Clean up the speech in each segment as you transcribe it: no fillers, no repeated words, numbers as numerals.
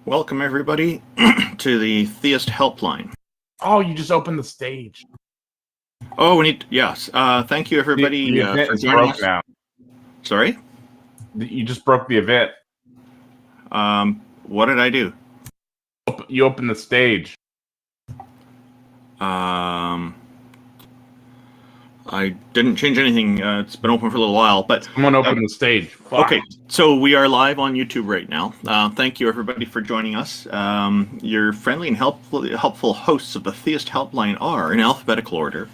Welcome, everybody, to the Theist Helpline. Oh, you just opened the stage. Oh, yes. Thank you, everybody, The event for is joining broke us. now. Sorry? You just broke the event. What did I do? You opened the stage. I didn't change anything. It's been open for a little while, but Someone opened the stage. Fuck. Okay, so we are live on YouTube right now. Thank you, everybody, for joining us. Your friendly and helpful hosts of the Theist Helpline are, in alphabetical order,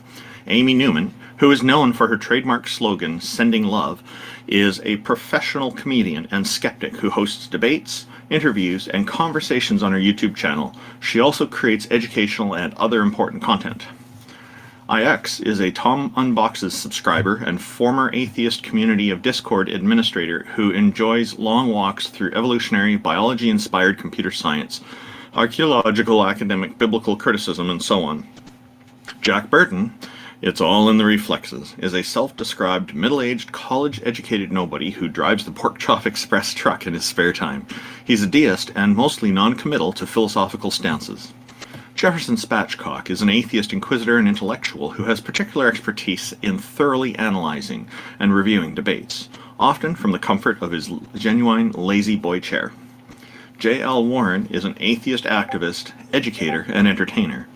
Amy Newman, who is known for her trademark slogan, Sending Love, is a professional comedian and skeptic who hosts debates, interviews, and conversations on her YouTube channel. She also creates educational and other important content. IX is a Tom Unboxes subscriber and former atheist community of Discord administrator who enjoys long walks through evolutionary, biology-inspired computer science, archaeological, academic, biblical criticism, and so on. Jack Burton, it's all in the reflexes, is a self-described middle-aged, college-educated nobody who drives the Pork Chop Express truck in his spare time. He's a deist and mostly non-committal to philosophical stances. Jefferson Spatchcock is an atheist inquisitor and intellectual who has particular expertise in thoroughly analyzing and reviewing debates, often from the comfort of his genuine lazy boy chair. J.L. Warren is an atheist activist, educator, and entertainer.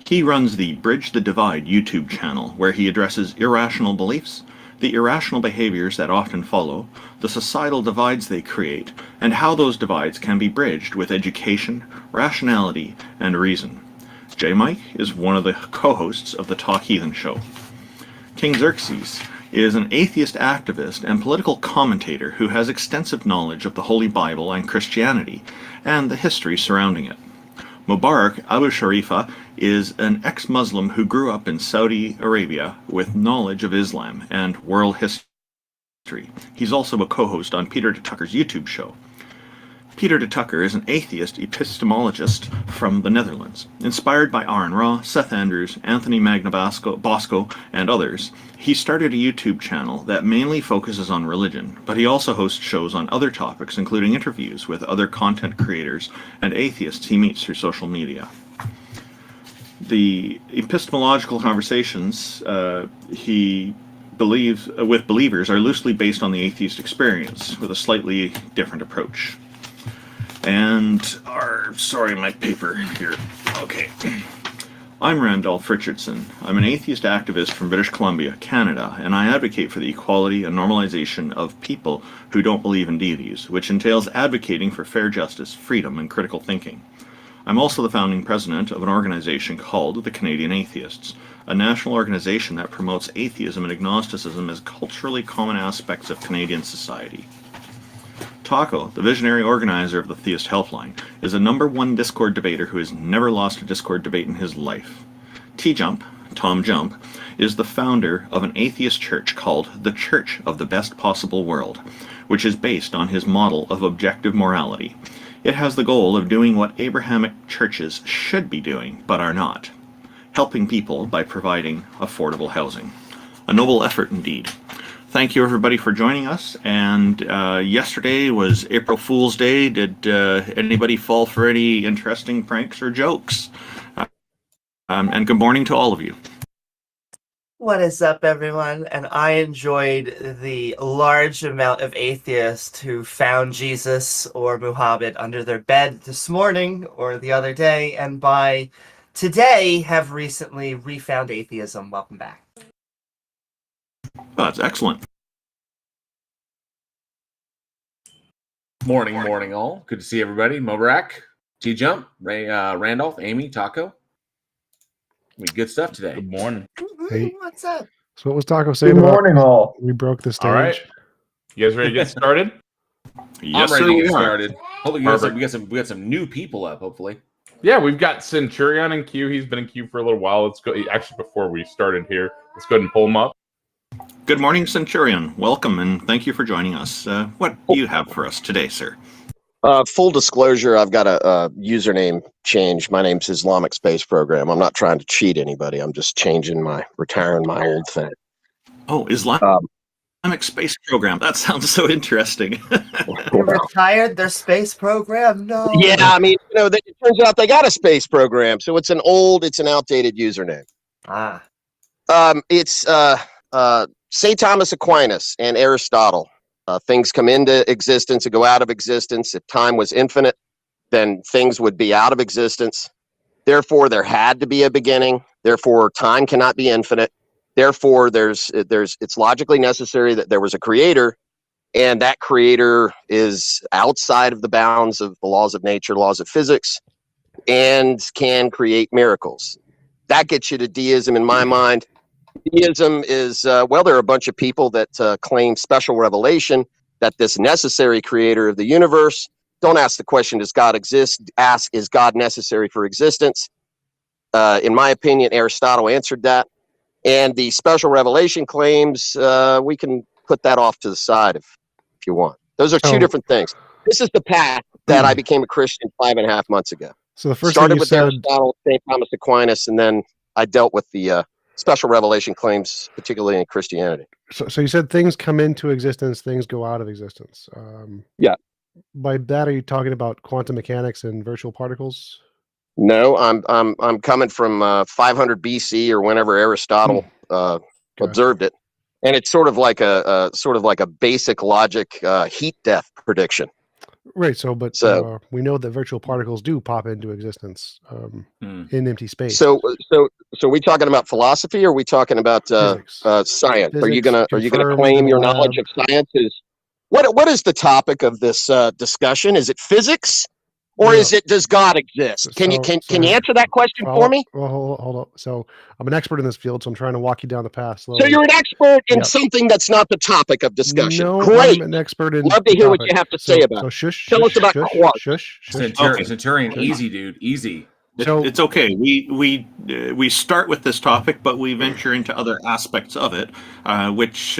He runs the Bridge the Divide YouTube channel, where he addresses irrational beliefs, the irrational behaviors that often follow, the societal divides they create, and how those divides can be bridged with education, rationality, and reason. J. Mike is one of the co-hosts of the Talk Heathen Show. King Xerxes is an atheist activist and political commentator who has extensive knowledge of the Holy Bible and Christianity, and the history surrounding it. Mubarak Abu Sharifa is an ex-Muslim who grew up in Saudi Arabia with knowledge of Islam and world history. He's also a co-host on Peter de Tucker's YouTube show. Peter de Tucker is an atheist epistemologist from the Netherlands. Inspired by Aaron Ra, Seth Andrews, Anthony Bosco, and others, he started a YouTube channel that mainly focuses on religion, but he also hosts shows on other topics, including interviews with other content creators and atheists he meets through social media. The epistemological conversations he believes with believers are loosely based on the atheist experience, with a slightly different approach. And my paper here. Okay. I'm Randolph Richardson. I'm an atheist activist from British Columbia, Canada, and I advocate for the equality and normalization of people who don't believe in deities, which entails advocating for fair justice, freedom, and critical thinking. I'm also the founding president of an organization called the Canadian Atheists, a national organization that promotes atheism and agnosticism as culturally common aspects of Canadian society. Taco, the visionary organizer of the Theist Helpline, is a #1 Discord debater who has never lost a Discord debate in his life. TJump, Tom Jump, is the founder of an atheist church called the Church of the Best Possible World, which is based on his model of objective morality. It has the goal of doing what Abrahamic churches should be doing, but are not, helping people by providing affordable housing. A noble effort indeed. Thank you, everybody, for joining us. And yesterday was April Fool's Day. Did anybody fall for any interesting pranks or jokes? And good morning to all of you. What is up, everyone? And I enjoyed the large amount of atheists who found Jesus or Muhammad under their bed this morning or the other day, and by today have recently refound atheism. Welcome back. Oh, that's excellent. Morning, all. Good to see everybody. Mubarak, TJump, Randolph, Amy, Taco. Good stuff today. Good morning. Hey. What's up? So what was Taco saying Good about morning, all. we broke the stage? All right. You guys ready to get started? Yes, I'm ready sir, to we get are. started. Hopefully, we got some new people up. Hopefully. Yeah, we've got Centurion in queue. He's been in queue for a little while. Let's go. Actually, before we started here, let's go ahead and pull him up. Good morning, Centurion. Welcome, and thank you for joining us. What do you have for us today, sir? Full disclosure, I've got a username change. My name's Islamic Space Program. I'm not trying to cheat anybody. I'm just retiring my old thing. Oh, Islam. space program. That sounds so interesting. They retired their space program? No. Yeah, I mean, it turns out they got a space program, so it's an outdated username. Ah. It's St. Thomas Aquinas and Aristotle. Things come into existence and go out of existence. If time was infinite, then things would be out of existence. Therefore, there had to be a beginning. Therefore, time cannot be infinite. Therefore, it's logically necessary that there was a creator, and that creator is outside of the bounds of the laws of nature, laws of physics, and can create miracles. That gets you to deism in my mind. Deism is, there are a bunch of people that claim special revelation, that this necessary creator of the universe. Don't ask the question, does God exist? Ask, is God necessary for existence? In my opinion, Aristotle answered that. And the special revelation claims, we can put that off to the side if you want. Those are two different things. This is the path that I became a Christian 5.5 months ago. So the first started thing you with said, Aristotle, St. Thomas Aquinas, and then I dealt with the special revelation claims, particularly in Christianity. so you said things come into existence, things go out of existence. Yeah. By that, are you talking about quantum mechanics and virtual particles? No, I'm coming from 500 BC or whenever Aristotle observed it, and it's sort of like a basic logic heat death prediction. Right. So we know that virtual particles do pop into existence in empty space. So we talking about philosophy, or are we talking about science? Are you gonna claim your knowledge of science is what is the topic of this discussion? Is it physics? Or does God exist? Can you answer that question for me? Well, hold up. So I'm an expert in this field, so I'm trying to walk you down the path slowly. So you're an expert in something that's not the topic of discussion. No, great. I'm an expert in. Love to hear what you have to say about it. Tell us about quarks. Centurion, easy, dude, easy. It's okay. We start with this topic, but we venture into other aspects of it, which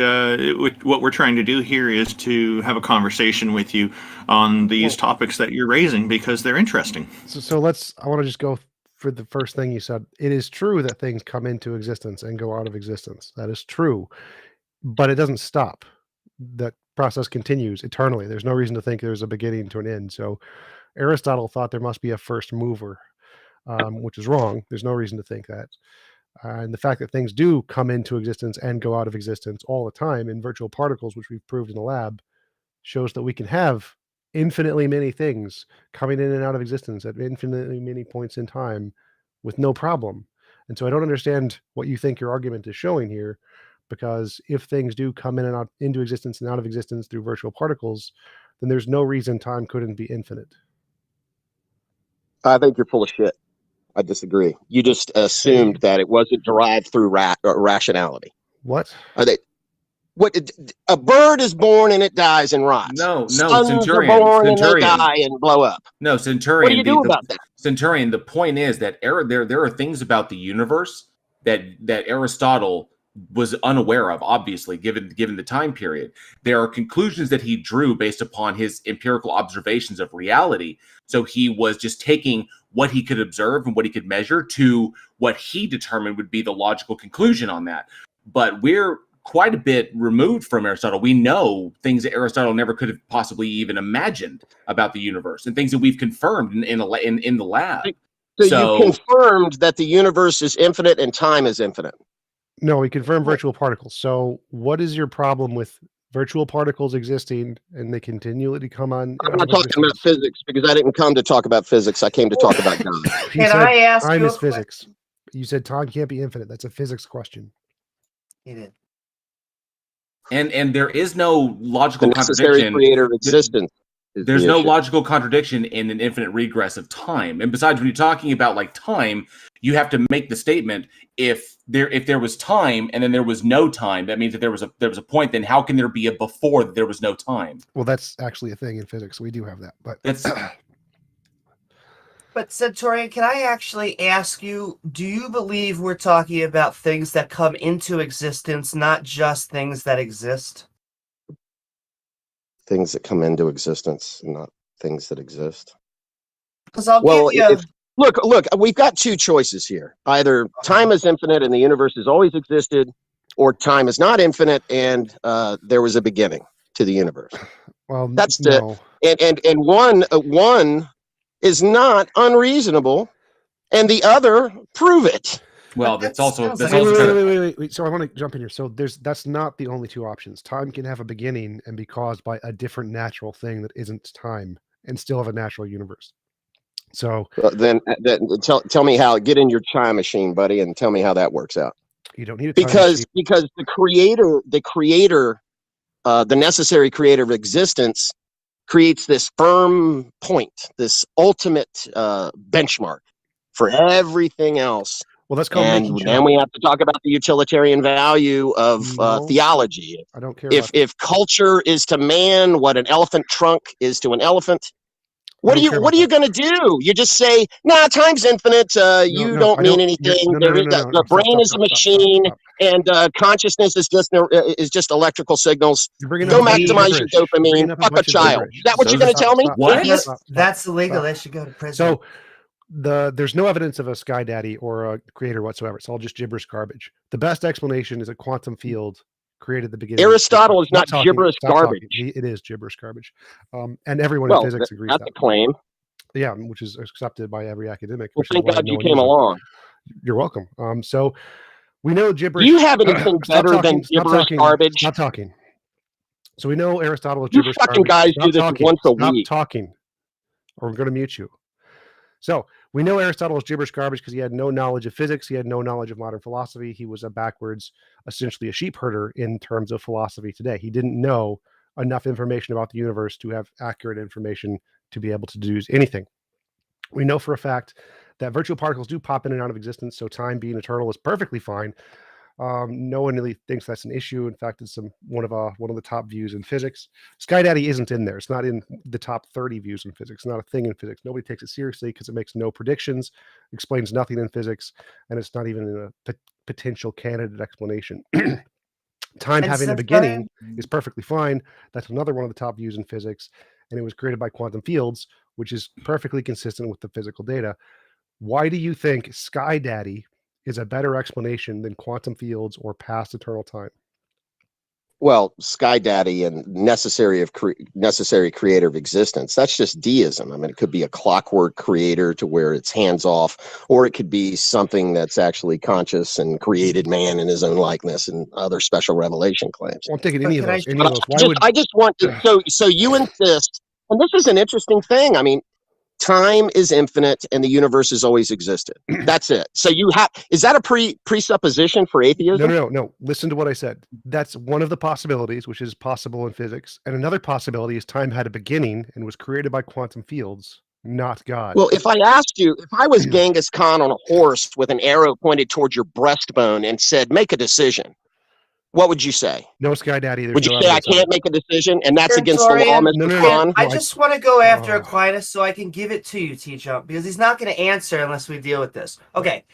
what we're trying to do here is to have a conversation with you on these topics that you're raising because they're interesting. So I want to just go for the first thing you said. It is true that things come into existence and go out of existence. That is true, but it doesn't stop. That process continues eternally. There's no reason to think there's a beginning to an end. So Aristotle thought there must be a first mover. Which is wrong. There's no reason to think that. And the fact that things do come into existence and go out of existence all the time in virtual particles, which we've proved in the lab, shows that we can have infinitely many things coming in and out of existence at infinitely many points in time with no problem. And so I don't understand what you think your argument is showing here, because if things do come in and out into existence and out of existence through virtual particles, then there's no reason time couldn't be infinite. I think you're full of shit. I disagree. You just assumed that it wasn't derived through rationality. What? A bird is born and it dies and rots. No, Suns Centurion. are born and they die and blow up. No, Centurion. What do you do about that? Centurion, the point is that there are things about the universe that Aristotle was unaware of, obviously, given the time period. There are conclusions that he drew based upon his empirical observations of reality. So he was just taking what he could observe and what he could measure to what he determined would be the logical conclusion on that. But we're quite a bit removed from Aristotle. We know things that Aristotle never could have possibly even imagined about the universe, and things that we've confirmed in the lab. So you confirmed that the universe is infinite and time is infinite. No, we confirmed virtual particles. So what is your problem with virtual particles existing and they continually come on? I'm not talking about physics, because I didn't come to talk about physics. I came to talk about God. Can I ask time you is physics. You said time can't be infinite. That's a physics question. He did. And there is no logical The necessary contradiction. creator of existence. There's no logical contradiction in an infinite regress of time. And besides, when you're talking about like time, you have to make the statement, if there was time and then there was no time, that means that there was a point. Then how can there be a before that there was no time? Well, that's actually a thing in physics. We do have that, but that's. But Centurion, can I actually ask you, do you believe we're talking about things that come into existence, not just things that exist? Things that come into existence, not things that exist. Because look, we've got two choices here. Either time is infinite and the universe has always existed, or time is not infinite, and there was a beginning to the universe. Well, That's no. and one is not unreasonable, and the other prove it. Well, But that's that also sounds that's like- also kind of Wait. So I want to jump in here. So that's not the only two options. Time can have a beginning and be caused by a different natural thing that isn't time, and still have a natural universe. So Then tell me how. Get in your time machine, buddy, and tell me how that works out. you don't need a time Because machine. the creator, the necessary creator of existence, creates this firm point, this ultimate benchmark for everything else. Well, that's called And making shit then up. we have to talk about the utilitarian value of No. theology. I don't care. If culture is to man what an elephant trunk is to an elephant, what don't care about are you going to do? You just say, "Nah, time's infinite. You no, don't I mean don't- anything. no, no, no, no, no, The no, brain stop, is a stop, machine, stop. and consciousness is just electrical signals. You're bringing Go up a bunch of maximize your gibberish. You're bringing dopamine. up a Fuck a bunch of child." gibberish. Is that what you're going to tell me? What? Atheist? That's illegal. Stop. They should go to prison. So there's no evidence of a sky daddy or a creator whatsoever. It's all just gibberish garbage. The best explanation is a quantum field created the beginning. Aristotle is not Stop gibberish stop garbage. talking. It is gibberish garbage. And everyone Well, in physics agrees that's that. a claim. Yeah, which is accepted by every academic. Well, which is thank why God no you one came uses it. along. You're welcome. So we know gibberish. Do you have anything Stop better than talking, stop gibberish talking, garbage? Stop talking. So we know Aristotle is You gibberish fucking garbage. guys Stop do this talking. once a Stop week. talking, or I'm going to mute you. So we know Aristotle is gibberish garbage because he had no knowledge of physics. He had no knowledge of modern philosophy. He was essentially a sheep herder in terms of philosophy today. He didn't know enough information about the universe to have accurate information to be able to deduce anything. We know for a fact that virtual particles do pop in and out of existence, so time being eternal is perfectly fine. No one really thinks that's an issue. In fact, it's one of the top views in physics. Sky Daddy isn't in there. It's not in the top 30 views in physics. It's not a thing in physics. Nobody takes it seriously because it makes no predictions, explains nothing in physics, and it's not even a potential candidate explanation. Time And having a since beginning then- is perfectly fine. That's another one of the top views in physics, and it was created by quantum fields, which is perfectly consistent with the physical data. Why do you think Sky Daddy is a better explanation than quantum fields or past eternal time? Well, Sky Daddy and necessary creator of existence. That's just deism. I mean, it could be a clockwork creator to where it's hands off, or it could be something that's actually conscious and created man in his own likeness and other special revelation claims. Well, I'm thinking But any of can I- those. Any of those. Why would I just want to, so you insist, and this is an interesting thing. I mean, time is infinite and the universe has always existed. That's it. So is that a presupposition for atheism? No. Listen to what I said. That's one of the possibilities, which is possible in physics. And another possibility is time had a beginning and was created by quantum fields, not God. Well, if I asked you, if I was Genghis Khan on a horse with an arrow pointed towards your breastbone and said, make a decision, what would you say? No Sky Daddy. Would you say I can't make a decision and that's against the law, Centurion, Mr. No. Khan? I just want to go after Oh. Aquinas so I can give it to you, TJump, because he's not going to answer unless we deal with this. Okay.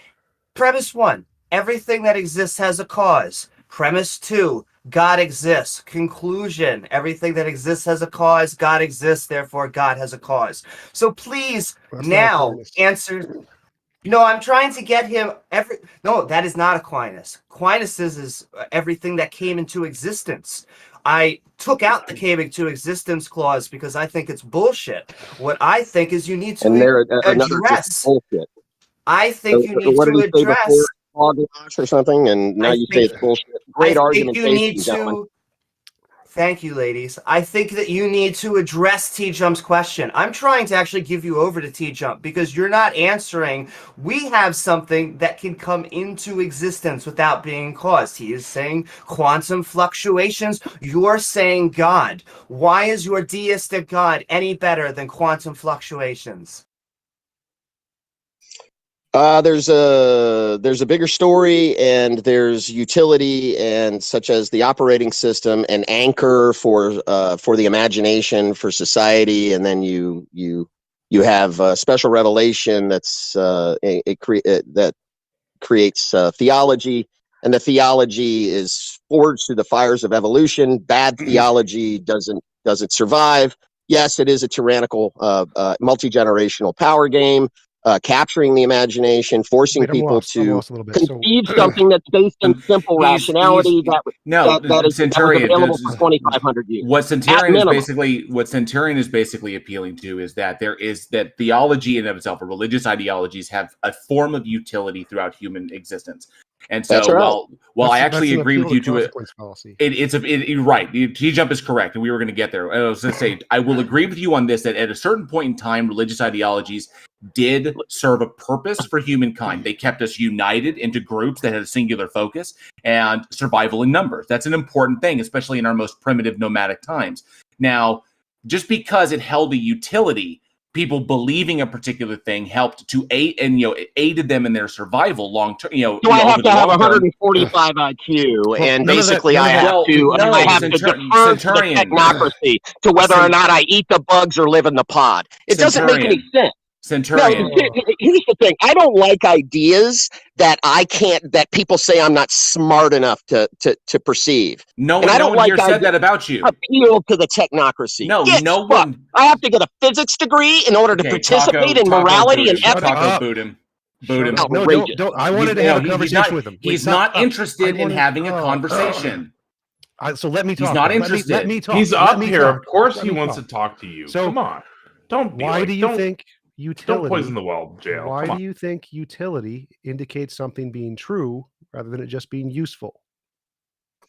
Premise 1, everything that exists has a cause. Premise 2, God exists. Conclusion, everything that exists has a cause. God exists, therefore God has a cause. So please That's not now Aquinas. answer. No, I'm trying to get him No, that is not Aquinas. Aquinas is everything that came into existence. I took out the came into existence clause because I think it's bullshit. What I think is you need to And there another address. just bullshit. I think you need What to did he say address. before? Hogwash or something, and now I you say think- it's bullshit. Great I argument, think you need gentlemen. to. Thank you, ladies. I think that you need to address T-Jump's question. I'm trying to actually give you over to T-Jump because you're not answering. We have something that can come into existence without being caused. He is saying quantum fluctuations. You're saying God. Why is your deistic God any better than quantum fluctuations? There's a bigger story, and there's utility, and such as the operating system, an anchor for the imagination, for society, and then you have special revelation that creates theology, and the theology is forged through the fires of evolution. Bad theology doesn't survive. Yes, it is a tyrannical, multi-generational power game. capturing the imagination, forcing Wait, I'm people lost a to little bit. So, conceive something that's based in simple He's- rationality that No, that was Centurion. available for 2,500 years. What Centurion minimum. is basically appealing to is that that theology in and of itself, or religious ideologies, have a form of utility throughout human existence. And so, That's right. while I that's actually an agree with appeal you to it, consequence fallacy. you're right. The TJump is correct, and we were going to get there. I was going to say, I will agree with you on this, that at a certain point in time, religious ideologies did serve a purpose for humankind. They kept us united into groups that had a singular focus and survival in numbers. That's an important thing, especially in our most primitive nomadic times. Now, just because it held a utility, people believing a particular thing helped to aid and aided them in their survival long term. Do I have to have 145 IQ, and basically I have to defer to the technocracy to whether or not I eat the bugs or live in the pod? It doesn't make any sense. Centurion. No, here's the thing. I don't like ideas that that people say I'm not smart enough to perceive. No one here said that about you. Appeal to the technocracy. No one. I have to get a physics degree in order to participate in morality and ethics. Taco boot him. Boot him. No, don't. I wanted to have a conversation with him. He's not interested in having a conversation. So let me talk. He's not interested. Let me talk. He's up here. Of course he wants to talk to you. So come on. Why do you think utility? Don't poison the well, jail. Why do you think utility indicates something being true rather than it just being useful?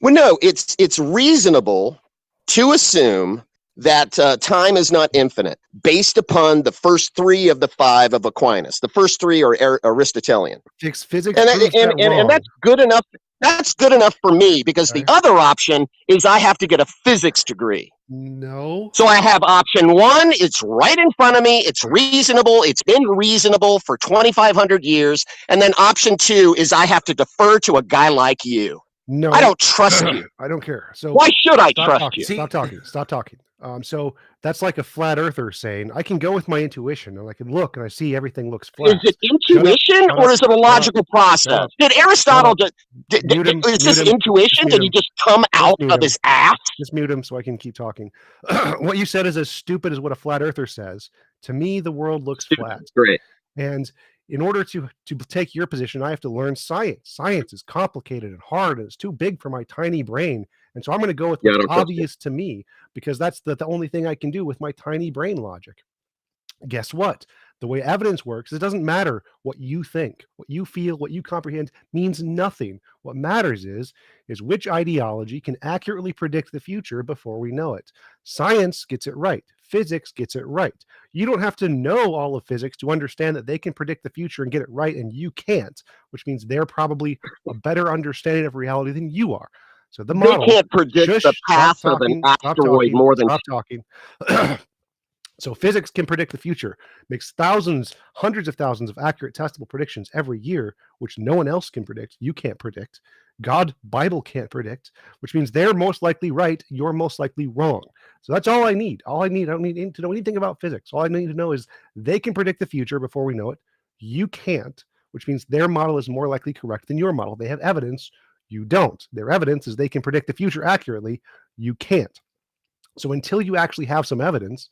Well, no, it's reasonable to assume that time is not infinite based upon the first three of the five of Aquinas. The first three are Aristotelian. Physics and that's good enough. That's good enough for me, because the other option is I have to get a physics degree. No. So I have option one. It's right in front of me. It's reasonable. It's been reasonable for 2,500 years. And then option two is I have to defer to a guy like you. No. I don't trust you. I don't care. So why should I trust you? Stop talking. Stop talking. So that's like a flat earther saying, I can go with my intuition and I can look and I see everything looks flat. Is it intuition or is it a logical process? Did Aristotle, is this intuition? Did he just come out of his ass? Just mute him so I can keep talking. What you said is as stupid as what a flat earther says. To me, the world looks flat. Great. And in order to take your position, I have to learn science. Science is complicated and hard, and it's too big for my tiny brain. And so I'm going to go with what's obvious to me, because that's the only thing I can do with my tiny brain logic. Guess what? The way evidence works, it doesn't matter what you think, what you feel, what you comprehend means nothing. What matters is which ideology can accurately predict the future before we know it. Science gets it right. Physics gets it right. You don't have to know all of physics to understand that they can predict the future and get it right, and you can't, which means they're probably a better understanding of reality than you are. So the model, they can't predict the path of an asteroid more than stop talking. So physics can predict the future, makes thousands, hundreds of thousands of accurate testable predictions every year, which no one else can predict. You can't predict. Bible can't predict, which means they're most likely right. You're most likely wrong. So that's all I need. I don't need to know anything about physics. All I need to know is they can predict the future before we know it. You can't, which means their model is more likely correct than your model. They have evidence. You don't. Their evidence is they can predict the future accurately. You can't. So until you actually have some evidence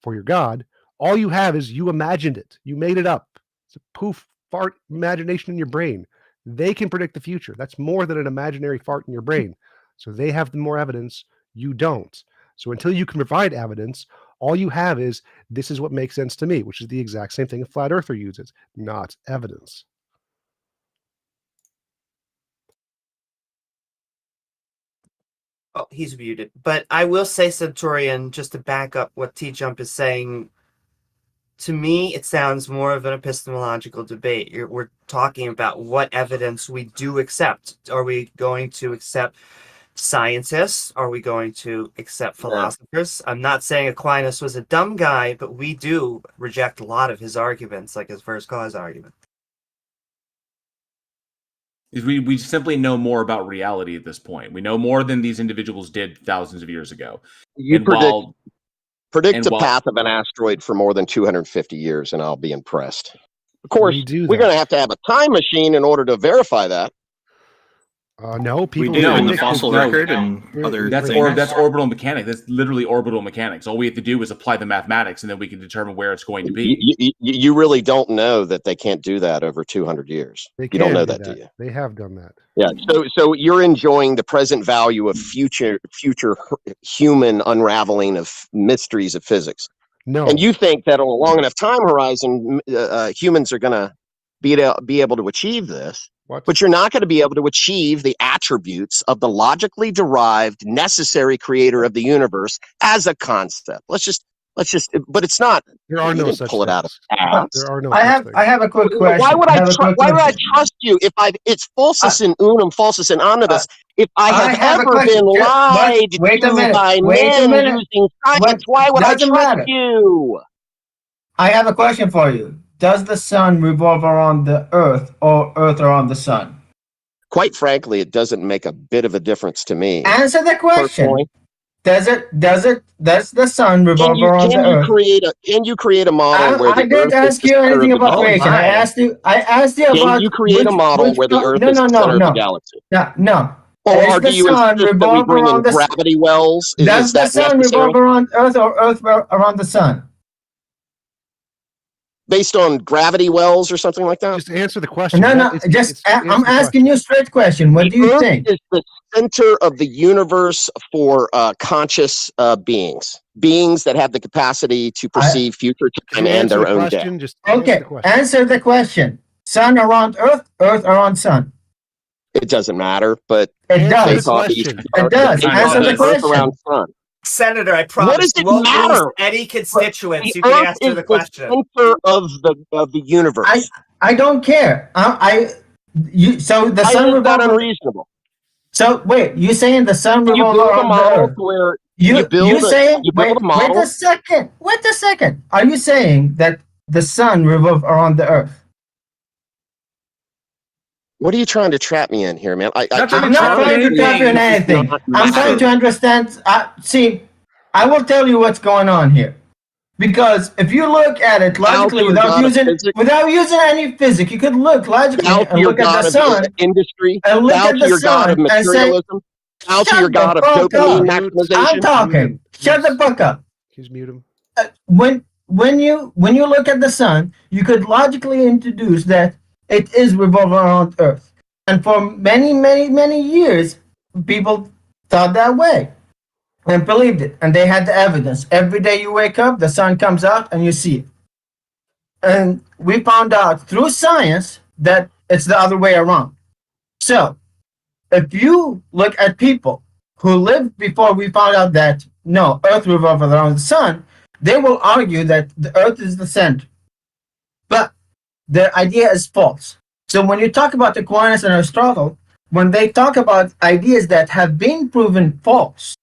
for your God, all you have is you imagined it. You made it up. It's a poof, fart imagination in your brain. They can predict the future. That's more than an imaginary fart in your brain. So they have the more evidence. You don't. So until you can provide evidence, all you have is this is what makes sense to me, which is the exact same thing a flat earther uses, not evidence. Oh, he's muted. But I will say, Centurion, just to back up what TJump is saying, to me, it sounds more of an epistemological debate. We're talking about what evidence we do accept. Are we going to accept scientists? Are we going to accept philosophers? I'm not saying Aquinas was a dumb guy, but we do reject a lot of his arguments, like his first cause argument. We simply know more about reality at this point. We know more than these individuals did thousands of years ago. You predict the path of an asteroid for more than 250 years, and I'll be impressed. Of course, we're going to have a time machine in order to verify that. No, We people do in the predict- fossil no, record and other That's things. that's orbital mechanics. That's literally orbital mechanics. All we have to do is apply the mathematics, and then we can determine where it's going to be. You really don't know that they can't do that over 200 years. They You don't can know do that, do you? They have done that. Yeah. So you're enjoying the present value of future human unraveling of mysteries of physics, No, and you think that on a long enough time horizon, humans are going to be able to achieve this. what? But you're not going to be able to achieve the attributes of the logically derived necessary creator of the universe as a concept. Let's just, but it's not. There are you no didn't such pull it out of things. ass. There are no. I such have things. I have a quick question. Why would I have a quick why would I question. trust you if it's falsus in unum, falsus in omnibus? If I have a ever question. been Just- lied wait a to minute. by Wait a men minute. using science, why would I Doesn't trust matter. you? I have a question for you. Does the sun revolve around the earth or earth around the sun? Quite frankly, it doesn't make a bit of a difference to me. Answer the question. Personally. Does the sun revolve around the earth? Can you create a model where the I didn't Earth ask is the you center anything of the about galaxy? creation. I asked you about. Can you create a model where the Earth is the center of the galaxy? No. Or Does do you the sun insist that we revolve bring in around the gravity wells? Does Is the that sun necessary? revolve around Earth or Earth around the sun? Based on gravity wells or something like that? Just answer the question. No. Answer I'm the asking you a straight question. What do you Earth think? is the center of the universe for conscious beings that have the capacity to perceive future time Just and answer their the own question. death. Just answer Okay, the question. answer the question. Sun around Earth, Earth around sun. It doesn't matter, but It Answer they does. the thought question. It does. they Answer thought the Earth question. around sun. Senator, I promise does it you won't matter? lose any constituents. The You can Earth answer is the question. center of the universe. I don't care. So the Why sun is that revolves. unreasonable? So wait, you saying the sun You revolves build a around the model Earth? where You build saying? a Wait model. a second. Wait a second. Are you saying that the sun revolves around the Earth? What are you trying to trap me in here, man? I'm not trying to trap you in anything. I'm trying to understand. See, I will tell you what's going on here. Because if you look at it logically without using any physics, you could look logically and look at the sun industry, and look at the God of sun and say, materialism, bow to your "Shut God the of fuck dopamine up. maximization. I'm talking. Shut the fuck up." Just mute him. When you look at the sun, you could logically introduce that it is revolving around Earth, and for many years, people thought that way and believed it, and they had the evidence. Every day you wake up, the sun comes out, and you see it. And we found out through science that it's the other way around. So, if you look at people who lived before we found out that no, Earth revolves around the sun, they will argue that the Earth is the center. But their idea is false. So when you talk about Aquinas and Aristotle, when they talk about ideas that have been proven false,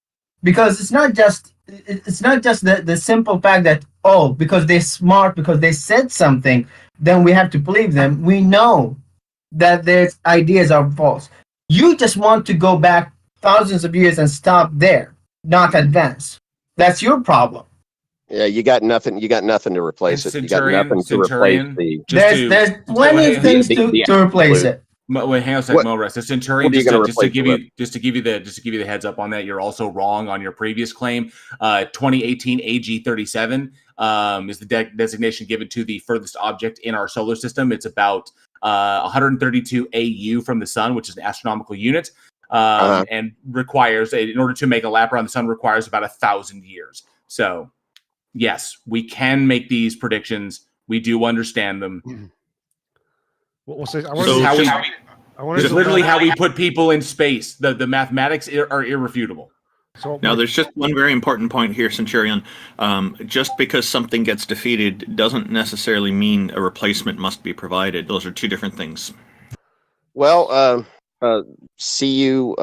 because it's not just the simple fact that, oh, because they're smart, because they said something, then we have to believe them. We know that their ideas are false. You just want to go back thousands of years and stop there, not advance. That's your problem. Yeah, you got nothing. You got nothing to replace it. You got nothing to replace the. There's plenty of things to replace it. Wait, hang on a second, Morris. The Centurion, what are you gonna just to replace give you the heads up on that, you're also wrong on your previous claim. 2018 AG 37 is the designation given to the furthest object in our solar system. It's about 132 AU from the sun, which is an astronomical unit, and requires, in order to make a lap around the sun, requires about 1,000 years. So, yes, we can make these predictions. We do understand them. We'll say, This is literally how we put people in space. The mathematics are irrefutable. So Now, there's just one very important point here, Centurion. Just because something gets defeated doesn't necessarily mean a replacement must be provided. Those are two different things. Well, see you.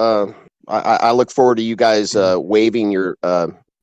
I look forward to you guys waving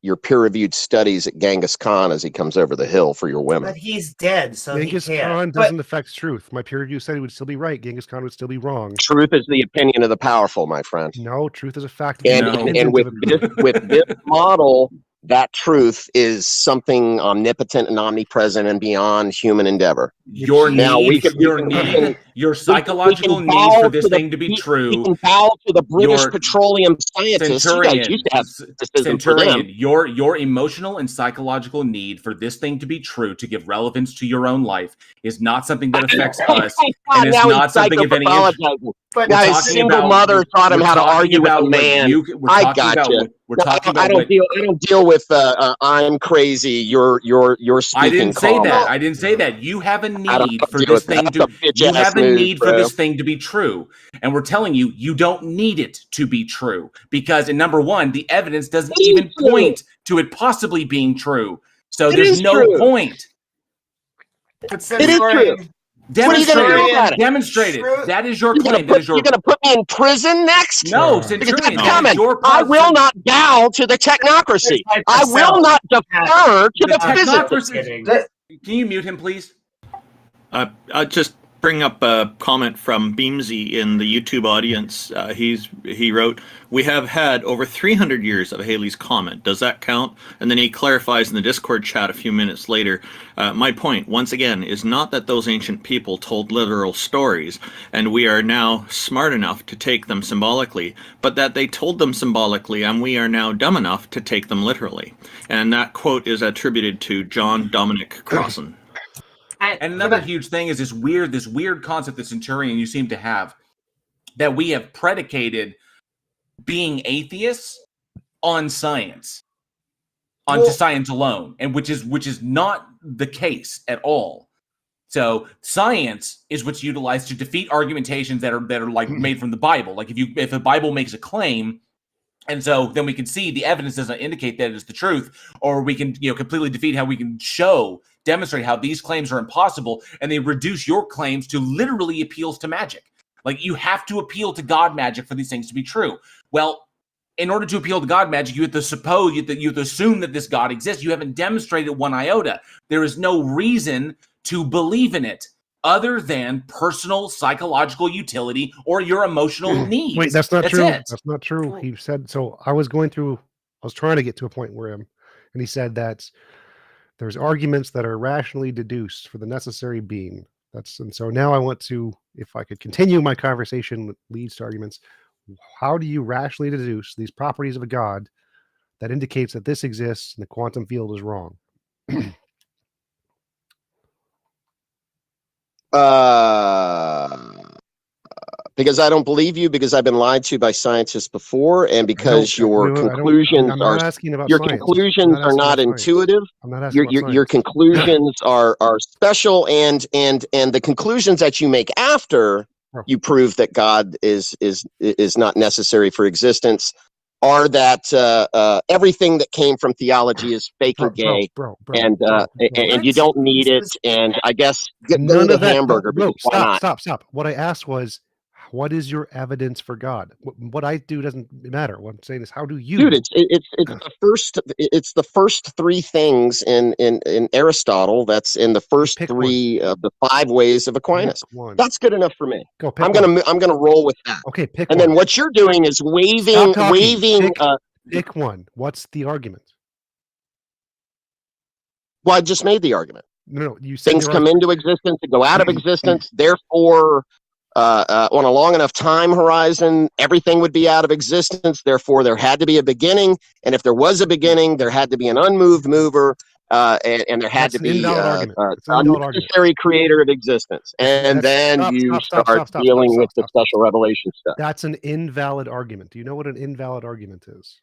your peer-reviewed studies at Genghis Khan as he comes over the hill for your women. But he's dead, so Genghis he can't. Khan doesn't affect truth. My peer review said he would still be right. Genghis Khan would still be wrong. Truth is the opinion of the powerful, my friend. No, truth is a fact. And with this model, that truth is something omnipotent and omnipresent and beyond human endeavor. Your Now, we need, can- your need, Your We psychological can need bow for this to the- thing to be we true. can bow to the British Your petroleum scientists. You guys Centurion, used to have criticism for them. Centurion, your emotional and psychological need for this thing to be true, to give relevance to your own life, is not something that affects us, and it's Now he's not something of any interest. psychopathologizing. But Now We're his talking single about- mother taught him we're how to talking argue with about a what man. we're I talking about gotcha. what- we're No, talking I about don't what deal. I don't deal with. I'm crazy. You're speaking. I didn't say calm. that. I didn't say that. You have a I don't need for deal this with that. thing That's to. a bitch You ass have a move, need for bro. this thing to be true, and we're telling you, you don't need it to be true because, in number one, the evidence doesn't It is even true. point to it possibly being true. So It there's is no true. point. It It is true. What are you gonna do about it? Demonstrate it. True. That is your You're gonna claim. That is your. you're gonna put me in prison next? No, Because Because Centurion. that's That coming. is your I will cause. not bow to the technocracy. I will myself. not defer to the The physicists. technocracy. Can you mute him, please? I'll just bring up a comment from Beamsy in the YouTube audience. He wrote, "We have had over 300 years of Halley's Comet. Does that count?" And then he clarifies in the Discord chat a few minutes later, "My point, once again, is not that those ancient people told literal stories, and we are now smart enough to take them symbolically, but that they told them symbolically, and we are now dumb enough to take them literally." And that quote is attributed to John Dominic Crossan. And another huge thing is this weird concept that Centurion you seem to have, that we have predicated being atheists on science, onto science alone, and which is not the case at all. So science is what's utilized to defeat argumentations that are like made from the Bible. Like if the Bible makes a claim, and so then we can see the evidence doesn't indicate that it's the truth, or we can completely defeat how we can demonstrate how these claims are impossible, and they reduce your claims to literally appeals to magic. Like you have to appeal to God magic for these things to be true. Well, in order to appeal to God magic, you have to assume that this God exists. You haven't demonstrated one iota. There is no reason to believe in it other than personal psychological utility or your emotional needs. Wait, that's not true. It. That's not true. He said so. I was trying to get to a point where and he said that there's arguments that are rationally deduced for the necessary being. And so now I want to, if I could continue my conversation that leads to arguments, how do you rationally deduce these properties of a God that indicates that this exists and the quantum field is wrong? Because I don't believe you, because I've been lied to by scientists before, and because your conclusions I'm not asking about your science. conclusions are not intuitive. I'm not asking about Your science. conclusions are special, and the conclusions that you make after you prove that God is not necessary for existence are that everything that came from theology is fake and gay, and you don't need it. And I guess go to the hamburger. No, why not? Stop. What I asked was, what is your evidence for God? What I do doesn't matter. What I'm saying is, how do you? Dude, it's the first three things in Aristotle. That's in the first three of the 5 ways of Aquinas. That's good enough for me. I'm gonna roll with that. Okay, pick and one. then what you're doing is waving. Pick one. What's the argument? Well, I just made the argument. No, you said things come into existence and go out of existence. Therefore, on a long enough time horizon, everything would be out of existence. Therefore, there had to be a beginning, and if there was a beginning, there had to be an unmoved mover, and there had to be a necessary creator of existence. And then you start dealing with the special revelation stuff. That's an invalid argument. Do you know what an invalid argument is?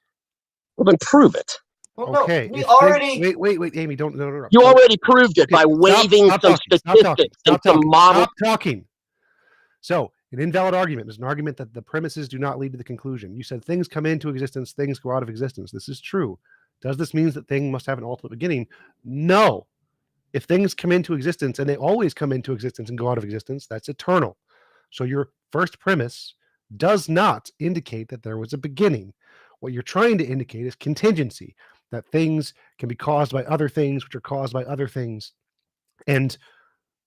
Well, then prove it. Well, Okay. No, we already. Wait, Amy, don't. You already proved it by waving some statistics and some models. Stop talking. So, an invalid argument is an argument that the premises do not lead to the conclusion. You said things come into existence, things go out of existence. This is true. Does this mean that thing must have an ultimate beginning? No. If things come into existence and they always come into existence and go out of existence, that's eternal. So your first premise does not indicate that there was a beginning. What you're trying to indicate is contingency, that things can be caused by other things, which are caused by other things. And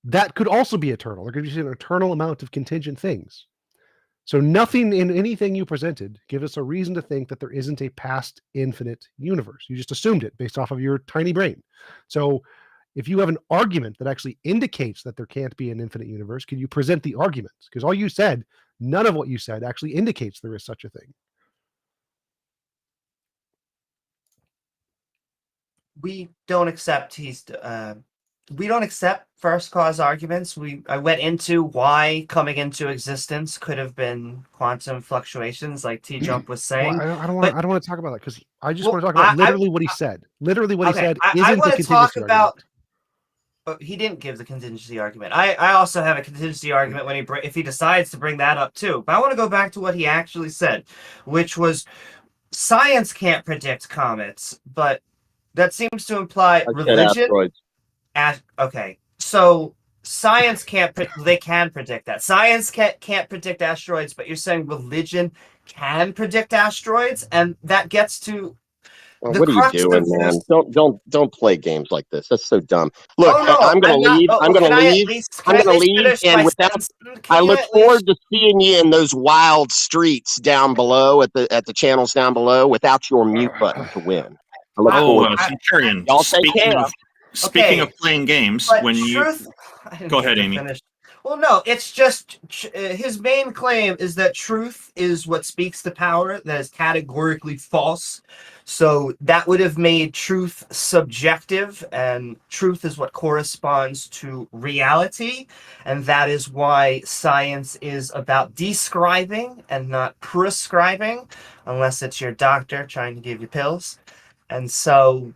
that could also be eternal. There could be an eternal amount of contingent things. So nothing in anything you presented gives us a reason to think that there isn't a past infinite universe. You just assumed it based off of your tiny brain. So If you have an argument that actually indicates that there can't be an infinite universe, can you present the arguments? Because all you said, none of what you said actually indicates there is such a thing. We don't accept we don't accept first cause arguments. I went into why coming into existence could have been quantum fluctuations, like TJump was saying. Well, I don't but- want to talk about that because I just Well, want to talk about I- literally what he said. Literally what he Okay, said I isn't the wanna contingency talk argument. about- He didn't give the contingency argument. I also have a contingency argument when if he decides to bring that up too. But I want to go back to what he actually said, which was science can't predict comets, but that seems to imply I said religion. asteroids. Okay, so science can't. They can predict that. Science can't predict asteroids, but you're saying religion can predict asteroids, and that gets to. Well, The what are you crux of doing, man? this- Don't play games like this. That's so dumb. Look, Oh, no, I'm gonna I'm not- leave. oh, I'm gonna can I at leave. least- I'm can I gonna at least leave, finish and my without, sentence? Can I you look at forward to seeing you in those wild streets down below at the channels down below without your mute button to win. I look Oh, forward. Centurion. Y'all take care. Speaking of playing games, But when truth, I didn't Go get ahead, to Amy. finish. Well, no, it's just his main claim is that truth is what speaks to power. That is categorically false. So that would have made truth subjective, and truth is what corresponds to reality, and that is why science is about describing and not prescribing, unless it's your doctor trying to give you pills. And so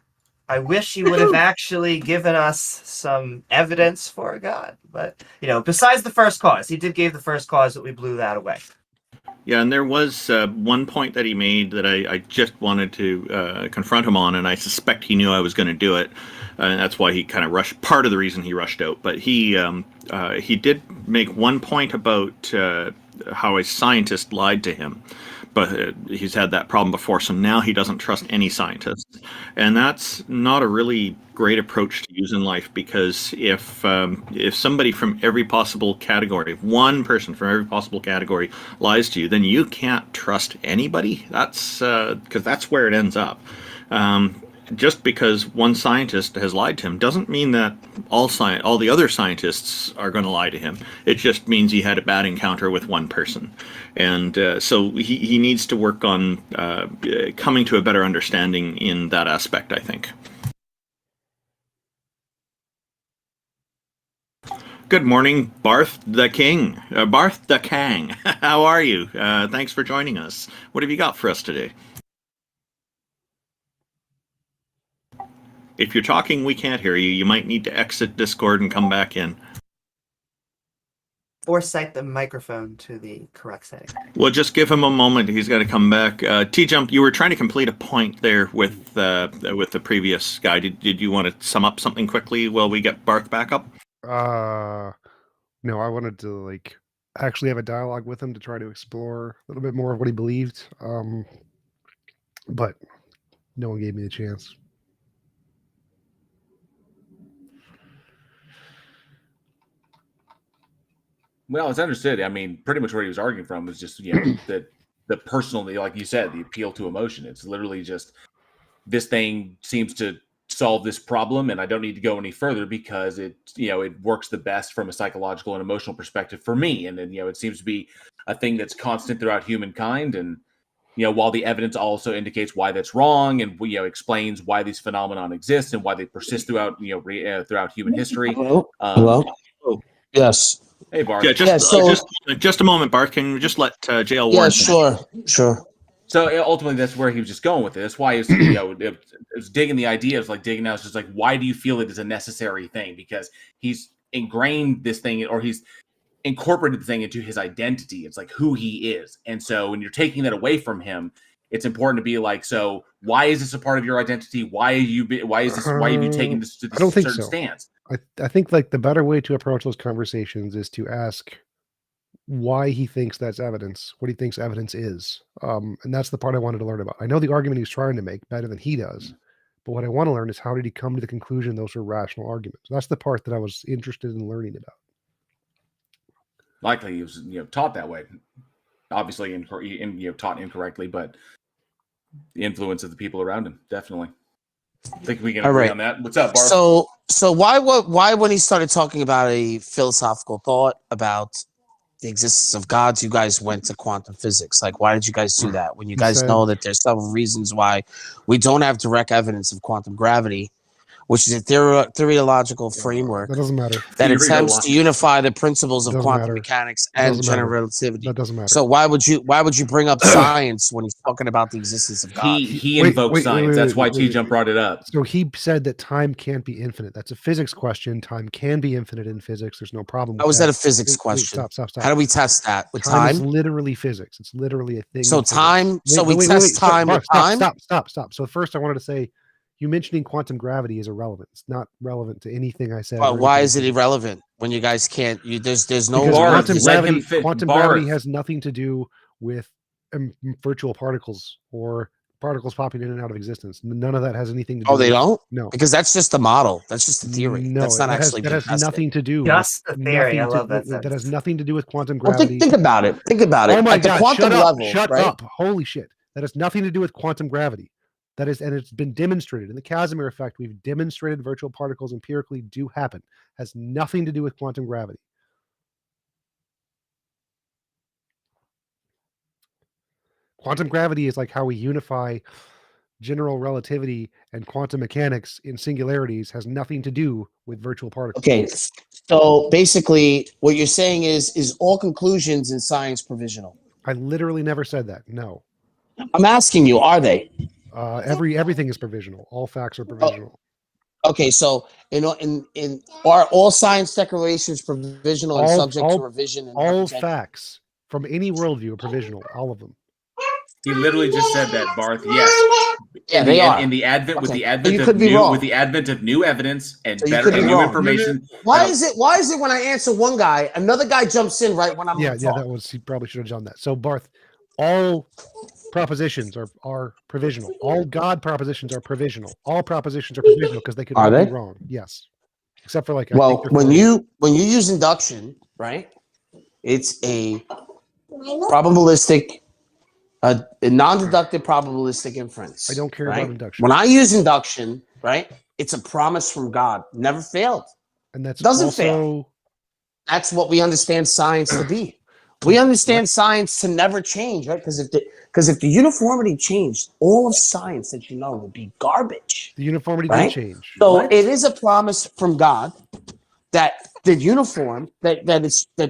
I wish he would have actually given us some evidence for God. But, besides the first cause, he did give the first cause, but we blew that away. Yeah, and there was one point that he made that I just wanted to confront him on, and I suspect he knew I was going to do it, and that's why he kind of rushed. Part of the reason he rushed out, but he did make one point about how a scientist lied to him, but he's had that problem before, so now he doesn't trust any scientists, and that's not a really great approach to use in life, because if somebody from every possible category, one person from every possible category lies to you, then you can't trust anybody. That's because that's where it ends up. Just because one scientist has lied to him doesn't mean that all the other scientists are going to lie to him. It just means he had a bad encounter with one person, and so he needs to work on coming to a better understanding in that aspect, I think. Good morning, Barth the King. Barth the Kang. How are you? Thanks for joining us. What have you got for us today? If you're talking, we can't hear you. You might need to exit Discord and come back in. Or set the microphone to the correct setting. Well, just give him a moment. He's got to come back. TJump, you were trying to complete a point there with the previous guy. Did you want to sum up something quickly while we get Barth back up? No, I wanted to actually have a dialogue with him to try to explore a little bit more of what he believed. But no one gave me the chance. Well, it's understood. I mean, pretty much what he was arguing from was just, the personal, like you said, the appeal to emotion. It's literally just, this thing seems to solve this problem, and I don't need to go any further because it works the best from a psychological and emotional perspective for me. And then, it seems to be a thing that's constant throughout humankind. And, while the evidence also indicates why that's wrong and, explains why these phenomenon exist and why they persist throughout, throughout human history. Hello? Yes. Hey, Bart. Yeah, Yeah, just a moment, Barth. Can you just let JL Warren Yeah, finish? sure. So ultimately, that's where he was just going with it. That's why it was digging the idea of digging out. It's just why do you feel it is a necessary thing? Because he's ingrained this thing, or he's incorporated the thing into his identity. It's who he is. And so when you're taking that away from him, it's important to be so why is this a part of your identity? Why have you taken this to this certain stance? I think the better way to approach those conversations is to ask why he thinks that's evidence, what he thinks evidence is. And that's the part I wanted to learn about. I know the argument he's trying to make better than he does, but what I want to learn is how did he come to the conclusion those are rational arguments? That's the part that I was interested in learning about. Likely he was taught that way, obviously, taught incorrectly, but the influence of the people around him, definitely. I think we can All agree right. on that. What's up, Barth? So why when he started talking about a philosophical thought about the existence of gods, you guys went to quantum physics? Like, why did you guys do that when you He guys said- know that there's several reasons why we don't have direct evidence of quantum gravity, which is a theological framework That doesn't matter. that Theory attempts of to unify the principles of Doesn't quantum matter. mechanics and Doesn't general matter. relativity. That doesn't matter. So why would you bring up science when he's talking about the existence of God? He Wait, invoked wait, science. wait, That's why wait, wait, TJump brought it up. So he said that time can't be infinite. That's a physics question. Time can be infinite in physics. There's no problem with How is that a that. physics Wait, question? Stop. How do we test that with Time is time? literally physics. It's literally a thing. So in physics. time. So we Wait, test time Barth, with time. Stop. So first, I wanted to say, you mentioning quantum gravity is irrelevant. It's not relevant to anything I said. But or why anything is it I said. irrelevant when you guys can't? There's no Because Barth, quantum let him gravity, fit. quantum Barth. gravity has nothing to do with virtual particles or particles popping in and out of existence. None of that has anything to do. Oh, they with, don't? No, Because that's just a model. That's just a theory. No, That's not that has, actually that being has tested. nothing to do. Just the with- theory. nothing I to- love that that has sentence. nothing to do with quantum Well, gravity. think about it. Think about it. Oh my At the God! quantum Shut up! level, Shut right? up! Holy shit! That has nothing to do with quantum gravity. That is, and it's been demonstrated in the Casimir effect. We've demonstrated virtual particles empirically do happen. Has nothing to do with quantum gravity. Quantum gravity is like how we unify general relativity and quantum mechanics in singularities. Has nothing to do with virtual particles. Okay. So basically, what you're saying is all conclusions in science provisional. I literally never said that. No. I'm asking you, are they? Everything is provisional. All facts are provisional. Okay, so in are all science declarations provisional and subject to revision? And all represent- facts from any worldview are provisional. All of them. He literally just said that, Barth. Yes. Yeah, they are. In the advent, with Okay. the But advent you of could be new, wrong. with the advent of new evidence and So you better could be and new wrong. information. Why is it when I answer one guy, another guy jumps in right when I'm Yeah, gonna yeah, talk? that was, he probably should have done that. So Barth, all propositions are provisional. All God propositions are provisional. All propositions are provisional because they could Are all they? be wrong. Yes. Except for like I Well, think they're when you use induction, right? It's a probabilistic, a non-deductive probabilistic inference. I don't care right? about induction. When I use induction, right? It's a promise from God. Never failed. And that's Doesn't also fail. That's what we understand science to be. We understand science to never change, right? Because if the uniformity changed, all of science that you know would be garbage. the uniformity Right? did change. So it is a promise from God that the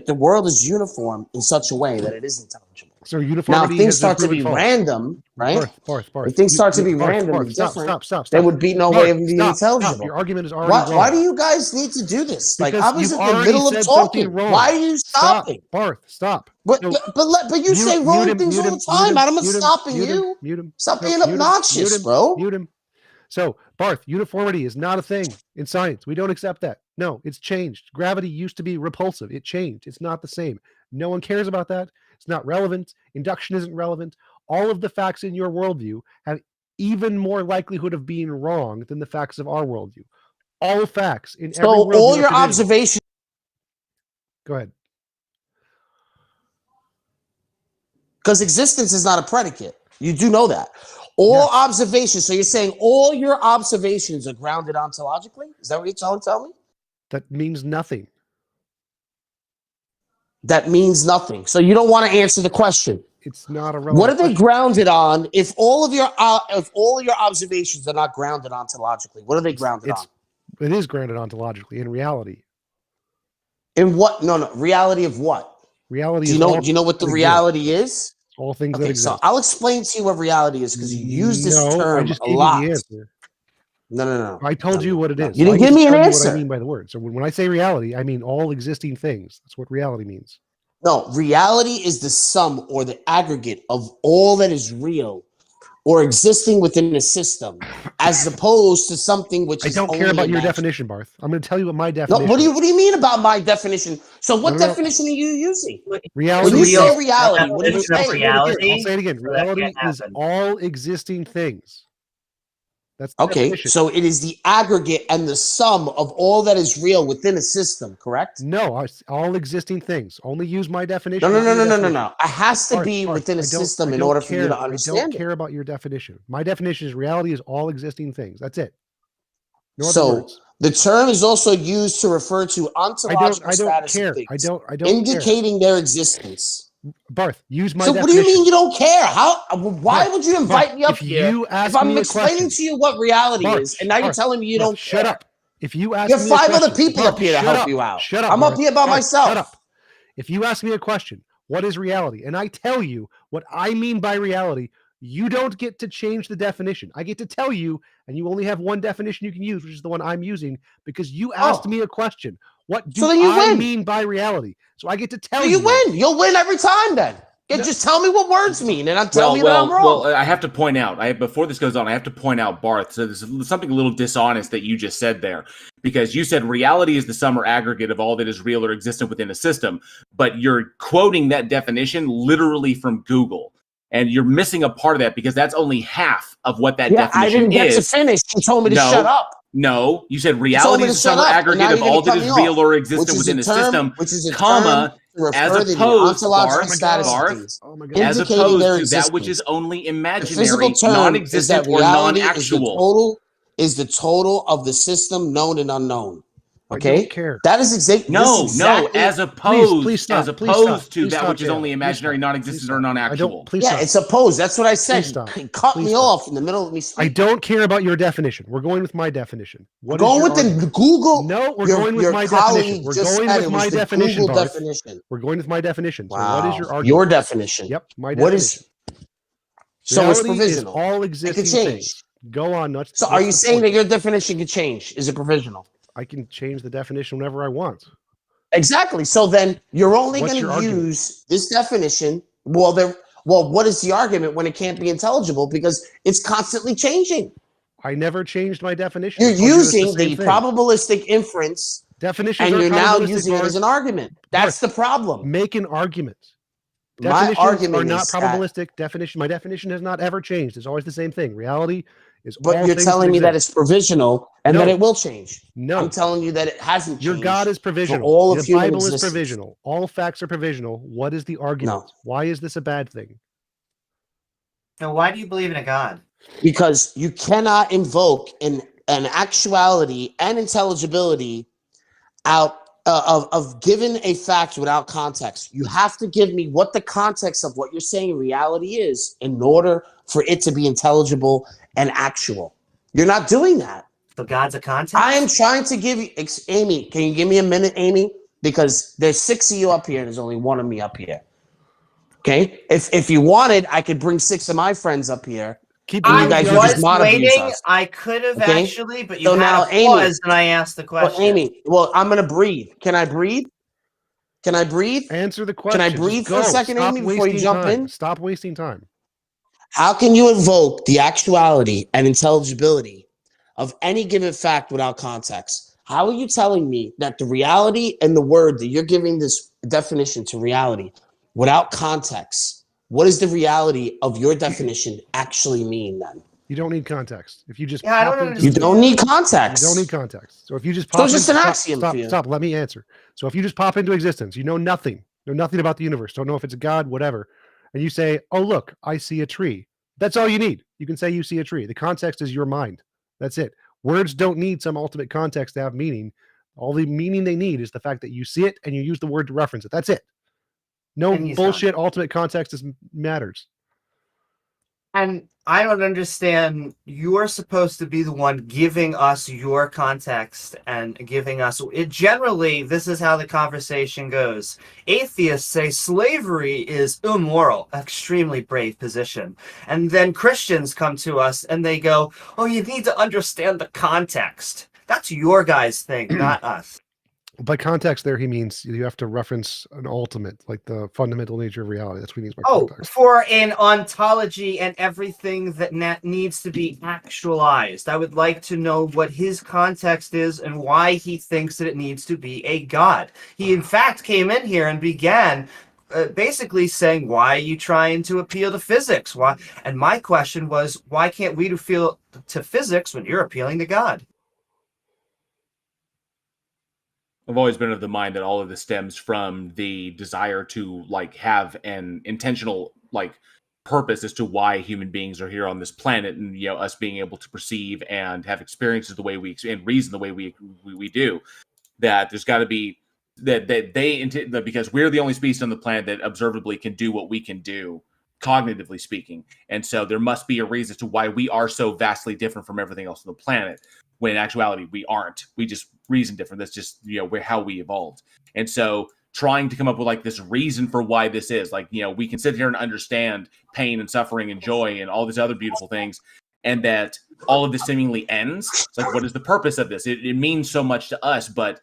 the world is uniform in such a way that it is intelligible. So Now, uniformity if things has been start to proven be false. random, right? Barth. If things start to be Barth, random Barth, and stop, different, stop. there would be no way of Barth, being intelligible. Your argument is already wrong. Why do you guys need to do this? Like, Because I was you've in the already middle of said something talking. wrong. Why are you stopping? Barth, stop. But So- you say wrong things all the time. I'm not stopping you. Mute him. Stop No, being mute him, obnoxious, mute him, bro. Mute him. So, Barth, uniformity is not a thing in science. We don't accept that. No, it's changed. Gravity used to be repulsive. It changed. It's not the same. No one cares about that. It's not relevant. Induction isn't relevant. All of the facts in your worldview have even more likelihood of being wrong than the facts of our worldview. All facts in every So worldview all are your provisional. observations, Go ahead. because existence is not a predicate. You do know that. All Yes. observations. So you're saying all your observations are grounded ontologically? Is that what you're trying to tell me? That means nothing. That means nothing. So you don't want to answer the question. It's not a relevant What are they question. grounded on? If all of your observations are not grounded ontologically, what are they grounded on? It is grounded ontologically in reality. In what? No. Reality of what? Reality Do you is know? all Do you know what the that exists. reality is? All things that Okay, exist. so I'll explain to you what reality is because you use this No, I term just a gave lot. you the answer. No. I told No, you what it no. is. You didn't I give just me an told you answer. What I mean by the word. So when I say reality, I mean all existing things. That's what reality means. No, reality is the sum or the aggregate of all that is real or existing within a system, as opposed to something which I is don't care only about your imagined. definition, Barth. I'm going to tell you what my No, definition. what do you mean about my definition? So what No. definition are you using? Reality? When you Real say reality, what are you definition of saying? reality? I'll say it again. So that Reality can't is happen. all existing things. That's the Okay, definition. so it is the aggregate and the sum of all that is real within a system, correct? No, all existing things. Only use my definition. No. not your definition. It has to Barth, be Barth, within I a don't- system I in don't order for you care- to understand I don't it. care about your definition. My definition is reality is all existing things. That's it. No other So words. the term is also used to refer to ontological I don't status care. of things, I don't care. indicating their existence. Barth, use my So definition. what do you mean you don't care? Why Barth, would you invite Barth, me up if here you ask if I'm me a explaining question, to you what reality Barth, is, and now you're Barth, telling me you Barth, don't shut care? up. If you ask You have me a 5 other question, people Barth, up here to shut help up. you out. Shut up. I'm Barth. up here by Barth, myself. Shut up. If you ask me a question, what is reality? And I tell you what I mean by reality, you don't get to change the definition. I get to tell you, and you only have one definition you can use, which is the one I'm using, because you asked me a question. What do So then you I win. mean by reality? So I get to tell So you. you win. You'll win every time then. No. Just tell me what words mean, and I'm telling you that I'm wrong. Well, I have to point out, before this goes on, I have to point out, Barth, so there's something a little dishonest that you just said there, because you said reality is the sum or aggregate of all that is real or existent within a system, but you're quoting that definition literally from Google, and you're missing a part of that because that's only half of what that definition I didn't get is. to finish. You told me to shut up. No, you said told reality me to is the sum shut or up, and aggregate now of you're all gonna that cut is me real off, or which existent is within a a term- system, which is a comma, term to as refer to the opposed, ontological Barth, status of Barth, things, Oh my God. as indicating opposed their to that which is existence. only The imaginary, physical term is non-existent, that or reality non-actual. is the total of the system known and unknown. I Okay, don't care. that is exactly No, as opposed, Please stop. as Please stop. opposed to Please that stop, which is only Taylor. imaginary, Please stop. non-existent, Please or stop. non-actual. Please Yeah, stop. it's opposed. That's what I said. Please stop. You cut Please me stop. off in the middle of me I speaking. don't care about your definition. We're going with my definition. What is Going your with argument? the Google. No, we're your, going with your my colleague definition. We're just going said with it my was the definition, Google Barth. definition. We're going with my definition. So Wow. what is your argument? Your definition. Yep, my What definition. is? So it's Reality provisional. is all It existing could change. things. Go on. So are you saying that your definition could change? Is it provisional? I can change the definition whenever I want. Exactly. So then you're only What's going your to argument? use this definition. Well, what is the argument when it can't be intelligible because it's constantly changing? I never changed my definition. You're I told you it's using same the thing. probabilistic inference, Definitions and are you're now probabilistic, using it Barth. as an argument. That's the problem. Make an argument. My Definitions argument are not is that, probabilistic. My definition has not ever changed. It's always the same thing. Reality is all but you're things telling me that exist. it's provisional and that No. it will change. No. I'm telling you that it hasn't changed. Your God is provisional. all of the human Bible existence. is provisional. All facts are provisional. What is the argument? No. Why is this a bad thing? Now, why do you believe in a God? Because you cannot invoke an actuality and intelligibility out of given a fact without context. You have to give me what the context of what you're saying reality is in order for it to be intelligible and actual. You're not doing that. So God's a context? I am trying to give you, Amy, can you give me a minute, Amy? Because there's 6 of you up here and there's only 1 of me up here. Okay? If you wanted, I could bring 6 of my friends up here. Keep And I you guys believing would was just mod abuse waiting. us. I could have Okay? actually, but you So had now, a Amy. pause and I asked the question. Well, Amy, I'm going to breathe. Can I breathe? Can I breathe? Answer the question. Can I Just breathe for a go. second, Stop Amy, before you wasting jump time. in? Stop wasting time. How can you invoke the actuality and intelligibility of any given fact without context? How are you telling me that the reality and the word that you're giving this definition to reality without context, what does the reality of your definition actually mean then? You don't need context. If you just Yeah, I pop don't into You understand. don't need You context. don't need context. So if you just So pop it's just into, an stop, axiom stop, for you. stop, let me answer. So if you just pop into existence, you know nothing about the universe, don't know if it's a God, whatever, and you say, oh, look, I see a tree. That's all you need. You can say you see a tree. The context is your mind. That's it. Words don't need some ultimate context to have meaning. All the meaning they need is the fact that you see it and you use the word to reference it. That's it. No And he's bullshit ultimate context matters. And I don't understand. You're supposed to be the one giving us your context and giving us it. Generally, this is how the conversation goes. Atheists say slavery is immoral, extremely brave position. And then Christians come to us and they go, oh, you need to understand the context. That's your guys' thing, not us. By context there, he means you have to reference an ultimate, like the fundamental nature of reality. That's what he means by Oh, context. for an ontology and everything that needs to be actualized. I would like to know what his context is and why he thinks that it needs to be a God. He, in fact, came in here and began basically saying, why are you trying to appeal to physics? Why? And my question was, why can't we appeal to physics when you're appealing to God? I've always been of the mind that all of this stems from the desire to like have an intentional like purpose as to why human beings are here on this planet, and us being able to perceive and have experiences the way we and reason the way we do. That there's got to be that because we're the only species on the planet that observably can do what we can do, cognitively speaking, and so there must be a reason as to why we are so vastly different from everything else on the planet. When in actuality we aren't. We just reason different. That's just how we evolved. And so trying to come up with like this reason for why this is like, we can sit here and understand pain and suffering and joy and all these other beautiful things, and that all of this seemingly ends. It's like, what is the purpose of this? It means so much to us, but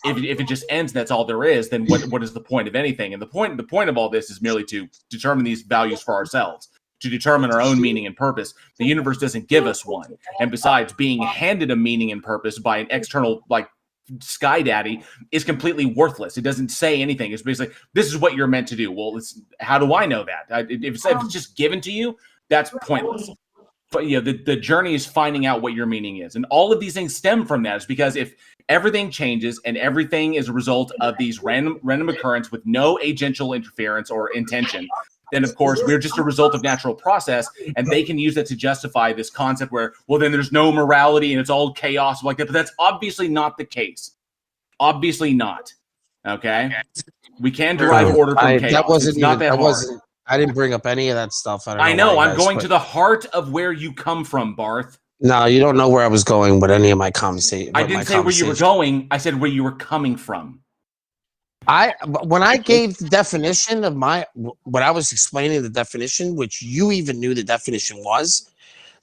if it just ends, that's all there is, then what is the point of anything? And the point of all this is merely to determine these values for ourselves, to determine our own meaning and purpose. The universe doesn't give us one. And besides, being handed a meaning and purpose by an external, like, Sky Daddy is completely worthless. It doesn't say anything. It's basically, this is what you're meant to do. Well, how do I know that? If it's just given to you, that's pointless. But the journey is finding out what your meaning is. And all of these things stem from that. Is because if everything changes and everything is a result of these random occurrence with no agential interference or intention, then of course we're just a result of natural process, and they can use that to justify this concept where, well, then there's no morality and it's all chaos like that. But that's obviously not the case. Obviously not. Okay, we can derive order from chaos. That wasn't it's not that hard. I didn't bring up any of that stuff. I know. I'm going to the heart of where you come from, Barth. No, you don't know where I was going with any of my conversation. I didn't say where you were going. I said where you were coming from. When I gave the definition of when I was explaining the definition, which you even knew the definition was,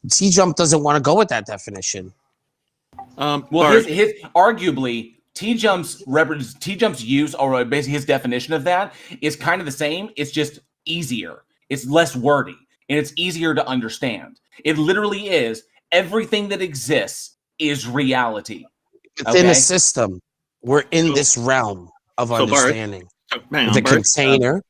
TJump doesn't want to go with that definition. Well, his arguably TJump's use, or basically his definition of that, is kind of the same. It's just easier. It's less wordy, and it's easier to understand. It literally is everything that exists is reality. Within a system, we're in this realm of understanding. Bart, container.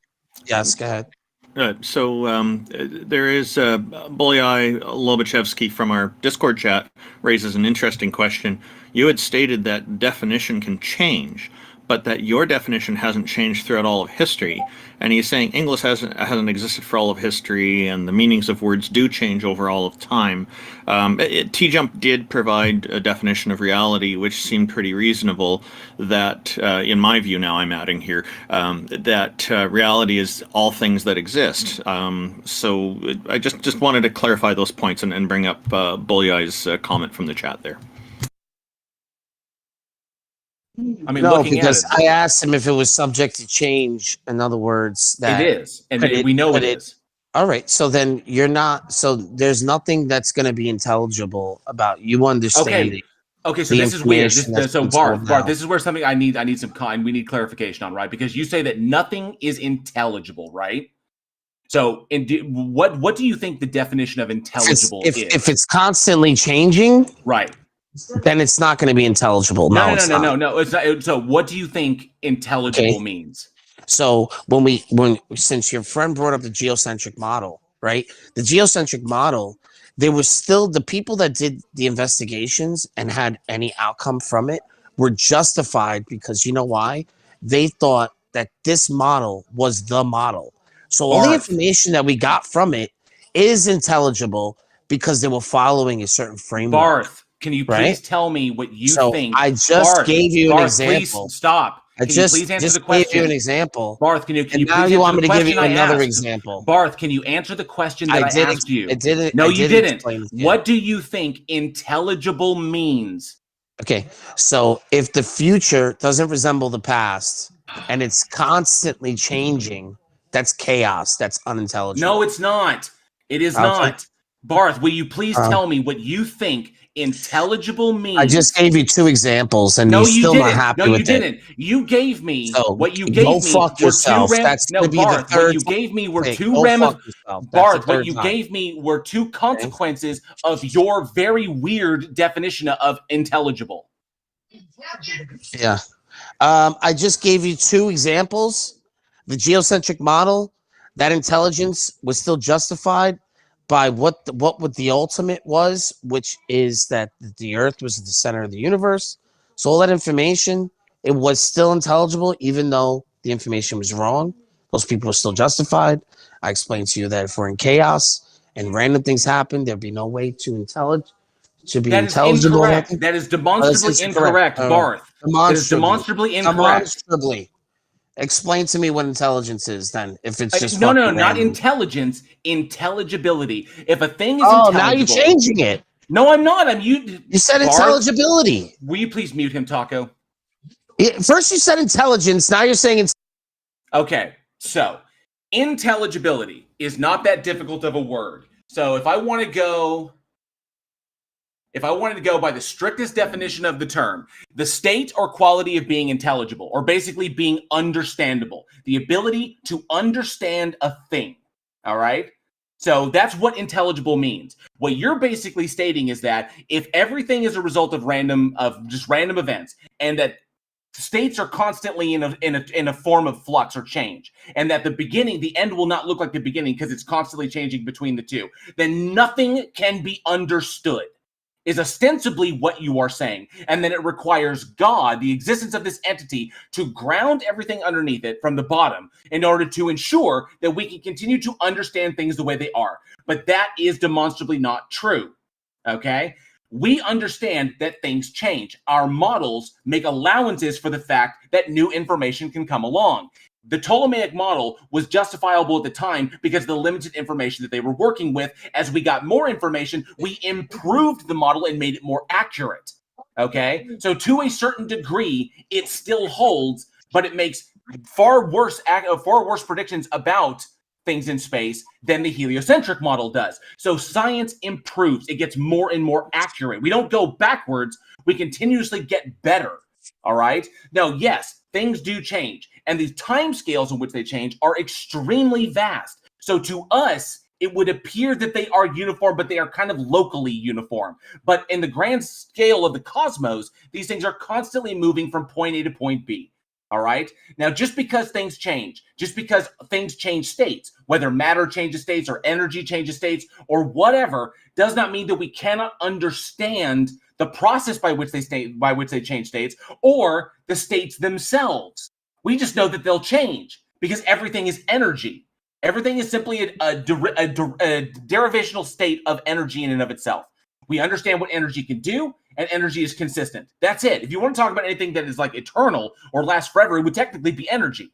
Yes, go ahead. There is Bolyai Lobachevsky from our Discord chat raises an interesting question. You had stated that definition can change, but that your definition hasn't changed throughout all of history. And he's saying English hasn't existed for all of history, and the meanings of words do change over all of time. TJump did provide a definition of reality, which seemed pretty reasonable, that, in my view now I'm adding here, that reality is all things that exist. So I just wanted to clarify those points and bring up Bolyai's comment from the chat there. I mean, no, because I asked him if it was subject to change. In other words, that it is, and we know it is. All right, so then you're not. So there's nothing that's going to be intelligible about you understanding. Okay. So this is weird. So Bart, this is where something I need we need clarification on, right? Because you say that nothing is intelligible, right? So, what do you think the definition of intelligible is? If it's constantly changing, right? Then it's not going to be intelligible. No. It's not. So what do you think intelligible means? So since your friend brought up the geocentric model, right? The geocentric model, there was still the people that did the investigations and had any outcome from it were justified because you know why? They thought that this model was the model. So all the information that we got from it is intelligible because they were following a certain framework. Barth. Can you please tell me what you think? I just gave you an example. Please stop. Can you please answer the question? Gave you an example. Barth, can you now you want me to give you another example? Barth, can you answer the question that I asked you? I didn't. No, you didn't. What do you think intelligible means? Okay, so if the future doesn't resemble the past and it's constantly changing, that's chaos. That's unintelligible. No, it's not. It is not. Barth, will you please tell me what you think intelligible means? I just gave you two examples, and you're still not happy with it. No, you didn't. You gave me what you gave me. Go fuck yourself. That's going to be the third. What you gave me were two Barth, what you gave me were two consequences of your very weird definition of intelligible. Yeah. I just gave you two examples. The geocentric model, that intelligence was still justified by what the ultimate was, which is that the Earth was the center of the universe. So all that information, it was still intelligible, even though the information was wrong. Those people are still justified. I explained to you that if we're in chaos and random things happen, there'd be no way to be That is intelligible. incorrect. That is demonstrably incorrect, Barth. That is demonstrably incorrect. Demonstrably. Explain to me what intelligence is then. If it's just no, fucking not random. intelligence, intelligibility. If a thing is Oh, intelligible, now you're changing it. No, I'm not. You said Barth, intelligibility. Will you please mute him, Taco? First you said intelligence. Now you're saying Okay, so intelligibility is not that difficult of a word. So if I wanted to go by the strictest definition of the term, the state or quality of being intelligible, or basically being understandable, the ability to understand a thing. All right? So that's what intelligible means. What you're basically stating is that if everything is a result of random events, and that states are constantly in a form of flux or change, and that the end will not look like the beginning because it's constantly changing between the two, then nothing can be understood, is ostensibly what you are saying. And then it requires God, the existence of this entity, to ground everything underneath it from the bottom in order to ensure that we can continue to understand things the way they are. But that is demonstrably not true. Okay? We understand that things change. Our models make allowances for the fact that new information can come along. The Ptolemaic model was justifiable at the time because of the limited information that they were working with. As we got more information, we improved the model and made it more accurate. Okay? So to a certain degree, it still holds, but it makes far worse predictions about things in space than the heliocentric model does. So science improves. It gets more and more accurate. We don't go backwards. We continuously get better. All right? Now, yes, things do change, and the time scales in which they change are extremely vast. So to us, it would appear that they are uniform, but they are kind of locally uniform. But in the grand scale of the cosmos, these things are constantly moving from point A to point B. All right? Now, just because things change states, whether matter changes states or energy changes states or whatever, does not mean that we cannot understand the process by which they change states or the states themselves. We just know that they'll change because everything is energy. Everything is simply a derivational state of energy in and of itself. We understand what energy can do, and energy is consistent. That's it. If you want to talk about anything that is like eternal or lasts forever, it would technically be energy.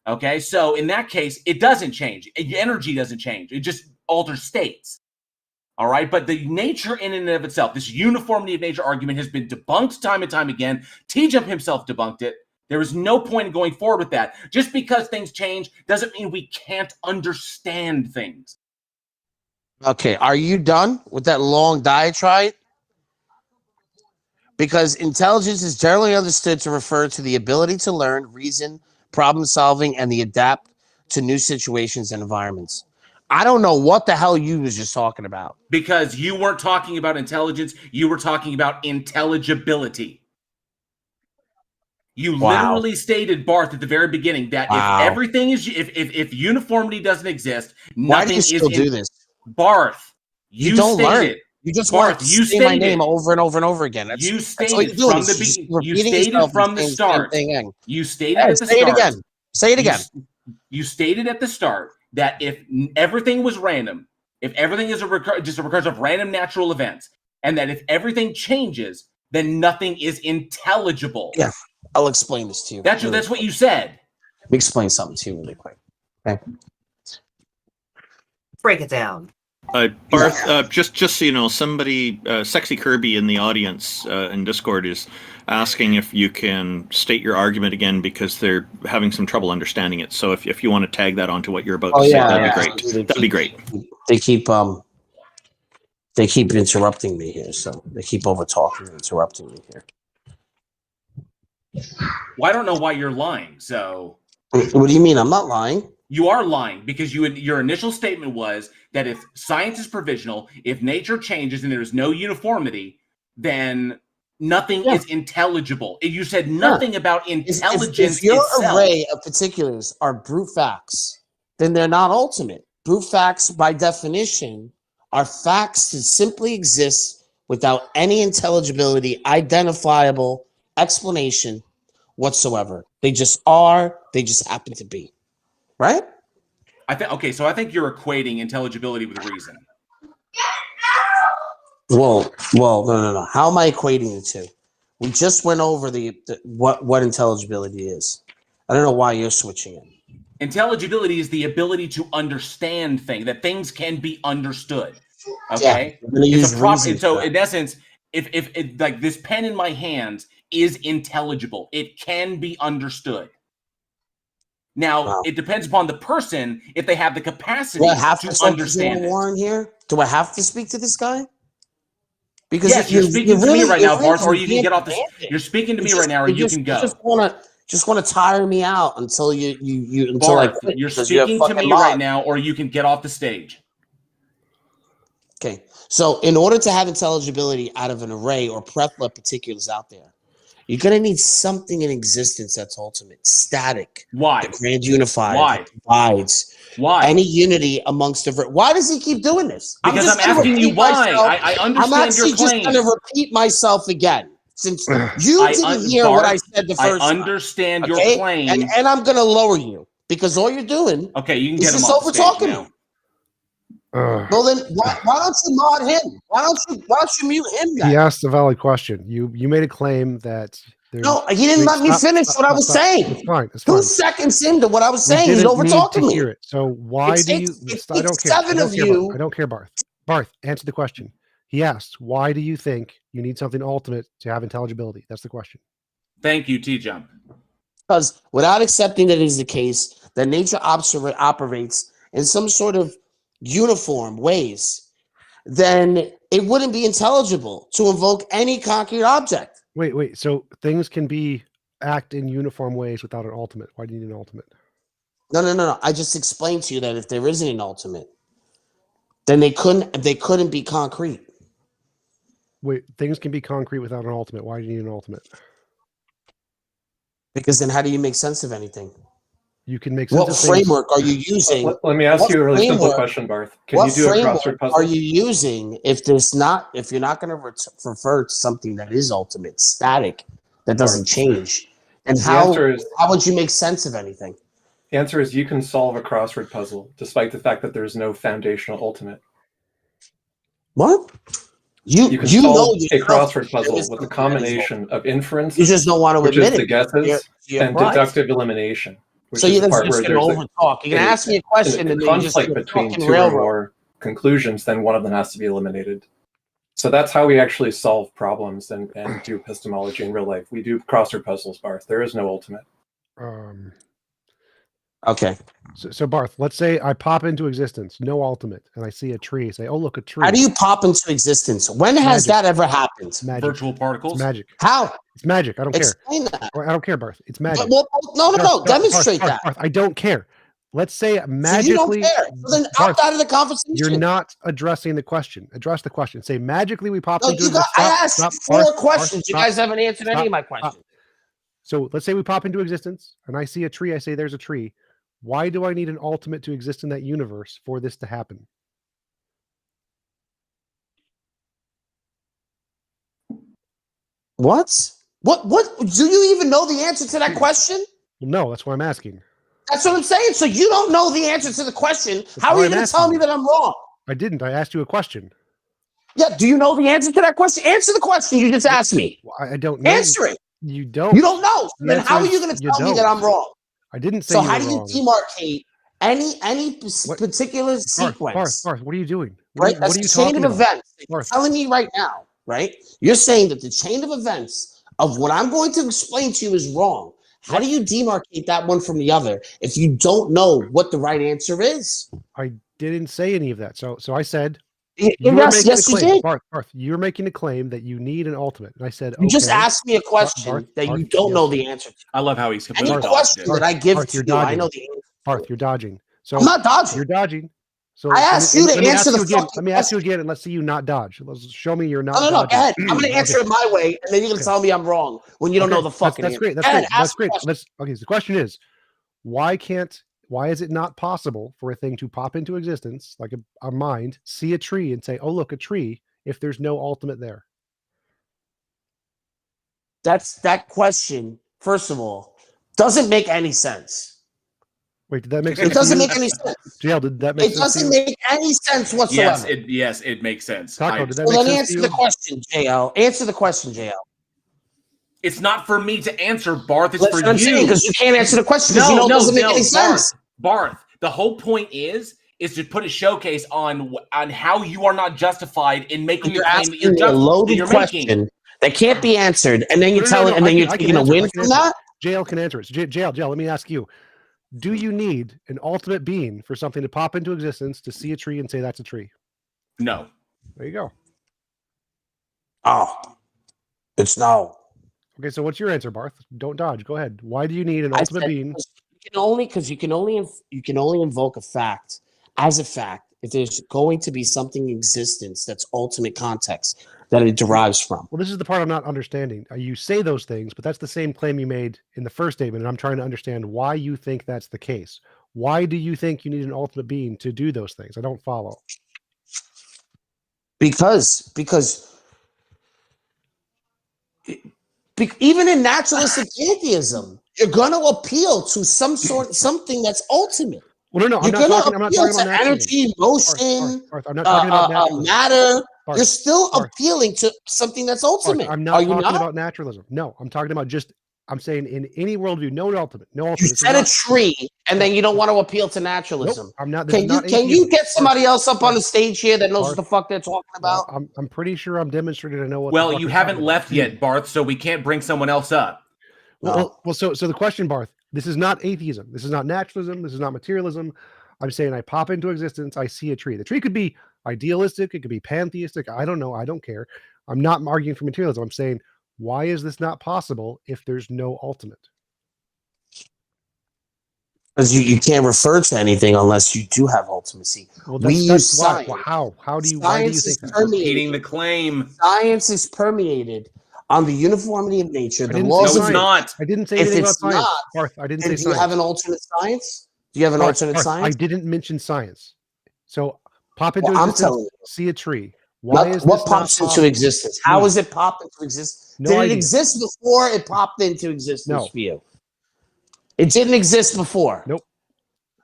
Okay, so in that case, it doesn't change. Energy doesn't change. It just alters states. All right, but the nature in and of itself, this uniformity of nature argument has been debunked time and time again. TJump himself debunked it. There is no point in going forward with that. Just because things change doesn't mean we can't understand things. Okay, are you done with that long diatribe? Because intelligence is generally understood to refer to the ability to learn, reason, problem solving, and the adapt to new situations and environments. I don't know what the hell you was just talking about. Because you weren't talking about intelligence, you were talking about intelligibility. You literally stated, Barth, at the very beginning that if everything is, if uniformity doesn't exist, nothing Why do you still do this? Barth, you don't learn. You just want to say my name over and over and over again. You stated from the beginning. You stated from the start. You stated at the start. Say it again. Say it again. You stated at the start that if everything was random, if everything is just a recurrence of random natural events, and that if everything changes, then nothing is intelligible. Yeah, I'll explain this to you. That's what you said. Let me explain something to you really quick. Okay. Break it down. Barth, just so you know, somebody, Sexy Kirby in the audience in Discord is asking if you can state your argument again because they're having some trouble understanding it. So if you want to tag that onto what you're about to say, that'd be great. That'd be great. They keep interrupting me here, so they keep over talking and interrupting me here. Well, I don't know why you're lying. So what do you mean? I'm not lying. You are lying because your initial statement was that if science is provisional, if nature changes and there's no uniformity, then nothing is intelligible. You said nothing about intelligence if your itself. array of particulars are brute facts, then they're not ultimate. Brute facts, by definition, are facts that simply exist without any intelligibility, right? I think you're equating intelligibility with reason. Well, no. How am I equating the two? We just went over what intelligibility is. I don't know why you're switching it. Intelligibility is the ability to understand things, that things can be understood. Okay, it's a proper. So in essence, if like this pen in my hands is intelligible, it can be understood. Now it depends upon the person if they have the capacity to understand it. Warren here. Do I have to speak to this guy? Because yes, you're speaking to me right now, Bart, or you can get off this. You're speaking to me right now, or you can go. Just want to tire me out until you until Bart, you're speaking to me right now, or you can get off the stage. Okay, so in order to have intelligibility out of an array or plethora of particulars out there, you're going to need something in existence that's ultimate, static. Why? The grand unified. Why? Divides. Why? Any unity amongst different. Why does he keep doing this? Because I'm asking you why. I understand your claim. I'm actually just going to repeat myself again. Since you didn't hear what I said the first time. I understand your claim. And I'm going to lower you because all you're doing you can get is him just off the stage over-talking now. me. Well, then why don't you mod him? Why don't you mute him then? He asked a valid question. You made a claim that no, he didn't let me finish what I was saying. It's fine. It's 2 seconds into what I was saying, he's over talking me. Hear it. So why do you? I don't care. I don't care, Barth. Barth, answer the question. He asked, why do you think you need something ultimate to have intelligibility? That's the question. Thank you, TJump. Because without accepting that it is the case, that nature operates in some sort of uniform ways, then it wouldn't be intelligible to invoke any concrete object. Wait. So things can act in uniform ways without an ultimate. Why do you need an ultimate? No. I just explained to you that if there isn't an ultimate, then they couldn't be concrete. Wait, things can be concrete without an ultimate. Why do you need an ultimate? Because then how do you make sense of anything? You can make sense what of framework are you using? Let me ask you a really simple question, Barth. Can you do a crossword puzzle? Are you using if you're not going to refer to something that is ultimate, static, that doesn't change? And how would you make sense of anything? The answer is you can solve a crossword puzzle despite the fact that there's no foundational ultimate. What? You can solve a crossword puzzle with a combination of inference, you just don't want to admit the guesses, and deductive elimination. So you're just going to overtalk. You can ask me a question and then you just conflict between two or more conclusions, then one of them has to be eliminated. So that's how we actually solve problems and do epistemology in real life. We do crossword puzzles, Barth. There is no ultimate. Okay. So Barth, let's say I pop into existence, no ultimate, and I see a tree. Say, oh, look, a tree. How do you pop into existence? When has that ever happened? Magic. Virtual particles? It's magic. How? It's magic. I don't Explain care. That. I don't care, Barth. It's magic. No. Demonstrate Barth, that. I don't care. Let's say magically. So you don't care. So then opt out of the conversation. You're not addressing the question. Address the question. Say magically we pop into existence. I asked 4 questions. You guys haven't answered any of my questions. So let's say we pop into existence and I see a tree. I say there's a tree. Why do I need an ultimate to exist in that universe for this to happen? What? What? Do you even know the answer to that question? Well, no, that's why I'm asking. That's what I'm saying. So you don't know the answer to the question. How are you going to tell me that I'm wrong? I didn't. I asked you a question. Yeah. Do you know the answer to that question? Answer the question you just asked me. I don't know. Answer it. You don't. You don't know. So then how are you going to tell me that I'm wrong? I didn't say. So how do you demarcate any particular sequence? Barth, what are you doing? Right, that's the chain of events. You're telling me right now, right? You're saying that the chain of events of what I'm going to explain to you is wrong. How do you demarcate that one from the other if you don't know what the right answer is? I didn't say any of that. So I said. Yes, you did. Barth, you're making a claim that you need an ultimate. And I said, you just asked me a question that you don't know the answer to. I love how he's completely any question that I give to you, I know the answer. Barth, you're dodging. So I'm not dodging. You're dodging. So I asked you to answer the question. Let me ask you again, and let's see you not dodge. Let's show me you're not. No. Go ahead. I'm going to answer it my way, and then you're going to tell me I'm wrong when you don't know the fucking answer. That's great. Okay. So the question is, why is it not possible for a thing to pop into existence, like a mind, see a tree and say, oh, look, a tree, if there's no ultimate there? That question, first of all, doesn't make any sense. Wait, did that make sense? It doesn't make any sense. JL, did that make It sense? doesn't make any sense whatsoever. Yes, it makes sense. Taco, did that Well, make then sense to answer you? the question, JL. Answer the question, JL. It's not for me to answer, Barth. It's That's for what I'm you. saying, because you can't answer the question because you know it doesn't make any sense. Barth. The whole point is to put a showcase on how you are not justified in making You're the claim that asking you're a loaded you're question making. that can't be answered, and then you No, tell it, and then you're taking a win from that. JL can answer it. JL, let me ask you. Do you need an ultimate being for something to pop into existence, to see a tree and say that's a tree? No. There you go. Oh, it's no. Okay, so what's your answer, Barth? Don't dodge. Go ahead. Why do you need an ultimate being? You can only invoke a fact as a fact if there's going to be something in existence that's ultimate context that it derives from. Well, this is the part I'm not understanding. You say those things, but that's the same claim you made in the first statement, and I'm trying to understand why you think that's the case. Why do you think you need an ultimate being to do those things? I don't follow. Because even in naturalistic pantheism, you're going to appeal to something that's ultimate. Well, no, I'm not talking about naturalism. Energy, motion, Barth, I'm not talking about naturalism. matter. Barth, you're still appealing to something that's ultimate. Barth, I'm not talking about naturalism. No, I'm talking about I'm saying in any worldview, no ultimate. You said a tree, and then you don't want to appeal to naturalism. Nope, I'm not. Can you get somebody else up on the stage here that knows what the fuck they're talking about? Well, I'm pretty sure I'm demonstrating I know what. Well, you haven't left yet, Barth, so we can't bring someone else up. Well, so the question, Barth, this is not atheism. This is not naturalism. This is not materialism. I'm saying I pop into existence. I see a tree. The tree could be idealistic. It could be pantheistic. I don't know. I don't care. I'm not arguing for materialism. I'm saying, why is this not possible if there's no ultimate? Because you can't refer to anything unless you do have ultimacy. Well, we use why. science. How do you? Science Why do you think that? Repeating the claim. Science is permeated on the uniformity of nature. The No, laws it's of not. I didn't say anything about it's science. not, Barth, I didn't say do you science. have an alternate science? Do you have an alternate Barth, science? I didn't mention science. So pop into I'm existence. telling you. See a tree. Why is What this pops not into existence? How is it pop into existence? No Did it idea. exist before it popped into existence No. for you? It didn't exist before. Nope.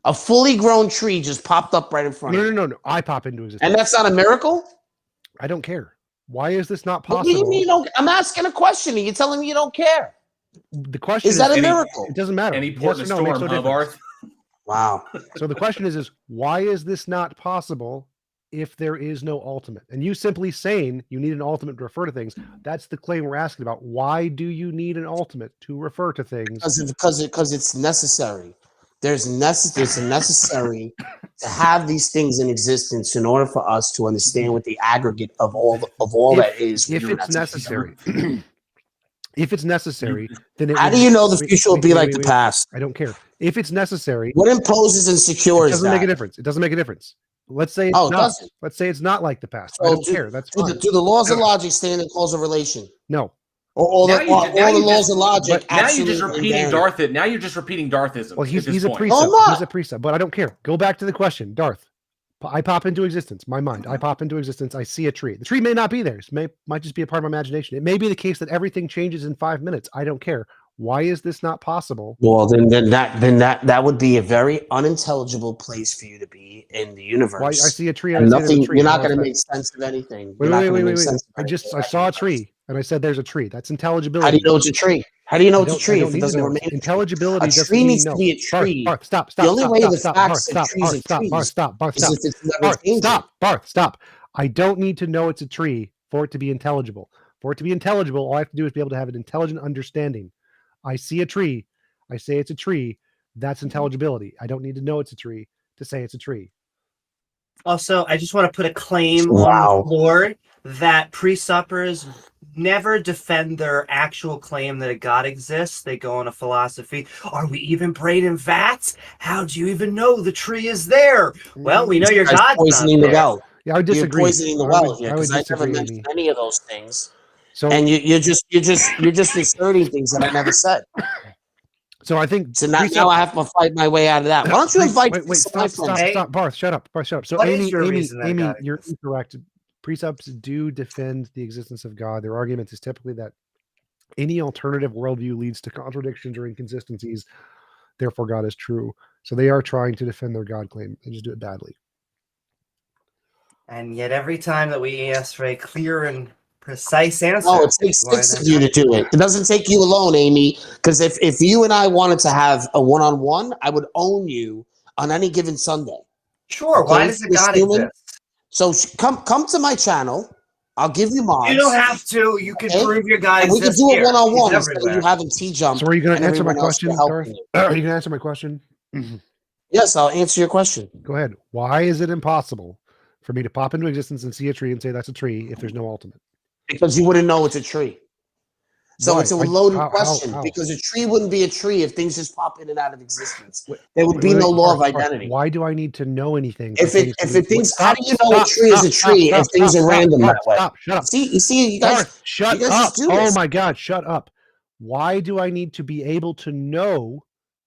A fully grown tree just popped up right in front of you. No. I pop into existence. And that's not a miracle? I don't care. Why is this not What do you possible? mean you don't? I'm asking a question and you're telling me you don't care. The question Is that a miracle? It doesn't matter. Any port in a Yes or no makes storm, no huh, difference. Barth? Wow. So the question is why is this not possible if there is no ultimate? And you simply saying you need an ultimate to refer to things, that's the claim we're asking about. Why do you need an ultimate to refer to things? Because it's necessary. It's necessary to have these things in existence in order for us to understand what the aggregate of all that is. If it's necessary. If it's necessary, then how do you know the future will be like the past? I don't care. If it's necessary, what imposes and secures it doesn't that? make a difference. It doesn't make a difference. Let's say it's Oh, it not. doesn't. Let's say it's not like the past. So I don't care. That's fine. Do the laws of logic stand in cause of relation? No. Or all the laws of logic? Now you're just absolutely repeating invariant? Darth. Now you're just repeating Darthism. Well, he's a point. precept. No, I'm not. He's a precept, but I don't care. Go back to the question, Darth. I pop into existence. My mind. I pop into existence. I see a tree. The tree may not be there. It might just be a part of my imagination. It may be the case that everything changes in 5 minutes. I don't care. Why is this not possible? Well, then that would be a very unintelligible place for you to be in the universe. Why I see a tree. And I say there's a tree. you're not Well, going to it's make sense of anything. Wait. I saw a tree. tree and I said there's a tree. That's intelligibility. How do you know it's a tree? How do you know it's a tree if it need doesn't to know. remain? Intelligibility A doesn't tree mean needs no. to be a tree. Barth, stop. The only way the stop, facts Barth, of trees are trees Barth, is if it's never changing. Stop. I don't need to know it's a tree for it to be intelligible. For it to be intelligible, all I have to do is be able to have an intelligent understanding. I see a tree. I say it's a tree. That's intelligibility. I don't need to know it's a tree to say it's a tree. Also, I just want to put a claim Wow. on the board that pre-suppers never defend their actual claim that a God exists. They go on a philosophy. Are we even brain vats? How do you even know the tree is there? Well, we know your Guy's God's poisoning not the there. well. Yeah, I would You're disagree. poisoning the I well would- here I would because I never disagree, mentioned Amy. any of those things. So, And you're just asserting things that I never said. so I think So now I have to fight my way out of that. Why don't you invite Wait, stop, Barth, shut up. So What is Amy, your reason that Amy, God you're exists? incorrect. Precepts do defend the existence of God. Their argument is typically that any alternative worldview leads to contradictions or inconsistencies therefore God is true. So they are trying to defend their God claim. They just do it badly. And yet every time that we ask for a clear and precise answer. No, it takes six of you to do it. It doesn't take you alone, Amy. Because if you and I wanted to have a one-on-one, I would own you on any given Sunday. Sure. Okay? Why does it God exist? So come to my channel. I'll give you mods. You don't have to. You can prove your God and we can exists do it here. one-on-one He's instead of you everywhere. having TJump. So are you going to and answer my everyone else question, helping Garth? you. Are you going to answer my question? Yes, I'll answer your question. Go ahead. Why is it impossible for me to pop into existence and see a tree and say that's a tree if there's no ultimate? Because you wouldn't know it's a tree. So Why? it's a loaded How? question. Because a tree wouldn't be a tree if things just pop in and out of existence. There would be Wait, no law of Garth, identity. Why do I need to know anything? If it thinks, how do you know a tree is a tree if things are random that way? Shut up. See, you guys, Garth, shut you guys up. just do Oh this. my God, shut up. Why do I need to be able to know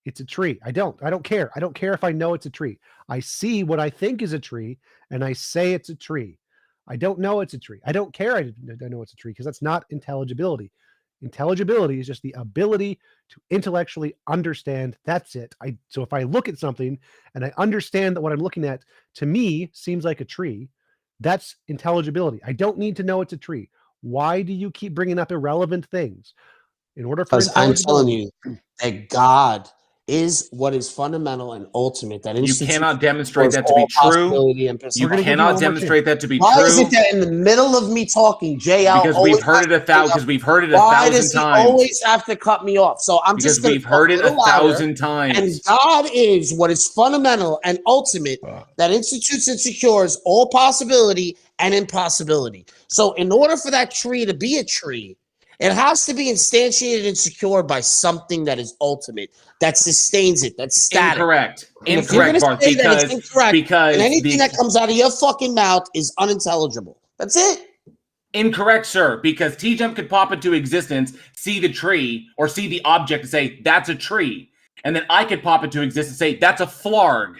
it's a tree? I don't care. I don't care if I know it's a tree. I see what I think is a tree and I say it's a tree. I don't know it's a tree. I don't care. I know it's a tree because that's not intelligibility. Intelligibility is just the ability to intellectually understand. That's it. So if I look at something and I understand that what I'm looking at to me seems like a tree, that's intelligibility. I don't need to know it's a tree. Why do you keep bringing up irrelevant things? In order for Because I'm telling intelligibility, you that God is what is fundamental and ultimate. That You cannot demonstrate that to be true. You cannot demonstrate that to be Why true. is it that in the middle of me talking, JL Because we've heard it a thousand why does he times. always have to cut me off? So I'm Because just going we've heard it a thousand And times. God is what is fundamental and ultimate that institutes and secures all possibility and impossibility. So in order for that tree to be a tree, it has to be instantiated and secured by something that is ultimate, that sustains it, that's static. Incorrect. And if you're Incorrect, gonna Bart. say that it's incorrect, Because and anything that comes out of your fucking mouth is unintelligible. That's it. Incorrect, sir. Because TJump could pop into existence, see the tree, or see the object and say, that's a tree. And then I could pop into existence and say, that's a flarg.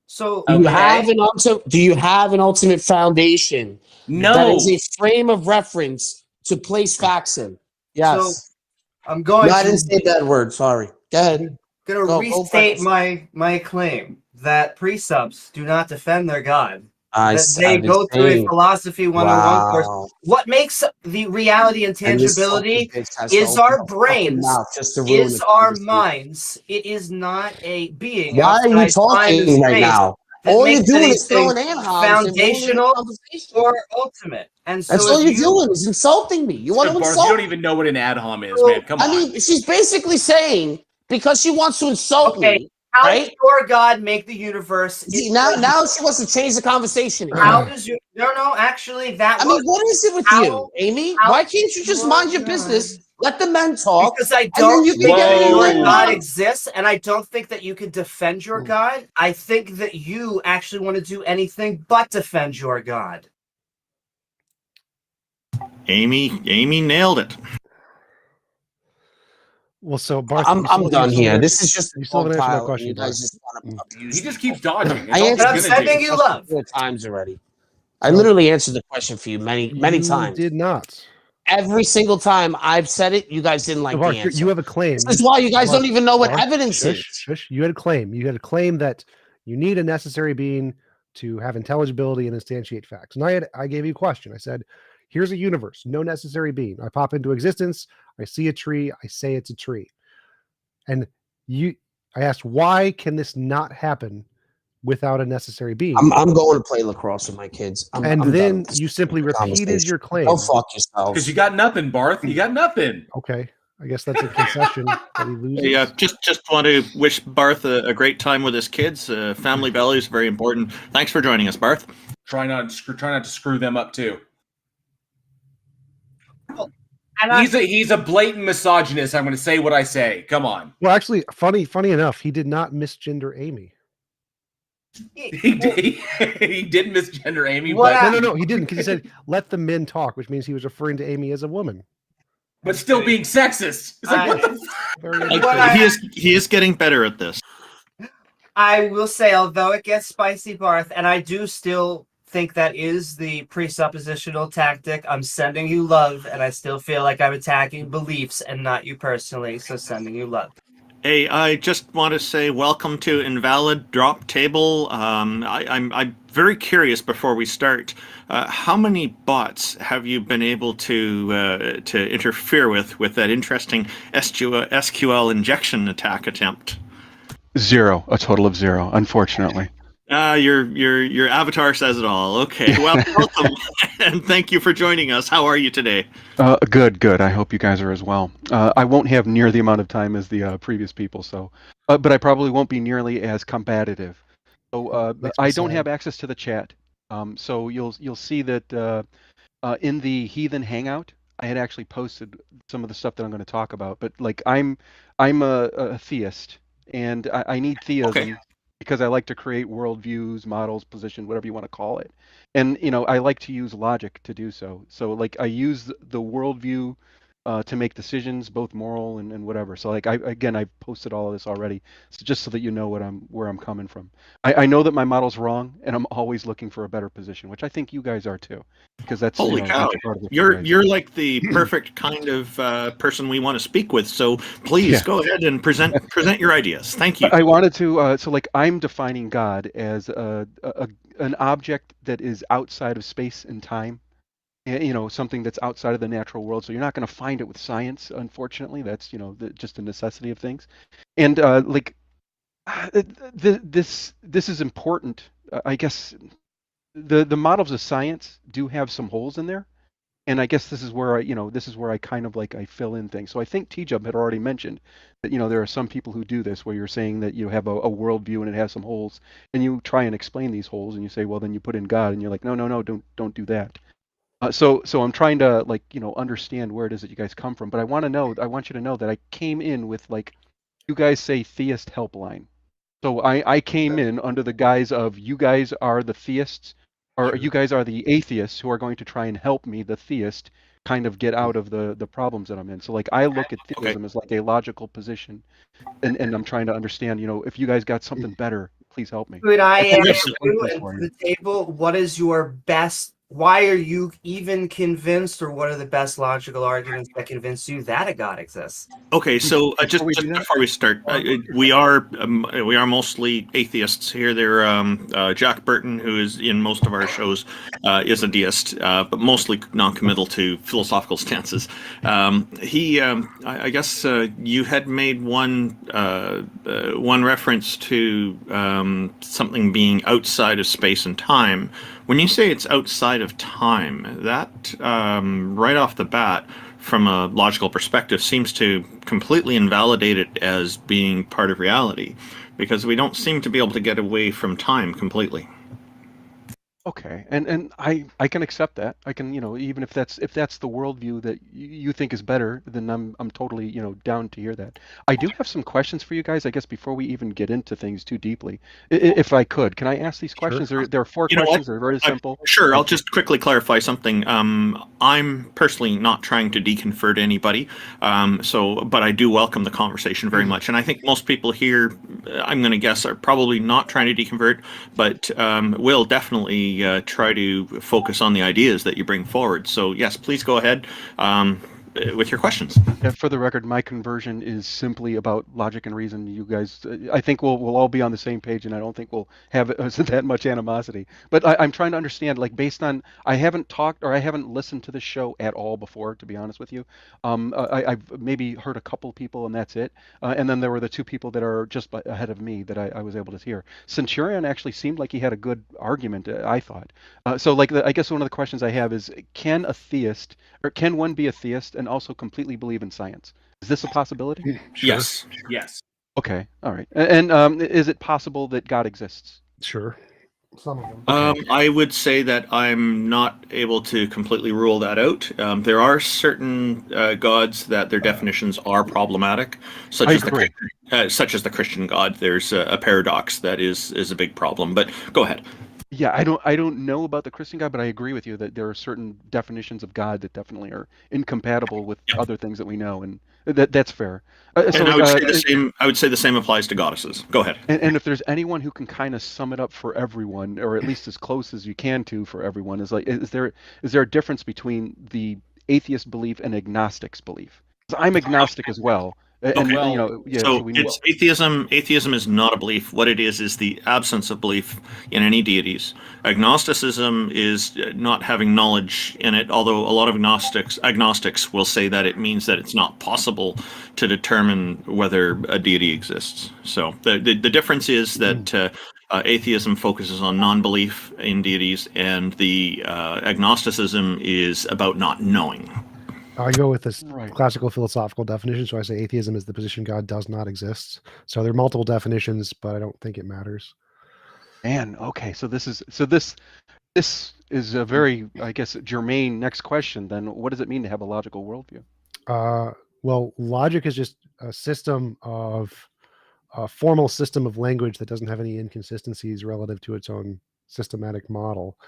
So Do you have an ultimate foundation? No. That is a frame of reference to place facts in. Yes. So I'm going. No, I didn't say that word. Sorry. Go ahead. Going to restate my claim that precepts do not defend their God. They go through a philosophy 101 course. What makes the reality and tangibility is our brains, is our minds. It is not a being. Why are you talking right now? All you're doing is throwing foundational or ultimate. And so that's all you're doing is insulting me. You want to insult? You don't even know what an ad hom is, man. Come on. I mean, she's basically saying because she wants to insult me. How right? does your God make the universe? Now she wants to change the conversation. How does you? No, actually, that. I mean, what is it with you, Amy? Why can't you just mind your business? Let the men talk. Because I don't think that your God exists, and I don't think that you can defend your God. I think that you actually want to do anything but defend your God. Amy nailed it. Well, so Barth, I'm done here. This is just you still haven't answered my question. You guys just want to abuse. He just keeps dodging. I'm sending you love 4 times already. I literally answered the question for you many times. Did not. Every single time I've said it, you guys didn't like the answer. You have a claim. This is why you guys don't even know what evidence is. Shush. You had a claim. You had a claim that you need a necessary being to have intelligibility and instantiate facts. And I gave you a question. I said, here's a universe, no necessary being. I pop into existence. I see a tree. I say it's a tree. And I asked, why can this not happen without a necessary being? I'm going to play lacrosse with my kids. I'm then you simply repeated your claim. Go fuck yourself. Because you got nothing, Barth. You got nothing. Okay. I guess that's a concession that he loses. Yeah, just want to wish Barth a great time with his kids. Family value is very important. Thanks for joining us, Barth. Try not to screw them up too. And he's a blatant misogynist. I'm going to say what I say. Come on. Well, actually, funny enough, he did not misgender Amy. He did misgender Amy, no, he didn't, because he said let the men talk, which means he was referring to Amy as a woman, but still being sexist. It's like, he is getting better at this. I will say, although it gets spicy, Barth, and I do still think that is the presuppositional tactic. I'm sending you love, and I still feel like I'm attacking beliefs and not you personally. So sending you love. Hey, I just want to say welcome to Invalid Drop Table. I'm very curious before we start. How many bots have you been able to interfere with that interesting SQL injection attack attempt? Zero, a total of zero, unfortunately. Your avatar says it all. Okay, well, welcome and thank you for joining us. How are you today? Good. I hope you guys are as well. I won't have near the amount of time as the previous people, so, but I probably won't be nearly as combative. So Makes me I don't sad. have access to the chat. So you'll see that in the Heathen Hangout, I had actually posted some of the stuff that I'm going to talk about. But like I'm a theist, and I need theism. Okay. Because I like to create worldviews, models, position, whatever you want to call it. And, I like to use logic to do so. So, like, I use the worldview to make decisions, both moral and whatever. So, like, I posted all of this already, so just so that you know where I'm coming from. I know that my model's wrong, and I'm always looking for a better position, which I think you guys are too, because that's Holy cow! that's part of it for you You're guys. you're like the perfect kind of person we want to speak with. So please Yeah. go ahead and present your ideas. Thank you. I wanted to, so like I'm defining God as an object that is outside of space and time, something that's outside of the natural world. So you're not going to find it with science, unfortunately. That's, just a necessity of things. And this is important. I guess the models of science do have some holes in there. And I guess this is where I kind of like I fill in things. So I think TJump had already mentioned that there are some people who do this where you're saying that you have a worldview and it has some holes, and you try and explain these holes, and you say, well, then you put in God, and you're like, no, don't do that. So I'm trying to understand where it is that you guys come from, but I want you to know that I came in with like you guys say Theist Helpline. So I came in under the guise of you guys are the theists, or you guys are the atheists who are going to try and help me, the theist, kind of get out of the problems that I'm in. So like I look at theism as like a logical position, and I'm trying to understand, if you guys got something better, please help me. Could I Yes. ask you and to the table, what is your best? Why are you even convinced, or what are the best logical arguments that convince you that a God exists? Okay, so just Before we do that? before we start, we are mostly atheists here. There, Jack Burton, who is in most of our shows, is a deist, but mostly non-committal to philosophical stances. I guess you had made one reference to something being outside of space and time. When you say it's outside of time, that right off the bat, from a logical perspective, seems to completely invalidate it as being part of reality, because we don't seem to be able to get away from time completely. Okay, and I can accept that. I can, even if that's the worldview that you think is better, then I'm totally, down to hear that. I do have some questions for you guys, I guess, before we even get into things too deeply. If I could, can I ask these questions? There are four You know what? questions. They're very simple. Sure, I'll just quickly clarify something. I'm personally not trying to deconvert anybody, but I do welcome the conversation very much. And I think most people here, I'm going to guess, are probably not trying to deconvert, but will definitely try to focus on the ideas that you bring forward. So yes, please go ahead with your questions. Yeah, for the record, my conversion is simply about logic and reason. You guys, I think we'll all be on the same page, and I don't think we'll have that much animosity. But I'm trying to understand, like, based on I haven't talked or I haven't listened to the show at all before, to be honest with you. I've maybe heard a couple people, and that's it. And then there were the two people that are just ahead of me that I was able to hear. Centurion actually seemed like he had a good argument, I thought. So, like, I guess one of the questions I have is, can one be a theist and also completely believe in science? Is this a possibility? Yes. Yes. Okay, all right. And is it possible that God exists? Sure. Some of them. I would say that I'm not able to completely rule that out. There are certain gods that their definitions are problematic, such as the Christian God. There's a paradox that is a big problem. But go ahead. Yeah, I don't know about the Christian God, but I agree with you that there are certain definitions of God that definitely are incompatible with other things that we know, and that's fair. And I would say the same. I would say the same applies to goddesses. Go ahead. And if there's anyone who can kind of sum it up for everyone, or at least as close as you can to for everyone, is there a difference between the atheist belief and agnostic's belief? 'Cause I'm agnostic as well, And Okay. you know, yeah. So So we need. it's atheism. Atheism is not a belief. What it is the absence of belief in any deities. Agnosticism is not having knowledge in it, although a lot of agnostics will say that it means that it's not possible to determine whether a deity exists. So the difference is that atheism focuses on non-belief in deities, and the agnosticism is about not knowing. I go with this Right. classical philosophical definition. So I say atheism is the position God does not exist. So there are multiple definitions, but I don't think it matters. Man, okay. So this is a very, I guess, germane next question. Then, what does it mean to have a logical worldview? Well, logic is just a system of a formal system of language that doesn't have any inconsistencies relative to its own systematic model.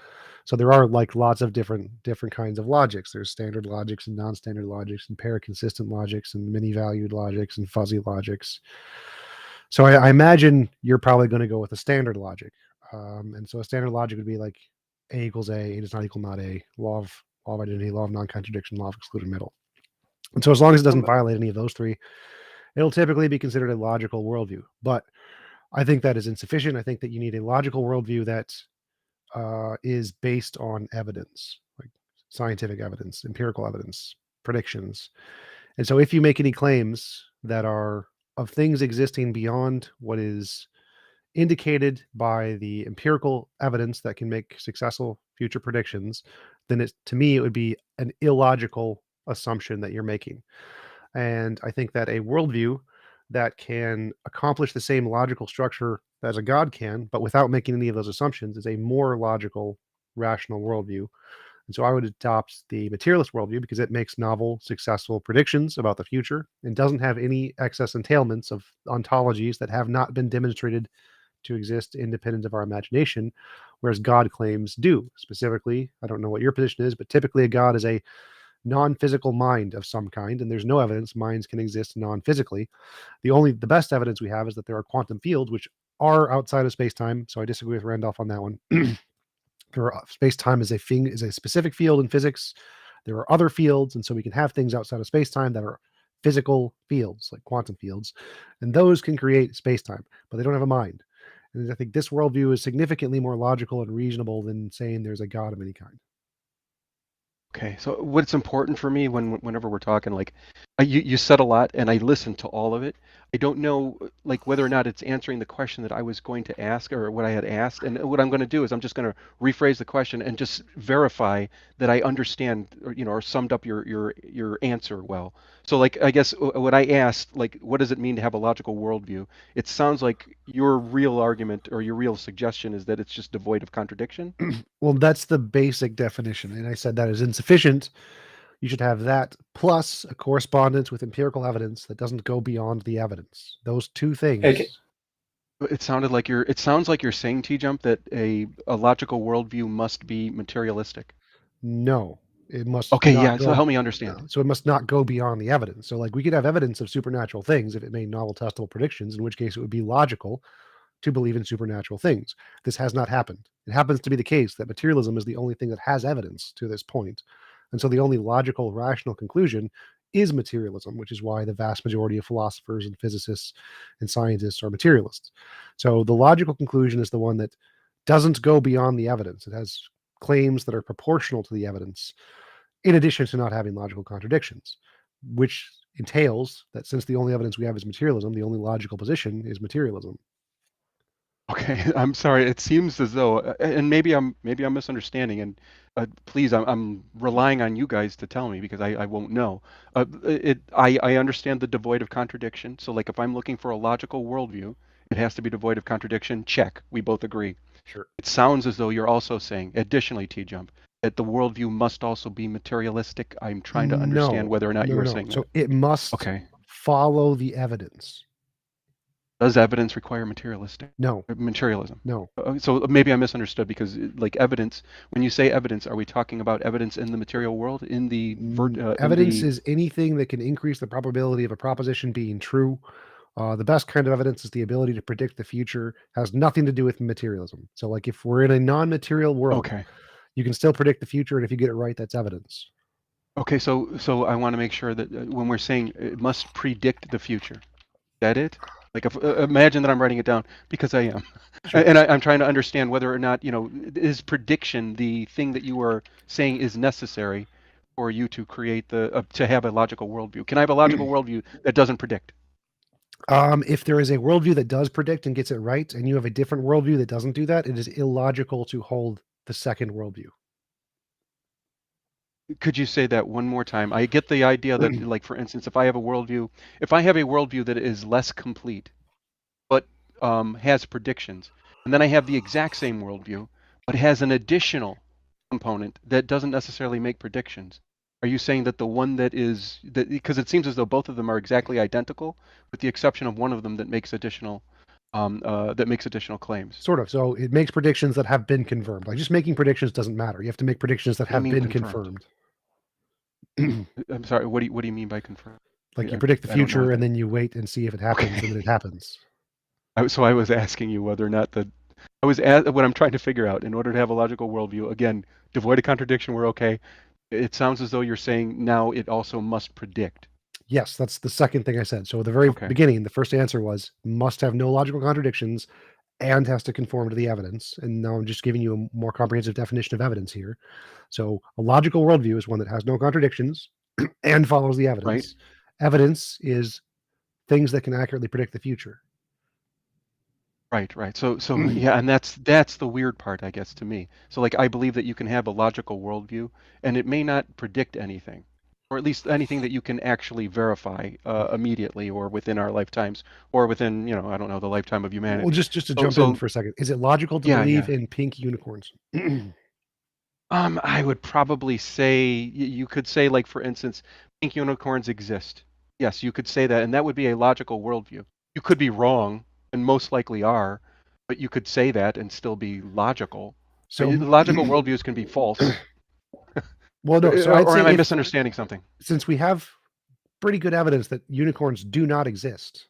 So there are like lots of different kinds of logics. There's standard logics and non-standard logics and paraconsistent logics and many-valued logics and fuzzy logics. So I imagine you're probably going to go with a standard logic. And so a standard logic would be like A equals A does not equal not A, law of identity, law of non-contradiction, law of excluded middle. And so as long as it doesn't violate any of those three, it'll typically be considered a logical worldview. But I think that is insufficient. I think that you need a logical worldview that is based on evidence, like scientific evidence, empirical evidence, predictions. And so if you make any claims that are of things existing beyond what is indicated by the empirical evidence that can make successful future predictions, then to me, it would be an illogical assumption that you're making. And I think that a worldview that can accomplish the same logical structure as a God can, but without making any of those assumptions, is a more logical, rational worldview. And so I would adopt the materialist worldview because it makes novel, successful predictions about the future and doesn't have any excess entailments of ontologies that have not been demonstrated to exist independent of our imagination, whereas God claims do. Specifically, I don't know what your position is, but typically a God is a non-physical mind of some kind, and there's no evidence minds can exist non-physically. The best evidence we have is that there are quantum fields which are outside of space-time. So I disagree with Randolph on that one. Space-time is a specific field in physics. There are other fields, and so we can have things outside of space-time that are physical fields, like quantum fields, and those can create space-time, but they don't have a mind. And I think this worldview is significantly more logical and reasonable than saying there's a God of any kind. Okay, so what's important for me whenever we're talking, like, you said a lot, and I listened to all of it. I don't know, like, whether or not it's answering the question that I was going to ask or what I had asked. And what I'm going to do is I'm just going to rephrase the question and just verify that I understand, or summed up your answer well. So, like, I guess what I asked, like, what does it mean to have a logical worldview? It sounds like your real argument or your real suggestion is that it's just devoid of contradiction. Well, that's the basic definition, and I said that is insufficient. You should have that plus a correspondence with empirical evidence that doesn't go beyond the evidence. Those two things. Okay. It sounds like you're saying, TJump, that a logical worldview must be materialistic. No, it must. Okay, not yeah. go- So help me understand. no, so it must not go beyond the evidence. So, like, we could have evidence of supernatural things if it made novel, testable predictions, in which case it would be logical to believe in supernatural things. This has not happened. It happens to be the case that materialism is the only thing that has evidence to this point. And so the only logical, rational conclusion is materialism, which is why the vast majority of philosophers and physicists and scientists are materialists. So the logical conclusion is the one that doesn't go beyond the evidence. It has claims that are proportional to the evidence, in addition to not having logical contradictions, which entails that since the only evidence we have is materialism, the only logical position is materialism. Okay, I'm sorry. It seems as though, and maybe I'm misunderstanding, and please, I'm relying on you guys to tell me because I won't know. I understand the devoid of contradiction. So, like, if I'm looking for a logical worldview, it has to be devoid of contradiction. Check. We both agree. Sure. It sounds as though you're also saying, additionally, TJump, that the worldview must also be materialistic. I'm trying to understand whether or not you are saying So that. it must Okay. follow the evidence. Does evidence require materialism? No. No. So maybe I misunderstood because, like, evidence. When you say evidence, are we talking about evidence in the material world? In the evidence is anything that can increase the probability of a proposition being true. The best kind of evidence is the ability to predict the future. Has nothing to do with materialism. So, like, if we're in a non-material world, okay. you can still predict the future, and if you get it right, that's evidence. Okay, so I want to make sure that when we're saying it must predict the future, is that it? Like, if, imagine that I'm writing it down because I am, Sure. and I'm trying to understand whether or not, is prediction the thing that you are saying is necessary for you to create to have a logical worldview? Can I have a logical worldview that doesn't predict? If there is a worldview that does predict and gets it right, and you have a different worldview that doesn't do that, it is illogical to hold the second worldview. Could you say that one more time? I get the idea that, like, for instance, if I have a worldview that is less complete, but has predictions, and then I have the exact same worldview, but has an additional component that doesn't necessarily make predictions. Are you saying that the one because it seems as though both of them are exactly identical, with the exception of one of them that makes additional claims? Sort of. So it makes predictions that have been confirmed. Like, just making predictions doesn't matter. You have to make predictions that What do you have mean been confirmed? confirmed. I'm sorry. What do you mean by confirmed? Like, you Yeah, predict the I don't know future what and then you wait and see if it happens, Okay. and then it happens. So I was asking you whether or not what I'm trying to figure out in order to have a logical worldview. Again, devoid of contradiction, we're okay. It sounds as though you're saying now it also must predict. Yes, that's the second thing I said. So at the very Okay. beginning, the first answer was must have no logical contradictions and has to conform to the evidence. And now I'm just giving you a more comprehensive definition of evidence here. So a logical worldview is one that has no contradictions and follows the evidence. Right. Evidence is things that can accurately predict the future. Right. So yeah, and that's the weird part, I guess, to me. So, like, I believe that you can have a logical worldview, and it may not predict anything, or at least anything that you can actually verify immediately, or within our lifetimes, or within, I don't know, the lifetime of humanity. Well, just to So- jump so- in for a second, is it logical to Yeah, believe yeah. in pink unicorns? I would probably say you could say, like, for instance, pink unicorns exist. Yes, you could say that, and that would be a logical worldview. You could be wrong, and most likely are, but you could say that and still be logical. So Logical worldviews can be false. well, no. So I'd Or say am I if, misunderstanding something? since we have pretty good evidence that unicorns do not exist,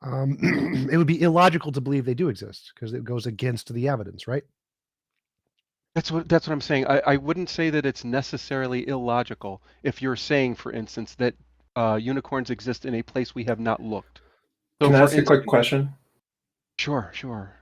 it would be illogical to believe they do exist because it goes against the evidence, right? That's what I'm saying. I wouldn't say that it's necessarily illogical if you're saying, for instance, that unicorns exist in a place we have not looked. So, Can I for ask a quick instance- question? Sure.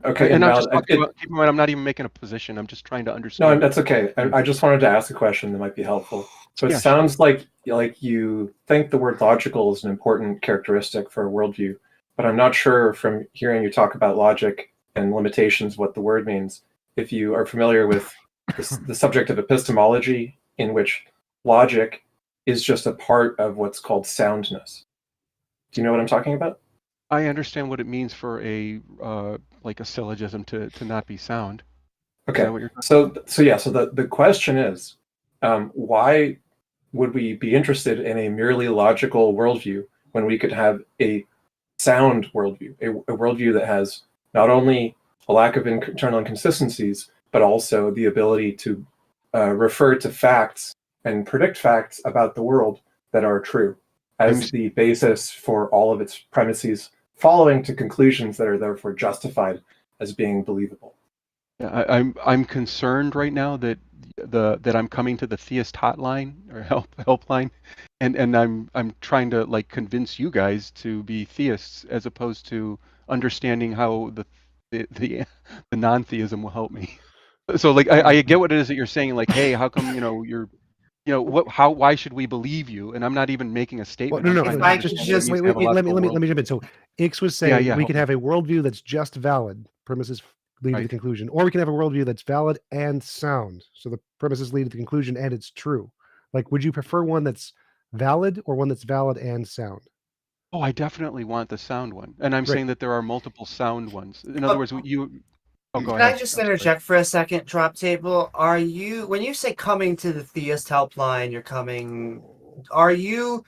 Okay, And I'm now, just talking about, keep in mind, I'm not even making a position. I'm just trying to No, understand. that's okay. I just wanted to ask a question that might be helpful. So it Yeah, sounds like you think the word logical is an important characteristic for a worldview, but I'm not sure from hearing you talk about logic and limitations what the word means. If you are familiar with the subject of epistemology, in which logic is just a part of what's called soundness. Do you know what I'm talking about? I understand what it means for a like a syllogism to not be sound. Is Okay. that what you're talking So the question is, why would we be interested in a merely logical worldview when we could have a sound worldview, a worldview that has not only a lack of internal inconsistencies, but also the ability to refer to facts and predict facts about the world that are true as the basis for all of its premises, following to conclusions that are therefore justified as being believable? Yeah, I'm concerned right now that I'm coming to the theist hotline or helpline, and I'm trying to, like, convince you guys to be theists as opposed to understanding how the non-theism will help me. So, like, I get what it is that you're saying. Like, hey, how come you're why should we believe you? And I'm not even making a Well, statement. no, I'm no. trying to I understand just- what it Wait, means to have a let me logical jump in. So Ix was Yeah, saying yeah, we help can me. have a worldview that's just valid, premises lead to the Right. conclusion, or we can have a worldview that's valid and sound. So the premises lead to the conclusion and it's true. Like, would you prefer one that's valid or one that's valid and sound? Oh, I definitely want the sound one. And I'm Right. saying that there are multiple sound ones. In other words, you. Oh, go Can ahead. I just I'm sorry. interject for a second, Drop Table? When you say coming to the Theist Helpline, are you,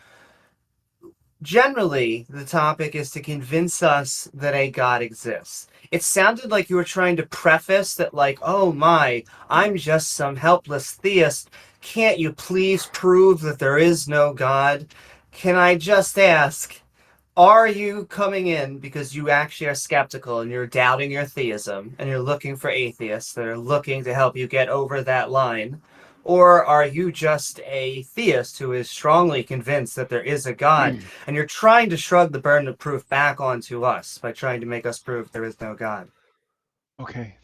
generally, the topic is to convince us that a God exists. It sounded like you were trying to preface that, like, oh my, I'm just some helpless theist. Can't you please prove that there is no God? Can I just ask, are you coming in because you actually are skeptical and you're doubting your theism and you're looking for atheists that are looking to help you get over that line? Or are you just a theist who is strongly convinced that there is a God, and you're trying to shrug the burden of proof back onto us by trying to make us prove there is no God? Okay.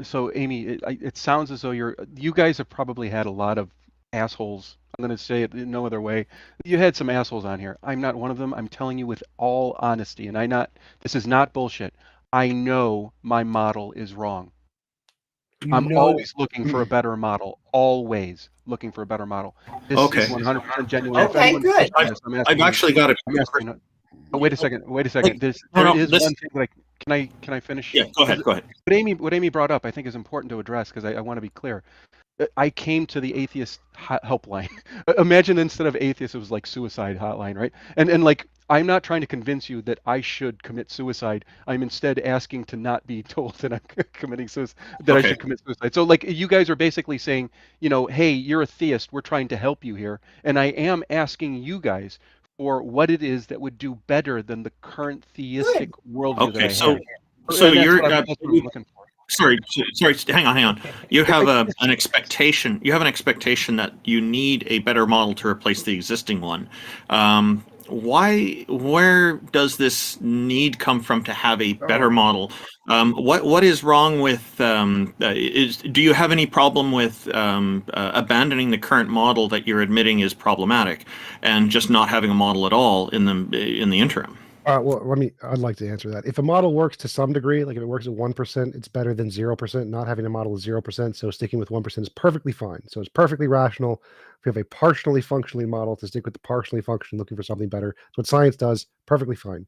So Amy, it sounds as though you guys have probably had a lot of assholes. I'm going to say it in no other way. You had some assholes on here. I'm not one of them. I'm telling you with all honesty, and this is not bullshit. I know my model is wrong. I'm always looking for a better model. Always looking for a better model. This Okay. is 100% genuine. If Okay, anyone good. questions this, I'm asking I've you- actually got it. I'm asking you- Oh, wait a second. There No, is this- one thing that can I finish? Yeah, go ahead. Go ahead. What Amy brought up, I think, is important to address because I want to be clear. I came to the atheist helpline. Imagine instead of atheist, it was like suicide hotline, right? And like, I'm not trying to convince you that I should commit suicide. I'm instead asking to not be told that I'm committing suicide, that I Okay. should commit suicide. So like, you guys are basically saying, hey, you're a theist. We're trying to help you here, and I am asking you guys for what it is that would do better than the current theistic worldview that I Okay, so have. so And that's you're what that's what I'm looking for. sorry, hang on. You have an expectation. You have an expectation that you need a better model to replace the existing one. Where does this need come from to have a better model? What is wrong with do you have any problem with abandoning the current model that you're admitting is problematic and just not having a model at all in the interim? Well, I'd like to answer that. If a model works to some degree, like if it works at 1%, it's better than 0%. Not having a model at 0%, so sticking with 1% is perfectly fine. So it's perfectly rational. If you have a partially functioning model, to stick with the partially functioning, looking for something better. That's what science does. Perfectly fine.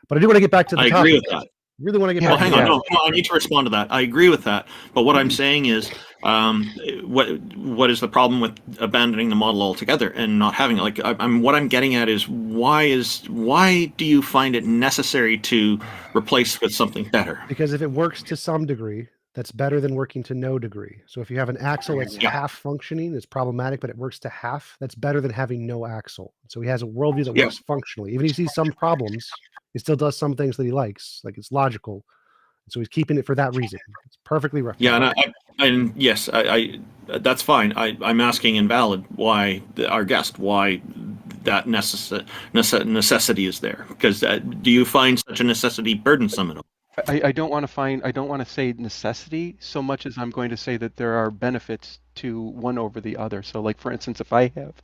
But I do want to get back to the I topic. agree with that. Really want to get Well, back hang to on. that. No, I need to respond to that. I agree with that. But what I'm saying is, what is the problem with abandoning the model altogether and not having it? Like, what I'm getting at is why do you find it necessary to replace with something better? Because if it works to some degree, that's better than working to no degree. So if you have an axle that's half functioning, it's problematic, but it works to half. That's better than having no axle. So he has a worldview that works functionally. Even if he sees some problems, he still does some things that he likes, like it's logical. So he's keeping it for that reason. It's perfectly right. Yeah, and yes, I that's fine. I'm asking invalid why why that necessity is there, because do you find such a necessity burdensome at all? I don't want to say necessity so much as I'm going to say that there are benefits to one over the other. So like, for instance, if I have,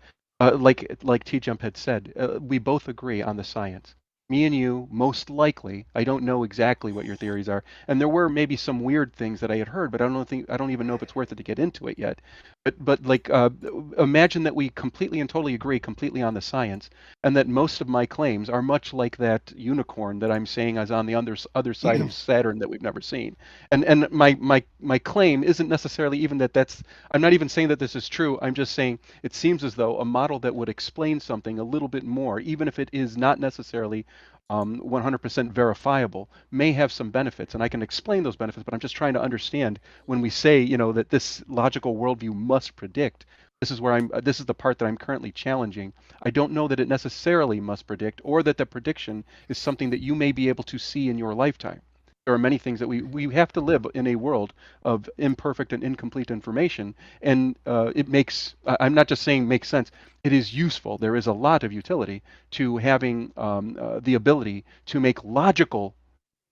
like TJump had said, we both agree on the science. Me and you, most likely, I don't know exactly what your theories are, and there were maybe some weird things that I had heard, but I don't even know if it's worth it to get into it yet. But like, imagine that we completely and totally agree completely on the science, and that most of my claims are much like that unicorn that I'm saying is on the other side of Saturn that we've never seen. And my claim isn't necessarily even that's. I'm not even saying that this is true. I'm just saying it seems as though a model that would explain something a little bit more, even if it is not necessarily 100% verifiable, may have some benefits, and I can explain those benefits, but I'm just trying to understand when we say, that this logical worldview must predict. This is the part that I'm currently challenging. I don't know that it necessarily must predict, or that the prediction is something that you may be able to see in your lifetime. There are many things that we have to live in a world of imperfect and incomplete information, and it makes, I'm not just saying makes sense, it is useful. There is a lot of utility to having the ability to make logical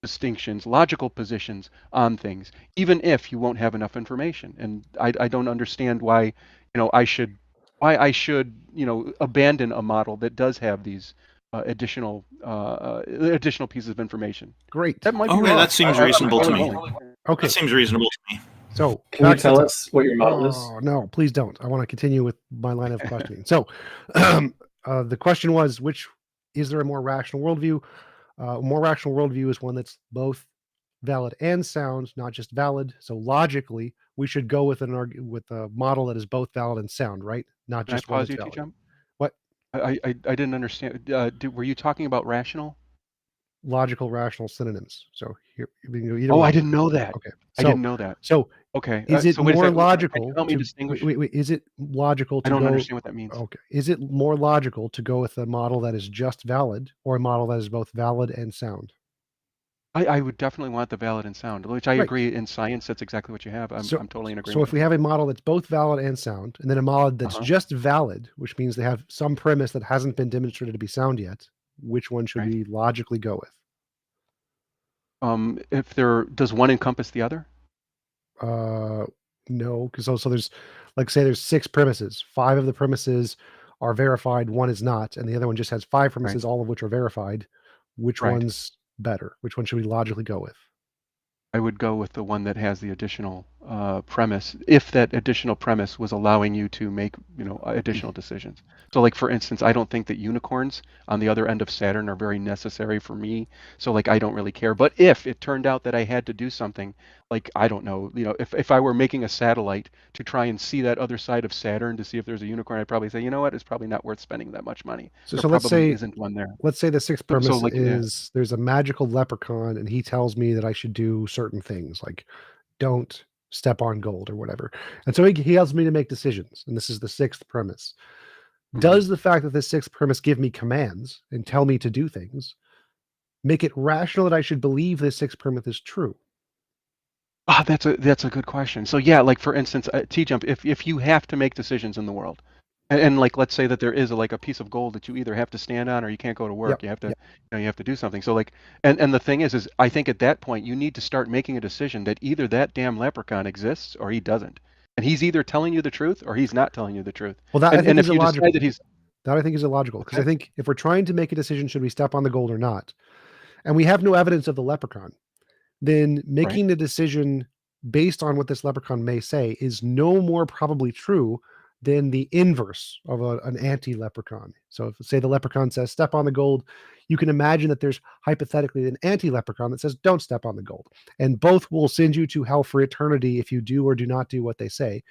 distinctions, logical positions on things, even if you won't have enough information. And I don't understand why, I should abandon a model that does have these additional pieces of information. Great. That might be Okay, wrong. that seems reasonable to me. Okay. That seems reasonable to me. So Can you back to tell the- us what your model is? Oh, no, please don't. I want to continue with my line of questioning. So the question was, is there a more rational worldview? A more rational worldview is one that's both valid and sound, not just valid. So logically, we should go with a model that is both valid and sound, right? Not Can I just one pause that's you, valid. T-Jump? What? I didn't understand. Were you talking about rational? Logical, rational synonyms. So here, we can go either Oh, way. I didn't know that. Okay. I didn't know that. So Okay. is it so wait a more second. logical? Help me to, distinguish. wait, is it logical to I don't go? understand what that means. Okay. Is it more logical to go with a model that is just valid or a model that is both valid and sound? I would definitely want the valid and sound, which I Right. agree in science. That's exactly what you have. I'm totally in So agreement. if we have a model that's both valid and sound, and then a model that's Uh-huh. just valid, which means they have some premise that hasn't been demonstrated to be sound yet, which one should Right. we logically go with? If does one encompass the other? No, because also there's, like, say there's 6 premises. 5 of the premises are verified, 1 is not, and the other one just has 5 Right. premises, all of which are verified. Which Right. one's better? Which one should we logically go with? I would go with the one that has the additional premise, if that additional premise was allowing you to make, additional decisions. So, like, for instance, I don't think that unicorns on the other end of Saturn are very necessary for me. So, like, I don't really care. But if it turned out that I had to do something, like, I don't know, if I were making a satellite to try and see that other side of Saturn to see if there's a unicorn, I'd probably say, you know what, it's probably not worth spending that much money. So There so let's probably say isn't one there. let's say the 6th So, premise like, yeah, is there's a magical leprechaun and he tells me that I should do certain things, like don't step on gold or whatever. And so he helps me to make decisions. And this is the 6th premise. mhm. Does the fact that the 6th premise give me commands and tell me to do things make it rational that I should believe this 6th premise is true? Ah, that's a good question. So yeah, like for instance, TJump, if you have to make decisions in the world, and like let's say that there is like a piece of gold that you either have to stand on or you can't go to Yep. work. You have to, Yep. you have to do something. So like, and the thing is I think at that point you need to start making a decision that either that damn leprechaun exists or he doesn't, and he's either telling you the truth or he's not telling you the truth. Well, that I think And is if you decide illogical. that he's That I think is illogical because I okay, think if we're trying to make a decision, should we step on the gold or not, and we have no evidence of the leprechaun, then right? making the decision based on what this leprechaun may say is no more probably true than the inverse of an anti-leprechaun. So if, say, the leprechaun says step on the gold, you can imagine that there's hypothetically an anti-leprechaun that says don't step on the gold, and both will send you to hell for eternity if you do or do not do what they say.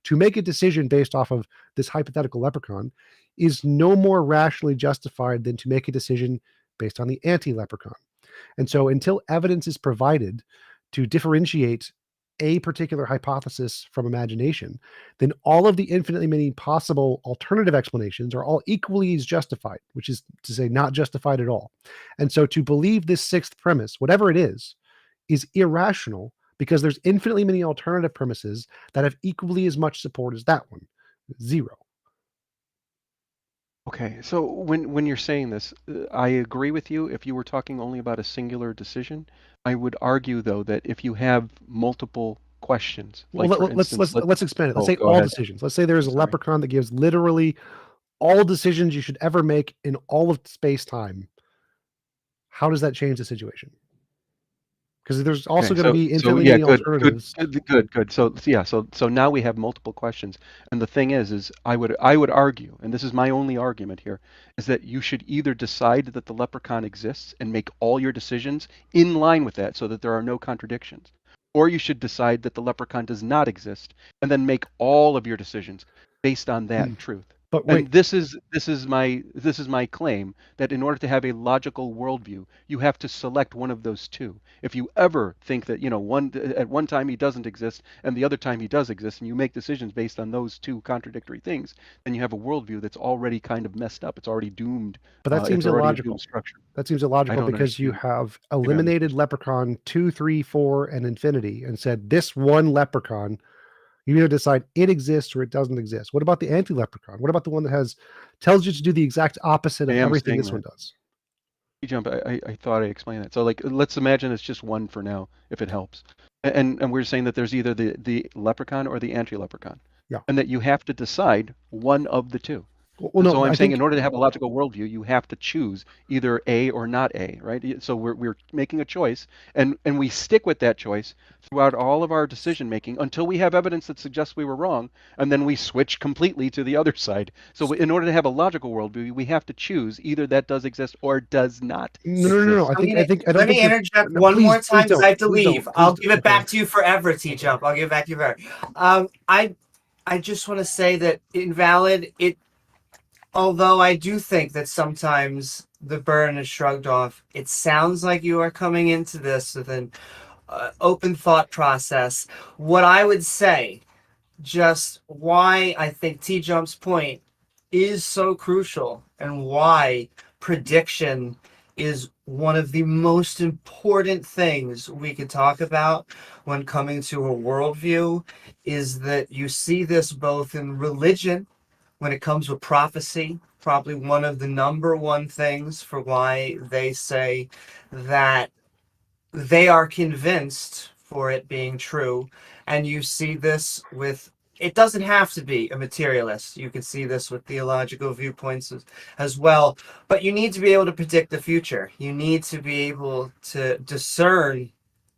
To make a decision based off of this hypothetical leprechaun is no more rationally justified than to make a decision based on the anti-leprechaun. And so until evidence is provided to differentiate a particular hypothesis from imagination, then all of the infinitely many possible alternative explanations are all equally as justified, which is to say not justified at all. And so to believe this 6th premise, whatever it is irrational because there's infinitely many alternative premises that have equally as much support as that one. 0. Okay, so when you're saying this, I agree with you. If you were talking only about a singular decision, I would argue though that if you have multiple questions, Well, like for let's instance, let's expand it. Let's oh, say go all ahead. decisions. Let's say there's I'm a sorry. leprechaun that gives literally all decisions you should ever make in all of space time. How does that change the situation? Because there's also Okay, going to be so infinitely yeah, many alternatives. good. So yeah, so now we have multiple questions, and the thing is I would argue, and this is my only argument here, is that you should either decide that the leprechaun exists and make all your decisions in line with that, so that there are no contradictions, or you should decide that the leprechaun does not exist and then make all of your decisions based on that truth. But And wait, this is my claim that in order to have a logical worldview, you have to select one of those two. If you ever think that at one time he doesn't exist and the other time he does exist, and you make decisions based on those two contradictory things, then you have a worldview that's already kind of messed up. It's already doomed. but that seems It's already a doomed illogical. structure. That seems I illogical don't because you understand. have I don't eliminated Leprechaun 2, 3, 4, and infinity and said this one leprechaun, you either decide it exists or it doesn't exist. What about the anti-leprechaun? What about the one that tells you to do the exact opposite I of am everything saying this one that. does? Jump. I thought I explained that. So like, let's imagine it's just one for now, if it helps. And we're saying that there's either the leprechaun or the anti-leprechaun, Yeah. and that you have to decide one of the two. Well, So no, I'm I saying think in order to have a logical worldview, you have to choose either A or not A, right? So we're making a choice, and we stick with that choice throughout all of our decision making until we have evidence that suggests we were wrong, and then we switch completely to the other side. So in order to have a logical worldview, we have to choose either that does exist or does not no. exist. I don't Let think me you're. interject No, one more please time because don't. I have to Please don't. leave. I'll Please give it okay. back to you forever, T-Jump. I'll give it back to you forever. I just want to say that invalid. Although I do think that sometimes the burden is shrugged off, it sounds like you are coming into this with an open thought process. What I would say, just why I think T-Jump's point is so crucial and why prediction is one of the most important things we could talk about when coming to a worldview, is that you see this both in religion when it comes with prophecy. Probably one of the number one things for why they say that they are convinced for it being true. And you see this with, it doesn't have to be a materialist. You can see this with theological viewpoints as well. But you need to be able to predict the future. You need to be able to discern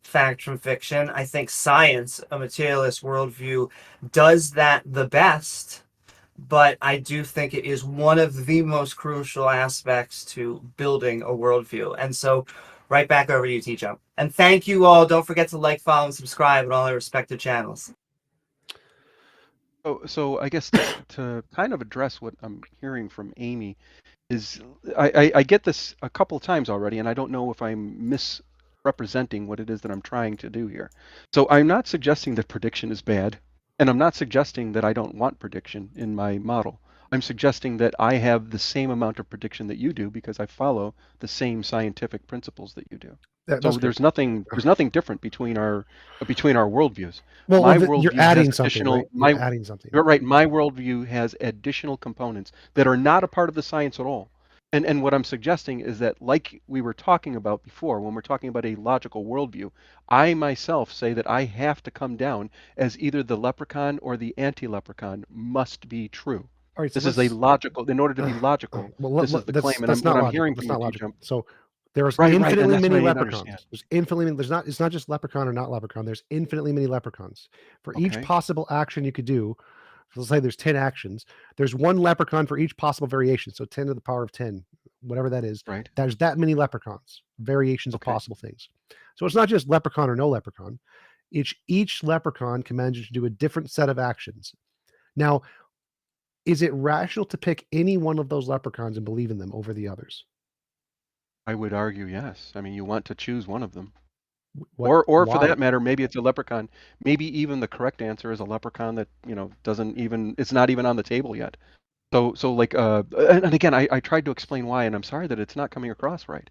fact from fiction. I think science, a materialist worldview, does that the best. But I do think it is one of the most crucial aspects to building a worldview. And so, right back over to you, TJump. And thank you all. Don't forget to like, follow, and subscribe on all our respective channels. So I guess to kind of address what I'm hearing from Amy is I get this a couple of times already, and I don't know if I'm misrepresenting what it is that I'm trying to do here. So I'm not suggesting that prediction is bad, and I'm not suggesting that I don't want prediction in my model. I'm suggesting that I have the same amount of prediction that you do because I follow the same scientific principles that you do. So there's nothing different between our worldviews. Well, My you're worldview adding has something, additional. right? You're adding something. You're right. My worldview has additional components that are not a part of the science at all. And what I'm suggesting is that, like we were talking about before, when we're talking about a logical worldview, I myself say that I have to come down as either the leprechaun or the anti-leprechaun must be true. All right, so This is a logical. In order to be logical, this is the claim. And what I'm hearing from you, TJump. So there's Right, and infinitely that's what many I didn't leprechauns. understand. There's infinitely. There's not. It's not just leprechaun or not leprechaun. There's infinitely many leprechauns. For each Okay. possible action you could do, let's say there's 10 actions. There's one leprechaun for each possible variation. So 10 to the power of 10, whatever that is. Right. There's that many leprechauns, variations of Okay. possible things. So it's not just leprechaun or no leprechaun. Each leprechaun commands you to do a different set of actions. Now, is it rational to pick any one of those leprechauns and believe in them over the others? I would argue yes. I mean, you want to choose one of them. What, Or for why? that matter, maybe it's a leprechaun. Maybe even the correct answer is a leprechaun that, doesn't even, it's not even on the table yet. So like, and again, I tried to explain why, and I'm sorry that it's not coming across right.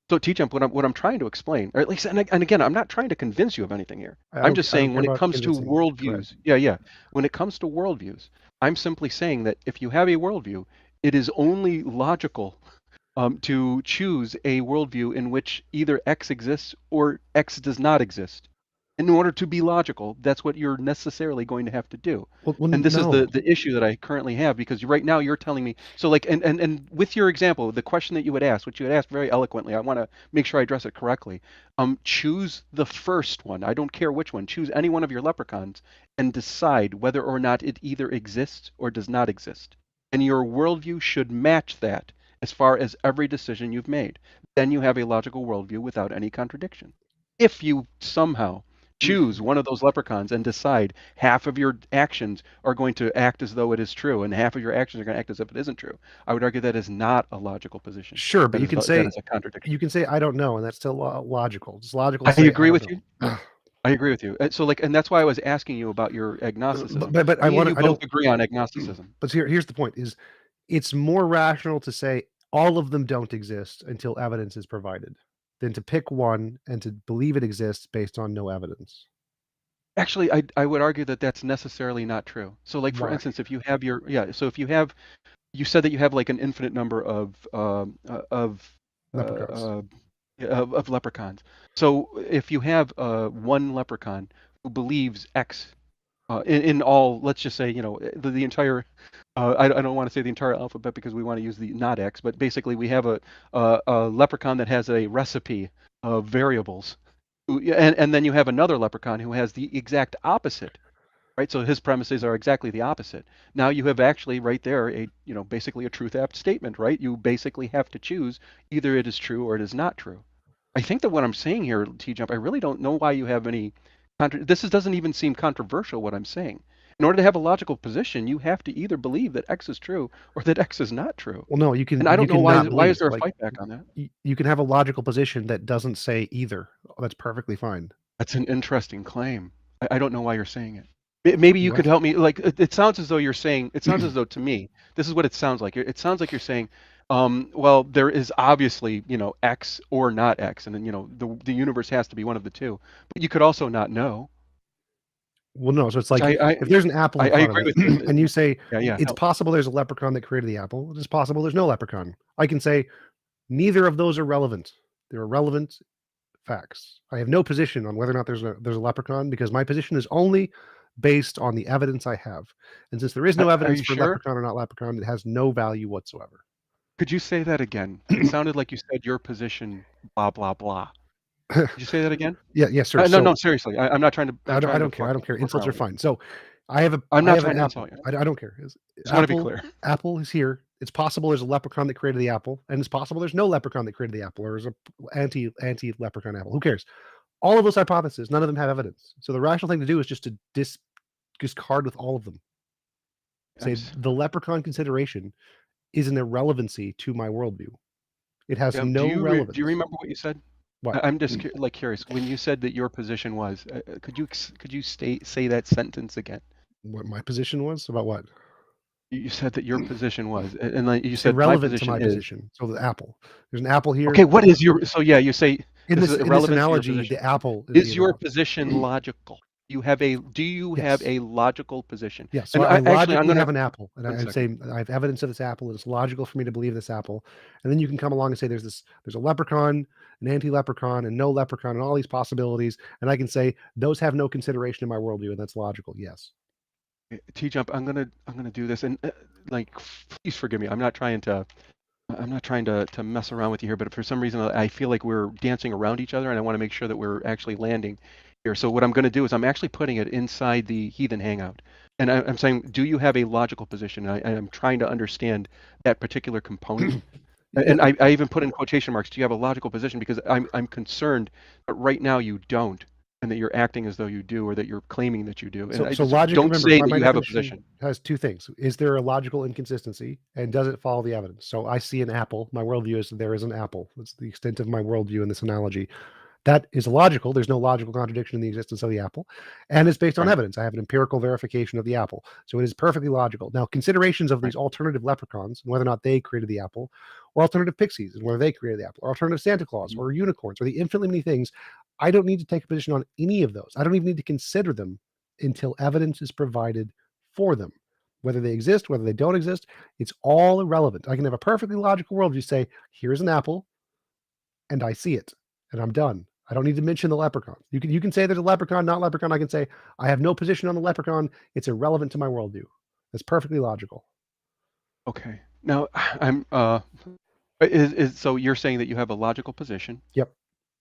So TJump, what I'm trying to explain, or at least, and again, I'm not trying to convince you of anything here. I'm just saying when it comes to worldviews, when it comes to worldviews, I'm simply saying that if you have a worldview, it is only logical to choose a worldview in which either X exists or X does not exist. In order to be logical, that's what you're necessarily going to have to do. And this is the issue that I currently have, because right now you're telling me, so like, and with your example, the question that you would ask, which you would ask very eloquently, I want to make sure I address it correctly. Choose the first one. I don't care which one. Choose any one of your leprechauns and decide whether or not it either exists or does not exist. And your worldview should match that as far as every decision you've made. Then you have a logical worldview without any contradiction. If you somehow choose one of those leprechauns and decide half of your actions are going to act as though it is true and half of your actions are going to act as if it isn't true, I would argue that is not a logical position. Sure, but you can say that is a contradiction. You can say I don't know, and that's still logical. It's logical. I agree with you. I agree with you. So like, and that's why I was asking you about your agnosticism. But I want to. I don't agree on agnosticism. But here's the point: is it's more rational to say all of them don't exist until evidence is provided than to pick one and to believe it exists based on no evidence. Actually, I would argue that that's necessarily not true. So like, for instance, if you have you said that you have like an infinite number of leprechauns. So if you have one leprechaun who believes X in all, let's just say, the entire, I don't want to say the entire alphabet because we want to use the not X, but basically we have a leprechaun that has a recipe of variables. And then you have another leprechaun who has the exact opposite, right? So his premises are exactly the opposite. Now you have actually right there basically a truth apt statement, right? You basically have to choose either it is true or it is not true. I think that what I'm saying here, TJump, I really don't know why you have any. This doesn't even seem controversial what I'm saying. In order to have a logical position, you have to either believe that X is true or that X is not true. Well, no, you can. And I don't know why is there a fight back on that? You can have a logical position that doesn't say either. That's perfectly fine. That's an interesting claim. I don't know why you're saying it. Maybe you could help me. Like it sounds as though you're saying. It sounds as though to me, this is what it sounds like. It sounds like you're saying Well, there is obviously, X or not X, and then, the universe has to be one of the two. But you could also not know. Well, no. So it's Which like if there's an apple in I front agree of with it, you. and you say Yeah. it's possible there's a leprechaun that created the apple. It's possible there's no leprechaun. I can say neither of those are relevant. They're irrelevant facts. I have no position on whether or not there's a leprechaun because my position is only based on the evidence I have. And since there is no Are evidence you for sure? leprechaun or not leprechaun, it has no value whatsoever. Could you say that again? It sounded like you said your position, blah blah blah. Could you say that again? Yes, sir. No, seriously. I'm not trying to. I don't care. I don't care. Insults are fine. So I have I'm not an trying to apple. insult you. I don't care. Just want to be clear. Apple is here. It's possible there's a leprechaun that created the apple, and it's possible there's no leprechaun that created the apple, or there's a anti leprechaun apple. Who cares? All of those hypotheses, none of them have evidence. So the rational thing to do is just to discard with all of them. Say the leprechaun consideration is an irrelevancy to my worldview. It has no relevance. Do you remember what you said? What? I'm just curious. When you said that your position was, could you say that sentence again? What my position was about what? You said that your position was, and like you It's said, irrelevant to my position. So the apple. There's an apple here. Okay, what is your? So yeah, you say in this analogy, the apple is your position logical? Do you have a logical position? Yes. So I logically have an apple, and I'm saying I have evidence of this apple. It's logical for me to believe this apple, and then you can come along and say there's a leprechaun, an anti-leprechaun, and no leprechaun, and all these possibilities, and I can say those have no consideration in my worldview, and that's logical. Yes. TJump, I'm gonna do this, and please forgive me. I'm not trying to mess around with you here, but for some reason I feel like we're dancing around each other, and I want to make sure that we're actually landing here. So what I'm going to do is I'm actually putting it inside the Heathen Hangout, and I'm saying, do you have a logical position? I'm trying to understand that particular component. And I even put in quotation marks, do you have a logical position? Because I'm concerned that right now you don't, and that you're acting as though you do, or that you're claiming that you do. And so logic, don't remember, say that you have a position. Has two things. Is there a logical inconsistency, and does it follow the evidence? So I see an apple. My worldview is there is an apple. That's the extent of my worldview in this analogy. That is illogical. There's no logical contradiction in the existence of the apple, and it's based on evidence. I have an empirical verification of the apple, so it is perfectly logical. Now, considerations of these alternative leprechauns and whether or not they created the apple, or alternative pixies and whether they created the apple, or alternative Santa Claus, or unicorns, or the infinitely many things, I don't need to take a position on any of those. I don't even need to consider them until evidence is provided for them. Whether they exist, whether they don't exist, it's all irrelevant. I can have a perfectly logical worldview. Say, here's an apple, and I see it, and I'm done. I don't need to mention the leprechaun. You can say there's a leprechaun, not leprechaun. I can say I have no position on the leprechaun. It's irrelevant to my worldview. That's perfectly logical. Okay. Now I'm so you're saying that you have a logical position. Yep.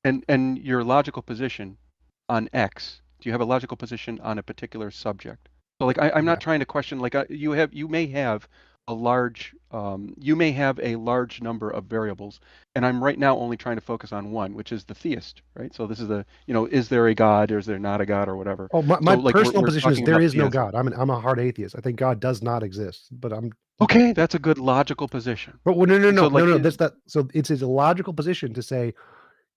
And your logical position on X. Do you have a logical position on a particular subject? So like I'm not trying to question, like you may have a large number of variables, and I'm right now only trying to focus on one, which is the theist, right? So this is is there a God, or is there not a God, or whatever. Oh, my like, personal we're position is talking there about is no theism. God. I'm a hard atheist. I think God does not exist, but I'm Okay, that's a good logical position. But no. So, like, No. That's that. So it's a logical position to say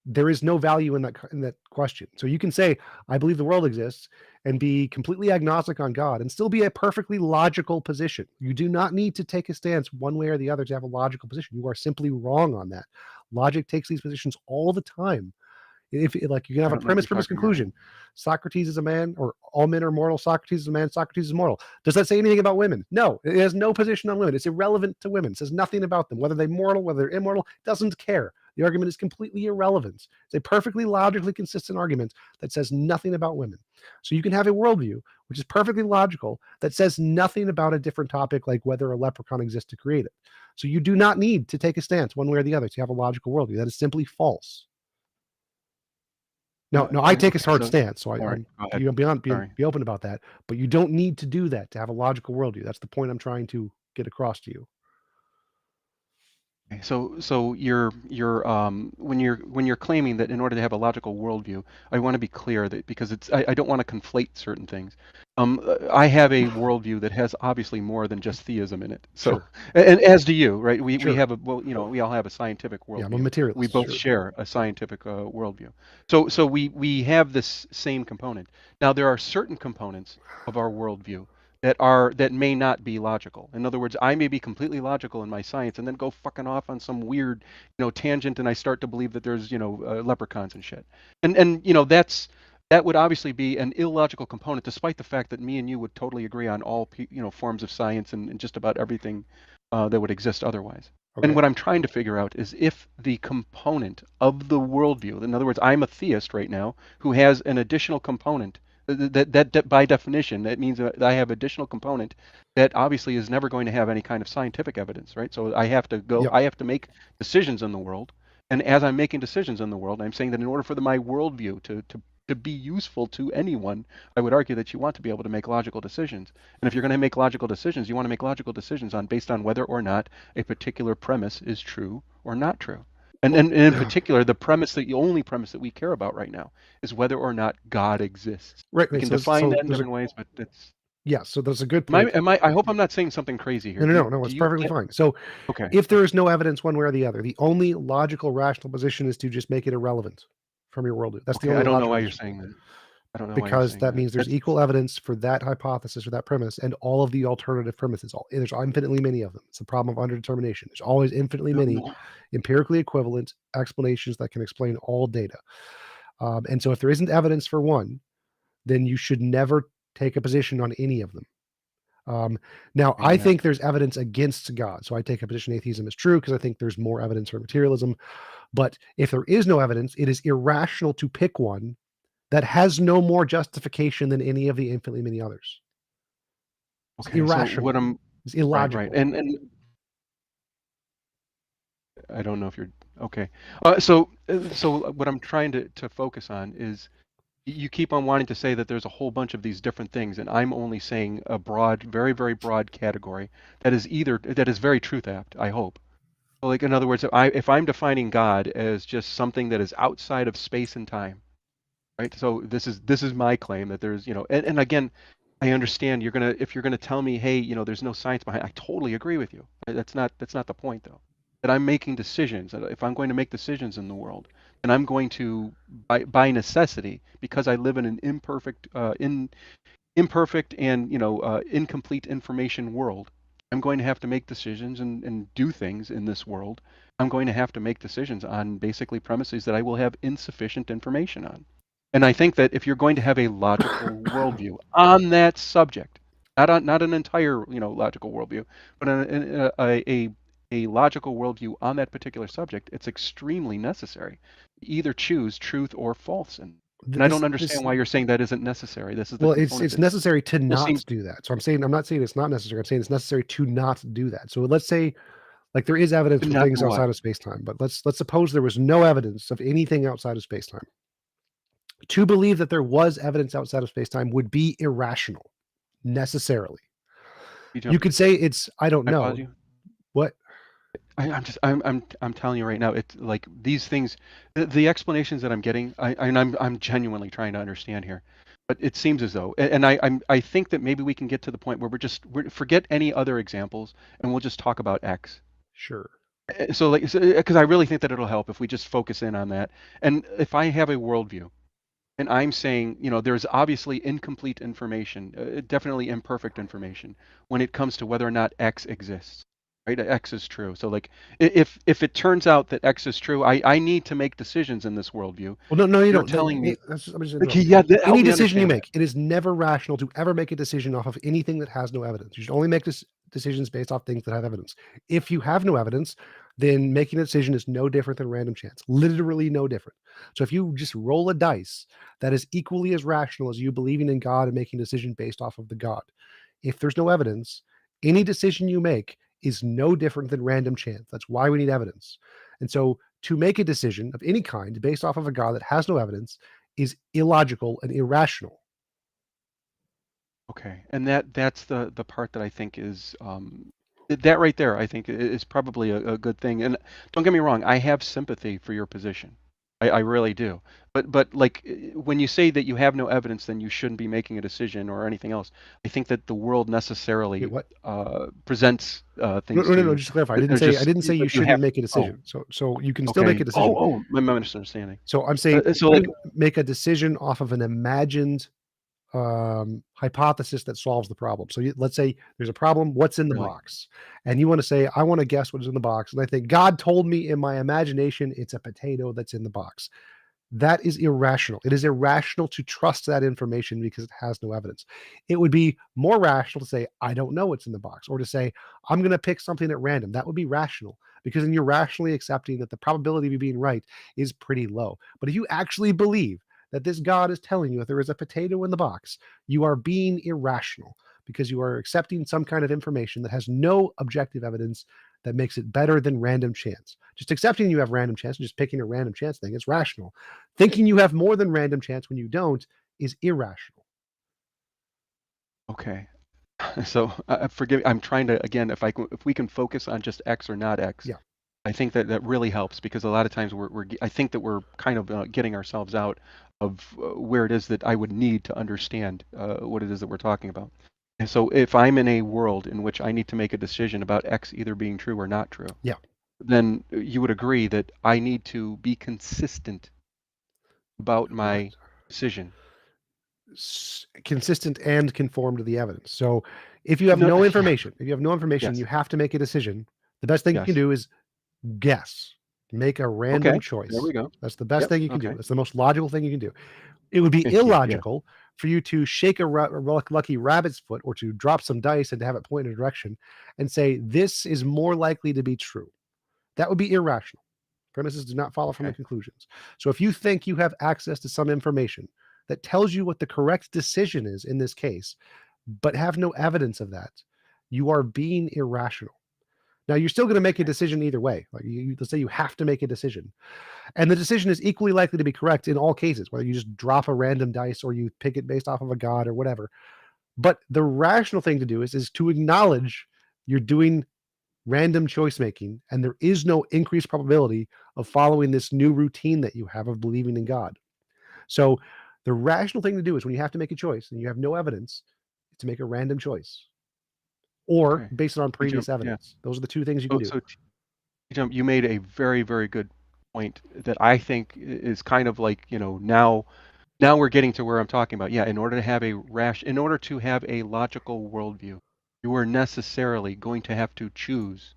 there is no value in that question. So you can say, I believe the world exists, and be completely agnostic on God and still be a perfectly logical position. You do not need to take a stance one way or the other to have a logical position. You are simply wrong on that. Logic takes these positions all the time. If like you can have a premise conclusion. Socrates is a man, or all men are mortal. Socrates is a man. Socrates is mortal. Does that say anything about women? No, it has no position on women. It's irrelevant to women. It says nothing about them, whether they're mortal, whether they're immortal. Doesn't care. The argument is completely irrelevant. It's a perfectly logically consistent argument that says nothing about women. So you can have a worldview which is perfectly logical that says nothing about a different topic, like whether a leprechaun exists to create it. So you do not need to take a stance one way or the other to have a logical worldview. That is simply false. No, I take a hard stance, so you be open about that. But you don't need to do that to have a logical worldview. That's the point I'm trying to get across to you. So you're when you're claiming that in order to have a logical worldview, I want to be clear that because I don't want to conflate certain things. I have a worldview that has obviously more than just theism in it. So Sure. and as do you, right? We Sure. have we all have a scientific worldview. Yeah, I'm a materialist. We both share a scientific worldview. So we have this same component. Now there are certain components of our worldview that may not be logical. In other words, I may be completely logical in my science and then go fucking off on some weird, tangent, and I start to believe that there's, leprechauns and shit. And that would obviously be an illogical component, despite the fact that me and you would totally agree on all forms of science and just about everything that would exist otherwise. Okay. And what I'm trying to figure out is if the component of the worldview, in other words, I'm a theist right now who has an additional component that by definition, that means that I have additional component that obviously is never going to have any kind of scientific evidence, right? So I have to Yep. I have to make decisions in the world. And as I'm making decisions in the world, I'm saying that in order for my worldview to be useful to anyone, I would argue that you want to be able to make logical decisions. And if you're going to make logical decisions, you want to make logical decisions based on whether or not a particular premise is true or not true. And in particular, the only premise that we care about right now is whether or not God exists. Right. We can define that in different ways, but it's. Yeah, so that's a good point. I hope I'm not saying something crazy here. No, it's perfectly fine. So Okay. if there is no evidence one way or the other, the only logical, rational position is to just make it irrelevant from your worldview. That's the Okay, only I don't know logical why you're position. saying that. I don't know why you're Because saying that means there's equal evidence for that hypothesis or that premise and all of the alternative premises. There's infinitely many of them. It's a problem of underdetermination. There's always infinitely many empirically equivalent explanations that can explain all data. And so if there isn't evidence for one, then you should never take a position on any of them. Now, I think there's evidence against God. So I take a position atheism is true because I think there's more evidence for materialism. But if there is no evidence, it is irrational to pick one that has no more justification than any of the infinitely many others. It's irrational. So it's illogical. Right. And I don't know if you're okay. So what I'm trying to focus on is you keep on wanting to say that there's a whole bunch of these different things, and I'm only saying a broad, very, very broad category that is very truth apt, I hope. So like, in other words, if I'm defining God as just something that is outside of space and time, right? So this is my claim that there's, and again, I understand if you're gonna tell me, hey, there's no science behind it, I totally agree with you. That's not the point though. That I'm making decisions. That if I'm going to make decisions in the world, and I'm going to, by necessity, because I live in an imperfect and incomplete information world, I'm going to have to make decisions and do things in this world. I'm going to have to make decisions on basically premises that I will have insufficient information on. And I think that if you're going to have a logical worldview on that subject, not an entire logical worldview, but a logical worldview on that particular subject, it's extremely necessary. Either choose truth or false, and I don't understand why you're saying that isn't necessary. This is it's necessary to not do that. So I'm not saying it's not necessary. I'm saying it's necessary to not do that. So let's say, like, there is evidence for things outside of space-time, but let's suppose there was no evidence of anything outside of space-time. To believe that there was evidence outside of space-time would be irrational, necessarily. You could say it's, I don't know. What? I'm telling you right now, it's like these things, the explanations that I'm getting, I'm genuinely trying to understand here, but it seems as though, and I think that maybe we can get to the point where we're forget any other examples and we'll just talk about X. Sure. So because I really think that it'll help if we just focus in on that. And if I have a worldview, and I'm saying, there's obviously incomplete information, definitely imperfect information when it comes to whether or not X exists. Right? X is true. So like, if it turns out that X is true, I need to make decisions in this worldview. Well, no, you You're don't. telling me. Any decision you make, it is never rational to ever make a decision off of anything that has no evidence. You should only make decisions based off things that have evidence. If you have no evidence, then making a decision is no different than random chance. Literally no different. So if you just roll a dice, that is equally as rational as you believing in God and making a decision based off of the God. If there's no evidence, any decision you make is no different than random chance. That's why we need evidence. And so to make a decision of any kind based off of a God that has no evidence is illogical and irrational. Okay. And that's the part that I think is that right there, I think is probably a good thing. And don't get me wrong, I have sympathy for your position. I really do. But like, when you say that you have no evidence, then you shouldn't be making a decision or anything else. I think that the world necessily presents things. No, just to clarify. I didn't say you shouldn't make a decision. So you can still make a decision. My misunderstanding. So I'm saying make a decision off of an imagined hypothesis that solves the problem. So let's say there's a problem. What's in the Really? box? And you want to say, I want to guess what's in the box. And I think God told me in my imagination it's a potato that's in the box. That is irrational. It is irrational to trust that information because it has no evidence. It would be more rational to say, I don't know what's in the box, or to say, I'm going to pick something at random. That would be rational because then you're rationally accepting that the probability of you being right is pretty low. But if you actually believe that this God is telling you that there is a potato in the box, you are being irrational because you are accepting some kind of information that has no objective evidence that makes it better than random chance. Just accepting you have random chance and just picking a random chance thing is rational. Thinking you have more than random chance when you don't is irrational. Okay. So forgive. I'm trying to again, if we can focus on just X or not X. Yeah. I think that really helps because a lot of times I think that we're kind of getting ourselves out of where it is that I would need to understand what it is that we're talking about. And so if I'm in a world in which I need to make a decision about X either being true or not true, Yeah. then you would agree that I need to be consistent about my Right. decision. Consistent and conform to the evidence. So if you have No, no yeah. information, Yes. you have to make a decision. The best thing you can Yes. do is guess. Make a random Okay. choice. There we go. That's the best Yep. thing you can do. Okay. That's the most logical thing you can do. It would be Thank you. Yeah. illogical for you to shake a lucky rabbit's foot or to drop some dice and to have it point in a direction and say, this is more likely to be true. That would be irrational. Premises do not follow from the Okay. conclusions. So if you think you have access to some information that tells you what the correct decision is in this case, but have no evidence of that, you are being irrational. Now, you're still going to make a decision either way. Like let's say you have to make a decision. And the decision is equally likely to be correct in all cases, whether you just drop a random dice or you pick it based off of a god or whatever. But the rational thing to do is to acknowledge you're doing random choice making, and there is no increased probability of following this new routine that you have of believing in God. So the rational thing to do is when you have to make a choice and you have no evidence, to make a random choice or Okay. based it on previous Yeah. evidence. Those are the two things you can do. So TJump, you made a very, very good point that I think is kind of like, now we're getting to where I'm talking about. Yeah, in order to have a logical worldview, you are necessarily going to have to choose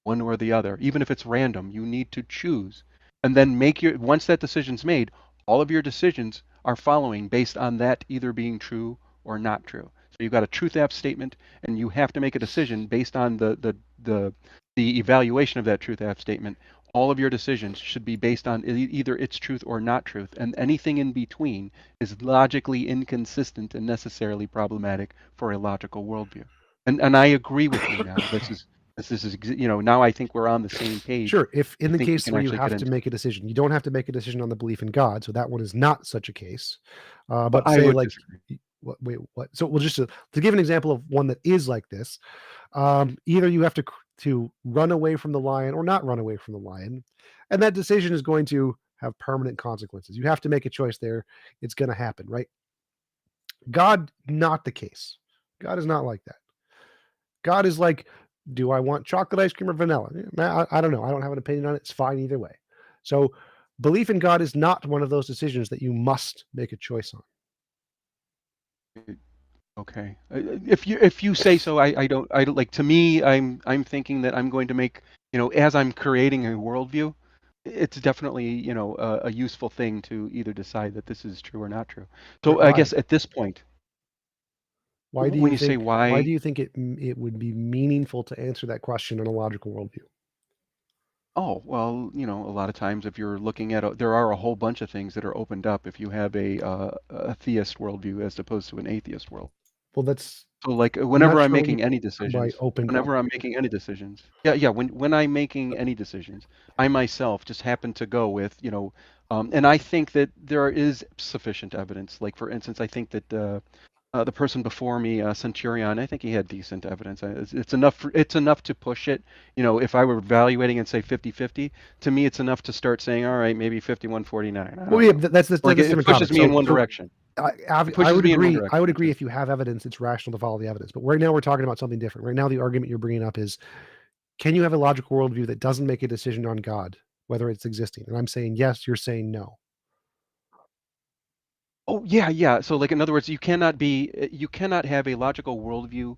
one or the other. Even if it's random, you need to choose. And then once that decision's made, all of your decisions are following based on that either being true or not true. So you've got a truth-app statement, and you have to make a decision based on the evaluation of that truth-app statement. All of your decisions should be based on either its truth or not truth, and anything in between is logically inconsistent and necessarily problematic for a logical worldview. And I agree with you now. This is now I think we're on the same page. Sure. If in I the think we case can where you actually have get to into make a decision, you don't have to make a decision on the belief in God. So that one is not such a case. But I say would like, disagree. wait, what? So we'll just to give an example of one that is like this. Either you have to run away from the lion or not run away from the lion, and that decision is going to have permanent consequences. You have to make a choice there. It's going to happen, right? God, not the case. God is not like that. God is like, do I want chocolate ice cream or vanilla? I don't know. I don't have an opinion on it. It's fine either way. So belief in God is not one of those decisions that you must make a choice on. Okay. If you say so, I don't like. To me, I'm thinking that I'm going to make, as I'm creating a worldview, it's definitely, a useful thing to either decide that this is true or not true. So I Why? guess at this point, Why do when you you say think? Why why, do you think it would be meaningful to answer that question in a logical worldview? oh, well, a lot of times if you're looking at, there are a whole bunch of things that are opened up if you have a theist worldview as opposed to an atheist world. Well, that's So like I'm whenever not I'm sure what you making any mean by decisions, opened up. yeah, when I'm making any decisions, I myself just happen to go with, and I think that there is sufficient evidence. Like for instance, I think that the person before me, Centurion, I think he had decent evidence. It's enough. It's enough to push it. If I were evaluating and say 50-50, to me, it's enough to start saying, all right, maybe 51-49. Well, yeah, that's a Like it different pushes topic. me in one direction. I It pushes would me in one agree. direction. I would agree too. if you have evidence, it's rational to follow the evidence. But right now, we're talking about something different. Right now, the argument you're bringing up is, can you have a logical worldview that doesn't make a decision on God, whether it's existing? And I'm saying yes. You're saying no. Oh yeah, yeah. So like in other words, you cannot have a logical worldview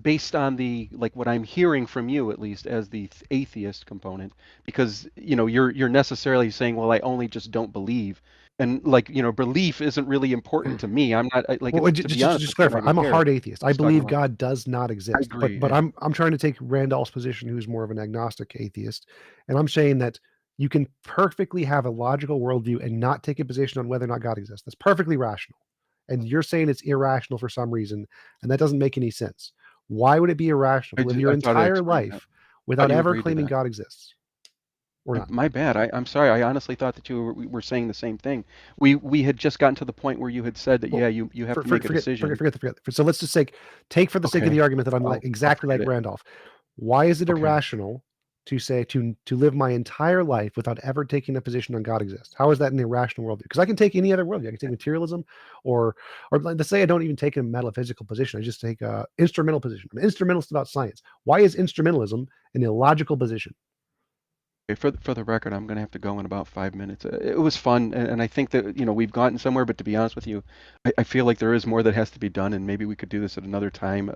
based on the like what I'm hearing from you at least as the atheist component, because you're necessarily saying, well, I only just don't believe, and like belief isn't really important to me. I'm not like Well, it's, to be honest, just with you, I clarify. don't even I'm a care. hard atheist. I Just talking believe about. God does not I exist. agree. But Yeah. I'm trying to take Randolph's position, who's more of an agnostic atheist, and I'm saying that you can perfectly have a logical worldview and not take a position on whether or not God exists. That's perfectly rational. And you're saying it's irrational for some reason, and that doesn't make any sense. Why would it be irrational to live your I thought I entire explained that. life Thought without you ever agreed to claiming that. God exists or not? My bad. I'm sorry. I honestly thought that we were saying the same thing. We had just gotten to the point where you had said that Well, yeah, you have to make a decision. forget. So let's just take for the sake of Okay, the argument that I'm like I'll exactly forget like it. Randolph. Why is it Okay. irrational to say to live my entire life without ever taking a position on God exists? How is that an irrational worldview? Because I can take any other worldview. I can take materialism, or let's say I don't even take a metaphysical position. I just take a instrumental position. I'm an instrumentalist about science. Why is instrumentalism an illogical position? Okay, for the record, I'm gonna have to go in about 5 minutes. It was fun, and I think that we've gotten somewhere. But to be honest with you, I feel like there is more that has to be done, and maybe we could do this at another time.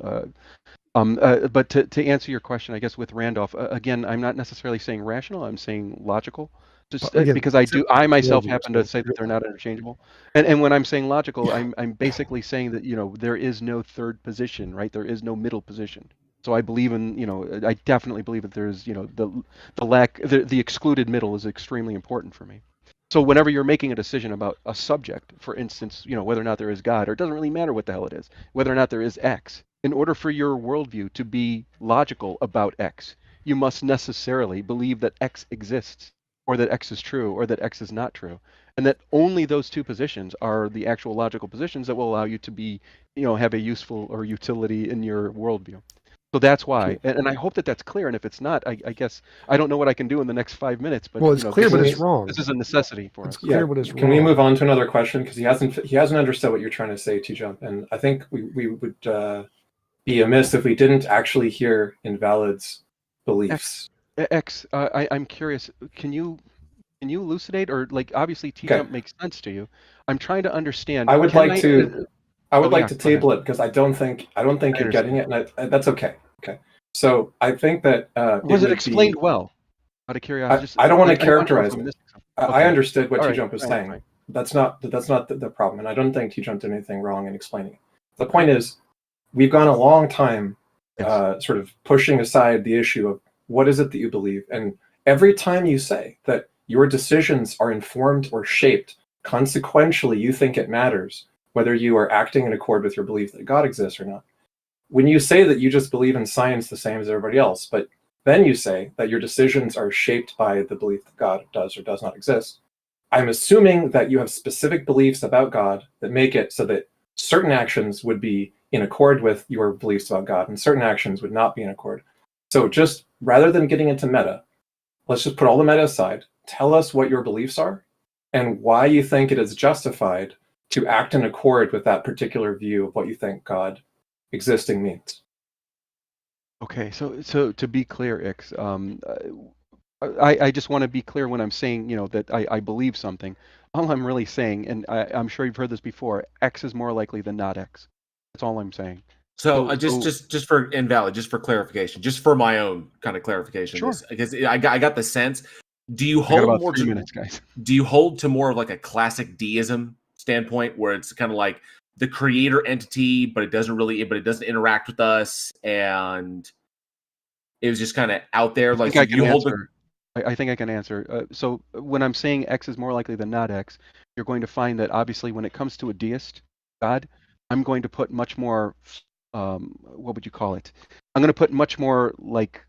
But to answer your question, I guess with Randolph, again, I'm not necessarily saying rational. I'm saying logical. Just Again, because I myself worldview. happen So to say that they're not interchangeable. And when I'm saying logical, I'm basically saying that there is no third position, right? There is no middle position. So I believe in I definitely believe that there's the excluded middle is extremely important for me. So whenever you're making a decision about a subject, for instance, whether or not there is God, or it doesn't really matter what the hell it is, whether or not there is X, in order for your worldview to be logical about X, you must necessarily believe that X exists, or that X is true, or that X is not true. And that only those two positions are the actual logical positions that will allow you to be, have a useful or utility in your worldview. So that's why, and I hope that that's clear. And if it's not, I guess I don't know what I can do in the next 5 minutes. But well, it's clear, but it's we- wrong. this is a necessity for It's us. clear, Yeah, but it's can we wrong. move on to another question? Because he hasn't understood what you're trying to say, TJump, and I think we would be amiss if we didn't actually hear Invalid's beliefs. I'm curious. Can you elucidate, or like obviously Okay. TJump makes sense to you? I'm trying to understand. I would Can like to Oh, yeah, go table it because I don't think I you're understand. getting it, and that's okay. Okay, so I think that Was it would explained be. well? Out of curiosity, I don't want to like, I don't know if characterize I'm it. missing something. I Okay. understood what All right, TJump was fine, saying. fine. That's not the problem, and I don't think TJump did anything wrong in explaining it. The point is, we've gone a long time Yes. sort of pushing aside the issue of what is it that you believe, and every time you say that your decisions are informed or shaped, consequentially you think it matters whether you are acting in accord with your belief that God exists or not. When you say that you just believe in science the same as everybody else, but then you say that your decisions are shaped by the belief that God does or does not exist, I'm assuming that you have specific beliefs about God that make it so that certain actions would be in accord with your beliefs about God and certain actions would not be in accord. So just rather than getting into meta, let's just put all the meta aside. Tell us what your beliefs are and why you think it is justified to act in accord with that particular view of what you think God existing means. Okay, so to be clear, Ix, I just want to be clear when I'm saying, that I believe something. All I'm really saying, and I'm sure you've heard this before, X is more likely than not X. That's all I'm saying. So just for Invalid, just for clarification, just for my own kind of clarification, Sure. because I got the sense. Do you I got hold about more 3 to minutes, guys. do you hold to more of like a classic deism standpoint where it's kind of like the creator entity, but it doesn't interact with us, and it was just kind of out there? I Like, think so I can you hold answer. I think I can answer. So when I'm saying X is more likely than not X, you're going to find that obviously when it comes to a deist God, I'm going to put much more, what would you call it? I'm going to put much more like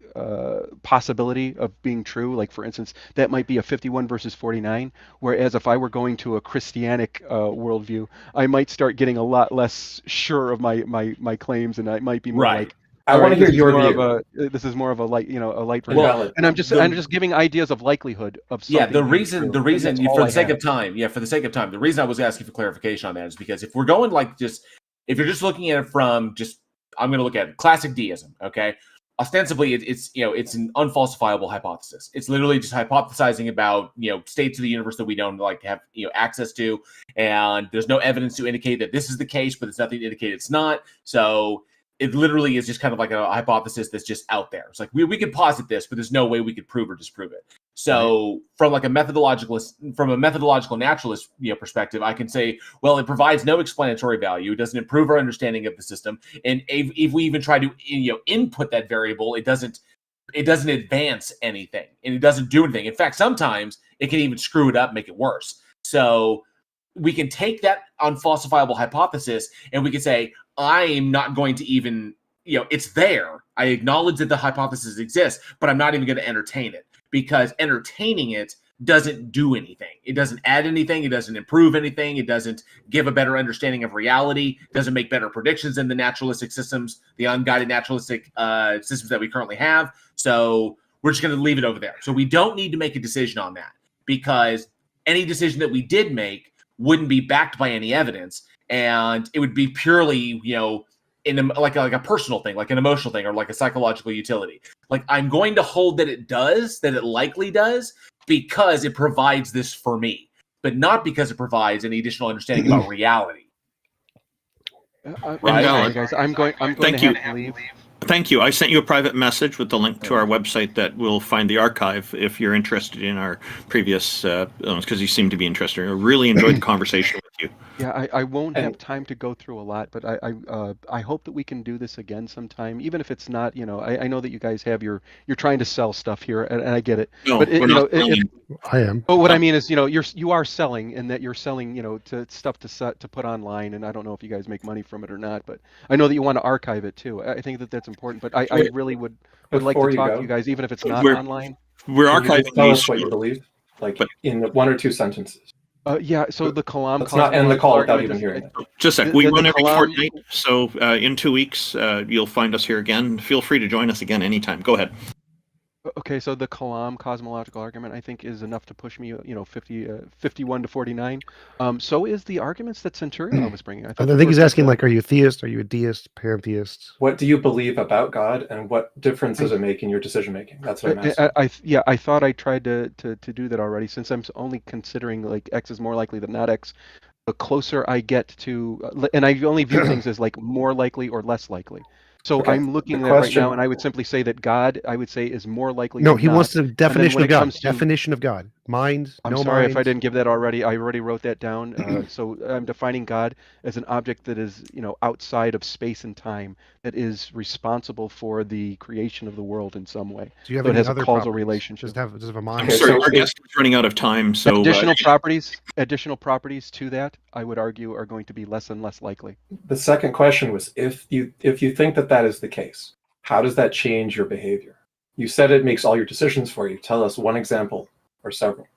possibility of being true. Like for instance, that might be a 51 versus 49. Whereas if I were going to a Christianic worldview, I might start getting a lot less sure of my claims, and I might be more Right. like, I want to hear your view. This is more of a light, a light version. Invalid. And I'm just giving ideas of likelihood of something. Yeah, the being reason true, the and reason that's you, all for I the sake have. of time, the reason I was asking for clarification on that is because if we're going like just if you're just looking at it from just I'm going to look at classic deism, okay? ostensibly it's an unfalsifiable hypothesis. It's literally just hypothesizing about states of the universe that we don't have access to, and there's no evidence to indicate that this is the case, but there's nothing to indicate it's not. So it literally is just kind of like a hypothesis that's just out there. It's like we could posit this, but there's no way we could prove or disprove it. So from a methodological naturalist perspective, I can say, well, it provides no explanatory value. It doesn't improve our understanding of the system, and if we even try to input that variable, it doesn't advance anything, and it doesn't do anything. In fact, sometimes it can even screw it up, make it worse. So we can take that unfalsifiable hypothesis and we can say, I'm not going to even, it's there. I acknowledge that the hypothesis exists, but I'm not even going to entertain it, because entertaining it doesn't do anything. It doesn't add anything. It doesn't improve anything. It doesn't give a better understanding of reality. It doesn't make better predictions than the naturalistic systems, the unguided naturalistic systems that we currently have. So we're just going to leave it over there. So we don't need to make a decision on that, because any decision that we did make wouldn't be backed by any evidence, and it would be purely, in like a personal thing, like an emotional thing, or like a psychological utility. Like, I'm going to hold that it likely does, because it provides this for me, but not because it provides any additional understanding about reality. Right, sorry, guys. I'm going Thank to you. have to leave. Thank you. I sent you a private message with the link to our website that will find the archive if you're interested in our previous, because you seem to be interested. I really enjoyed the conversation with you. Yeah, I won't have time to go through a lot, but I hope that we can do this again sometime, even if it's not, I know that you guys have you're trying to sell stuff here, and I get it. No, but we're not selling. I am. But what I mean is, you are selling, and that you're selling, to stuff to put online, and I don't know if you guys make money from it or not, but I know that you want to archive it too. I think that that's important, but I really would like Before to you talk go, to you guys, even if it's not We're- online. We're can you just archiving tell these. us what you believe, like but- in 1 or 2 sentences. Yeah, so the Kalam. Let's not end the call without argument even is- hearing it. Just a sec. The- We the run every Kalam- fortnight, so in 2 weeks you'll find us here again. Feel free to join us again anytime. Go ahead. Okay, so the Kalam cosmological argument, I think, is enough to push me, 51 to 49. So is the arguments that Centurion was bringing. I thought think those he's were asking, just, like, are you a theist? Are you a deist? Pantheist? What do you believe about God, and what difference does it make in your decision making? That's what I'm asking. I thought I tried to do that already, since I'm only considering like X is more likely than not X. The closer I get to, and I only view things as like more likely or less likely. So Okay, I'm looking the at right question- now, and I would simply say that God, I would say, is more likely. No, than he not. wants the definition when of it God. comes to- Definition of God. Mind, I'm no sorry mind. if I didn't give that already. I already wrote that down. So I'm defining God as an object that is, outside of space and time, that is responsible for the creation of the world in some way. Do you have So it any has a other causal properties? relationship. Does it have a mind? I'm Okay, sorry, so our it- guest is running out of time. So Additional properties to that, I would argue, are going to be less and less likely. The second question was, if you think that is the case, how does that change your behavior? You said it makes all your decisions for you. Tell us one example or several.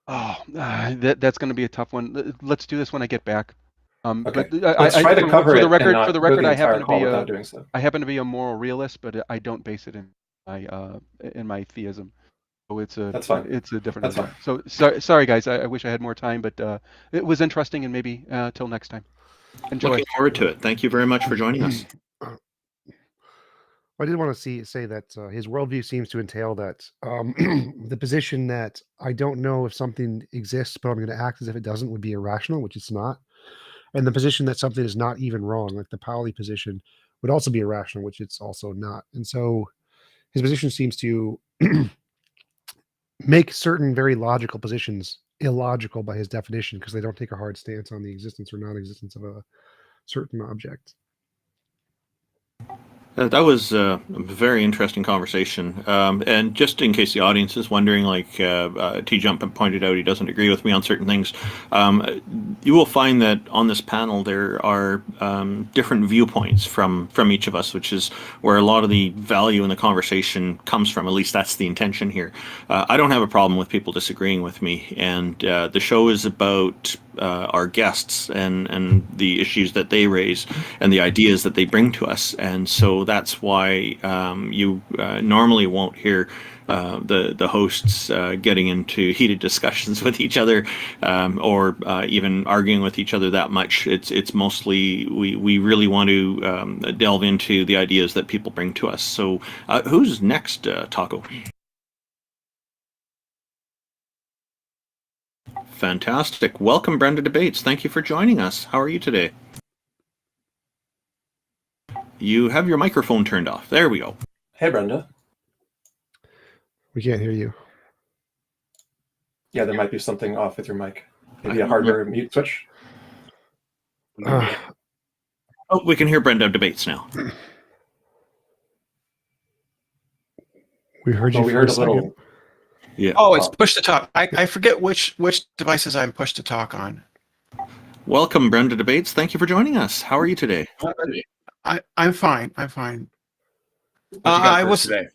Oh, that's going to be a tough one. Let's do this when I get back. Okay, But let's try to cover for it the and record, not for the go record, I entire happen to call be without doing so. a moral realist, but I don't base it in my theism. So That's fine. It's a different. That's argument. So sorry, guys. I wish I had more time, but it was interesting, and maybe till next time. Enjoy. looking forward to it. Thank you very much for joining us. I did want to say that his worldview seems to entail that the position that I don't know if something exists, but I'm going to act as if it doesn't, would be irrational, which it's not. And the position that something is not even wrong, like the Pauli position, would also be irrational, which it's also not. And so his position seems to make certain very logical positions illogical by his definition, because they don't take a hard stance on the existence or non-existence of a certain object. That was a very interesting conversation. And just in case the audience is wondering, like TJump pointed out, he doesn't agree with me on certain things. You will find that on this panel there are different viewpoints from each of us, which is where a lot of the value in the conversation comes from. At least that's the intention here. I don't have a problem with people disagreeing with me, and the show is about our guests and the issues that they raise and the ideas that they bring to us. And so So that's why you normally won't hear the hosts getting into heated discussions with each other, or even arguing with each other that much. It's mostly we really want to delve into the ideas that people bring to us. So who's next, Taco? Fantastic. Welcome, Brenda Debates. Thank you for joining us. How are you today? You have your microphone turned off. There we go. Hey, Brenda. We can't hear you. Yeah, there might be something off with your mic. Maybe a hardware mute switch. Oh, we can hear Brenda Debates now. We heard you. Oh, we for heard a a little. second. Yeah. Oh, it's push to talk. I forget which devices I'm push to talk on. Welcome, Brenda Debates. Thank you for joining us. How are you today? I'm fine. I'm fine. What you got I for us was today?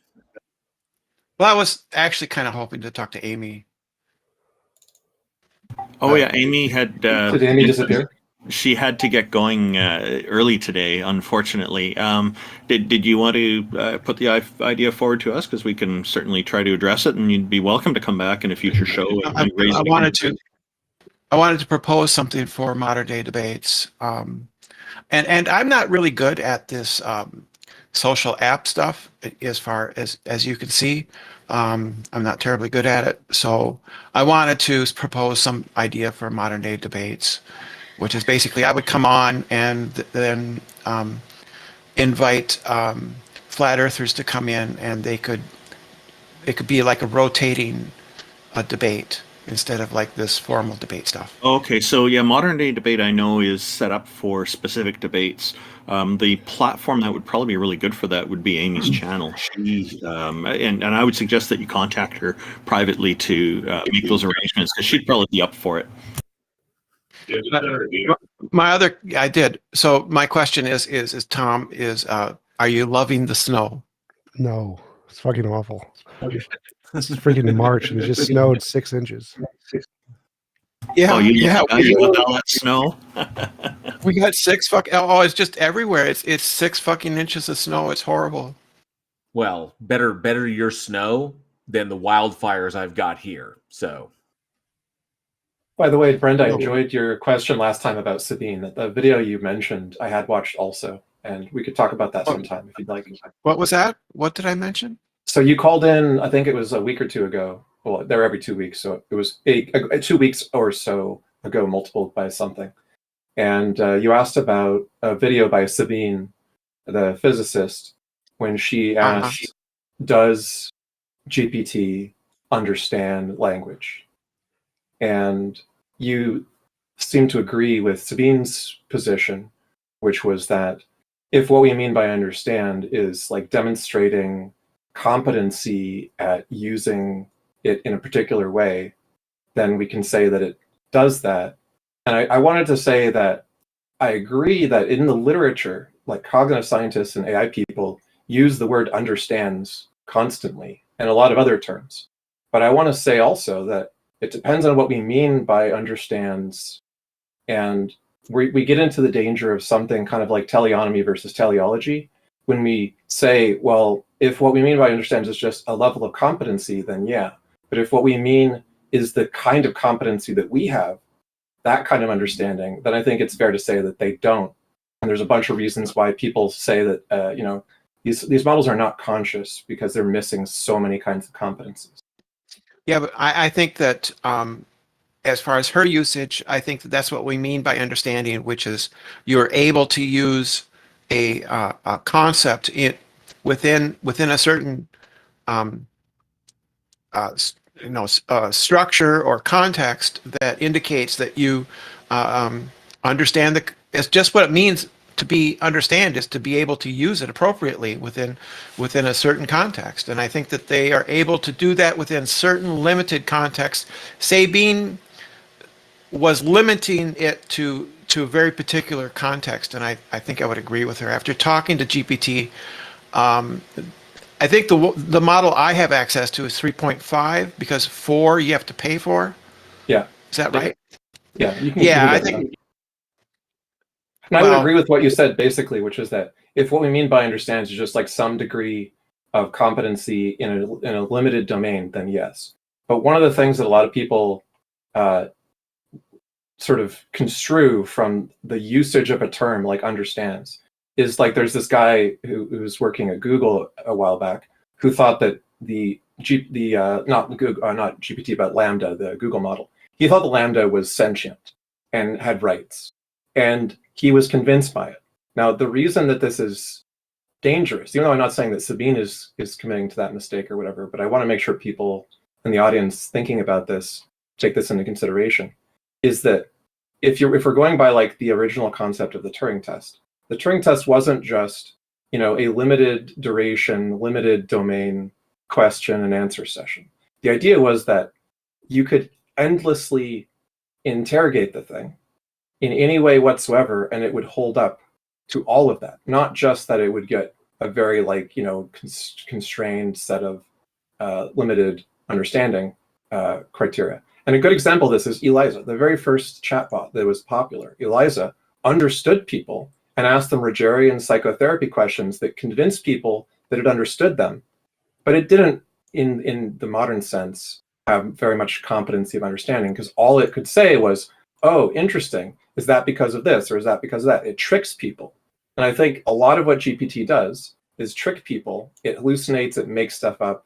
well. I was actually kind of hoping to talk to Amy. Oh yeah, Amy had. Did Amy disappear? She had to get going early today, unfortunately. Did you want to put the idea forward to us? Because we can certainly try to address it, and you'd be welcome to come back in a future show. I wanted to propose something for modern day debates, and I'm not really good at this social app stuff, as far as you can see. I'm not terribly good at it, so I wanted to propose some idea for modern day debates, which is basically I would come on and then invite flat earthers to come in, and it could be like a rotating debate instead of like this formal debate stuff. Okay, so yeah, modern day debate I know is set up for specific debates. The platform that would probably be really good for that would be Amy's channel. She and I would suggest that you contact her privately to make those arrangements, because she'd probably be up for it. I did. So my question is Tom, are you loving the snow? No, it's fucking awful. This is freaking March, and it just snowed 6 inches. Yeah, Oh, you yeah. love all that snow? We got it's just everywhere. It's 6 fucking inches of snow. It's horrible. Well, better your snow than the wildfires I've got here. So, By the way, Brenda, I enjoyed your question last time about Sabine. The video you mentioned, I had watched also, and we could talk about that sometime if you'd like. What was that? What did I mention? So you called in, I think it was a week or two ago. Well, they're every 2 weeks, so it was 2 weeks or so ago, multiplied by something. And you asked about a video by Sabine, the physicist, when she asked, does GPT understand language? And you seem to agree with Sabine's position, which was that if what we mean by understand is like demonstrating competency at using it in a particular way, then we can say that it does that. And I wanted to say that I agree that in the literature, like cognitive scientists and AI people use the word understands constantly and a lot of other terms. But I want to say also that it depends on what we mean by understands. And we get into the danger of something kind of like teleonomy versus teleology. When we say, well, if what we mean by understands is just a level of competency, then yeah. But if what we mean is the kind of competency that we have, that kind of understanding, then I think it's fair to say that they don't. And there's a bunch of reasons why people say that, these models are not conscious because they're missing so many kinds of competencies. Yeah, but I think that as far as her usage, I think that that's what we mean by understanding, which is you're able to use a concept within a certain structure or context that indicates that you understand it's just what it means to be understand is to be able to use it appropriately within a certain context. And I think that they are able to do that within certain limited contexts. Sabine was limiting it to a very particular context, and I think I would agree with her. After talking to GPT, I think the model I have access to is 3.5 because 4 you have to pay for. Yeah. Is that right? Yeah. You can Yeah, I think. And I would Well- agree with what you said basically, which is that if what we mean by understands is just like some degree of competency in a limited domain, then yes. But one of the things that a lot of people sort of construe from the usage of a term like understands is like there's this guy who was working at Google a while back who thought that not GPT but Lambda, the Google model, he thought the Lambda was sentient and had rights, and he was convinced by it. Now the reason that this is dangerous, even though I'm not saying that Sabine is committing to that mistake or whatever, but I want to make sure people in the audience thinking about this take this into consideration, is that if we're going by like the original concept of the Turing test wasn't just, you know, a limited duration, limited domain question and answer session. The idea was that you could endlessly interrogate the thing in any way whatsoever, and it would hold up to all of that. Not just that it would get a very like, you know, constrained set of limited understanding criteria. And a good example of this is Eliza, the very first chatbot that was popular. Eliza understood people and asked them Rogerian psychotherapy questions that convinced people that it understood them. But it didn't, in the modern sense, have very much competency of understanding, because all it could say was, oh, interesting. Is that because of this, or is that because of that? It tricks people. And I think a lot of what GPT does is trick people. It hallucinates, it makes stuff up.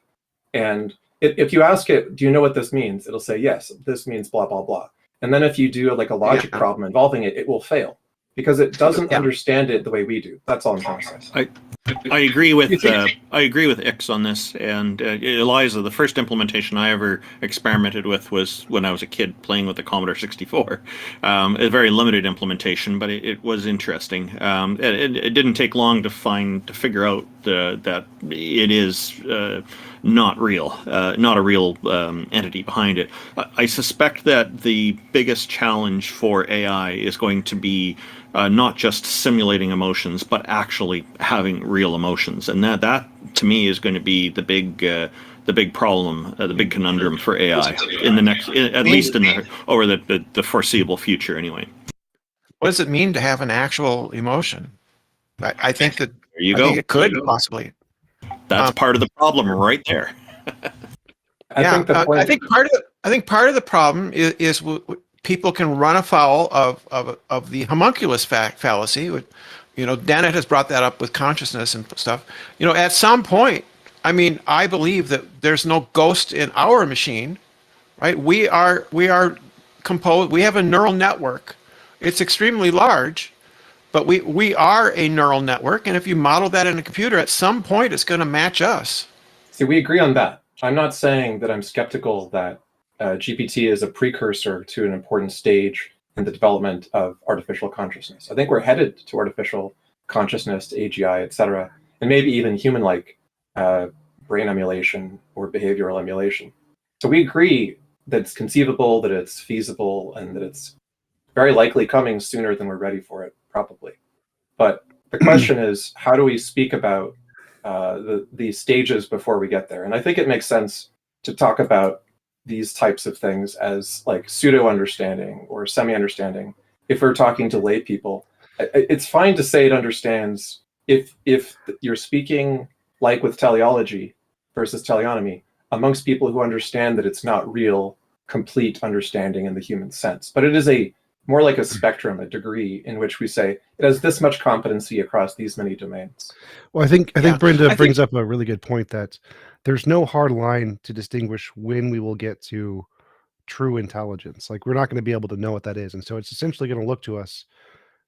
And if you ask it, do you know what this means? It'll say, yes, this means blah, blah, blah. And then if you do like a logic problem involving it, it will fail because it doesn't understand it the way we do. That's all I'm trying to say. I agree with X on this. And Eliza, the first implementation I ever experimented with was when I was a kid playing with the Commodore 64. A very limited implementation, but it was interesting. It didn't take long to figure out that it is not real, not a real entity behind it. I suspect that the biggest challenge for AI is going to be not just simulating emotions, but actually having real emotions, and that to me is going to be the big problem, the big conundrum for AI in the next, at least over the foreseeable future, anyway. What does it mean to have an actual emotion? I think that There you I go. think it could possibly. That's part of the problem right there. I think part of the problem is people can run afoul of the homunculus fallacy. You know, Dennett has brought that up with consciousness and stuff. You know, at some point, I mean, I believe that there's no ghost in our machine, right? We are composed. We have a neural network. It's extremely large, but we are a neural network. And if you model that in a computer, at some point, it's going to match us. See, we agree on that. I'm not saying that I'm skeptical that GPT is a precursor to an important stage in the development of artificial consciousness. I think we're headed to artificial consciousness, to AGI, et cetera, and maybe even human-like brain emulation or behavioral emulation. So we agree that it's conceivable, that it's feasible, and that it's very likely coming sooner than we're ready for it, probably. But the question is, how do we speak about the stages before we get there? And I think it makes sense to talk about these types of things as like pseudo-understanding or semi-understanding. If we're talking to lay people, it's fine to say it understands if you're speaking like with teleology versus teleonomy amongst people who understand that it's not real, complete understanding in the human sense. But it is more like a spectrum, a degree in which we say it has this much competency across these many domains. Well, I think Brenda brings up a really good point that there's no hard line to distinguish when we will get to true intelligence. Like, we're not going to be able to know what that is. And so it's essentially going to look to us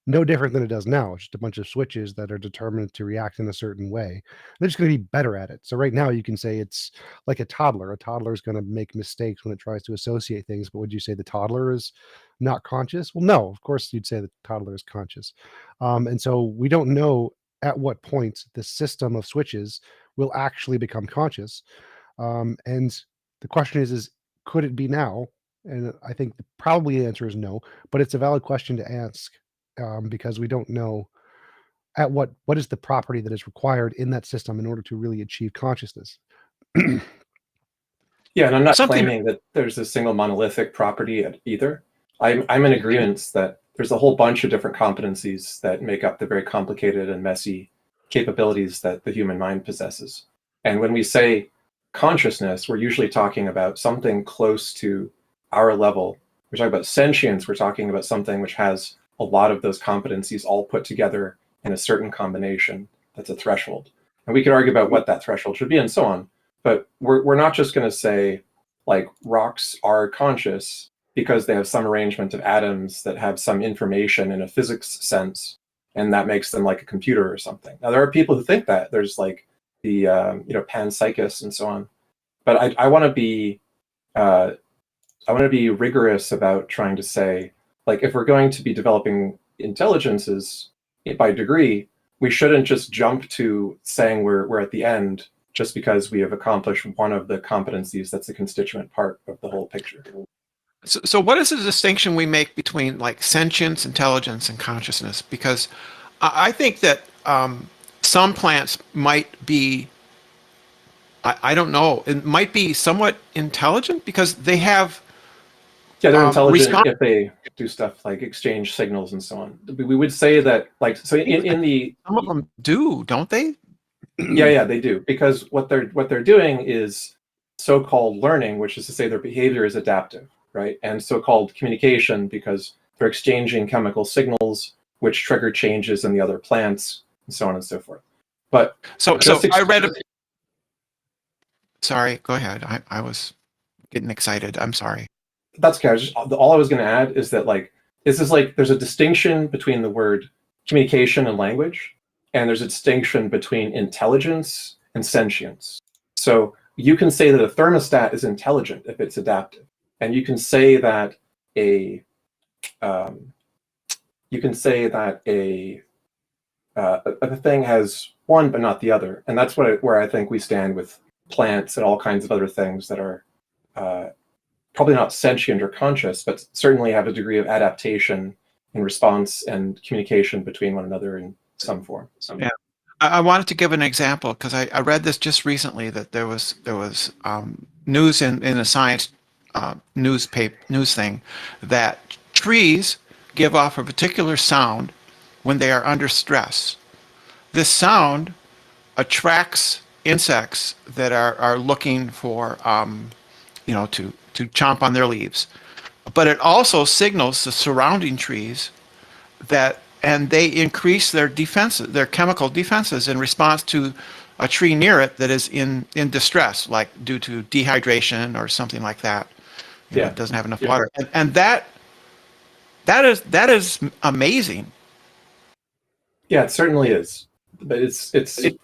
no different than it does now. It's just a bunch of switches that are determined to react in a certain way. They're just going to be better at it. So right now you can say it's like a toddler. A toddler is going to make mistakes when it tries to associate things. But would you say the toddler is not conscious? Well, no, of course you'd say the toddler is conscious. And so we don't know at what point the system of switches will actually become conscious. And the question is could it be now? And I think probably the answer is no, but it's a valid question to ask. Because we don't know at what is the property that is required in that system in order to really achieve consciousness. Yeah, and I'm not claiming that there's a single monolithic property either. I'm in agreement that there's a whole bunch of different competencies that make up the very complicated and messy capabilities that the human mind possesses. And when we say consciousness, we're usually talking about something close to our level. We're talking about sentience. We're talking about something which has a lot of those competencies all put together in a certain combination. That's a threshold. And we could argue about what that threshold should be and so on. But we're not just going to say, like, rocks are conscious because they have some arrangement of atoms that have some information in a physics sense, and that makes them like a computer or something. Now, there are people who think that. There's like the panpsychists and so on. But I want to be rigorous about trying to say, like, if we're going to be developing intelligences by degree, we shouldn't just jump to saying we're at the end just because we have accomplished one of the competencies that's a constituent part of the whole picture. So what is the distinction we make between like sentience, intelligence, and consciousness? Because I think that some plants might be, I don't know, it might be somewhat intelligent because they have. Yeah, they're intelligent if they do stuff like exchange signals and so on. We would say that, like, so in the some of them do, don't they? Yeah, they do, because what they're doing is so-called learning, which is to say their behavior is adaptive, right? And so-called communication, because they're exchanging chemical signals which trigger changes in the other plants and so on and so forth. But so I read. Sorry, go ahead. I was getting excited. I'm sorry. That's okay. All I was going to add is that, like, this is like there's a distinction between the word communication and language, and there's a distinction between intelligence and sentience. So you can say that a thermostat is intelligent if it's adaptive, and you can say that a thing has one but not the other, and that's where I think we stand with plants and all kinds of other things that are probably not sentient or conscious, but certainly have a degree of adaptation in response and communication between one another in some form. Yeah. I wanted to give an example because I read this just recently that there was news in a science news thing that trees give off a particular sound when they are under stress. This sound attracts insects that are looking for to chomp on their leaves, but it also signals the surrounding trees and they increase their defenses, their chemical defenses, in response to a tree near it that is in distress, like due to dehydration or something like that. It doesn't have enough water, and that is amazing. Yeah, it certainly is, but it's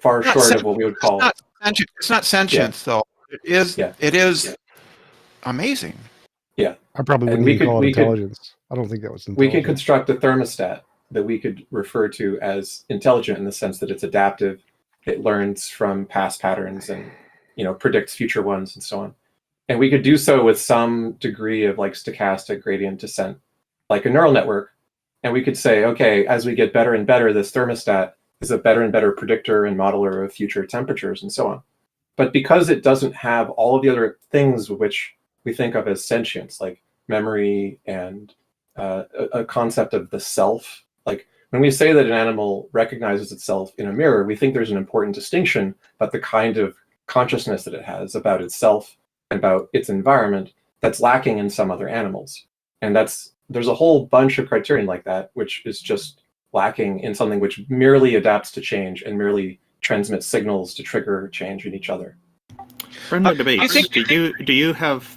far short of what we would call. It's not sentience, though. It is amazing. Yeah, I probably wouldn't even call it intelligence. I don't think that was intelligent. We could construct a thermostat that we could refer to as intelligent in the sense that it's adaptive, it learns from past patterns and predicts future ones and so on. And we could do so with some degree of like stochastic gradient descent, like a neural network. And we could say, okay, as we get better and better, this thermostat is a better and better predictor and modeler of future temperatures and so on. But because it doesn't have all of the other things which we think of as sentience, like memory and a concept of the self. Like when we say that an animal recognizes itself in a mirror, we think there's an important distinction about the kind of consciousness that it has about itself and about its environment that's lacking in some other animals. And there's a whole bunch of criterion like that, which is just lacking in something which merely adapts to change and merely transmits signals to trigger change in each other. Brenda debates. Do you have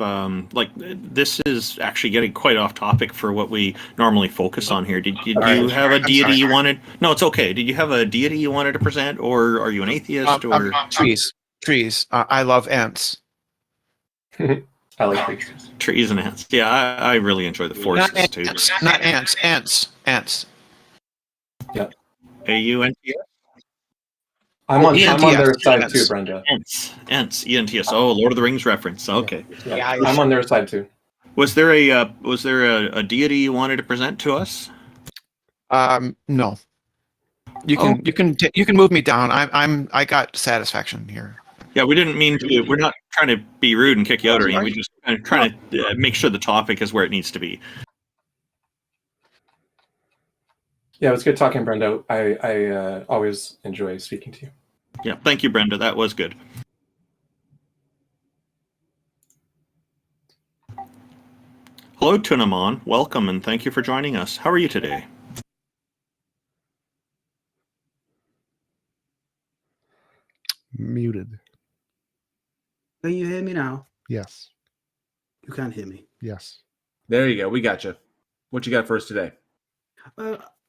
this is actually getting quite off topic for what we normally focus on here. Did you have a deity you wanted? No, it's okay. Did you have a deity you wanted to present, or are you an atheist? Or trees? I love ants. I like trees. Trees and ants. Yeah, I really enjoy the forests too. Not ants. Ants. Yeah. A-U-N-T-S? I'm on their side too, Brenda. Ents, E-N-T-S. Oh, Lord of the Rings reference. Okay. Yeah, I'm on their side too. Was there a deity you wanted to present to us? No. You can move me down. I got satisfaction here. Yeah, we didn't mean to. We're not trying to be rude and kick you out or anything. We just kind of trying to make sure the topic is where it needs to be. Yeah, it was good talking, Brenda. I always enjoy speaking to you. Yeah, thank you, Brenda. That was good. Hello, Tunamon. Welcome, and thank you for joining us. How are you today? Muted. Can you hear me now? Yes. You can't hear me. Yes. There you go. We got you. What you got for us today?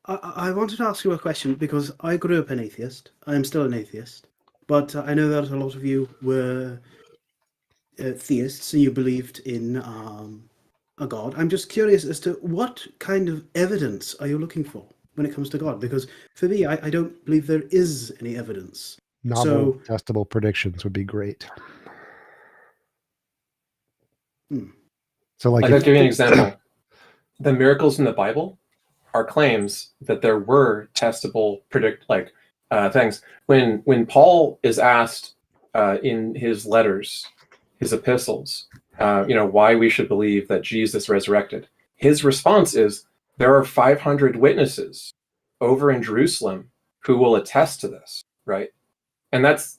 I wanted to ask you a question because I grew up an atheist. I am still an atheist. But I know that a lot of you were theists and you believed in a God. I'm just curious as to what kind of evidence are you looking for when it comes to God? Because for me, I don't believe there is any evidence. Novel, testable predictions would be great. So, like, I'll give you an example. The miracles in the Bible are claims that there were testable things. When Paul is asked in his letters, his epistles, why we should believe that Jesus resurrected, his response is, there are 500 witnesses over in Jerusalem who will attest to this, right? And that's,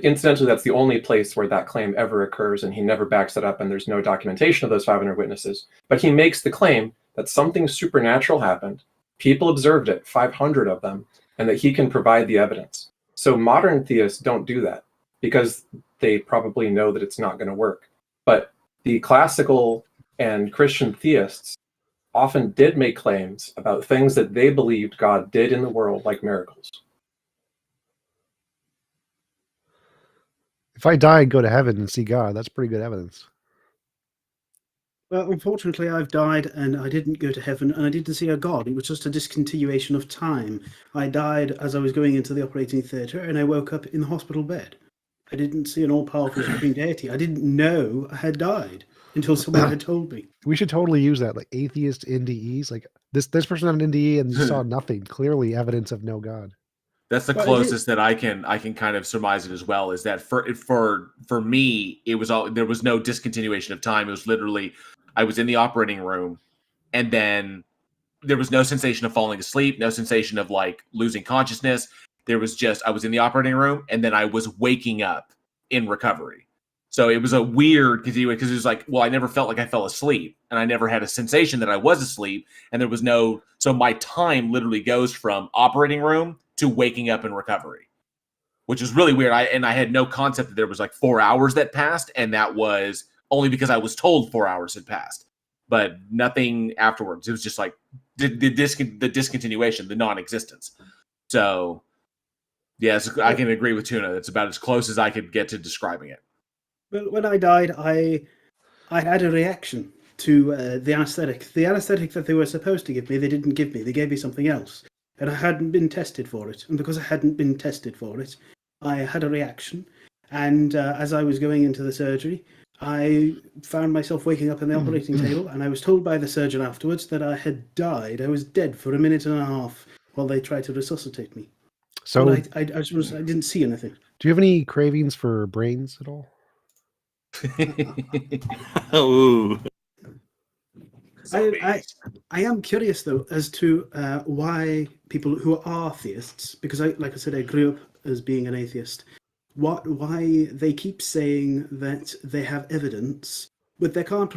incidentally, that's the only place where that claim ever occurs, and he never backs it up, and there's no documentation of those 500 witnesses. But he makes the claim that something supernatural happened, people observed it, 500 of them, and that he can provide the evidence. So modern theists don't do that because they probably know that it's not going to work. But the classical and Christian theists often did make claims about things that they believed God did in the world, like miracles. if I die and go to heaven and see God, that's pretty good evidence. Well, unfortunately, I've died and I didn't go to heaven and I didn't see a God. It was just a discontinuation of time. I died as I was going into the operating theatre and I woke up in the hospital bed. I didn't see an all-powerful supreme deity. I didn't know I had died until someone had told me. We should totally use that, like atheist NDEs. Like this person had an NDE and you saw nothing. Clearly evidence of no God. That's the closest that I can kind of surmise it as well. Is that for me, it was all, there was no discontinuation of time. It was literally, I was in the operating room, and then there was no sensation of falling asleep, no sensation of like losing consciousness. There was just, I was in the operating room, and then I was waking up in recovery. So it was a weird continuation because it was like, well, I never felt like I fell asleep, and I never had a sensation that I was asleep, and there was no. So my time literally goes from operating room to waking up in recovery, which is really weird. I had no concept that there was like 4 hours that passed, and that was only because I was told 4 hours had passed, but nothing afterwards. It was just like the discontinuation, the non-existence. So yes, I can agree with Tuna. That's about as close as I could get to describing it. Well, when I died, I had a reaction to the anesthetic. The anesthetic that they were supposed to give me, they didn't give me. They gave me something else. And I hadn't been tested for it. And because I hadn't been tested for it, I had a reaction. And as I was going into the surgery, I found myself waking up in the operating table, and I was told by the surgeon afterwards that I had died. I was dead for a minute and a half while they tried to resuscitate me. So I didn't see anything. Do you have any cravings for brains at all? Oh. I am curious though as to why people who are theists, because like I said, I grew up as being an atheist. Why they keep saying that they have evidence, but they can't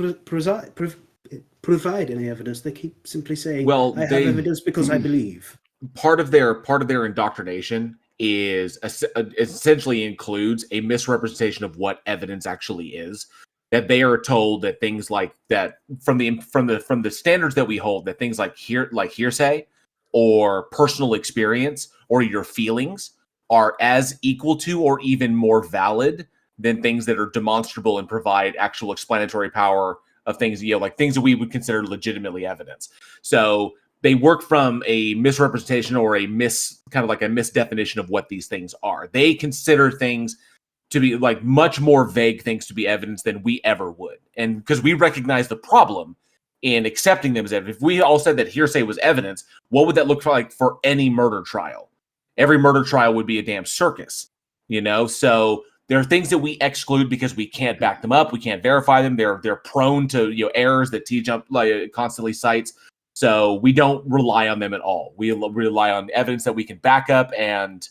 provide any evidence. They keep simply saying, well, I have evidence because I believe. Part of their indoctrination is essentially includes a misrepresentation of what evidence actually is. That they are told that things like that from the standards that we hold, that things like hearsay or personal experience or your feelings are as equal to or even more valid than things that are demonstrable and provide actual explanatory power of things, like things that we would consider legitimately evidence. So they work from a misrepresentation or a misdefinition of what these things are. They consider things to be like much more vague things to be evidence than we ever would. And because we recognize the problem in accepting them as evidence. If we all said that hearsay was evidence, what would that look like for any murder trial? Every murder trial would be a damn circus, So there are things that we exclude because we can't back them up. We can't verify them. They're prone to errors that TJump constantly cites. So we don't rely on them at all. We rely on evidence that we can back up, and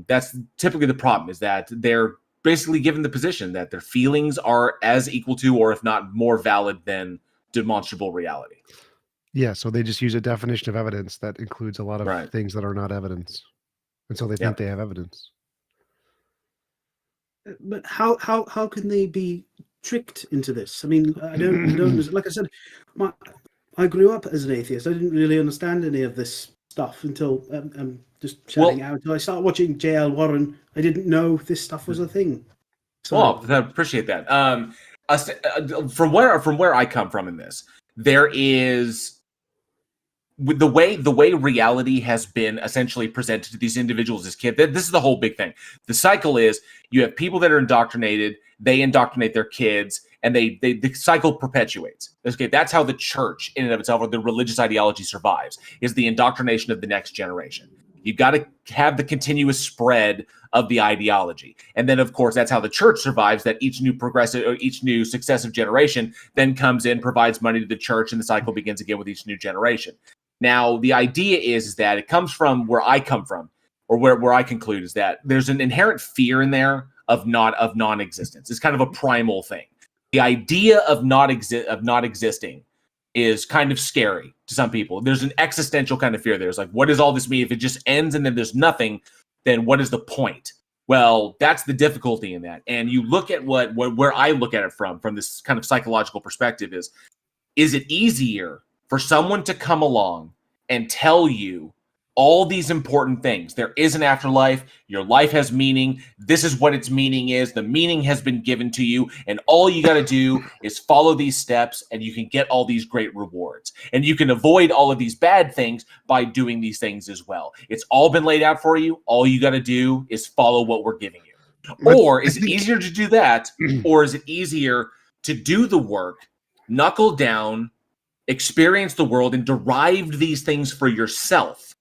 that's typically the problem, is that they're basically given the position that their feelings are as equal to, or if not more valid than, demonstrable reality. Yeah, so they just use a definition of evidence that includes a lot of Right. things that are not evidence. And so they think they have evidence. But how can they be tricked into this? I mean, I don't like I said, I grew up as an atheist. I didn't really understand any of this stuff until I'm just shouting out. Until I started watching J.L. Warren, I didn't know this stuff was a thing. So, Well, I appreciate that. From where I come from in this, there is, with the way reality has been essentially presented to these individuals as kids. This is the whole big thing. The cycle is, you have people that are indoctrinated, they indoctrinate their kids, and the cycle perpetuates. Okay, that's how the church in and of itself, or the religious ideology, survives, is the indoctrination of the next generation. You've got to have the continuous spread of the ideology. And then, of course, that's how the church survives, that each new progressive or each new successive generation then comes in, provides money to the church, and the cycle begins again with each new generation. Now, the idea is that it comes from where I come from, or where I conclude, is that there's an inherent fear in there of non-existence. It's kind of a primal thing. The idea of not existing is kind of scary to some people. There's an existential kind of fear there. It's like, what does all this mean? If it just ends and then there's nothing, then what is the point? Well, that's the difficulty in that. And you look at where I look at it from this kind of psychological perspective is it easier for someone to come along and tell you all these important things? There is an afterlife. Your life has meaning. This is what its meaning is. The meaning has been given to you. And all you got to do is follow these steps, and you can get all these great rewards. And you can avoid all of these bad things by doing these things as well. It's all been laid out for you. All you got to do is follow what we're giving you. Or is it easier to do that? Or is it easier to do the work, knuckle down, experience the world, and derive these things for yourself?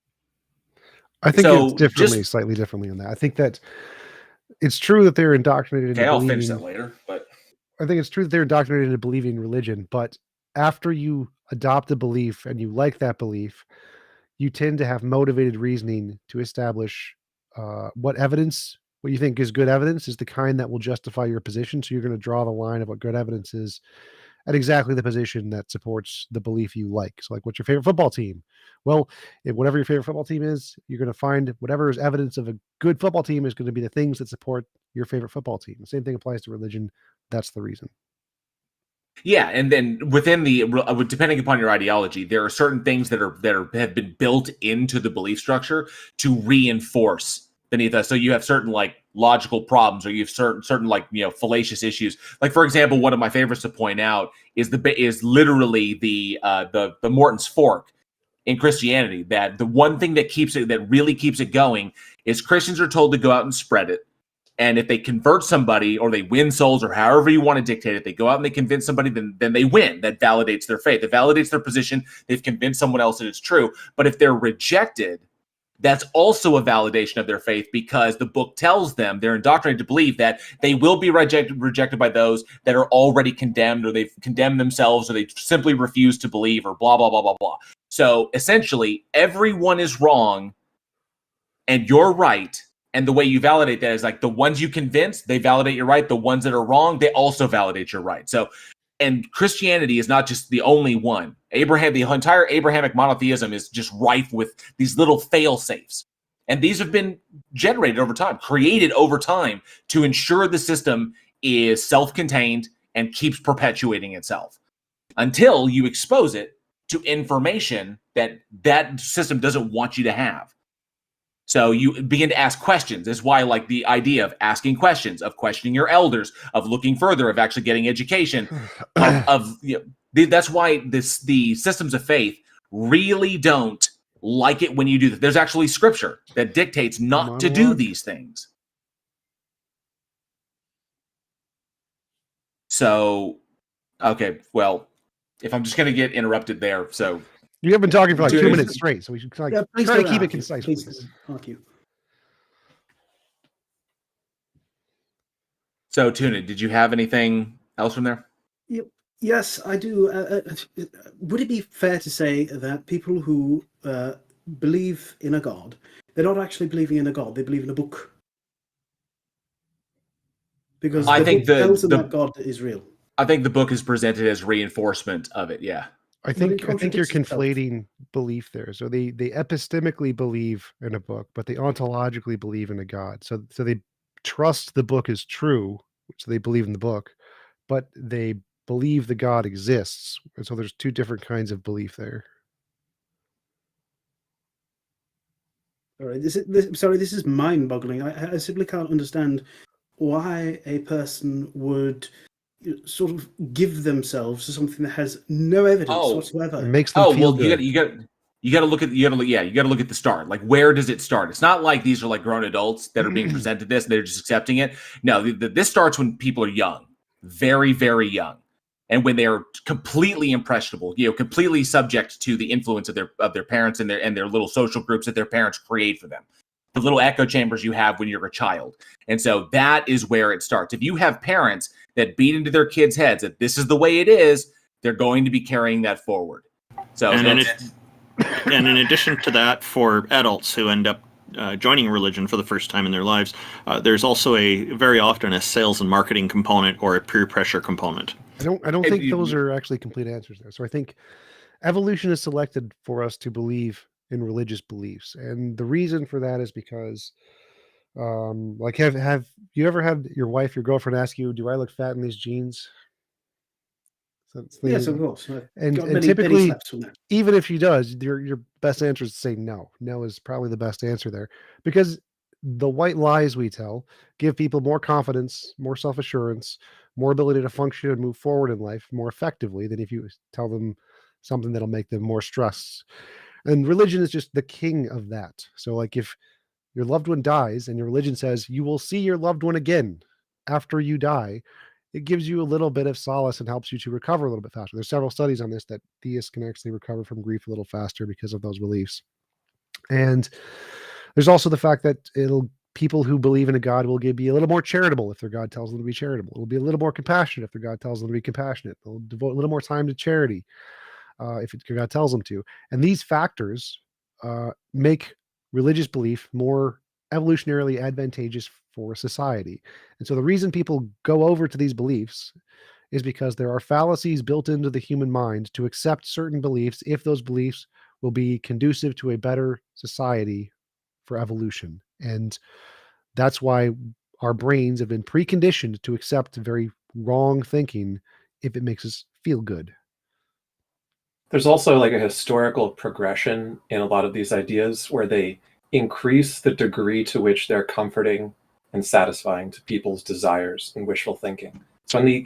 I think it's slightly differently on that. I think that it's true that they're indoctrinated into I'll believing, finish that later, but I think it's true that they're indoctrinated into believing religion, but after you adopt a belief and you like that belief, you tend to have motivated reasoning to establish what you think is good evidence is the kind that will justify your position. So you're going to draw the line of what good evidence is at exactly the position that supports the belief you like. So, like, what's your favorite football team? Well, if whatever your favorite football team is, you're going to find whatever is evidence of a good football team is going to be the things that support your favorite football team. The same thing applies to religion. That's the reason. Yeah, and then within depending upon your ideology, there are certain things that have been built into the belief structure to reinforce beneath us. So you have certain like logical problems, or you have certain like, you know, fallacious issues. Like, for example, one of my favorites to point out is literally the Morton's fork in Christianity. That the one thing that really keeps it going is Christians are told to go out and spread it. And if they convert somebody, or they win souls, or however you want to dictate it, they go out and they convince somebody, then they win. That validates their faith. It validates their position. They've convinced someone else that it's true. But if they're rejected, that's also a validation of their faith, because the book tells them, they're indoctrinated to believe that they will be rejected by those that are already condemned, or they've condemned themselves, or they simply refuse to believe, or blah, blah, blah, blah, blah. So essentially, everyone is wrong and you're right. And the way you validate that is like, the ones you convince, they validate you're right. The ones that are wrong, they also validate you're right. So, and Christianity is not just the only one. The entire Abrahamic monotheism is just rife with these little fail-safes. And these have been generated over time, created over time, to ensure the system is self-contained and keeps perpetuating itself until you expose it to information that system doesn't want you to have. So you begin to ask questions. That's why, like, the idea of asking questions, of questioning your elders, of looking further, of actually getting education, that's why the systems of faith really don't like it when you do that. There's actually scripture that dictates not to do these things. So, okay, well, if I'm just going to get interrupted there, so... You have been talking for like 2 minutes straight, so we should try to keep it concise, please. Thank you. So, Tuna, did you have anything else from there? Yes, I do. Would it be fair to say that people who believe in a god, they're not actually believing in a god, they believe in a book? Because I the think book tells them that God is real. I think the book is presented as reinforcement of it. Yeah. I But it think you're contradicts itself. conflating belief there. So they epistemically believe in a book, but they ontologically believe in a God. So they trust the book is true, so they believe in the book, but they believe the God exists. And so there's two different kinds of belief there. All right, this is mind-boggling. I simply can't understand why a person would sort of give themselves to something that has no evidence whatsoever. It makes them feel good. you got to look at the start. Like, where does it start? It's not like these are like grown adults that are being presented this and they're just accepting it. No, this starts when people are young, very, very young, and when they're completely impressionable, completely subject to the influence of their parents and their little social groups that their parents create for them, the little echo chambers you have when you're a child. And so that is where it starts. If you have parents that beat into their kids' heads that this is the way it is, they're going to be carrying that forward. So, and in addition to that, for adults who end up joining religion for the first time in their lives, there's also very often a sales and marketing component or a peer pressure component. I don't think those are actually complete answers there. So I think evolution is selected for us to believe in religious beliefs, and the reason for that is because like have you ever had your wife, your girlfriend ask you, do I look fat in these jeans? Yes, of course. And typically, even if she does, your best answer is to say no. No is probably the best answer there, because the white lies we tell give people more confidence, more self-assurance, more ability to function and move forward in life more effectively than if you tell them something that'll make them more stressed. And religion is just the king of that. So like if your loved one dies and your religion says you will see your loved one again after you die, it gives you a little bit of solace and helps you to recover a little bit faster. There's several studies on this that theists can actually recover from grief a little faster because of those beliefs. And there's also the fact that people who believe in a God will be a little more charitable if their God tells them to be charitable. It'll be a little more compassionate if their God tells them to be compassionate. They'll devote a little more time to charity if God tells them to. And these factors make religious belief more evolutionarily advantageous for society. And so the reason people go over to these beliefs is because there are fallacies built into the human mind to accept certain beliefs if those beliefs will be conducive to a better society for evolution. And that's why our brains have been preconditioned to accept very wrong thinking if it makes us feel good. There's also like a historical progression in a lot of these ideas where they increase the degree to which they're comforting and satisfying to people's desires and wishful thinking. So in the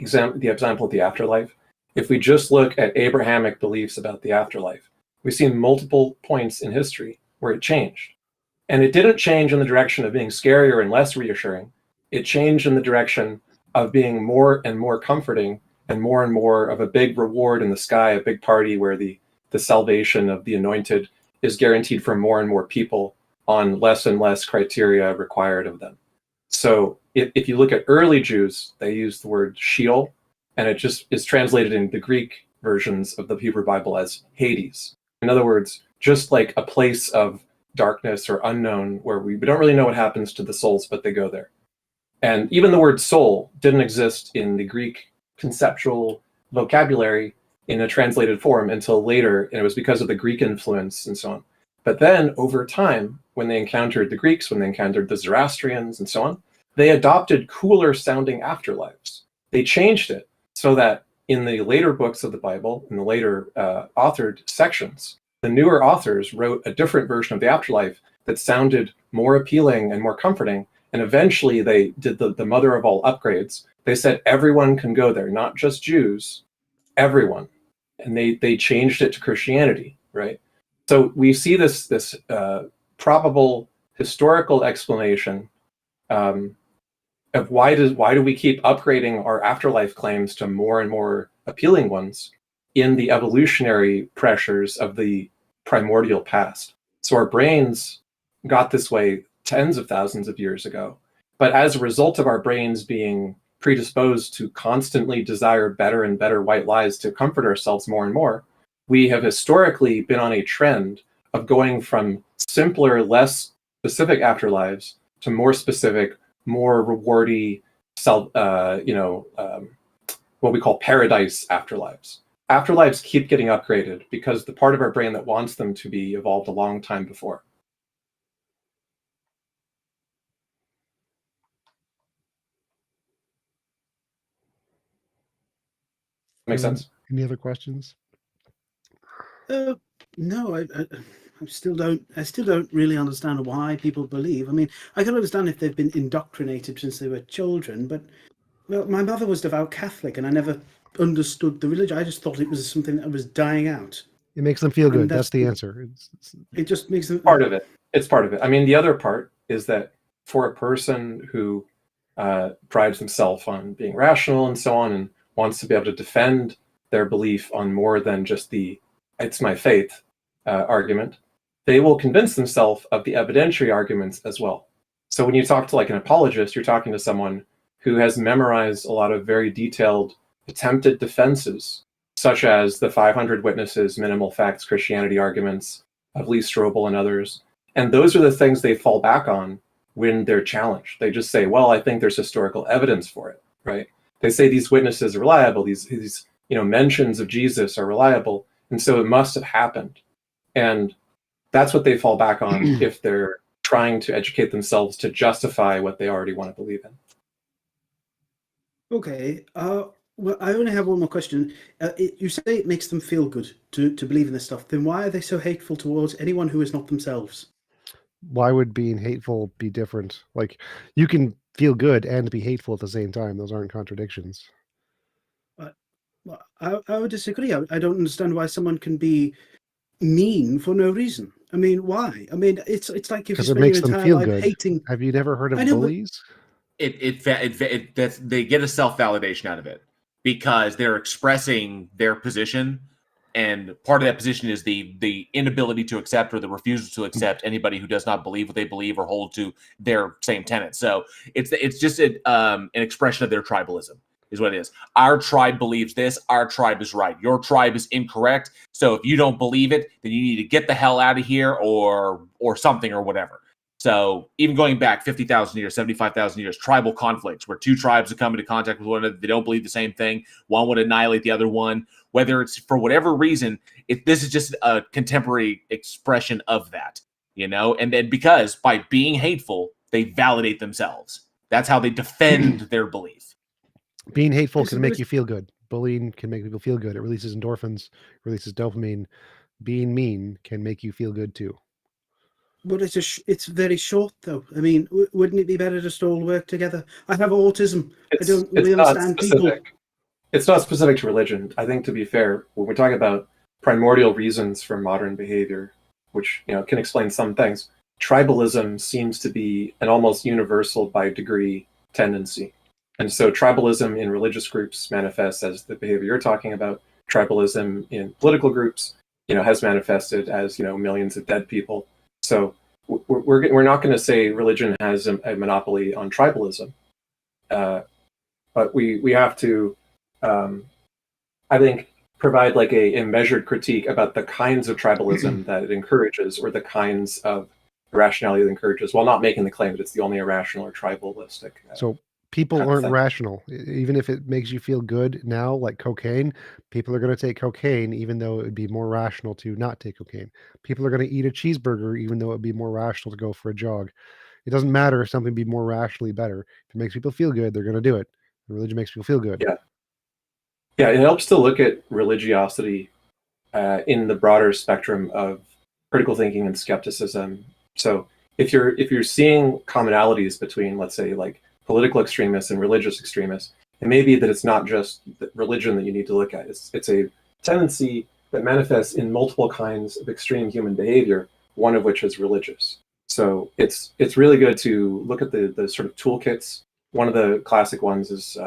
example of the afterlife, if we just look at Abrahamic beliefs about the afterlife, we see multiple points in history where it changed. And it didn't change in the direction of being scarier and less reassuring. It changed in the direction of being more and more comforting and more of a big reward in the sky, a big party where the salvation of the anointed is guaranteed for more and more people on less and less criteria required of them. So if you look at early Jews, they use the word Sheol, and it just is translated in the Greek versions of the Hebrew Bible as Hades. In other words, just like a place of darkness or unknown where we don't really know what happens to the souls, but they go there. And even the word soul didn't exist in the Greek conceptual vocabulary in a translated form until later, and it was because of the Greek influence and so on. But then over time, when they encountered the Greeks, when they encountered the Zoroastrians and so on, they adopted cooler sounding afterlives. They changed it so that in the later books of the Bible, in the later authored sections, the newer authors wrote a different version of the afterlife that sounded more appealing and more comforting. And eventually they did the mother of all upgrades. They said everyone can go there, not just Jews, everyone. And they changed it to Christianity, right? So we see this probable historical explanation of why do we keep upgrading our afterlife claims to more and more appealing ones in the evolutionary pressures of the primordial past. So our brains got this way tens of thousands of years ago, but as a result of our brains being predisposed to constantly desire better and better white lies to comfort ourselves more and more, we have historically been on a trend of going from simpler, less specific afterlives to more specific, more rewardy, what we call paradise afterlives. Afterlives keep getting upgraded because the part of our brain that wants them to be evolved a long time before. Make sense? Any other questions? No, I still don't really understand why people believe. I mean, I can understand if they've been indoctrinated since they were children, but well, my mother was devout Catholic, and I never understood the religion. I just thought it was something that was dying out. It makes them feel good. And That's the answer. It just makes them part of it. It's part of it. I mean, the other part is that for a person who prides themselves on being rational and so on, and wants to be able to defend their belief on more than just the "it's my faith" argument, they will convince themselves of the evidentiary arguments as well. So when you talk to like an apologist, you're talking to someone who has memorized a lot of very detailed attempted defenses, such as the 500 witnesses, minimal facts, Christianity arguments of Lee Strobel and others. And those are the things they fall back on when they're challenged. They just say, well, I think there's historical evidence for it, right? They say these witnesses are reliable, these mentions of Jesus are reliable, and so it must have happened. And that's what they fall back on if they're trying to educate themselves to justify what they already want to believe in. Okay. Well, I only have one more question. You say it makes them feel good to believe in this stuff. Then why are they so hateful towards anyone who is not themselves? Why would being hateful be different? Like, you can feel good and be hateful at the same time. Those aren't contradictions. Well, I would disagree. I don't understand why someone can be mean for no reason. I mean, why? I mean, it's like if you Because it spend makes your them entire feel life good. hating. Have you never heard of I know, but- bullies? They get a self-validation out of it because they're expressing their position, and part of that position is the inability to accept or the refusal to accept anybody who does not believe what they believe or hold to their same tenets. So it's just an expression of their tribalism is what it is. Our tribe believes this. Our tribe is right. Your tribe is incorrect. So if you don't believe it, then you need to get the hell out of here or something or whatever. So even going back 50,000 years, 75,000 years, tribal conflicts where two tribes have come into contact with one another. They don't believe the same thing. One would annihilate the other one. Whether it's for whatever reason, this is just a contemporary expression of that, And then because by being hateful, they validate themselves. That's how they defend their belief. Being hateful can make you feel good. Bullying can make people feel good. It releases endorphins, releases dopamine. Being mean can make you feel good too. But it's very short, though. I mean, wouldn't it be better just all work together? I have autism. I don't really understand people. It's not specific to religion. I think, to be fair, when we're talking about primordial reasons for modern behavior, which can explain some things, tribalism seems to be an almost universal by degree tendency. And so tribalism in religious groups manifests as the behavior you're talking about. Tribalism in political groups, has manifested as, millions of dead people. So we're not going to say religion has a monopoly on tribalism, but we have to, I think, provide like a measured critique about the kinds of tribalism that it encourages, or the kinds of rationality it encourages, while not making the claim that it's the only irrational or tribalistic. So people aren't rational. Even if it makes you feel good now, like cocaine, people are going to take cocaine, even though it would be more rational to not take cocaine. People are going to eat a cheeseburger, even though it would be more rational to go for a jog. It doesn't matter if something be more rationally better. If it makes people feel good, they're going to do it. Religion makes people feel good. Yeah, it helps to look at religiosity in the broader spectrum of critical thinking and skepticism. So if you're seeing commonalities between, let's say, like political extremists and religious extremists, it may be that it's not just religion that you need to look at. It's a tendency that manifests in multiple kinds of extreme human behavior, one of which is religious. So it's really good to look at the sort of toolkits. One of the classic ones is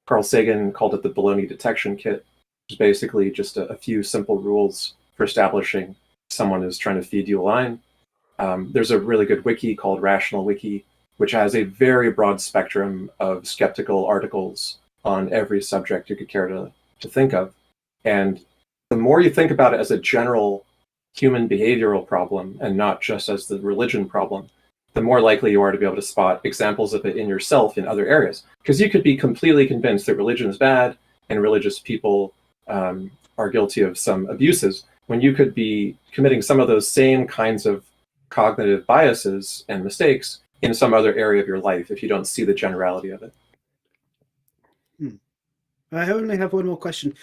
Carl Sagan called it the baloney detection kit, which is basically just a few simple rules for establishing someone is trying to feed you a line. There's a really good wiki called Rational Wiki which has a very broad spectrum of skeptical articles on every subject you could care to think of. And the more you think about it as a general human behavioral problem and not just as the religion problem, the more likely you are to be able to spot examples of it in yourself in other areas. Because you could be completely convinced that religion is bad and religious people are guilty of some abuses, when you could be committing some of those same kinds of cognitive biases and mistakes in some other area of your life if you don't see the generality of it. I only have one more question.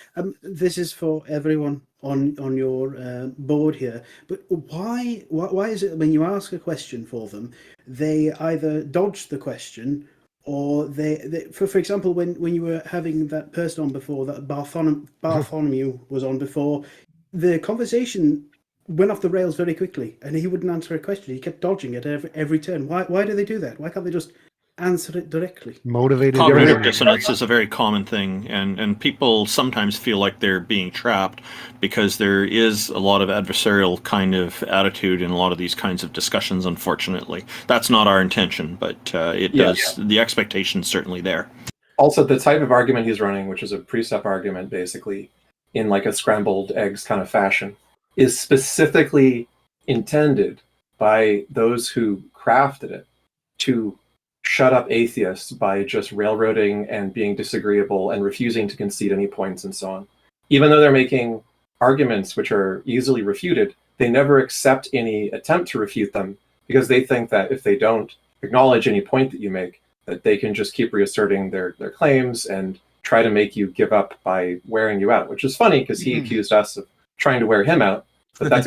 This is for everyone on your board here. But why is it when you ask a question for them, they either dodge the question or they for example, when you were having that person on before, that Bartholomew was on before, the conversation went off the rails very quickly, and he wouldn't answer a question. He kept dodging it every turn. Why do they do that? Why can't they just answer it directly? Motivated. Cognitive dissonance is a very common thing, and people sometimes feel like they're being trapped because there is a lot of adversarial kind of attitude in a lot of these kinds of discussions, unfortunately. That's not our intention, but the expectation's certainly there. Also, the type of argument he's running, which is a precept argument, basically, in like a scrambled eggs kind of fashion, is specifically intended by those who crafted it to shut up atheists by just railroading and being disagreeable and refusing to concede any points and so on. Even though they're making arguments which are easily refuted, they never accept any attempt to refute them because they think that if they don't acknowledge any point that you make, that they can just keep reasserting their claims and try to make you give up by wearing you out, which is funny because he accused us of trying to wear him out. But that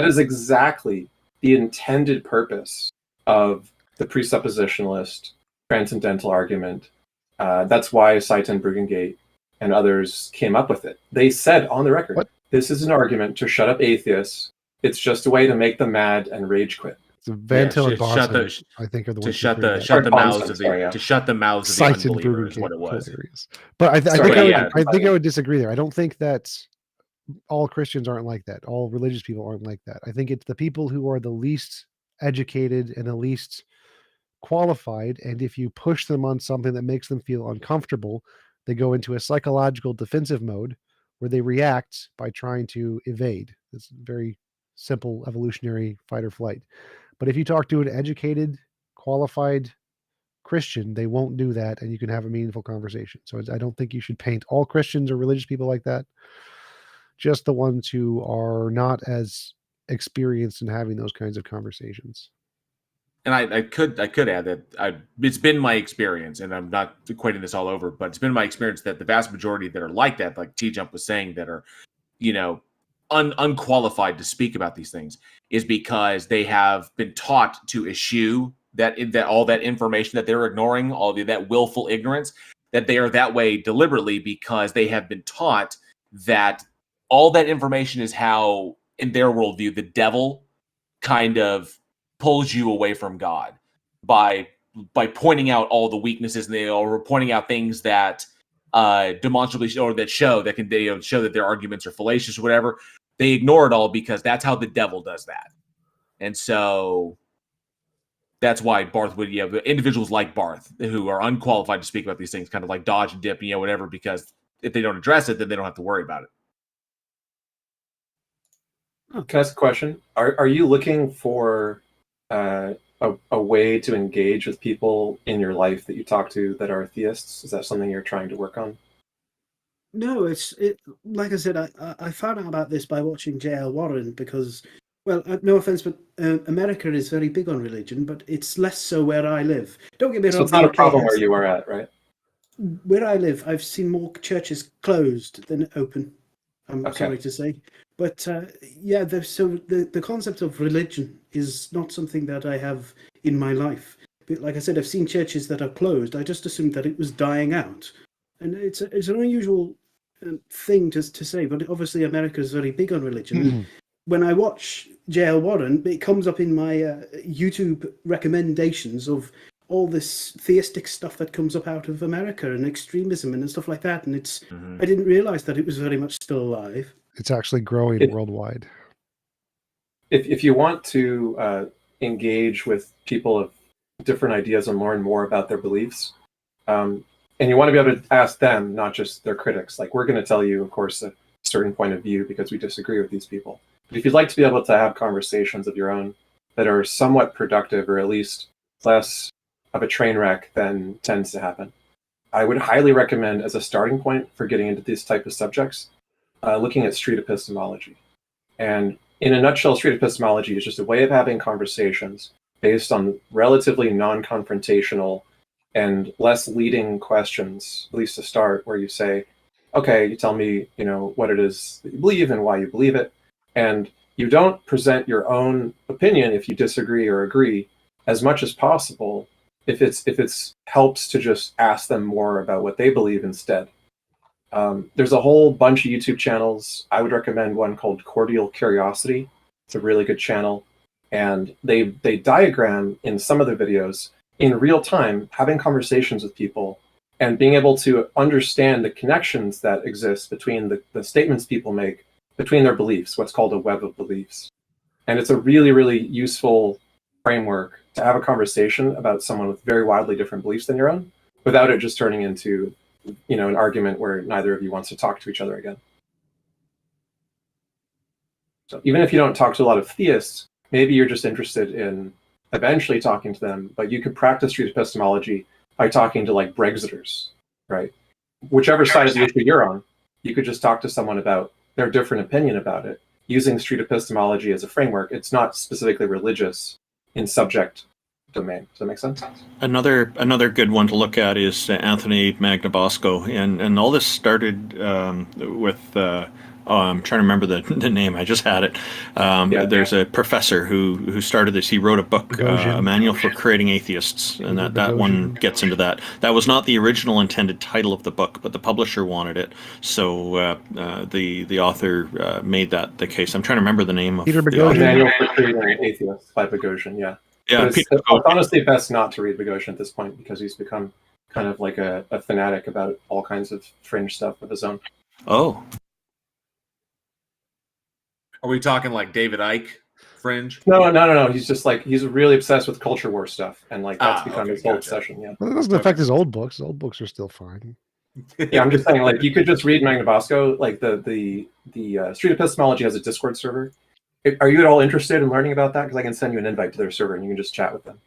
is exactly the intended purpose of the presuppositionalist transcendental argument. That's why Seitan Brugengate and others came up with it. They said on the record, this is an argument to shut up atheists. It's just a way to make them mad and rage quit. So Van Til and Boston, I think, are the ones to shut the mouths of the unbelievers is what it was. Hilarious. But I think I would disagree there. I don't think that all Christians aren't like that. All religious people aren't like that. I think it's the people who are the least educated and the least qualified, and if you push them on something that makes them feel uncomfortable, they go into a psychological defensive mode where they react by trying to evade. It's very simple evolutionary fight or flight. But if you talk to an educated, qualified Christian, they won't do that, and you can have a meaningful conversation. So I don't think you should paint all Christians or religious people like that. Just the ones who are not as experienced in having those kinds of conversations. And I could add that it's been my experience, and I'm not equating this all over, but it's been my experience that the vast majority that are like that, like TJump was saying, that are, unqualified to speak about these things, is because they have been taught to eschew that all that information that they're ignoring, all that willful ignorance, that they are that way deliberately because they have been taught that all that information is how, in their worldview, the devil kind of pulls you away from God by pointing out all the weaknesses or pointing out things that demonstrably show that show that their arguments are fallacious or whatever. They ignore it all because that's how the devil does that. And so that's why Barth would, individuals like Barth who are unqualified to speak about these things kind of like dodge and dip, whatever, because if they don't address it, then they don't have to worry about it. Can I ask a question? Are you looking for a way to engage with people in your life that you talk to that are theists? Is that something you're trying to work on? No, it's like I said, I found out about this by watching J.L. Warren because, well, no offense, but America is very big on religion, but it's less so where I live. Don't get me wrong. So it's not a problem where you are at, right? Where I live, I've seen more churches closed than open. I'm sorry to say. But so the concept of religion is not something that I have in my life. But like I said, I've seen churches that are closed. I just assumed that it was dying out. And it's an unusual thing to say, but obviously America is very big on religion. Mm-hmm. When I watch J.L. Warren, it comes up in my YouTube recommendations of all this theistic stuff that comes up out of America and extremism and stuff like that. And I didn't realize that it was very much still alive. It's actually growing worldwide. If you want to engage with people of different ideas and learn more about their beliefs. And you want to be able to ask them, not just their critics. Like, we're going to tell you, of course, a certain point of view because we disagree with these people. But if you'd like to be able to have conversations of your own that are somewhat productive, or at least less of a train wreck than tends to happen, I would highly recommend, as a starting point for getting into these type of subjects, looking at street epistemology. And in a nutshell, street epistemology is just a way of having conversations based on relatively non-confrontational and less leading questions, at least to start, where you say, okay, you tell me, what it is that you believe and why you believe it. And you don't present your own opinion if you disagree or agree, as much as possible if it's helps to just ask them more about what they believe instead. There's a whole bunch of YouTube channels. I would recommend one called Cordial Curiosity. It's a really good channel. And they diagram in some of their videos in real time, having conversations with people and being able to understand the connections that exist between the statements people make, between their beliefs, what's called a web of beliefs. And it's a really, really useful framework to have a conversation about someone with very wildly different beliefs than your own, without it just turning into an argument where neither of you wants to talk to each other again. So even if you don't talk to a lot of theists, maybe you're just interested in eventually talking to them, but you could practice street epistemology by talking to like Brexiters, right? Whichever side of the issue you're on, you could just talk to someone about their different opinion about it, using street epistemology as a framework. It's not specifically religious in subject domain. Does that make sense? Another good one to look at is Anthony Magnabosco, and all this started with I'm trying to remember the name. I just had it. There's a professor who started this. He wrote a book, a manual for creating atheists, and that one gets into that. That was not the original intended title of the book, but the publisher wanted it, so the author made that the case. I'm trying to remember the name of Peter the Boghossian. author. Manual for Creating Atheists by Boghossian, yeah. Yeah, it's honestly best not to read Boghossian at this point, because he's become kind of like a fanatic about all kinds of fringe stuff of his own. Oh. Are we talking like David Icke fringe? No. He's just like, he's really obsessed with culture war stuff, and like that's become his whole obsession. Yeah. Well, it doesn't affect his old books. His old books are still fine. Yeah, I'm just saying, like, you could just read Magnabosco. Like the Street Epistemology has a Discord server. Are you at all interested in learning about that? Because I can send you an invite to their server, and you can just chat with them.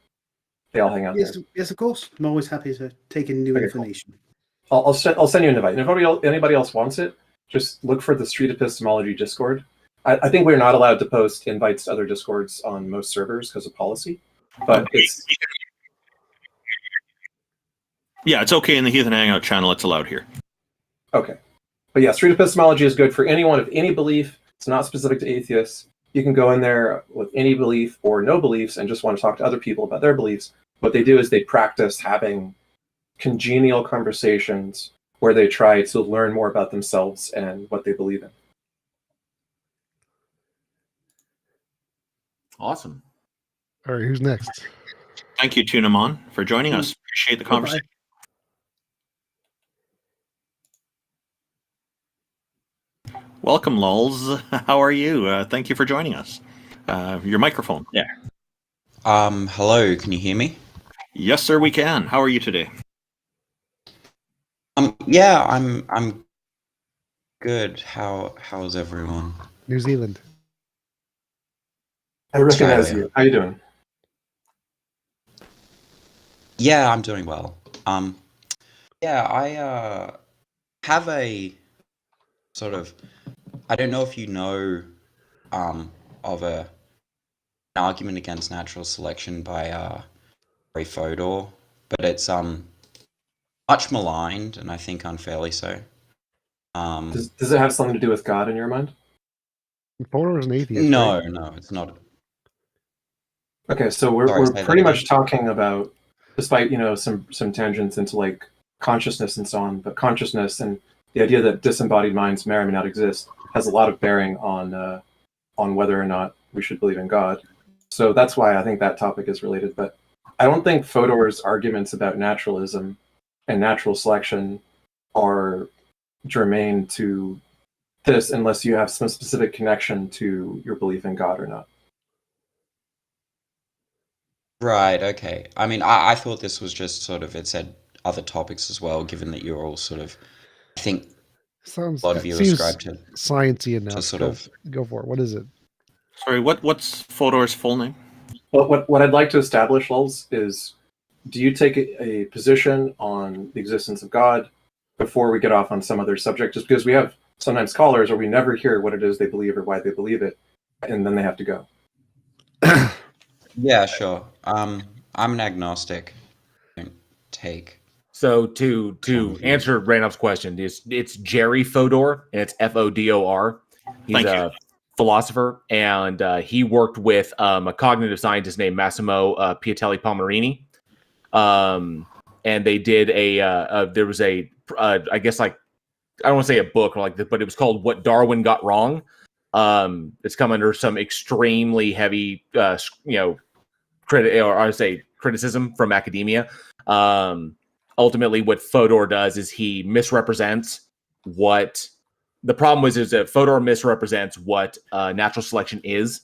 They all hang out there. Yes, of course. I'm always happy to take in new information. Cool. I'll send you an invite, and if anybody else wants it, just look for the Street Epistemology Discord. I think we're not allowed to post invites to other Discords on most servers because of policy, but it's... Yeah, it's okay in the Heathen Hangout channel. It's allowed here. Okay. But yeah, street epistemology is good for anyone of any belief. It's not specific to atheists. You can go in there with any belief or no beliefs and just want to talk to other people about their beliefs. What they do is they practice having congenial conversations where they try to learn more about themselves and what they believe in. Awesome. All right, who's next? Thank you, Tunamon, for joining us. Appreciate the conversation. Welcome, Lulz. How are you? Thank you for joining us. Your microphone. Yeah. Hello, can you hear me? Yes, sir, we can. How are you today? Yeah, I'm good. How's everyone? New Zealand. I recognize you. How you doing? Yeah, I'm doing well. Yeah, I have a sort of, I don't know if you know of an argument against natural selection by Ray Fodor, but it's much maligned, and I think unfairly so. Does it have something to do with God in your mind? Fodor is an atheist. No, right? no, it's not. Okay, so we're pretty much talking about, despite some tangents into like consciousness and so on, but consciousness and the idea that disembodied minds may or may not exist has a lot of bearing on whether or not we should believe in God. So that's why I think that topic is related. But I don't think Fodor's arguments about naturalism and natural selection are germane to this unless you have some specific connection to your belief in God or not. Right, okay. I mean, I thought this was just sort of, it said other topics as well, given that you're all sort of, I think Sounds a lot of you seems ascribe to sciencey enough. sort Go of, go for it. What is it? Sorry, what's Fodor's full name? Well, what I'd like to establish, Lulz, is do you take a position on the existence of God before we get off on some other subject? Just because we have sometimes callers, or we never hear what it is they believe or why they believe it, and then they have to go. yeah, sure. I'm an agnostic. I don't take. So to answer Randolph's question, it's Jerry Fodor, and it's Fodor. He's Thank a philosopher, and he worked with a cognitive scientist named Massimo Piatelli Palmerini. And they did there was I guess, like, I don't want to say a book or like this, but it was called What Darwin Got Wrong. It's come under some extremely heavy criticism from academia. Ultimately, what Fodor does is he misrepresents what the problem is that Fodor misrepresents what natural selection is,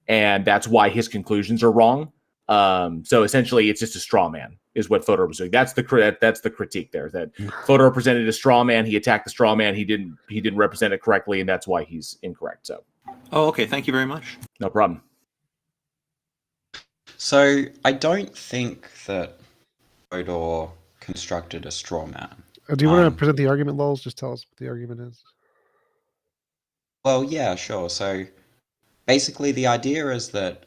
and that's why his conclusions are wrong. So essentially, it's just a straw man, is what Fodor was doing. That's the critique there. That Fodor presented a straw man. He attacked the straw man. He didn't represent it correctly, and that's why he's incorrect. So, Oh, okay. Thank you very much. no problem. So I don't think that Fodor constructed a straw man. Do you want to present the argument, Lulz? Just tell us what the argument is. Well, yeah, sure. So basically, the idea is that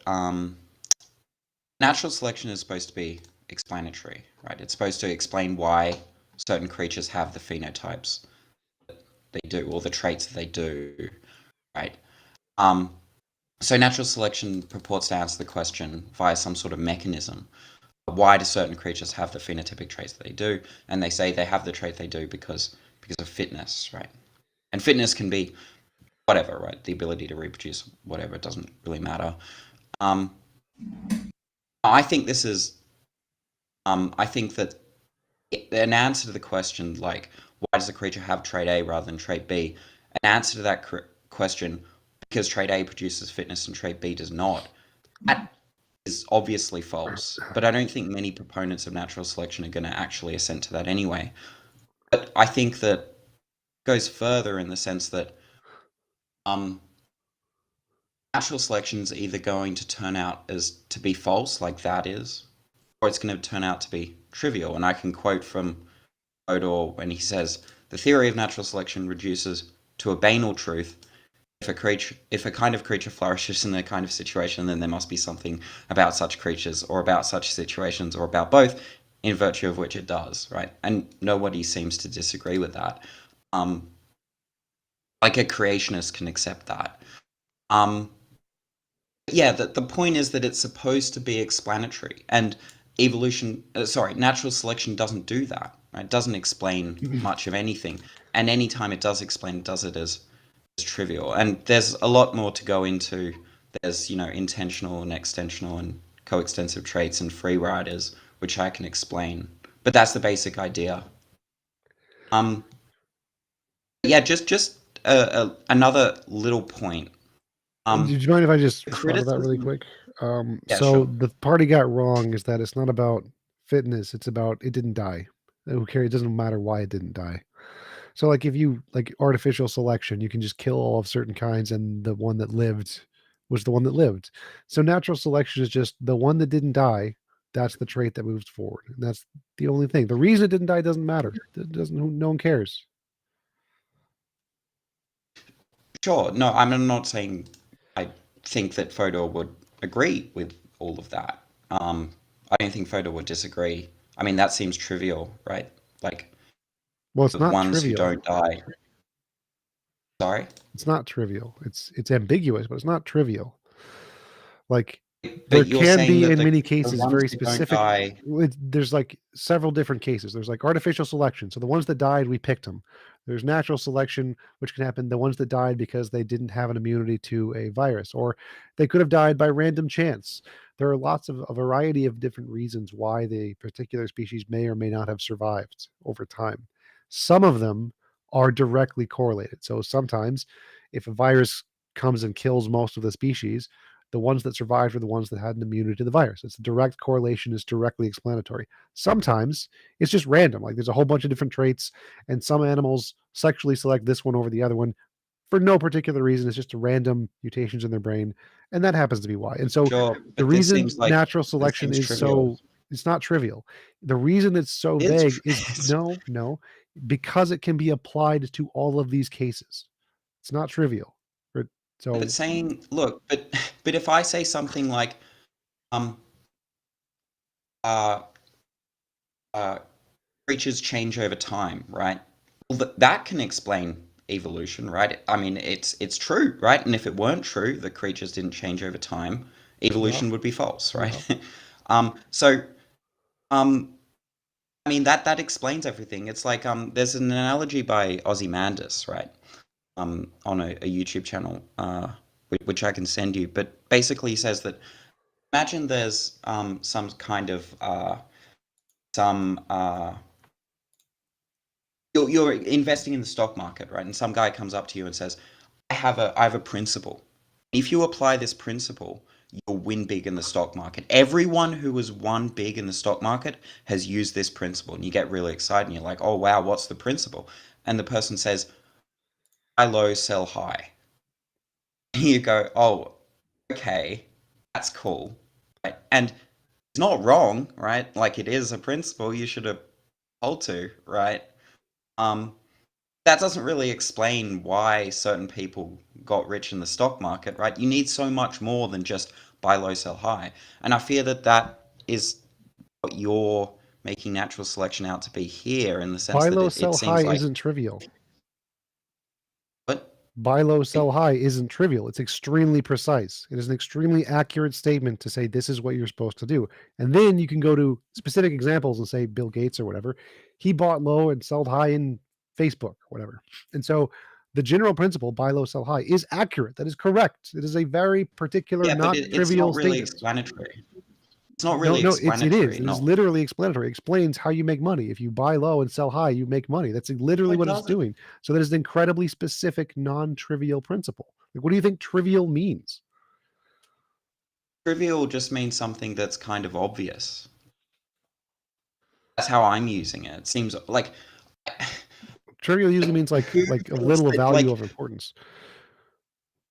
natural selection is supposed to be explanatory, right? It's supposed to explain why certain creatures have the phenotypes that they do, or the traits that they do, right? So natural selection purports to answer the question via some sort of mechanism. Why do certain creatures have the phenotypic traits that they do? And they say they have the trait they do because of fitness, right? And fitness can be whatever, right? The ability to reproduce, whatever, it doesn't really matter. I think this is, I think that an answer to the question, like, why does a creature have trait A rather than trait B? An answer to that question, because trait A produces fitness and trait B does not, that is obviously false. But I don't think many proponents of natural selection are going to actually assent to that anyway. But I think that it goes further in the sense that natural selection is either going to turn out as to be false, like that is, or it's going to turn out to be trivial. And I can quote from Fodor when he says, "The theory of natural selection reduces to a banal truth. If a kind of creature flourishes in a kind of situation, then there must be something about such creatures, or about such situations, or about both, in virtue of which it does," right? And nobody seems to disagree with that. Like a creationist can accept that. Yeah, the point is that it's supposed to be explanatory, and natural selection doesn't do that. Right? It doesn't explain much of anything, and anytime it does explain, it does it as trivial. And there's a lot more to go into. There's intentional and extensional and coextensive traits and free riders, which I can explain. But that's the basic idea. Yeah, just another little point. Did you mind if I just respond to that really quick? Yeah, so sure. the part he got wrong is that it's not about fitness. It's about it didn't die. Who cares? It doesn't matter why it didn't die. So like if you like artificial selection, you can just kill all of certain kinds and the one that lived was the one that lived. So natural selection is just the one that didn't die. That's the trait that moves forward. And that's the only thing. The reason it didn't die doesn't matter. It doesn't. No one cares. Sure. No, I'm not saying I think that Fodor would agree with all of that. I don't think Fodor would disagree. I mean, that seems trivial, right? Like, Well, it's the not ones trivial. who don't die. Sorry? It's not trivial. It's ambiguous, but it's not trivial. Like But there you're can saying be that in the many the cases ones very who don't specific. die. There's like several different cases. There's like artificial selection. So the ones that died, we picked them. There's natural selection, which can happen. The ones that died because they didn't have an immunity to a virus, or they could have died by random chance. There are lots of a variety of different reasons why the particular species may or may not have survived over time. Some of them are directly correlated. So sometimes if a virus comes and kills most of the species, the ones that survived were the ones that had an immunity to the virus. It's a direct correlation, is directly explanatory. Sometimes it's just random. Like there's a whole bunch of different traits, and some animals sexually select this one over the other one for no particular reason. It's just random mutations in their brain, and that happens to be why. And so Sure, the but this reason seems like natural this selection seems is trivial. so, it's not trivial. The reason it's so It's vague is tri- no, because it can be applied to all of these cases. It's not trivial. So But saying, look, but if I say something like, uh, creatures change over time, right? Well, that can explain evolution, right? I mean, it's true, right? And if it weren't true, that creatures didn't change over time, evolution would be false, right? So, I mean, that explains everything. It's like there's an analogy by Ozymandias, right? On a YouTube channel, which I can send you. But basically, he says that imagine there's some kind of you're investing in the stock market, right? And some guy comes up to you and says, I have a principle. If you apply this principle, you'll win big in the stock market. Everyone who has won big in the stock market has used this principle. And you get really excited and you're like, oh, wow, what's the principle? And the person says, buy low, sell high. And you go, oh, okay, that's cool. Right? And it's not wrong, right? Like it is a principle you should have hold to, right? That doesn't really explain why certain people got rich in the stock market, right? You need so much more than just buy low, sell high. And I fear that is what you're making natural selection out to be here, in the sense buy that low, it sell seems high like isn't trivial. what? Buy low, sell high isn't trivial. It's extremely precise. It is an extremely accurate statement to say this is what you're supposed to do. And then you can go to specific examples and say Bill Gates or whatever. He bought low and sold high in Facebook, whatever. And so the general principle, buy low, sell high, is accurate. That is correct. It is a very particular, Yeah, but not it's trivial not really statement. explanatory. It's not really No, it is. explanatory. It is No, literally explanatory. It explains how you make money. If you buy low and sell high, you make money. That's literally it what it's doesn't. doing. So that is an incredibly specific, non-trivial principle. Like, what do you think trivial means? Trivial just means something that's kind of obvious. That's how I'm using it. It seems like Trivial usually means like of little value of importance.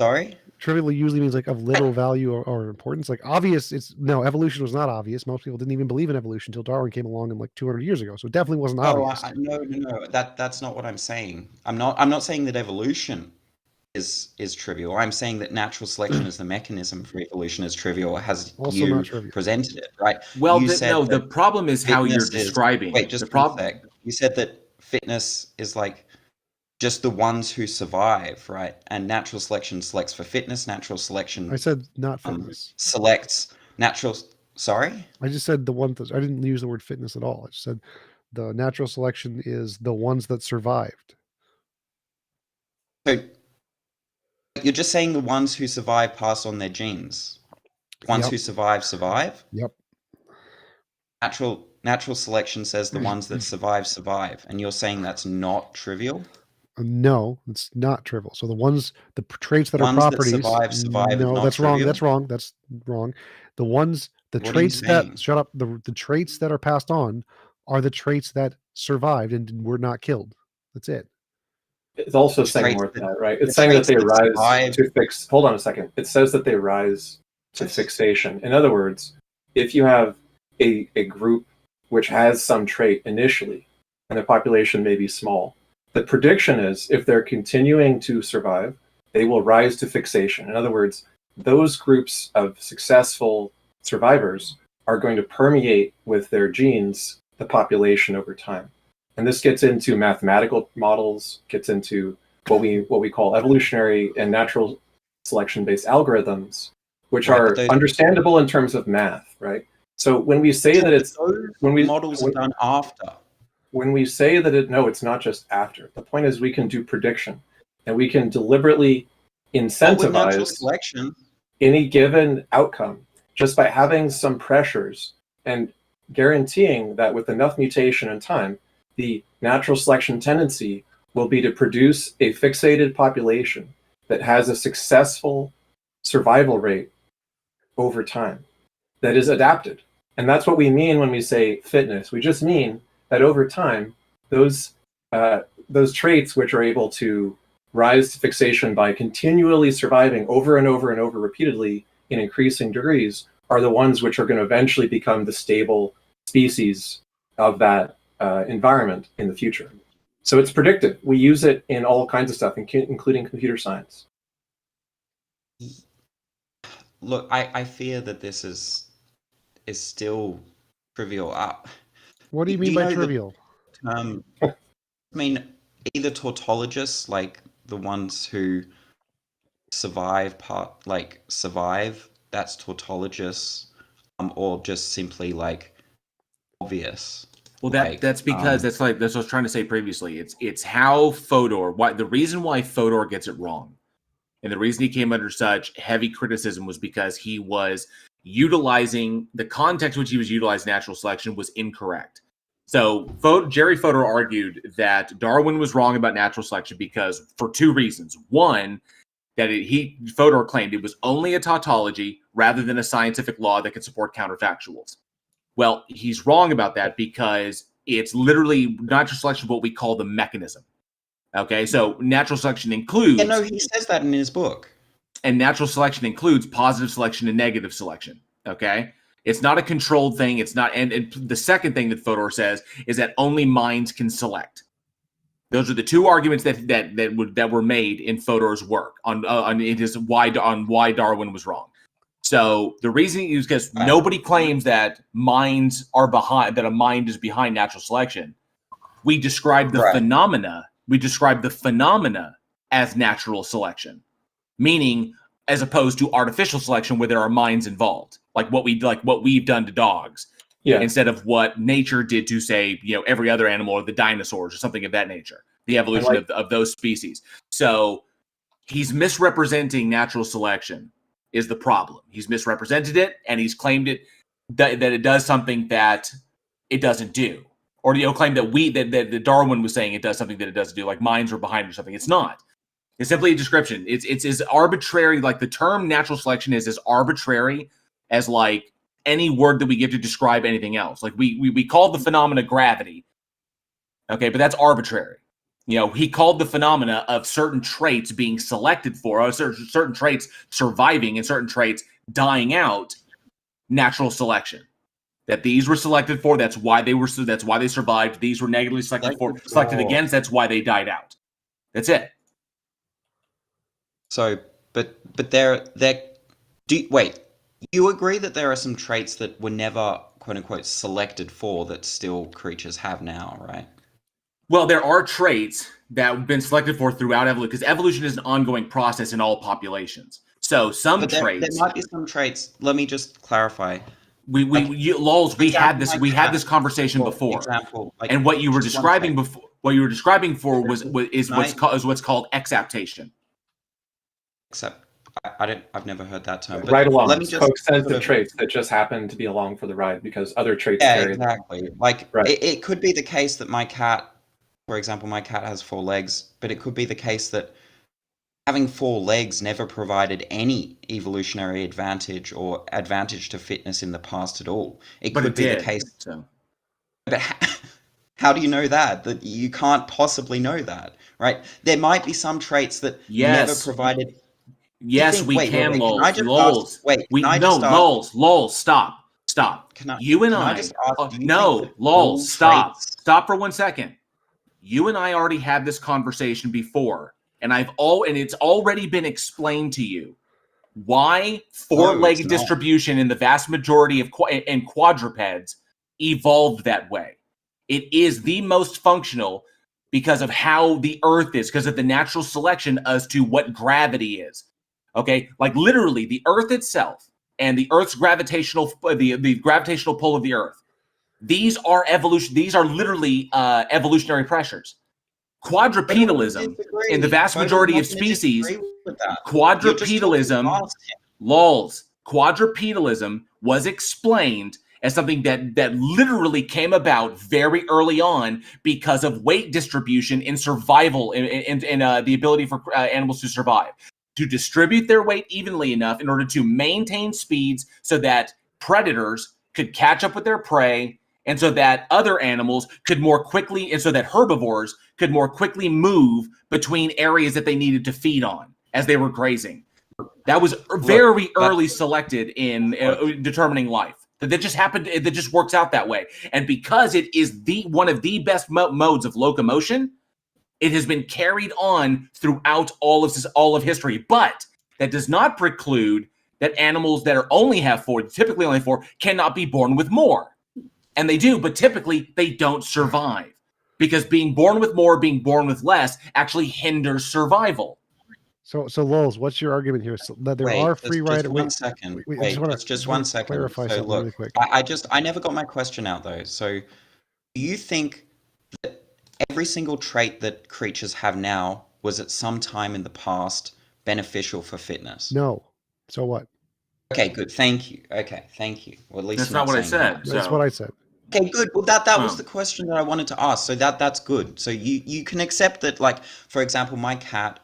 Sorry? Trivial usually means like of little value or importance. Like obvious, evolution was not obvious. Most people didn't even believe in evolution until Darwin came along in like 200 years ago. So it definitely wasn't obvious. No. That's not what I'm saying. I'm not saying that evolution is trivial. I'm saying that natural selection as the mechanism for evolution is trivial, as Also you not trivial. presented it, right? Well, You said the problem is how you're fitness describing. Wait, just the problem. one sec. You said that fitness is like just the ones who survive, right? And natural selection selects for fitness. Natural selection. I said not fitness. Selects natural. Sorry. I just said the one that I didn't use the word fitness at all. I just said the natural selection is the ones that survived. So you're just saying the ones who survive pass on their genes. Ones who survive. Yep. Natural selection says the ones that survive, and you're saying that's not trivial? No, it's not trivial. So the traits that are Ones that properties. survive. No, is not that's wrong. trivial? That's wrong. That's wrong. The What are you traits that saying? shut up. The traits that are passed on are the traits that survived and were not killed. That's it. It's also saying more than that, right? It's saying that they rise to fix. Hold on a second. It says that they rise to fixation. In other words, if you have a group which has some trait initially, and the population may be small, the prediction is if they're continuing to survive, they will rise to fixation. In other words, those groups of successful survivors are going to permeate with their genes the population over time. And this gets into mathematical models, gets into what we call evolutionary and natural selection-based algorithms, which are understandable in terms of math, right? So when we say that it's models are done after. When we say that it's not just after. The point is we can do prediction, and we can deliberately incentivize any given outcome just by having some pressures and guaranteeing that with enough mutation and time, the natural selection tendency will be to produce a fixated population that has a successful survival rate over time, that is adapted. And that's what we mean when we say fitness. We just mean that over time, those traits which are able to rise to fixation by continually surviving over and over and over repeatedly in increasing degrees are the ones which are going to eventually become the stable species of that environment in the future. So it's predictive. We use it in all kinds of stuff, including computer science. Look, I fear that this is still trivial. What do you mean by know trivial? I mean, either tautologists, like the ones who survive, that's tautologists, or just simply like obvious. Well, Like, that's because that's what I was trying to say previously. It's how the reason why Fodor gets it wrong, and the reason he came under such heavy criticism was because he was utilizing the context in which he was utilizing natural selection was incorrect. So Jerry Fodor argued that Darwin was wrong about natural selection because for two reasons. One, that Fodor claimed it was only a tautology rather than a scientific law that could support counterfactuals. Well, he's wrong about that because it's literally natural selection, what we call the mechanism. Okay, so natural selection includes... Yeah, no, he says that in his book. And natural selection includes positive selection and negative selection. Okay, it's not a controlled thing. It's not, and the second thing that Fodor says is that only minds can select. Those are the two arguments that were made in Fodor's work on why Darwin was wrong. So the reason is because nobody claims that minds are behind, that a mind is behind natural selection. We describe the phenomena. We describe the phenomena as natural selection, meaning as opposed to artificial selection where there are minds involved, like what we've done to dogs, instead of what nature did to, say, every other animal or the dinosaurs or something of that nature, the evolution of those species. So he's misrepresenting natural selection is the problem. He's misrepresented it, and he's claimed it that it does something that it doesn't do, or claim that Darwin was saying it does something that it doesn't do, like minds are behind or something. It's not. It's simply a description. It's as arbitrary, like the term natural selection is as arbitrary as like any word that we give to describe anything else. Like we call the phenomena gravity, okay, but that's arbitrary. He called the phenomena of certain traits being selected for, or certain traits surviving and certain traits dying out, natural selection. That these were selected for, that's why they survived. These were negatively selected against, that's why they died out. That's it. So, but wait, you agree that there are some traits that were never, quote unquote, selected for that still creatures have now, right? Well, there are traits that have been selected for throughout evolution, because evolution is an ongoing process in all populations. So traits. There might be some traits. Let me just clarify. We had this conversation before. And what you were describing before, was what's called exaptation. I've never heard that term. Right along. Let me just coextensive traits that just happen to be along for the ride because other traits carry exactly. them. Like it could be the case that my cat, for example, my cat has 4 legs, but it could be the case that having 4 legs never provided any evolutionary advantage or advantage to fitness in the past at all. It could be the case. So. But how do you know that? That you can't possibly know that, right? There might be some traits that never provided. Yes, we can, Lols. Lols, stop. Lols, stop. Stop for 1 second. You and I already had this conversation before, and it's already been explained to you why 4-leg distribution in the vast majority of quadrupeds evolved that way. It is the most functional because of how the Earth is, because of the natural selection as to what gravity is. Okay, like literally the Earth itself and the Earth's gravitational, the gravitational pull of the Earth. These are evolution. These are literally evolutionary pressures. Quadrupedalism in the vast majority of species. Quadrupedalism was explained as something that literally came about very early on because of weight distribution in survival, in the ability for animals to survive. to distribute their weight evenly enough in order to maintain speeds so that predators could catch up with their prey, and so that other animals could more quickly, and so that herbivores could more quickly move between areas that they needed to feed on as they were grazing. That was very early selected in determining life. That just happened. That just works out that way. And because it is one of the best modes of locomotion, it has been carried on throughout all of history. But that does not preclude that animals that typically only four, cannot be born with more. And they do, but typically they don't survive, because being born with more, being born with less actually hinders survival. So Lols, what's your argument here? So that there are free riders. Just 1 second. Just 1 second. Clarify so something look, really quick. I never got my question out though. So, do you think that every single trait that creatures have now was at some time in the past beneficial for fitness? No. So what? Okay, good. Thank you. Okay, thank you. Well, at least That's not what I said. That's what I said. Okay, good. Well, that was the question that I wanted to ask. So that's good. So you can accept that, like, for example, my cat,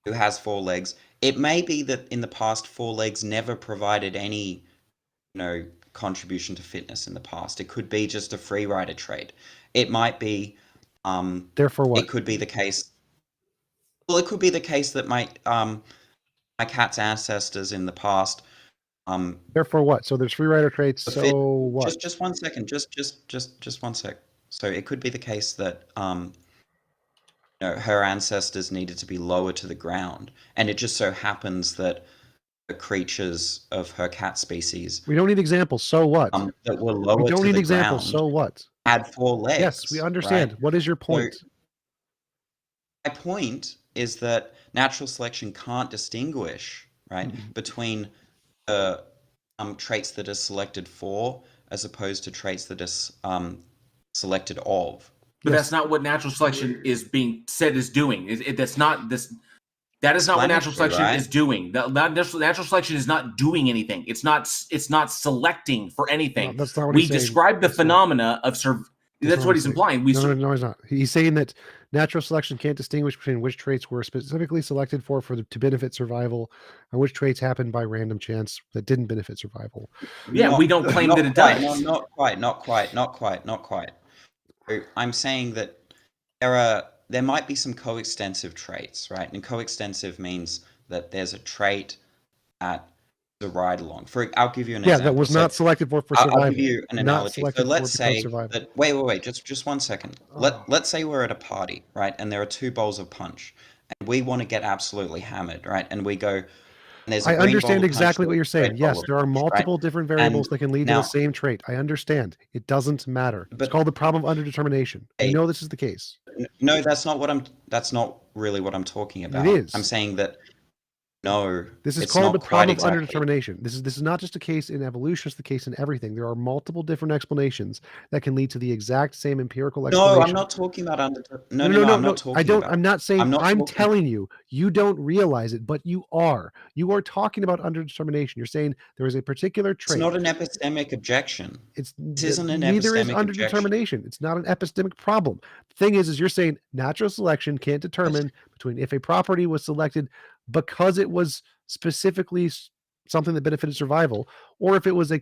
who has 4 legs, it may be that in the past 4 legs never provided any, contribution to fitness in the past. It could be just a free rider trait. It might be. Therefore, what? It could be the case. Well, it could be the case that my cat's ancestors in the past. Therefore, what? So there's free rider traits. So what? Just 1 second. Just 1 sec. So it could be the case that her ancestors needed to be lower to the ground, and it just so happens that the creatures of her cat species. We don't need examples. So what? That were lower. We don't to need the examples. ground So what? Had 4 legs. Yes, we understand. Right? What is your point? So, my point is that natural selection can't distinguish, right, between traits that are selected for as opposed to traits that are selected of. But that's not what natural selection is being said is doing. That's not this. That is not what natural selection is doing. Natural selection is not doing anything. It's not selecting for anything. No, that's not what we he's saying. describe the phenomena of That's what he's implying. No, he's not. He's saying that natural selection can't distinguish between which traits were specifically selected to benefit survival and which traits happened by random chance that didn't benefit survival. Yeah, we don't claim that it does. No, not quite. I'm saying that there might be some coextensive traits, right? And coextensive means that there's a trait that is a ride along. I'll give you an example. Yeah, that was not selected for survival. I'll give you an analogy. So let's say that. Wait. Just 1 second. Let's say we're at a party, right? And there are 2 bowls of punch, and we want to get absolutely hammered, right? And we go. I understand exactly what you're saying. Yes, there are multiple different variables that can lead to the same trait. I understand. It doesn't matter. It's called the problem of underdetermination. You know this is the case. No, that's not really what I'm talking about. It is. I'm saying that no. This is called the problem of underdetermination. This is not just a case in evolution, it's the case in everything. There are multiple different explanations that can lead to the exact same empirical explanation. No, I'm not talking about No, I'm not saying. I'm telling you, you don't realize it, but you are. You are talking about underdetermination. You're saying there is a particular trait. It's not an epistemic objection. This isn't an neither is epistemic underdetermination. It's not an epistemic problem. The thing is you're saying natural selection can't determine between if a property was selected because it was specifically something that benefited survival, or if it was an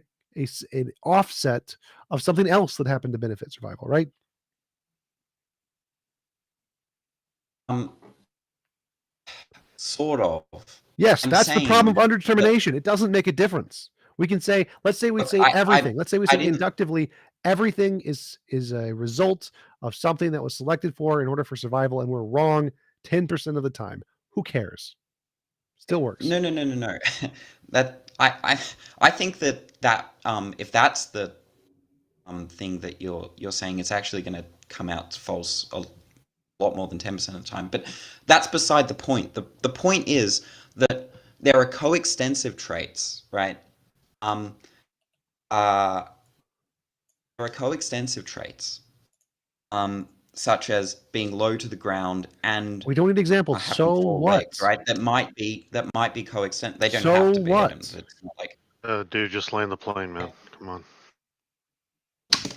offset of something else that happened to benefit survival, right? Sort of. Yes, that's the problem of underdetermination. It doesn't make a difference. We can say, let's say everything. Let's say we say inductively everything is a result of something that was selected for in order for survival, and we're wrong 10% of the time. Who cares? Still works. No. That I think that if that's the thing that you're saying, it's actually going to come out false a lot more than 10% of the time. But that's beside the point. The point is that there are coextensive traits, right? There are coextensive traits, such as being low to the ground and we don't need examples. So what? Legs, right? That might be coextensive. They don't so have to be. What? It's not like. Dude, just land the plane, man. Come on.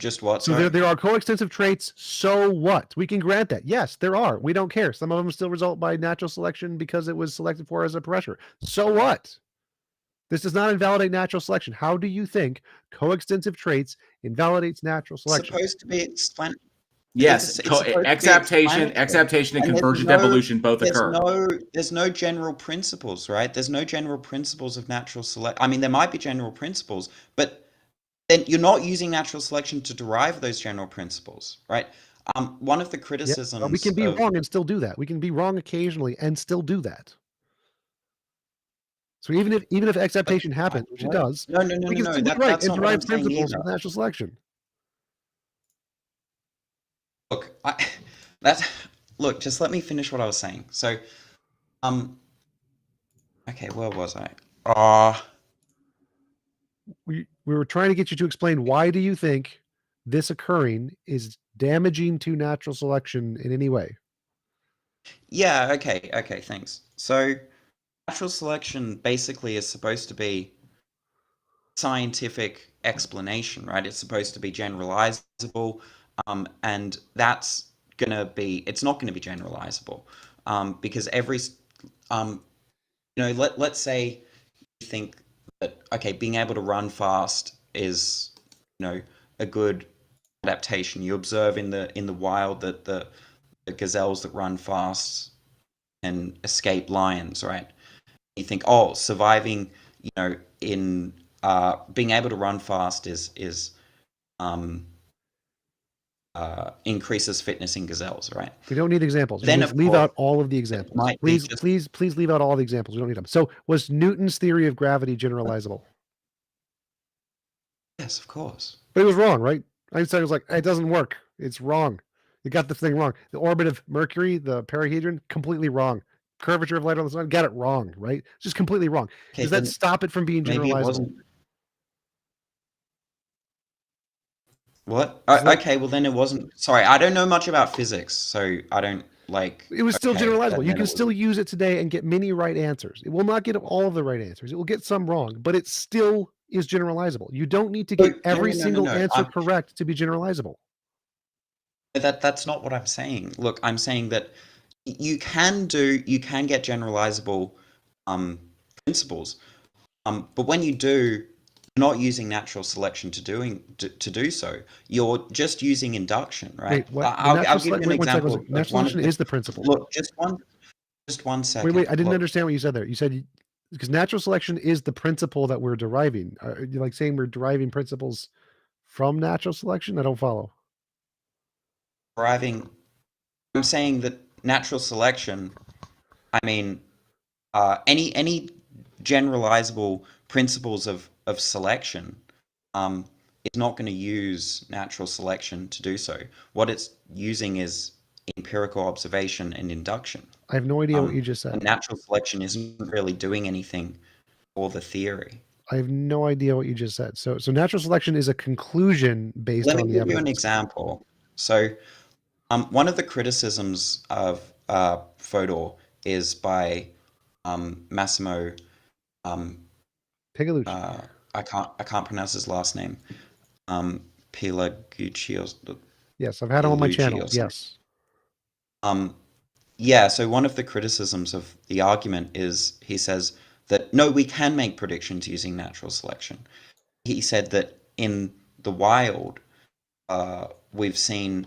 just what? So Sorry? there are coextensive traits. So what? We can grant that. Yes, there are. We don't care. Some of them still result by natural selection because it was selected for as a pressure. So what? This does not invalidate natural selection. How do you think coextensive traits invalidates natural It's selection? supposed to be explained. Yes, It's supposed to be exaptation, explanatory. exaptation, and And there's convergent no- evolution both occur. There's no general principles, right? There's no general principles of natural select. I mean, there might be general principles, but then you're not using natural selection to derive those general principles, right? One of the Yeah, criticisms well, we can be of, wrong and still do that. We can be wrong occasionally and still do that. So even if acceptation happens, which it what? does, No, we can still be right that's and not what I'm derive saying principles either. of natural selection. Look, look, just let me finish what I was saying. So, okay, where was I? We were trying to get you to explain why do you think this occurring is damaging to natural selection in any way? Yeah, okay, thanks. So, natural selection basically is supposed to be scientific explanation, right? It's supposed to be generalizable, and that's it's not gonna be generalizable, because let's say you think that, okay, being able to run fast is, a good adaptation. You observe in the wild that the gazelles that run fast can escape lions, right? You think, oh, surviving, in being able to run fast increases fitness in gazelles, right? We don't need examples. Then, Just of leave course, out all of the examples. might be Please leave out all the examples. We don't need them. So was Newton's theory of gravity generalizable? Yes, of course. But it was wrong, right? Einstein was like, it doesn't work. It's wrong. You got the thing wrong. The orbit of Mercury, the perihedron, completely wrong. Curvature of light on the sun, got it wrong, right? It's just completely wrong. Okay, Does that then stop it from being maybe it generalizable? wasn't. What? Is that- Okay, well then it wasn't. Sorry, I don't know much about physics, so I don't like. It was still okay, generalizable. then You it can was- still use it today and get many right answers. It will not get all of the right answers. It will get some wrong, but it still is generalizable. You don't need to get every single answer correct to be generalizable. That's not what I'm saying. Look, I'm saying that you can get generalizable principles, but when you do, you're not using natural selection to do so. You're just using induction, right? Wait, what? I'll give you an example. Of Natural one of selection is the principle. Look, just one second. Wait, I didn't Look, understand what you said there. You said because natural selection is the principle that we're deriving. Are you like saying we're deriving principles from natural selection? I don't follow. I'm saying that natural selection, I mean, any generalizable principles of selection is not going to use natural selection to do so. What it's using is empirical observation and induction. I have no idea what you just said. And natural selection isn't really doing anything for the theory. I have no idea what you just said. So natural selection is a conclusion based on the evidence. Let me give you an example. So one of the criticisms of Fodor is by Massimo Pegalucci. I can't pronounce his last name. Pilagucci. Yes, I've had him on my channel. Yes. Yeah, so one of the criticisms of the argument is he says that no, we can make predictions using natural selection. He said that in the wild, we've seen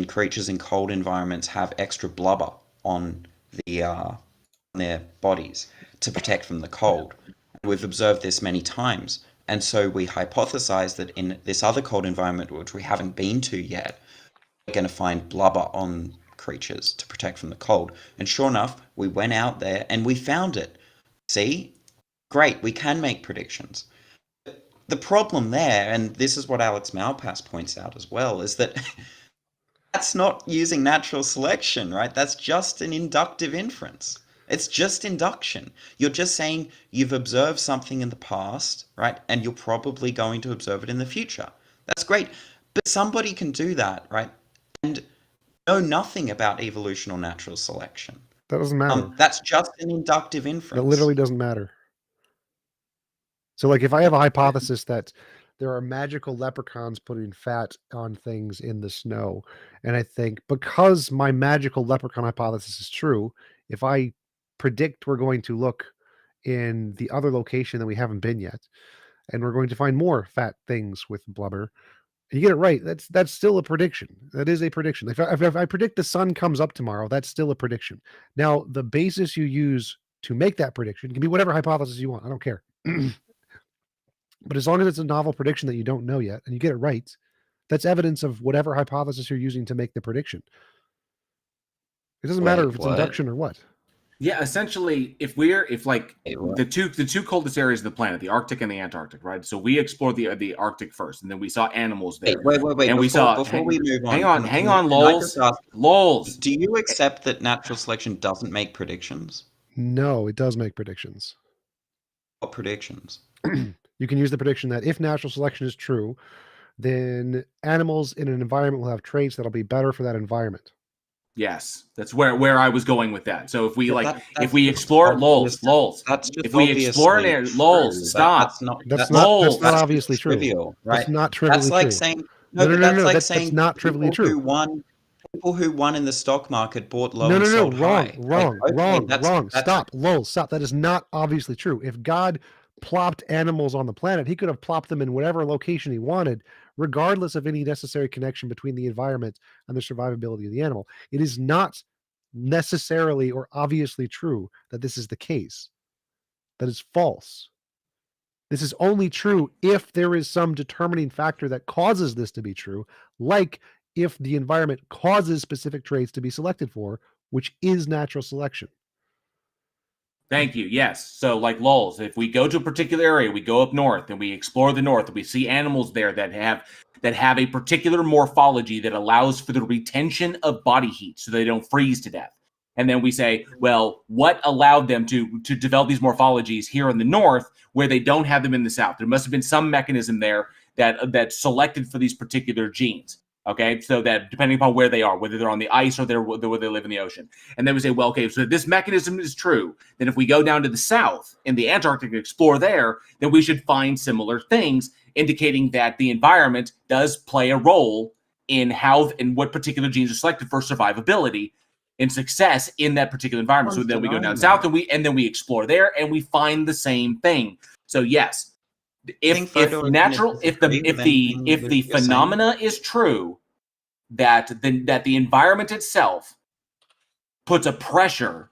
creatures in cold environments have extra blubber on their bodies to protect from the cold. We've observed this many times, and so we hypothesize that in this other cold environment, which we haven't been to yet, we're going to find blubber on creatures to protect from the cold. And sure enough, we went out there and we found it. See? Great, we can make predictions. The problem there, and this is what Alex Malpass points out as well, is that that's not using natural selection, right? That's just an inductive inference. It's just induction. You're just saying you've observed something in the past, right? And you're probably going to observe it in the future. That's great. But somebody can do that, right? And know nothing about evolution or natural selection. That doesn't matter. That's just an inductive inference. It literally doesn't matter. So like if I have a hypothesis that there are magical leprechauns putting fat on things in the snow. And I think because my magical leprechaun hypothesis is true, if I predict we're going to look in the other location that we haven't been yet, and we're going to find more fat things with blubber, and you get it right, that's still a prediction. That is a prediction. If I predict the sun comes up tomorrow, that's still a prediction. Now, the basis you use to make that prediction can be whatever hypothesis you want. I don't care. But as long as it's a novel prediction that you don't know yet, and you get it right, that's evidence of whatever hypothesis you're using to make the prediction. It doesn't matter if it's induction or what. Yeah, essentially, if like the two coldest areas of the planet, the Arctic and the Antarctic, right? So we explored the Arctic first, and then we saw animals there. Wait. And before we move on, hang on, Lols. Do you accept that natural selection doesn't make predictions? No, it does make predictions. What predictions? You can use the prediction that if natural selection is true, then animals in an environment will have traits that'll be better for that environment. Yes, that's where I was going with that. So if we if we explore lols, that's just if we explore an area, lols, stop. That's not obviously true. Trivial, right? That's not trivially true. That's like saying that's not trivially true. People who won in the stock market bought low. Wrong. Stop. Lols, stop. That is not obviously true. If God plopped animals on the planet, he could have plopped them in whatever location he wanted, regardless of any necessary connection between the environment and the survivability of the animal. It is not necessarily or obviously true that this is the case. That is false. This is only true if there is some determining factor that causes this to be true, like if the environment causes specific traits to be selected for, which is natural selection. Thank you. Yes. So like lols, if we go to a particular area, we go up north and we explore the north, and we see animals there that have a particular morphology that allows for the retention of body heat so they don't freeze to death. And then we say, well, what allowed them to develop these morphologies here in the north where they don't have them in the south? There must have been some mechanism there that selected for these particular genes. Okay, so that depending upon where they are, whether they're on the ice or where they live in the ocean. And then we say, well, okay, so if this mechanism is true, then if we go down to the south in the Antarctic and explore there, then we should find similar things indicating that the environment does play a role in what particular genes are selected for survivability and success in that particular environment. So then we go down south and then we explore there and we find the same thing. So yes. If the phenomena is true, that the environment itself puts pressure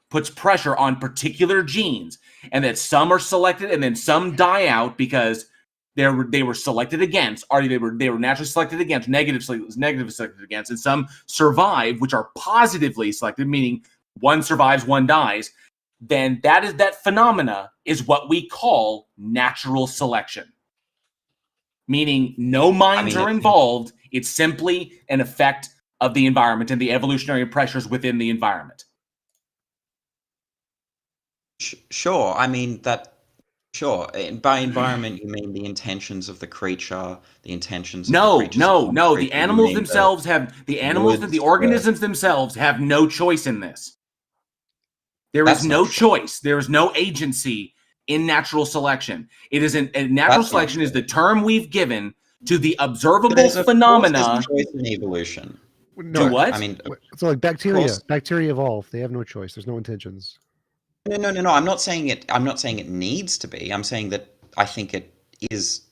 on particular genes, and that some are selected and then some die out because they were selected against, or they were naturally selected against, negatively selected against, and some survive, which are positively selected, meaning one survives, one dies. Then that phenomena is what we call natural selection. Meaning no minds are involved. It's simply an effect of the environment and the evolutionary pressures within the environment. Sure. I mean that. Sure. By environment, you mean the intentions of the creature, the intentions. No. The animals themselves the organisms themselves have no choice in this. There is no choice. There is no agency in natural selection. It is natural selection is the term we've given to the observable phenomena. Choice in evolution. No, to what? I mean, so like bacteria evolve. They have no choice. There's no intentions. No. I'm not saying it needs to be. I'm saying that I think it is,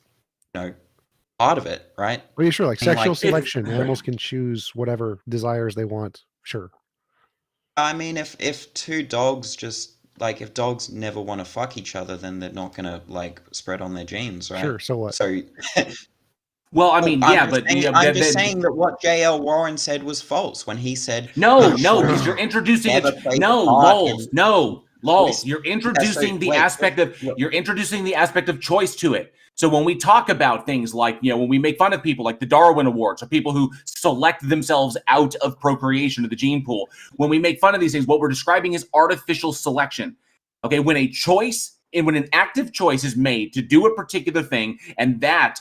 part of it, right? Well, yeah, sure. Like sexual selection, animals can choose whatever desires they want. Sure. I mean, if two dogs if dogs never want to fuck each other, then they're not gonna spread on their genes, right? Sure. So what? So. Well, I mean, I'm just saying that what J.L. Warren said was false when he said no, because you're introducing it. Lols. You're introducing the aspect of choice to it. So when we talk about things like, when we make fun of people like the Darwin Awards or people who select themselves out of procreation of the gene pool, when we make fun of these things, what we're describing is artificial selection. Okay, when an active choice is made to do a particular thing, and that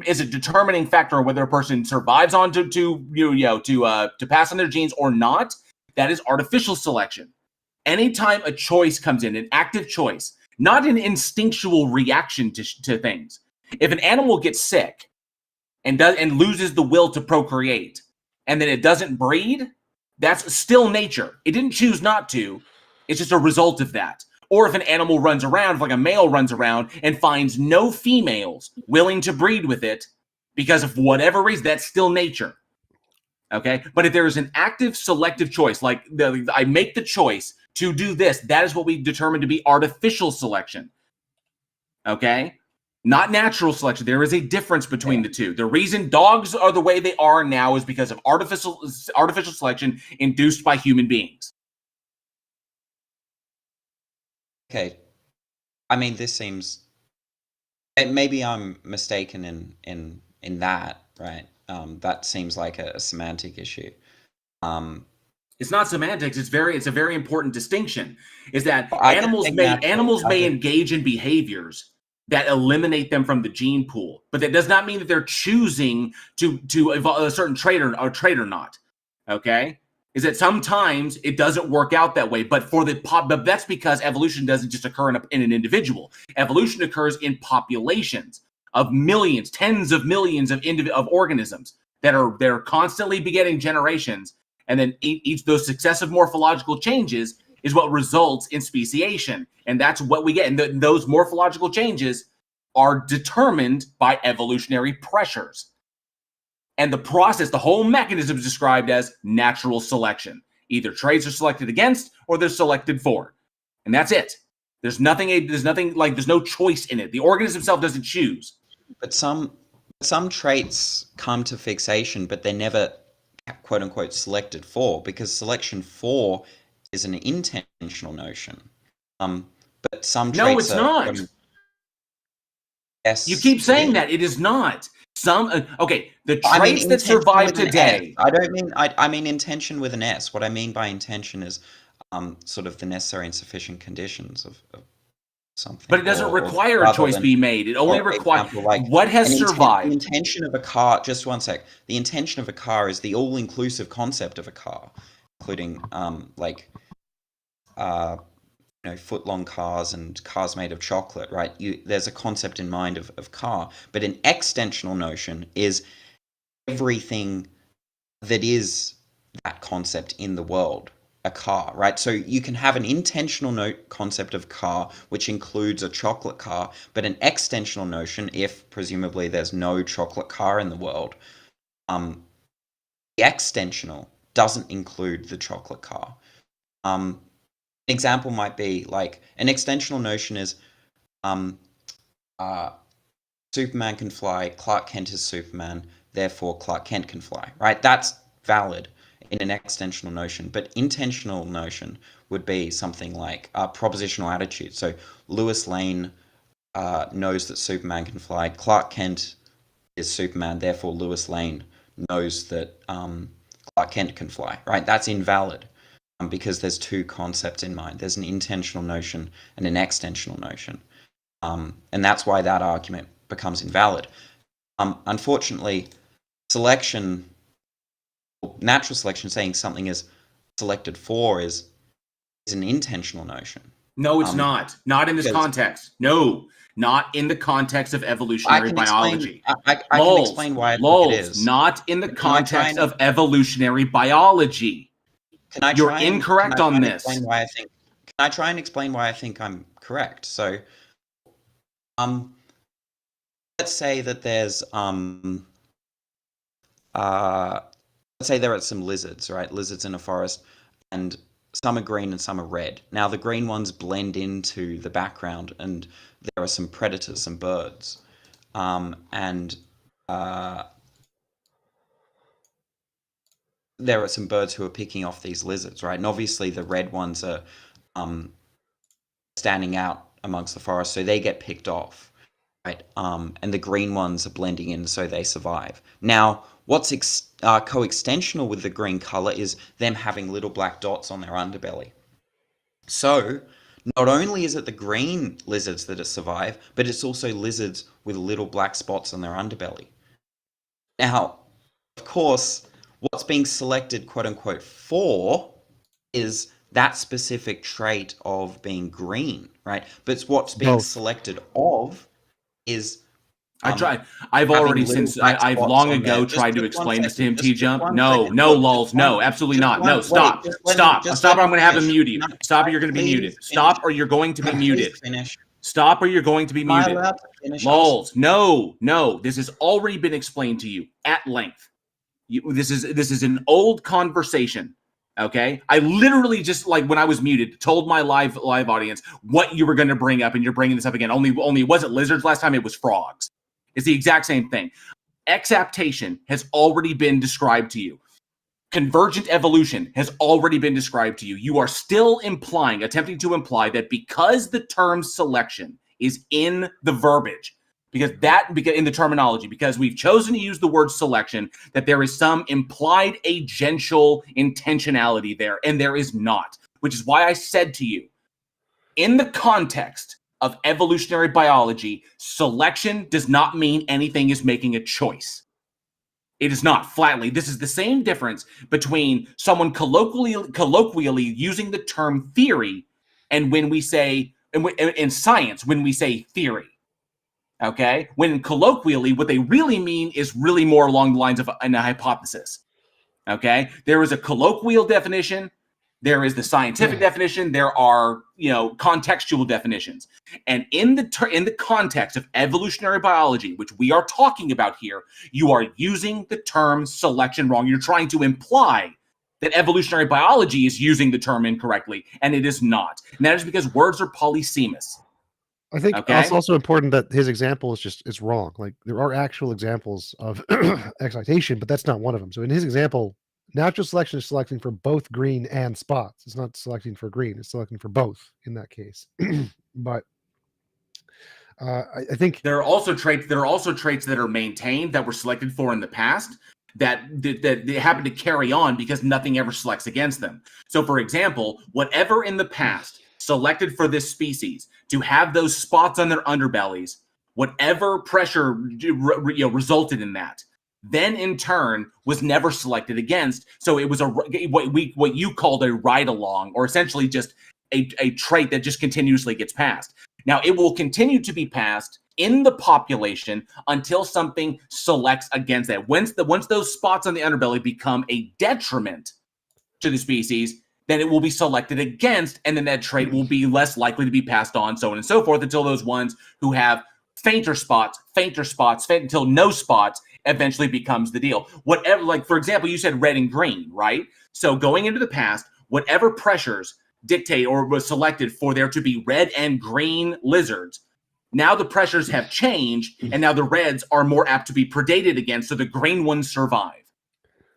is a determining factor on whether a person survives on to pass on their genes or not, that is artificial selection. Anytime a choice comes in, an active choice, not an instinctual reaction to things. If an animal gets sick and loses the will to procreate, and then it doesn't breed, that's still nature. It didn't choose not to. It's just a result of that. Or if an animal runs around, like a male runs around and finds no females willing to breed with it because of whatever reason, that's still nature. Okay? But if there is an active selective choice, like I make the choice to do this, that is what we determine to be artificial selection. Okay? Not natural selection. There is a difference between the two. The reason dogs are the way they are now is because of artificial selection induced by human beings. Okay. I mean, this seems... Maybe I'm mistaken in that, right? That seems like a semantic issue. It's not semantics. It's a very important distinction. Is that I animals may engage in behaviors that eliminate them from the gene pool, but that does not mean that they're choosing to evolve a certain trait or not. Okay, is that sometimes it doesn't work out that way, but but that's because evolution doesn't just occur in an individual. Evolution occurs in populations of millions, tens of millions of organisms that are constantly begetting generations, and then each those successive morphological changes is what results in speciation, and that's what we get. And those morphological changes are determined by evolutionary pressures. And the process, the whole mechanism is described as natural selection. Either traits are selected against or they're selected for. And that's it. There's no choice in it. The organism itself doesn't choose. But some traits come to fixation, but they're never quote unquote selected for, because selection for is an intentional notion. But some traits no, it's not. Yes, you keep saying that it is not. The traits that survive today. I mean intention with an S. What I mean by intention is sort of the necessary and sufficient conditions of something. But it doesn't require a choice be made. It only requires what has survived. The intention of a car. Just one sec. The intention of a car is the all-inclusive concept of a car, including foot-long cars and cars made of chocolate, right? There's a concept in mind of car, but an extensional notion is everything that is that concept in the world, a car, right? So you can have an intentional concept of car, which includes a chocolate car, but an extensional notion, if presumably there's no chocolate car in the world, the extensional doesn't include the chocolate car. An example might be like an extensional notion is Superman can fly, Clark Kent is Superman, therefore Clark Kent can fly, right? That's valid in an extensional notion, but intentional notion would be something like propositional attitude. So Lois Lane knows that Superman can fly, Clark Kent is Superman, therefore Lois Lane knows that Clark Kent can fly, right? That's invalid. Because there's two concepts in mind. There's an intentional notion and an extensional notion. And that's why that argument becomes invalid. Unfortunately, natural selection, saying something is selected for is an intentional notion. No, it's not. Not in this context. No, not in the context of evolutionary biology. I can explain why I think it is. Not in the context of evolutionary biology. You're incorrect on this. Can I try and explain why I think I'm correct? So, let's say that there's let's say there are some lizards, right? Lizards in a forest, and some are green and some are red. Now the green ones blend into the background, and there are some predators, some birds, there are some birds who are picking off these lizards, right? And obviously the red ones are standing out amongst the forest, so they get picked off, right? And the green ones are blending in, so they survive. Now, what's coextensional with the green color is them having little black dots on their underbelly. So, not only is it the green lizards that survive, but it's also lizards with little black spots on their underbelly. Now, of course, what's being selected, quote unquote, for is that specific trait of being green, right? But what's being selected of is I've having already little since black I've spots long on ago there. tried to Just one explain this to him. second, TJump. one No, second. no, Look, lulz, no, absolutely not. No, stop, just stop, let stop, or I'm me going to have him finish. mute you. No, Stop, or you're going to be please muted. finish. Stop, or you're going to be Can I muted. please finish? Stop, or you're going to be Am I muted. allowed to finish? Lulz, no. This has already been explained to you at length. This is an old conversation. Okay, I literally just, like, when I was muted, told my live audience what you were going to bring up, and you're bringing this up again. Only it wasn't lizards last time; it was frogs. It's the exact same thing. Exaptation has already been described to you. Convergent evolution has already been described to you. You are still attempting to imply that because the term selection is in the verbiage, because in the terminology, because we've chosen to use the word selection, that there is some implied agential intentionality there, and there is not. Which is why I said to you, in the context of evolutionary biology, selection does not mean anything is making a choice. It is not, flatly. This is the same difference between someone colloquially using the term theory and when we say, in science, when we say theory. Okay? When colloquially, what they really mean is really more along the lines of a hypothesis. Okay? There is a colloquial definition. There is the scientific definition. There are, contextual definitions. And in the context of evolutionary biology, which we are talking about here, you are using the term selection wrong. You're trying to imply that evolutionary biology is using the term incorrectly, and it is not. And that is because words are polysemous. I think Okay? it's also important that his example is wrong. Like, there are actual examples of excitation, but that's not one of them. So in his example, natural selection is selecting for both green and spots. It's not selecting for green; it's selecting for both in that case. But I think there are also traits that are maintained that were selected for in the past that they happen to carry on because nothing ever selects against them. So, for example, whatever in the past selected for this species to have those spots on their underbellies, whatever pressure resulted in that, then in turn was never selected against. So it was what you called a ride along, or essentially just a trait that just continuously gets passed. Now, it will continue to be passed in the population until something selects against that. Once those spots on the underbelly become a detriment to the species, then it will be selected against, and then that trait will be less likely to be passed on, so on and so forth, until those ones who have fainter spots, until no spots eventually becomes the deal. Whatever, like, for example, you said red and green, right? So going into the past, whatever pressures dictate or was selected for there to be red and green lizards, now the pressures have changed, and now the reds are more apt to be predated against, so the green ones survive.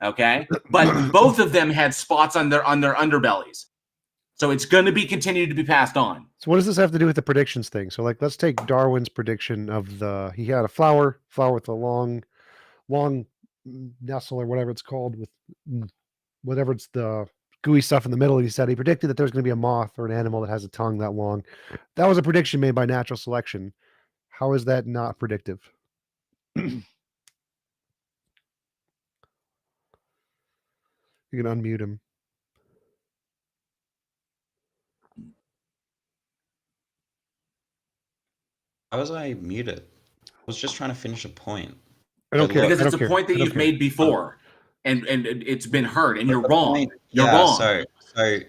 Okay? But both of them had spots on their underbellies. So it's going to be continued to be passed on. So what does this have to do with the predictions thing? So, like, let's take Darwin's prediction of he had a flower with a long nestle or whatever it's called, with whatever it's the gooey stuff in the middle. He said he predicted that there's going to be a moth or an animal that has a tongue that long. That was a prediction made by natural selection. How is that not predictive? You can unmute him. How was I muted? I was just trying to finish a point. I don't care. Because it's a point that you've made before, and it's been heard, and you're wrong. You're wrong.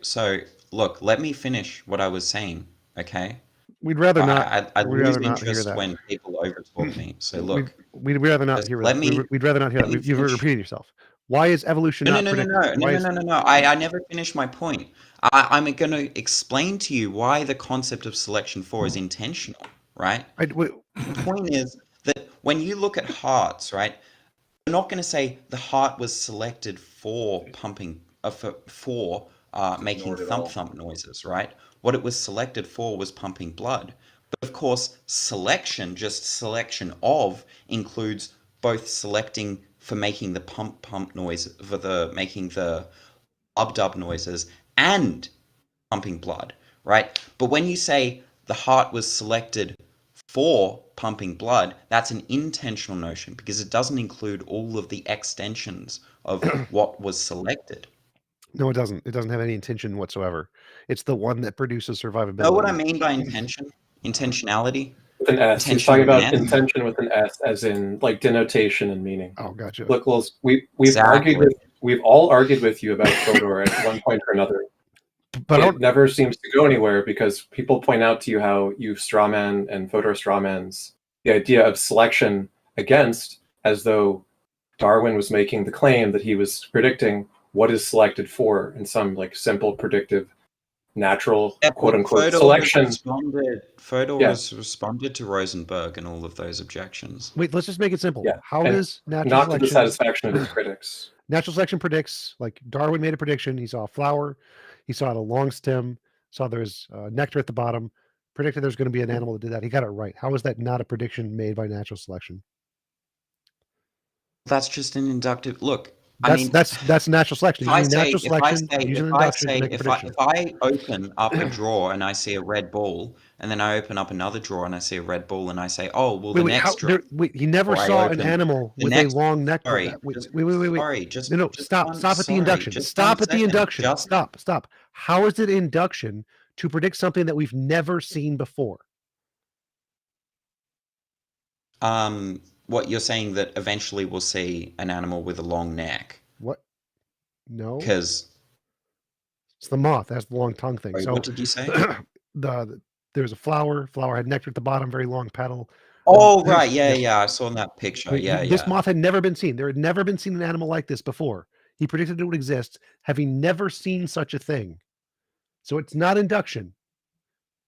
So look, let me finish what I was saying, okay? We'd rather not. I we'd lose rather not hear interest that when people overtalk me. So look, we'd rather not hear that. We'd rather not hear that. You've repeated yourself. Why is evolution not predictive? No. I never finished my point. I'm going to explain to you why the concept of selection for is intentional, right? The point is that when you look at hearts, right, you're not going to say the heart was selected for pumping, for making thump noises, right? What it was selected for was pumping blood. But of course, selection, just selection of, includes both selecting for making the pump noise, for making the dub noises, and pumping blood, right? But when you say the heart was selected for pumping blood, that's an intentional notion because it doesn't include all of the extensions of what was selected. No, it doesn't. It doesn't have any intention whatsoever. It's the one that produces survivability. Know what I mean by intention? Intentionality? With an S. He's Intention talking of an about animal. intention with an S, as in like denotation and meaning. Oh, gotcha. Look, Lils, we've Exactly. we've all argued with you about Fodor at one point or another. But It never seems to go anywhere because people point out to you how you strawman and Fodor strawmans the idea of selection against, as though Darwin was making the claim that he was predicting what is selected for in some like simple predictive natural quote unquote selection. Fodor Yeah. was responded to Rosenberg and all of those objections. wait, let's just make it simple. Yeah, How and does natural not to the selection satisfaction of his critics. natural selection predicts, like Darwin made a prediction, he saw a flower, he saw it a long stem, saw there's nectar at the bottom, predicted there's going to be an animal that did that. He got it right. How is that not a prediction made by natural selection? That's just an inductive look. I mean, That's natural selection. if I Using say, natural selection, using induction to make a if prediction. I open up a drawer and I see a red ball, and then I open up another drawer and I see a red ball, and I say, oh, well, the next drawer. He never or I saw an open animal the with next- a long neck. Sorry, Wait. Sorry, just No, just stop. one- Stop at the sorry, induction. just Stop one at the second. induction. Just- Stop. How is it induction to predict something that we've never seen before? What you're saying that eventually we'll see an animal with a long neck? What? No. Because It's the moth. That's the long tongue thing. Wait, So what did you say? There's a flower. Flower had nectar at the bottom, very long petal. Oh, right. Yeah. I saw in that picture. This moth had never been seen. There had never been seen an animal like this before. He predicted it would exist, having never seen such a thing. So it's not induction.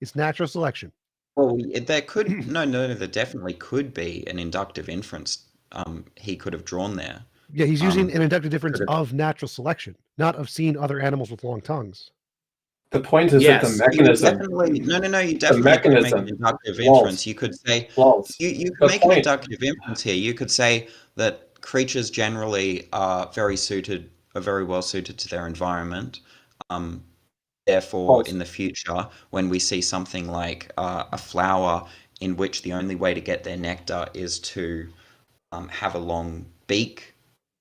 It's natural selection. Well, there could no, there definitely could be an inductive inference. He could have drawn there. Yeah, he's using an inductive difference of natural selection, not of seeing other animals with long tongues. The point is that the mechanism. You definitely could make an inductive inference. You could say you could make an inductive inference here. You could say that creatures generally are very well suited to their environment. Therefore, in the future, when we see something like a flower in which the only way to get their nectar is to have a long beak,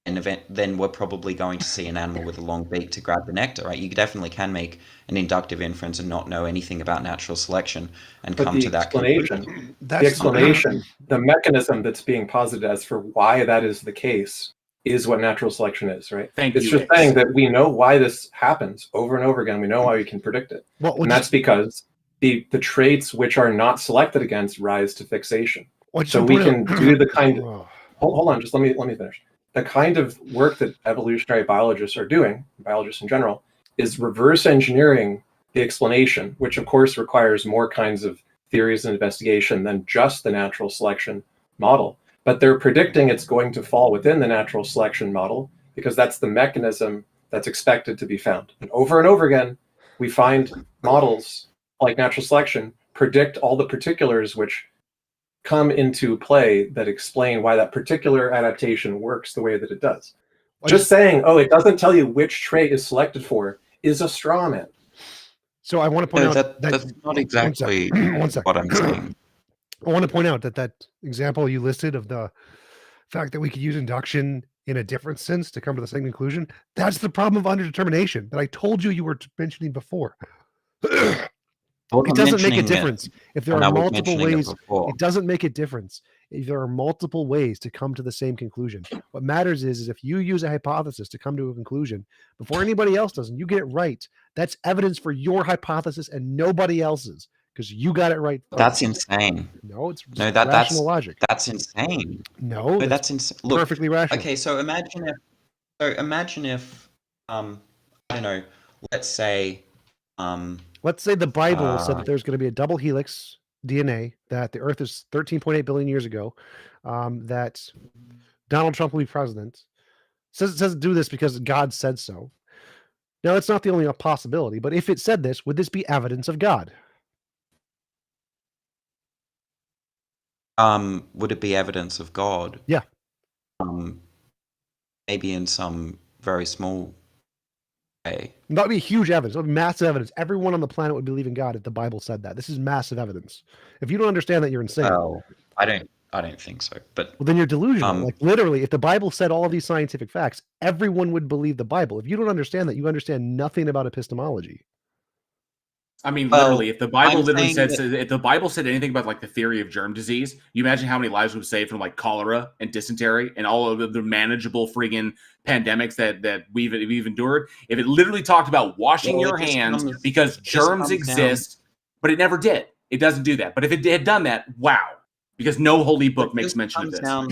then we're probably going to see an animal with a long beak to grab the nectar, right? You definitely can make an inductive inference and not know anything about natural selection and come to that conclusion. The explanation, the mechanism that's being posited as for why that is the case is what natural selection is, right? It's just saying that we know why this happens over and over again. We know why we can predict it. And that's because the traits which are not selected against rise to fixation. So we can do the kind of... Hold on, just let me finish. The kind of work that evolutionary biologists are doing, biologists in general, is reverse engineering the explanation, which of course requires more kinds of theories and investigation than just the natural selection model. But they're predicting it's going to fall within the natural selection model because that's the mechanism that's expected to be found. And over again, we find models like natural selection predict all the particulars which come into play that explain why that particular adaptation works the way that it does. Just saying, oh, it doesn't tell you which trait is selected for is a straw man. So I want to point out that's not exactly what I'm saying. I want to point out that example you listed of the fact that we could use induction in a different sense to come to the same conclusion. That's the problem of underdetermination that I told you were mentioning before. It doesn't make a difference if there are multiple ways. It doesn't make a difference if there are multiple ways to come to the same conclusion. What matters is if you use a hypothesis to come to a conclusion before anybody else does, and you get it right, that's evidence for your hypothesis and nobody else's because you got it right first. That's insane. No, it's rational logic. That's insane. No, that's insane. Look, perfectly rational. Okay, so imagine if I don't know, let's say the Bible said that there's going to be a double helix DNA, that the Earth is 13.8 billion years ago, that Donald Trump will be president. Says do this because God said so. Now, it's not the only possibility, but if it said this, would this be evidence of God? Would it be evidence of God? Yeah. Maybe in some very small way. That would be huge evidence. It would be massive evidence. Everyone on the planet would believe in God if the Bible said that. This is massive evidence. If you don't understand that, you're insane. Well, I don't think so. But then you're delusional. Like literally, if the Bible said all of these scientific facts, everyone would believe the Bible. If you don't understand that, you understand nothing about epistemology. I mean, Well, literally, if the Bible I'm literally saying said, if the Bible said anything about like the theory of germ disease, you imagine how many lives would save from like cholera and dysentery and all of the manageable friggin' pandemics that we've endured. If it literally talked about washing Well, your it just hands comes because it just germs comes down exist, but it never did. It doesn't do that. But if it had done that, wow, because no holy book it makes just mention of comes this. down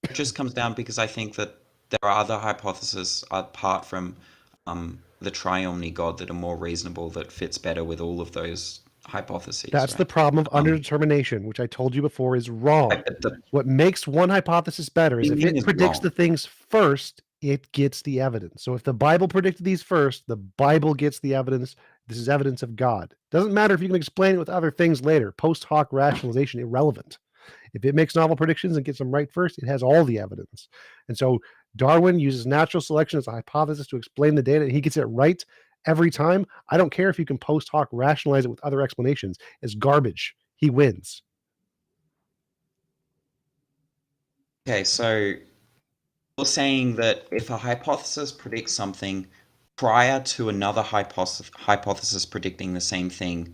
it just comes down because I think that there are other hypotheses apart from the triomni God that are more reasonable, that fits better with all of those hypotheses. That's the right? problem of underdetermination, which I told you before is wrong. Right, but the What makes one hypothesis better is if meaning it is predicts wrong. the things first, it gets the evidence. So if the Bible predicted these first, the Bible gets the evidence. This is evidence of God. Doesn't matter if you can explain it with other things later. Post hoc rationalization, irrelevant. If it makes novel predictions and gets them right first, it has all the evidence. And so Darwin uses natural selection as a hypothesis to explain the data, and he gets it right every time. I don't care if you can post hoc rationalize it with other explanations. It's garbage. He wins. Okay, so you're saying that if a hypothesis predicts something prior to another hypothesis predicting the same thing,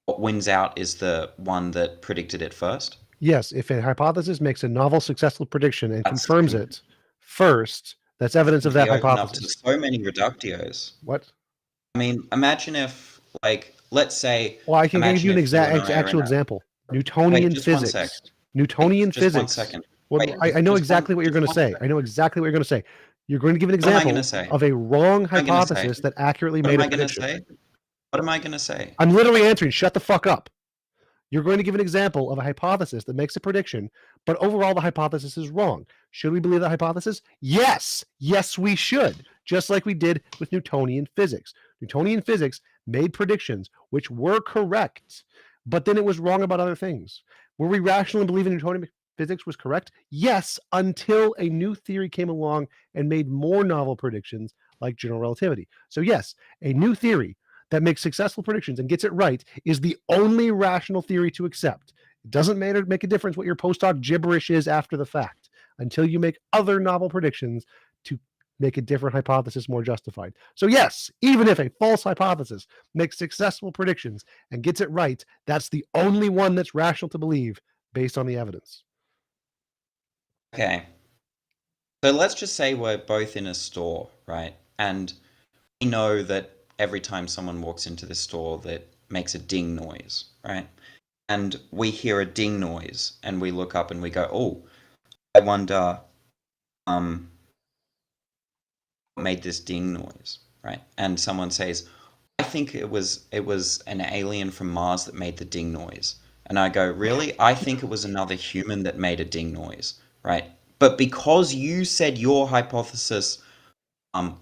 what wins out is the one that predicted it first? Yes, if a hypothesis makes a novel, successful prediction and That's confirms it first, that's evidence of that we open up to hypothesis. so many reductios. What? I mean, imagine if, like, let's say, Well, I can give you an if you and I are actual in a... example. Wait, Newtonian just 1 physics. sec. Newtonian Just 1 physics. second. Well, Wait, I know just exactly what you're going to say. second. I know exactly what you're going to say. You're going to give an What am I example gonna say? of a wrong What am I gonna say? hypothesis that accurately What made am a I gonna prediction. say? What am I gonna say? I'm literally answering. Shut the fuck up. You're going to give an example of a hypothesis that makes a prediction, but overall the hypothesis is wrong. Should we believe the hypothesis? Yes. Yes, we should. Just like we did with Newtonian physics. Newtonian physics made predictions which were correct, but then it was wrong about other things. Were we rationally believing Newtonian physics was correct? Yes, until a new theory came along and made more novel predictions like general relativity. So yes, a new theory that makes successful predictions and gets it right is the only rational theory to accept. It doesn't make a difference what your post hoc gibberish is after the fact until you make other novel predictions to make a different hypothesis more justified. So yes, even if a false hypothesis makes successful predictions and gets it right, that's the only one that's rational to believe based on the evidence. Okay. So let's just say we're both in a store, right? And we know that every time someone walks into the store that makes a ding noise, right? And we hear a ding noise and we look up and we go, oh, I wonder what made this ding noise, right? And someone says, I think it was an alien from Mars that made the ding noise. And I go, really? I think it was another human that made a ding noise, right? But because you said your hypothesis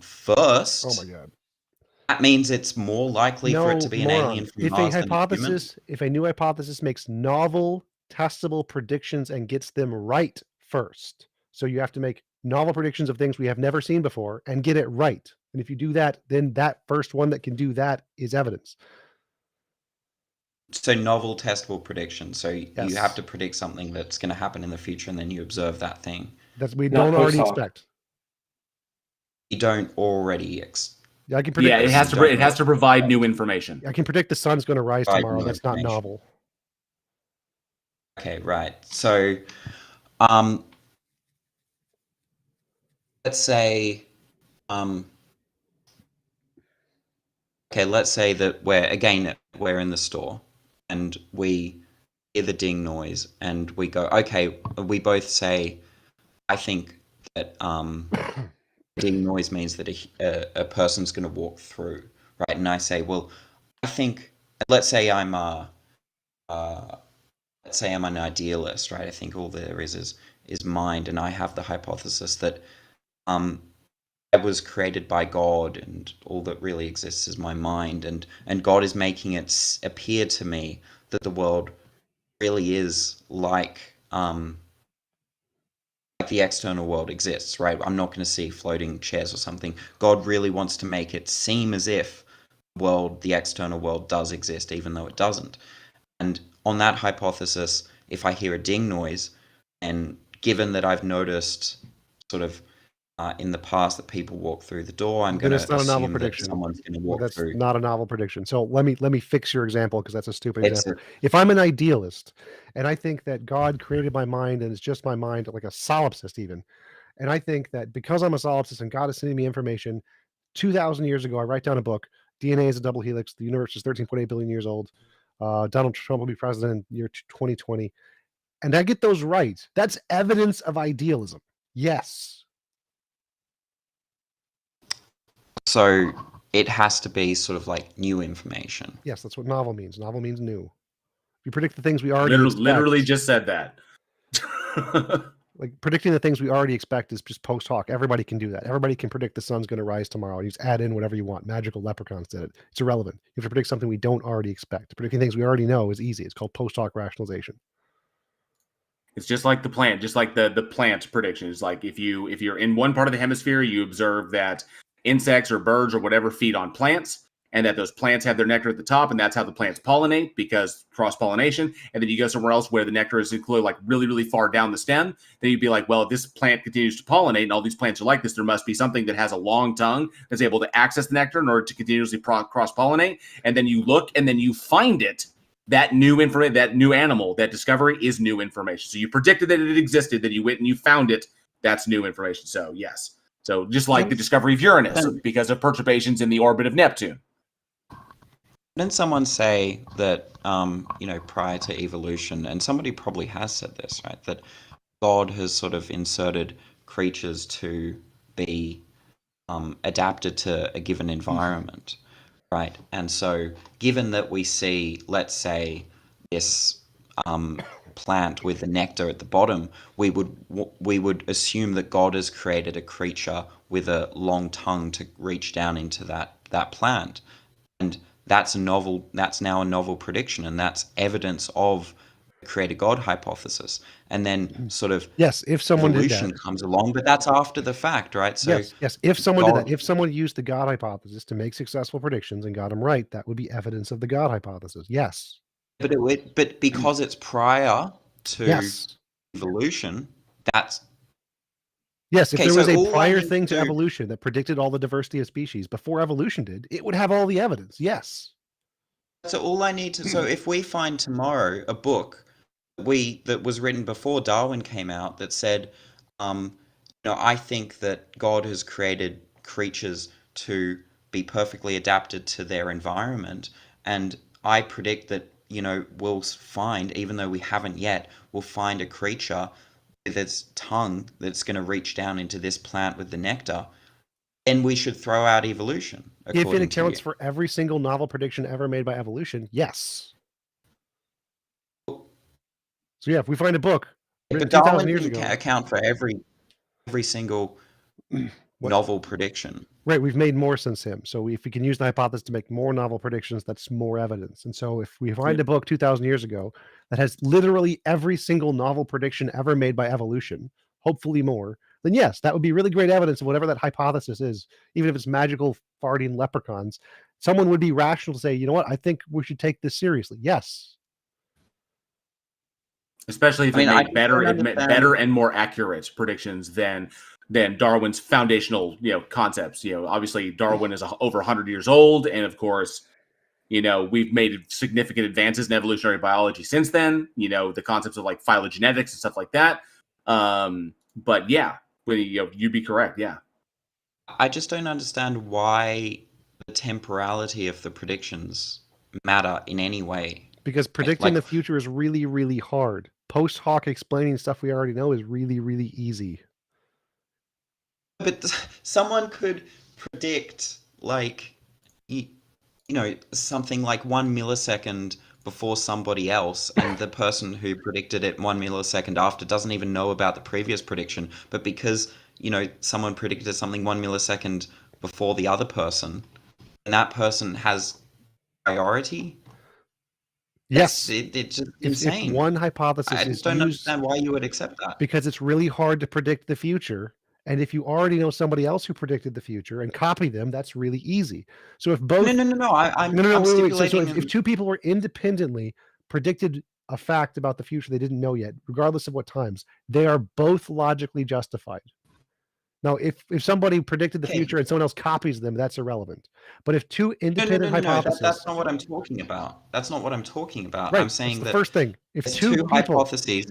first, Oh my god. that means it's more likely for it to be an alien from Mars than a human. If a new hypothesis makes novel, testable predictions and gets them right first, so you have to make novel predictions of things we have never seen before and get it right. And if you do that, then that first one that can do that is evidence. So novel, testable predictions. So you Yes. have to predict something that's going to happen in the future, and then you observe that thing. That's we Not don't already post hoc. expect. You don't already I can predict. Yeah, it has to provide new information. I can predict the sun's going to rise Provide tomorrow. new That's not information. novel. Okay, right. So, let's say, okay, let's say that we're in the store and we hear the ding noise and we go, okay, we both say, I think that ding noise means that a person's going to walk through, right? And I say, well, I think, let's say I'm an idealist, right? I think all there is mind, and I have the hypothesis that I was created by God, and all that really exists is my mind, and God is making it appear to me that the world really is like the external world exists, right? I'm not going to see floating chairs or something. God really wants to make it seem as if the external world does exist, even though it doesn't. And on that hypothesis, if I hear a ding noise, and given that I've noticed sort of in the past that people walk through the door. I'm Then going it's to not a novel assume that prediction. someone's going to Well, walk that's through. not a novel prediction. So let me fix your example because that's a stupid It's example. If I'm an idealist and I think that God created my mind and it's just my mind, like a solipsist even, and I think that because I'm a solipsist and God is sending me information, 2,000 years ago, I write down a book. DNA is a double helix. The universe is 13.8 billion years old. Donald Trump will be president in year 2020. And I get those right. That's evidence of idealism. Yes. So it has to be sort of like new information. Yes, that's what novel means. Novel means new. If you predict the things we already expect, Literally just said that. like predicting the things we already expect is just post hoc. Everybody can do that. Everybody can predict the sun's going to rise tomorrow. You just add in whatever you want. Magical leprechauns did it. It's irrelevant. You have to predict something we don't already expect. Predicting things we already know is easy. It's called post hoc rationalization. It's just like the plant, just like the plant predictions. Like if you're in one part of the hemisphere, you observe that insects or birds or whatever feed on plants, and that those plants have their nectar at the top, and that's how the plants pollinate because cross-pollination. And then you go somewhere else where the nectar is included like really, really far down the stem. Then you'd be like, well, if this plant continues to pollinate and all these plants are like this, there must be something that has a long tongue that's able to access the nectar in order to continuously cross-pollinate. And then you look and then you find it. That new information, that new animal, that discovery is new information. So you predicted that it existed, then you went and you found it. That's new information. So yes. So just like the discovery of Uranus because of perturbations in the orbit of Neptune. Didn't someone say that, prior to evolution, and somebody probably has said this, right, that God has sort of inserted creatures to be adapted to a given environment, right? And so given that we see, let's say, this plant with the nectar at the bottom, we would assume that God has created a creature with a long tongue to reach down into that plant. And that's now a novel prediction, and that's evidence of the creator God hypothesis. And then sort of if someone evolution did that, comes along, but that's after the fact, right? So yes, if someone did that, if someone used the God hypothesis to make successful predictions and got them right, that would be evidence of the God hypothesis. Yes. But because it's prior to evolution, that's yes. If there was a prior thing thing to evolution that predicted all the diversity of species before evolution did, it would have all the evidence. Yes. So all I need to. So if we find tomorrow a book that was written before Darwin came out that said, I think that God has created creatures to be perfectly adapted to their environment, and I predict that we'll find, even though we haven't yet, we'll find a creature with its tongue that's going to reach down into this plant with the nectar, then we should throw out evolution. If it accounts for every single novel prediction ever made by evolution, yes. So yeah, if we find a book but 2,000 Darwin years didn't ago, account for every single novel prediction. Right, we've made more since him. So if we can use the hypothesis to make more novel predictions, that's more evidence. And so if we find a book 2,000 years ago that has literally every single novel prediction ever made by evolution, hopefully more, then yes, that would be really great evidence of whatever that hypothesis is. Even if it's magical farting leprechauns, someone would be rational to say, you know what, I think we should take this seriously. Yes. Especially if it made better and more accurate predictions than Darwin's foundational, concepts. Obviously Darwin is over 100 years old, and of course, we've made significant advances in evolutionary biology since then. The concepts of like phylogenetics and stuff like that. But yeah, you'd be correct. Yeah, I just don't understand why the temporality of the predictions matter in any way. Because predicting the future is really, really hard. Post hoc explaining stuff we already know is really, really easy. But someone could predict something like 1 millisecond before somebody else, and the person who predicted it 1 millisecond after doesn't even know about the previous prediction. But because someone predicted something 1 millisecond before the other person, and that person has priority. Yes, it's just insane. If one hypothesis I just don't understand why you would accept that. Because it's really hard to predict the future. And if you already know somebody else who predicted the future and copy them, that's really easy. So if both I'm stipulating. So if two people were independently predicted a fact about the future they didn't know yet, regardless of what times, they are both logically justified. Now, if somebody predicted the Okay. future and someone else copies them, that's irrelevant. But if two independent No. hypotheses, That's not what I'm talking about. That's not what I'm talking about. right? I'm That's saying the that first thing. If there's two two people, hypotheses.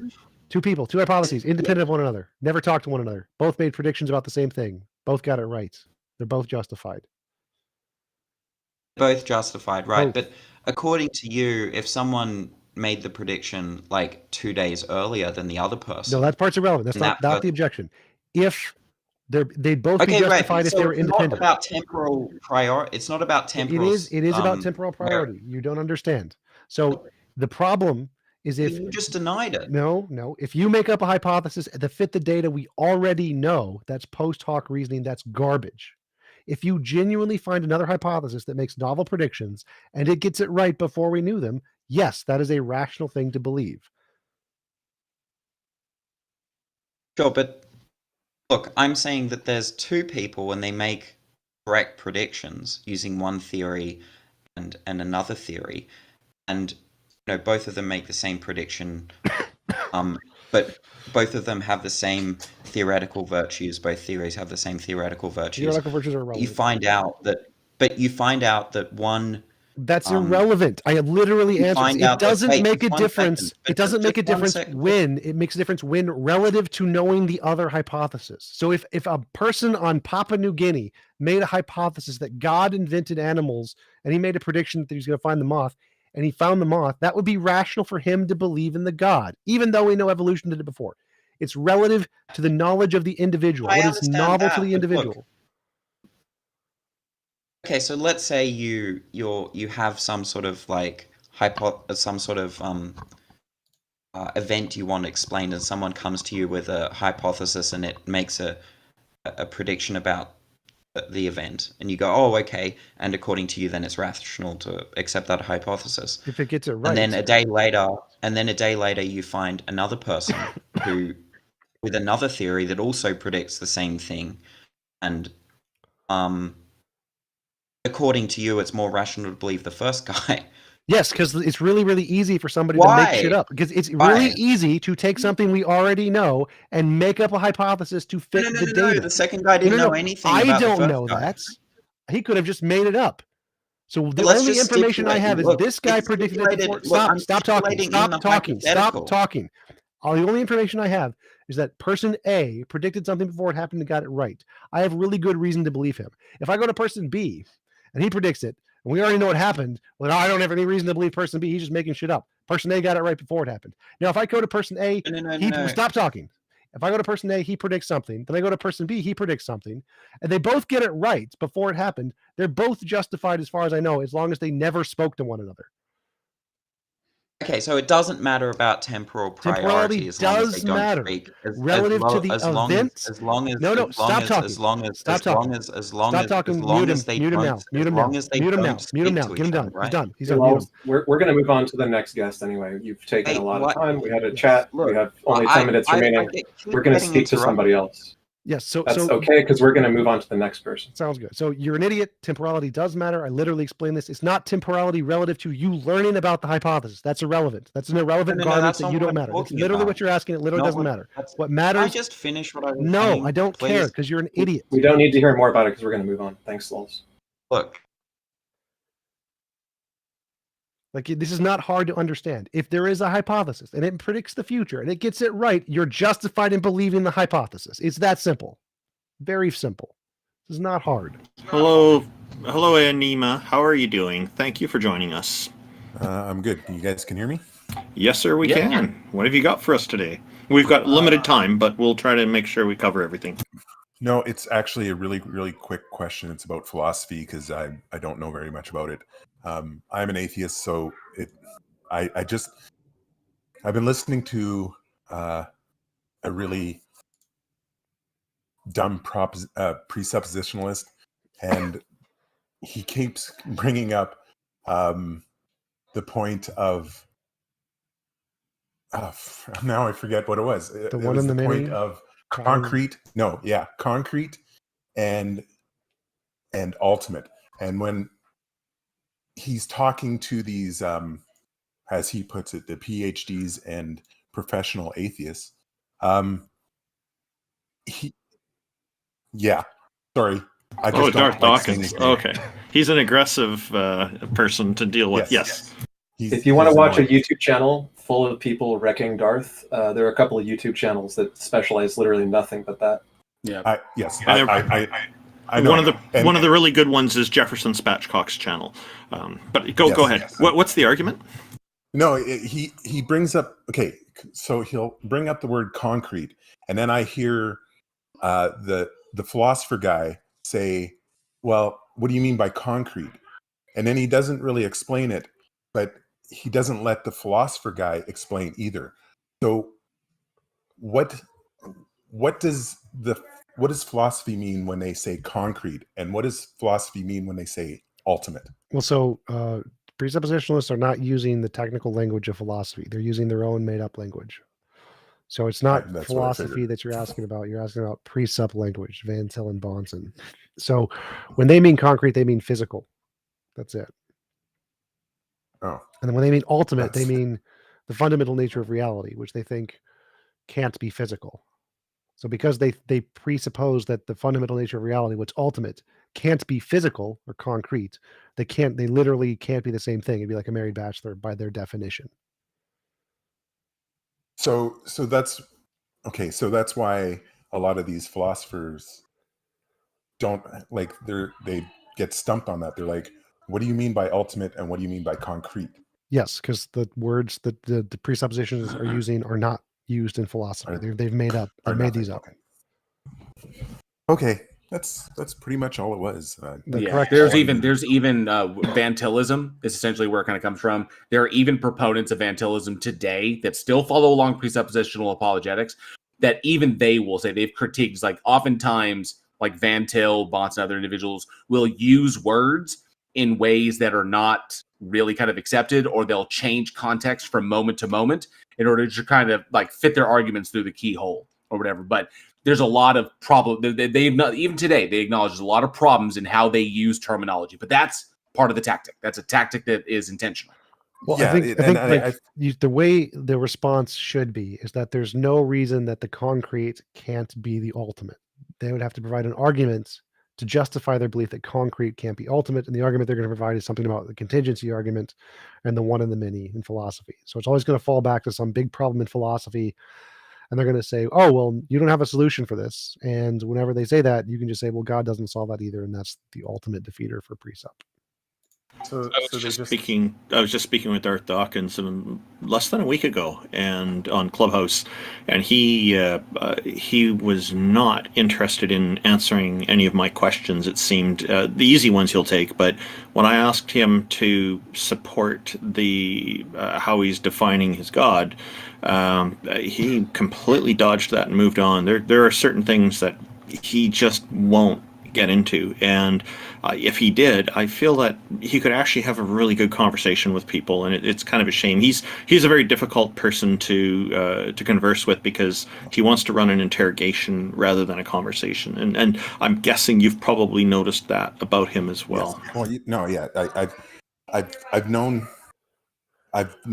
two hypotheses, independent of one another, never talked to one another, both made predictions about the same thing, both got it right. They're both justified. Both justified, right? Both. But according to you, if someone made the prediction like 2 days earlier than the other person, No, that part's irrelevant. That's and not that the objection. If they'd both be okay, right. justified if So they were it's not independent. about temporal priority. It's not about temporal. It is about temporal priority. You don't understand. So the problem is if you just denied it. No. If you make up a hypothesis that fit the data we already know, that's post hoc reasoning. That's garbage. If you genuinely find another hypothesis that makes novel predictions and it gets it right before we knew them, yes, that is a rational thing to believe. Sure, but look, I'm saying that there's two people and they make correct predictions using one theory and another theory, and both of them make the same prediction, but both of them have the same theoretical virtues. Both theories have the same theoretical virtues. Theoretical virtues are irrelevant. You find out that one. That's irrelevant. I have literally answered. It doesn't make a difference. Second, it doesn't make a difference when. It makes a difference when relative to knowing the other hypothesis. So if a person on Papua New Guinea made a hypothesis that God invented animals and he made a prediction that he was going to find the moth and he found the moth, that would be rational for him to believe in the God, even though we know evolution did it before. It's relative to the knowledge of the individual. What is novel to the individual? Okay, so let's say you have some sort of like event you want explained, and someone comes to you with a hypothesis, and it makes a prediction about the event, and you go, oh, okay, and according to you, then it's rational to accept that hypothesis. If it gets it right. And then a day later, you find another person who, with another theory that also predicts the same thing, and according to you, it's more rational to believe the first guy. Yes, because it's really, really easy for somebody to make shit up. Because it's really easy to take something we already know and make up a hypothesis to fit the data. No, the second guy didn't know anything about I the don't first know guy. that. He could have just made it up. So the Let's only just information I stipulate- have is look, this guy it's predicted it stipulated- before. look, Stop I'm talking. stipulating in Stop the talking. Stop hypothetical. talking. The only information I have is that person A predicted something before it happened and got it right. I have really good reason to believe him. If I go to person B and he predicts it, and we already know what happened, well, I don't have any reason to believe person B. He's just making shit up. Person A got it right before it happened. Now, if I go to person A, stop talking. If I go to person A, he predicts something. Then I go to person B, he predicts something. And they both get it right before it happened. They're both justified as far as I know, as long as they never spoke to one another. Okay, so it doesn't matter about temporal priority as long as they don't matter. speak. Relative to the events. As long as No, stop talking. As long as Stop talking. they Mute him now. Mute him now. Mute him now. Mute him now. Get him done. Right? He's done. He's Yeah, done. well, Mute him. we're going to move on to the next guest anyway. You've taken Hey, a lot what- of time. We had a chat. Look, we have only I- 10 minutes I- I remaining. keep We're going to getting speak to somebody interrupted. else. Yes. So That's okay, because we're going to move on to the next person. Sounds good. So you're an idiot. Temporality does matter. I literally explained this. It's not temporality relative to you learning about the hypothesis. That's irrelevant. That's an irrelevant No, garbage that's that not you what don't I'm matter. It's talking literally about. what you're asking. It literally Not doesn't what- matter. that's- What Can matters. I just finish what I was No, saying? I don't please? care because you're an idiot. We don't need to hear more about it because we're going to move on. Thanks, Lols. Look, Like this is not hard to understand. If there is a hypothesis and it predicts the future and it gets it right, you're justified in believing the hypothesis. It's that simple. Very simple. This is not hard. Hello, Anima. How are you doing? Thank you for joining us. I'm good. You guys can hear me? Yes, sir, we can. What have you got for us today? We've got limited time, but we'll try to make sure we cover everything. No, it's actually a really, really quick question. It's about philosophy because I don't know very much about it. I'm an atheist, so I've been listening to a really dumb presuppositionalist, and he keeps bringing up the point of now I forget what it was. The it one was in the point middle? of concrete. No, yeah, concrete and ultimate. And when he's talking to these, as he puts it, the PhDs and professional atheists, Yeah. Sorry. I just Oh, don't Darth like Dawkins. saying his name. Okay. He's an aggressive person to deal with. Yes. If you want to watch a annoying. YouTube channel full of people wrecking Darth, there are a couple of YouTube channels that specialize literally nothing but that. Yeah. Yes. And I know. One of the really good ones is Jefferson Spatchcock's channel. But go ahead. Yes. What's the argument? No, he brings up, okay, so he'll bring up the word concrete, and then I hear the philosopher guy say, well, what do you mean by concrete? And then he doesn't really explain it, but he doesn't let the philosopher guy explain either. So what does philosophy mean when they say concrete, and what does philosophy mean when they say ultimate? Well, so presuppositionalists are not using the technical language of philosophy. They're using their own made-up language. So it's not That's what I philosophy figured. that you're asking about. You're asking about presup language, Van Til and Bonson. So when they mean concrete, they mean physical. That's it. Oh. And then when they mean ultimate, they mean the fundamental nature of reality, which they think can't be physical. So because they presuppose that the fundamental nature of reality, what's ultimate, can't be physical or concrete, they literally can't be the same thing. It'd be like a married bachelor by their definition. So that's okay. So that's why a lot of these philosophers don't they get stumped on that. They're like, what do you mean by ultimate and what do you mean by concrete? Yes, because the words that the presuppositions are using are not used in philosophy. They've made these up. Okay, that's pretty much all it was. Yeah, there's even Vantillism is essentially where it kind of comes from. There are even proponents of Vantillism today that still follow along presuppositional apologetics that even they will say they've critiqued. Like oftentimes, like Van Til, Bonson, and other individuals will use words in ways that are not really kind of accepted, or they'll change context from moment to moment in order to kind of like fit their arguments through the keyhole or whatever. But there's a lot of problem. They've not, even today, they acknowledge there's a lot of problems in how they use terminology, but that's part of the tactic. That's a tactic that is intentional. Well, yeah, I think the way the response should be is that there's no reason that the concrete can't be the ultimate. They would have to provide an argument to justify their belief that concrete can't be ultimate, and the argument they're going to provide is something about the contingency argument and the one and the many in philosophy. So it's always going to fall back to some big problem in philosophy, and they're going to say, oh, well, you don't have a solution for this. And whenever they say that, you can just say, well, God doesn't solve that either, and that's the ultimate defeater for presup. So I was just speaking with Darth Dawkins less than a week ago, and on Clubhouse, and he was not interested in answering any of my questions. It seemed the easy ones he'll take, but when I asked him to support the how he's defining his God, he completely dodged that and moved on. There are certain things that he just won't get into, and if he did, I feel that he could actually have a really good conversation with people, and it's kind of a shame. He's a very difficult person to converse with because he wants to run an interrogation rather than a conversation, and I'm guessing you've probably noticed that about him as well. Yes. Well, no, yeah, I've known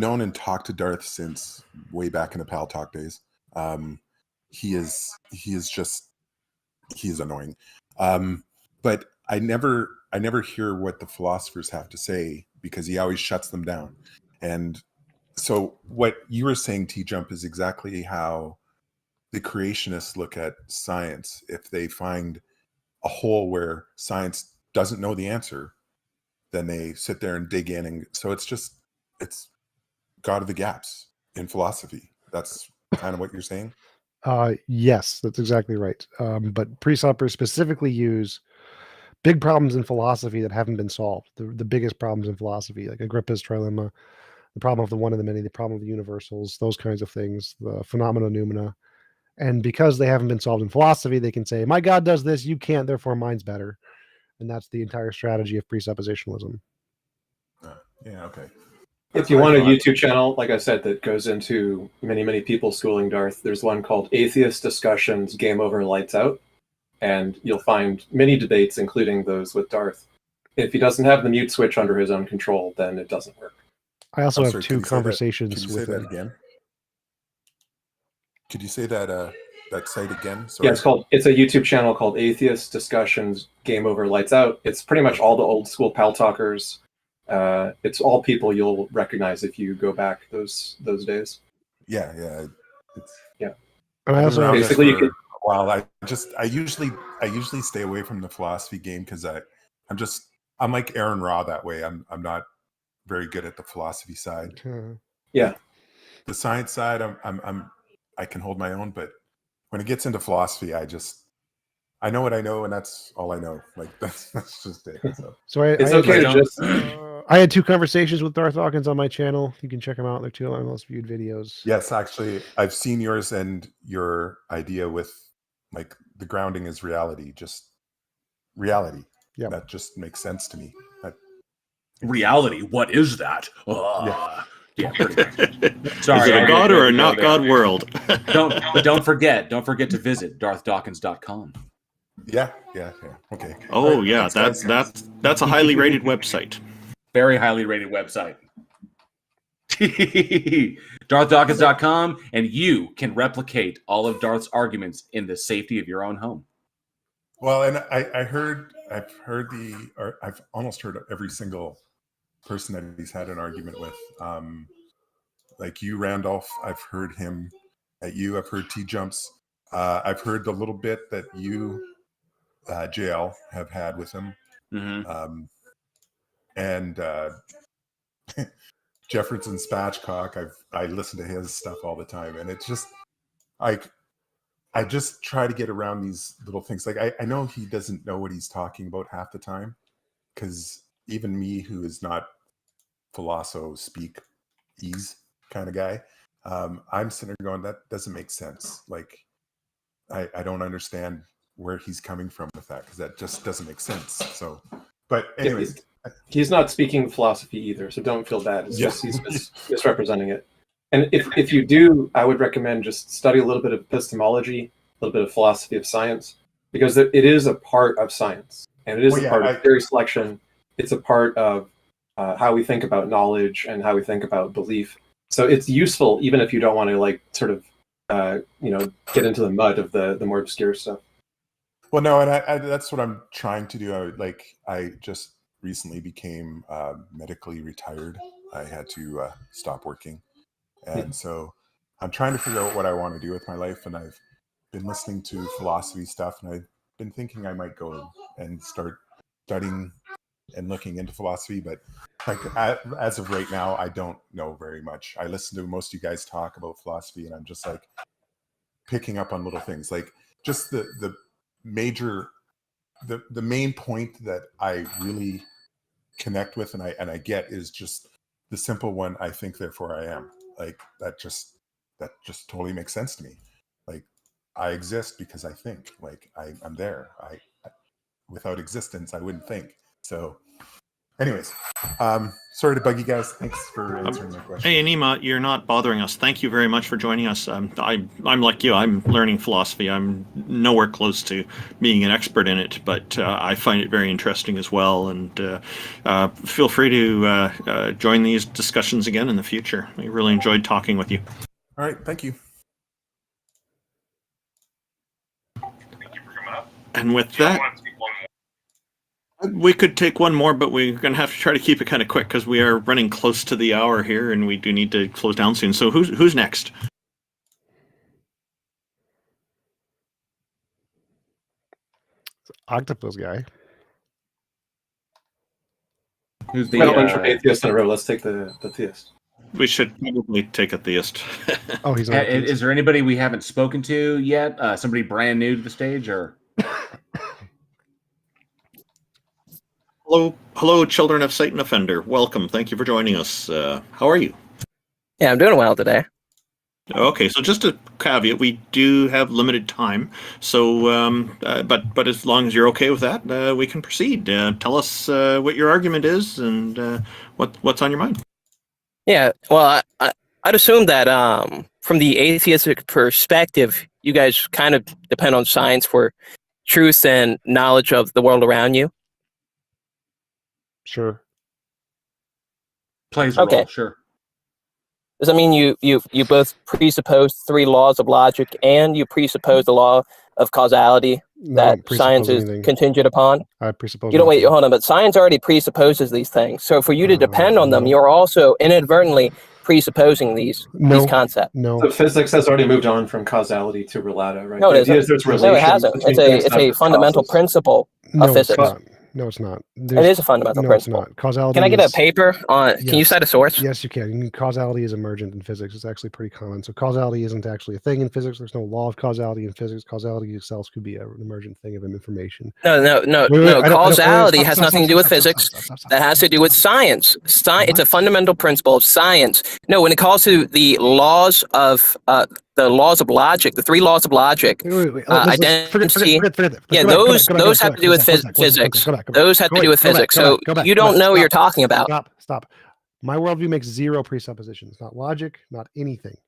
and talked to Darth since way back in the Pal Talk days. He is annoying. But I never hear what the philosophers have to say because he always shuts them down. And so what you were saying, TJump, is exactly how the creationists look at science. If they find a hole where science doesn't know the answer, then they sit there and dig in. And so it's God of the gaps in philosophy. That's kind of what you're saying? Yes, that's exactly right. But presuppers specifically use big problems in philosophy that haven't been solved. The biggest problems in philosophy, like Agrippa's trilemma, the problem of the one and the many, the problem of the universals, those kinds of things, the phenomena noumena. And because they haven't been solved in philosophy, they can say, my God does this, you can't, therefore mine's better. And that's the entire strategy of presuppositionalism. Yeah, okay. If you want a YouTube channel, like I said, that goes into many, many people schooling Darth, there's one called Atheist Discussions, Game Over, Lights Out. And you'll find many debates, including those with Darth. If he doesn't have the mute switch under his own control, then it doesn't work. I also have two conversations with him. Again? Could you say that that site again? Yeah, Sorry. it's a YouTube channel called Atheist Discussions Game Over Lights Out. It's pretty much all the old school pal talkers. It's all people you'll recognize if you go back those days. Yeah. It's, yeah. And I also have basically you could. Well, I usually stay away from the philosophy game because I'm like Aaron Ra that way. I'm not very good at the philosophy side. Yeah. The science side, I can hold my own, but when it gets into philosophy, I know what I know, and that's all I know. Like that's just it. So it's okay to just. I had 2 conversations with Darth Hawkins on my channel. You can check them out. They're 2 of my most viewed videos. Yes, actually, I've seen yours and your idea with like the grounding is reality, just reality. Yeah, that just makes sense to me. Reality, what is that? Yeah, pretty much. Sorry, is it a God or a not God world? don't forget to visit darthdawkins.com. Yeah. Okay. Oh, yeah, that's a highly rated website. Very highly rated website. darthdawkins.com, and you can replicate all of Darth's arguments in the safety of your own home. Well, and I've almost heard every single person that he's had an argument with. Like you, Randolph, I've heard him. At you, I've heard TJumps. I've heard the little bit that you, JL, have had with him. Mm-hmm. And Jefferson Spatchcock, I listen to his stuff all the time, and it's just like I just try to get around these little things. Like I know he doesn't know what he's talking about half the time, because even me, who is not philosopho speak ease kind of guy, I'm sitting there going, that doesn't make sense. Like I don't understand where he's coming from with that, because that just doesn't make sense. So, but anyways. He's not speaking philosophy either, so don't feel bad. It's just he's misrepresenting it. And if you do, I would recommend just study a little bit of epistemology, a little bit of philosophy of science, because it is a part of science, and it is a part of theory selection. It's a part of how we think about knowledge and how we think about belief. So it's useful, even if you don't want to like sort of get into the mud of the more obscure stuff. Well, no, and I that's what I'm trying to do. I just recently became medically retired. I had to stop working, and so I'm trying to figure out what I want to do with my life. And I've been listening to philosophy stuff, and I've been thinking I might go and start studying and looking into philosophy. But like as of right now, I don't know very much. I listen to most of you guys talk about philosophy, and I'm just like picking up on little things, like just the major. The main point that I really connect with and I get is just the simple one, I think, therefore I am. Like that just totally makes sense to me. Like I exist because I think. Like I'm there. I without existence I wouldn't think. So anyways, sorry to bug you guys. Thanks for answering my question. Hey, Anima, you're not bothering us. Thank you very much for joining us. I'm like you. I'm learning philosophy. I'm nowhere close to being an expert in it, but I find it very interesting as well. And feel free to join these discussions again in the future. I really enjoyed talking with you. All right. Thank you. And with that, we could take one more, but we're going to have to try to keep it kind of quick because we are running close to the hour here, and we do need to close down soon. So who's next? Octopus guy. Who's the bunch of atheists in a row? Let's take the theist. We should probably take a theist. Oh, he's. Is there anybody we haven't spoken to yet? Somebody brand new to the stage, or? Hello, children of Satan offender. Welcome. Thank you for joining us. How are you? Yeah, I'm doing well today. Okay, so just a caveat: we do have limited time. So, but as long as you're okay with that, we can proceed. Tell us what your argument is and what's on your mind. Yeah, well, I'd assume that from the atheistic perspective, you guys kind of depend on science for truth and knowledge of the world around you. Sure. Plays a role, sure. Does that mean you both presuppose 3 laws of logic and you presuppose the law of causality No, I that don't presuppose science is anything. contingent upon? I presuppose You don't wait, nothing. hold on, but science already presupposes these things. So for you to depend on them, no. you're also inadvertently presupposing these No, concepts. no. So physics has already moved on from causality to relata, right? No, The it idea is isn't. there's No, it relation hasn't. between It's things, it's not a just fundamental causes. principle of No, it's physics. not. No, it's not. It is a fundamental no, principle. it's not. Causality. Can I get a is- paper on? Can you Yes. cite a source? Yes, you can. Causality is emergent in physics. It's actually pretty common. So causality isn't actually a thing in physics. There's no law of causality in physics. Causality itself could be an emergent thing of information. No. Wait, I don't- wait, Causality stop, has stop, nothing stop, to do with stop, stop, physics. stop, stop, stop, That has to do with science. It's a fundamental principle of science. No, when it calls to the laws of logic, the 3 laws of logic, identity. Forget that. Yeah, Go back, those have to do with one sec, physics. go back. Those have to do with physics. So you don't know what you're talking about. Stop. My worldview makes 0 presuppositions. Not logic, not anything.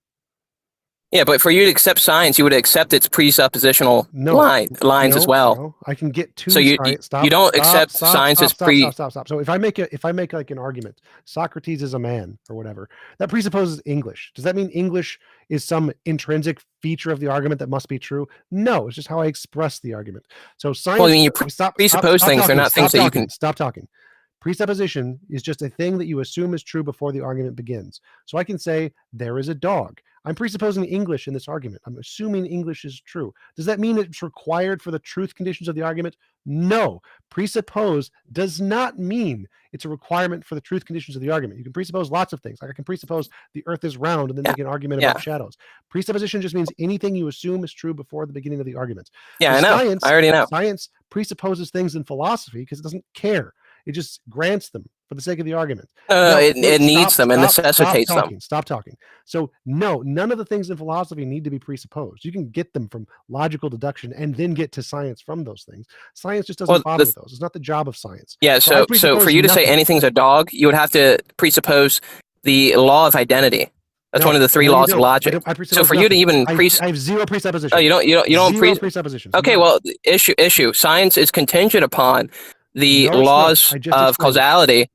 Yeah, but for you to accept science, you would accept its presuppositional lines as well. No, I can get to So you science. you don't accept science as Stop. So if I make like an argument, Socrates is a man or whatever, that presupposes English. Does that mean English is some intrinsic feature of the argument that must be true? No, it's just how I express the argument. So science. Well, I mean, you presuppose things. They're not things that you can. Stop talking. Presupposition is just a thing that you assume is true before the argument begins. So I can say there is a dog. I'm presupposing English in this argument. I'm assuming English is true. Does that mean it's required for the truth conditions of the argument? No. Presuppose does not mean it's a requirement for the truth conditions of the argument. You can presuppose lots of things. Like I can presuppose the earth is round and then make an argument about shadows. Presupposition just means anything you assume is true before the beginning of the argument. Yeah, I know. I already know. Science presupposes things in philosophy because it doesn't care. It just grants them for the sake of the argument. It needs them and necessitates them. Stop talking. So no, none of the things in philosophy need to be presupposed. You can get them from logical deduction and then get to science from those things. Science just doesn't bother with those. It's not the job of science. Yeah, so for you to say anything's a dog, you would have to presuppose the law of identity. That's one of the 3 laws of logic. So for you to even I have 0 presuppositions. Oh, you don't presuppositions. Okay, well, issue. Science is contingent upon the laws of causality,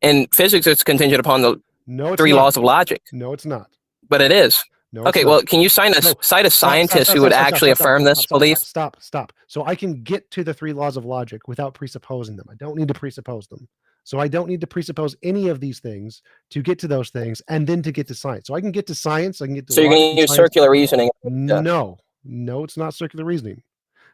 and physics is contingent upon the 3 laws of logic. No, it's not. But it is. No, okay, well, can you cite a scientist who would actually affirm this belief? Stop. So I can get to the 3 laws of logic without presupposing them. I don't need to presuppose them. So I don't need to presuppose any of these things to get to those things and then to get to science. So I can get to science. I can get to. So you're going to use circular reasoning? No, it's not circular reasoning.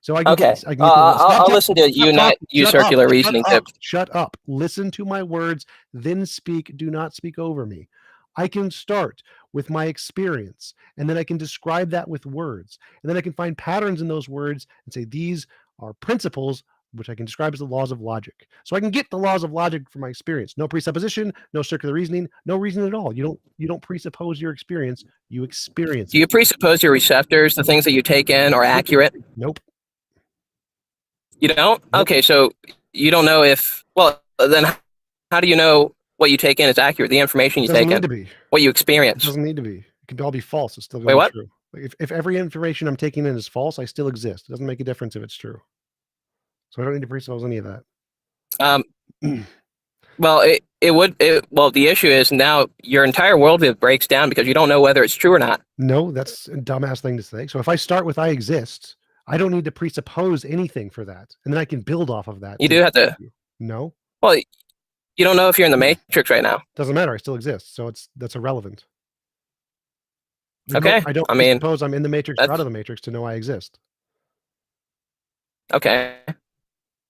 So I can I'll listen to you not use circular reasoning. Shut up. Listen to my words, then speak. Do not speak over me. I can start with my experience, and then I can describe that with words, and then I can find patterns in those words and say these are principles, which I can describe as the laws of logic. So I can get the laws of logic from my experience. No presupposition, no circular reasoning, no reason at all. You don't presuppose your experience. You experience. Do you presuppose your receptors, the things that you take in, are accurate? Nope. You don't? Okay, so you don't know if. Well, then how do you know what you take in is accurate? The information you take in. It doesn't need to be. What you experience. It doesn't need to be. It can all be false. It's still going to be true. Like if every information I'm taking in is false, I still exist. It doesn't make a difference if it's true. So I don't need to presuppose any of that. Well, it would. Well, the issue is now your entire worldview breaks down because you don't know whether it's true or not. No, that's a dumbass thing to say. So if I start with I exist, I don't need to presuppose anything for that, and then I can build off of that. You do have to. No. Well, you don't know if you're in the matrix right now. Doesn't matter. I still exist, so that's irrelevant. Okay. I don't suppose I'm in the matrix or out of the matrix to know I exist. Okay.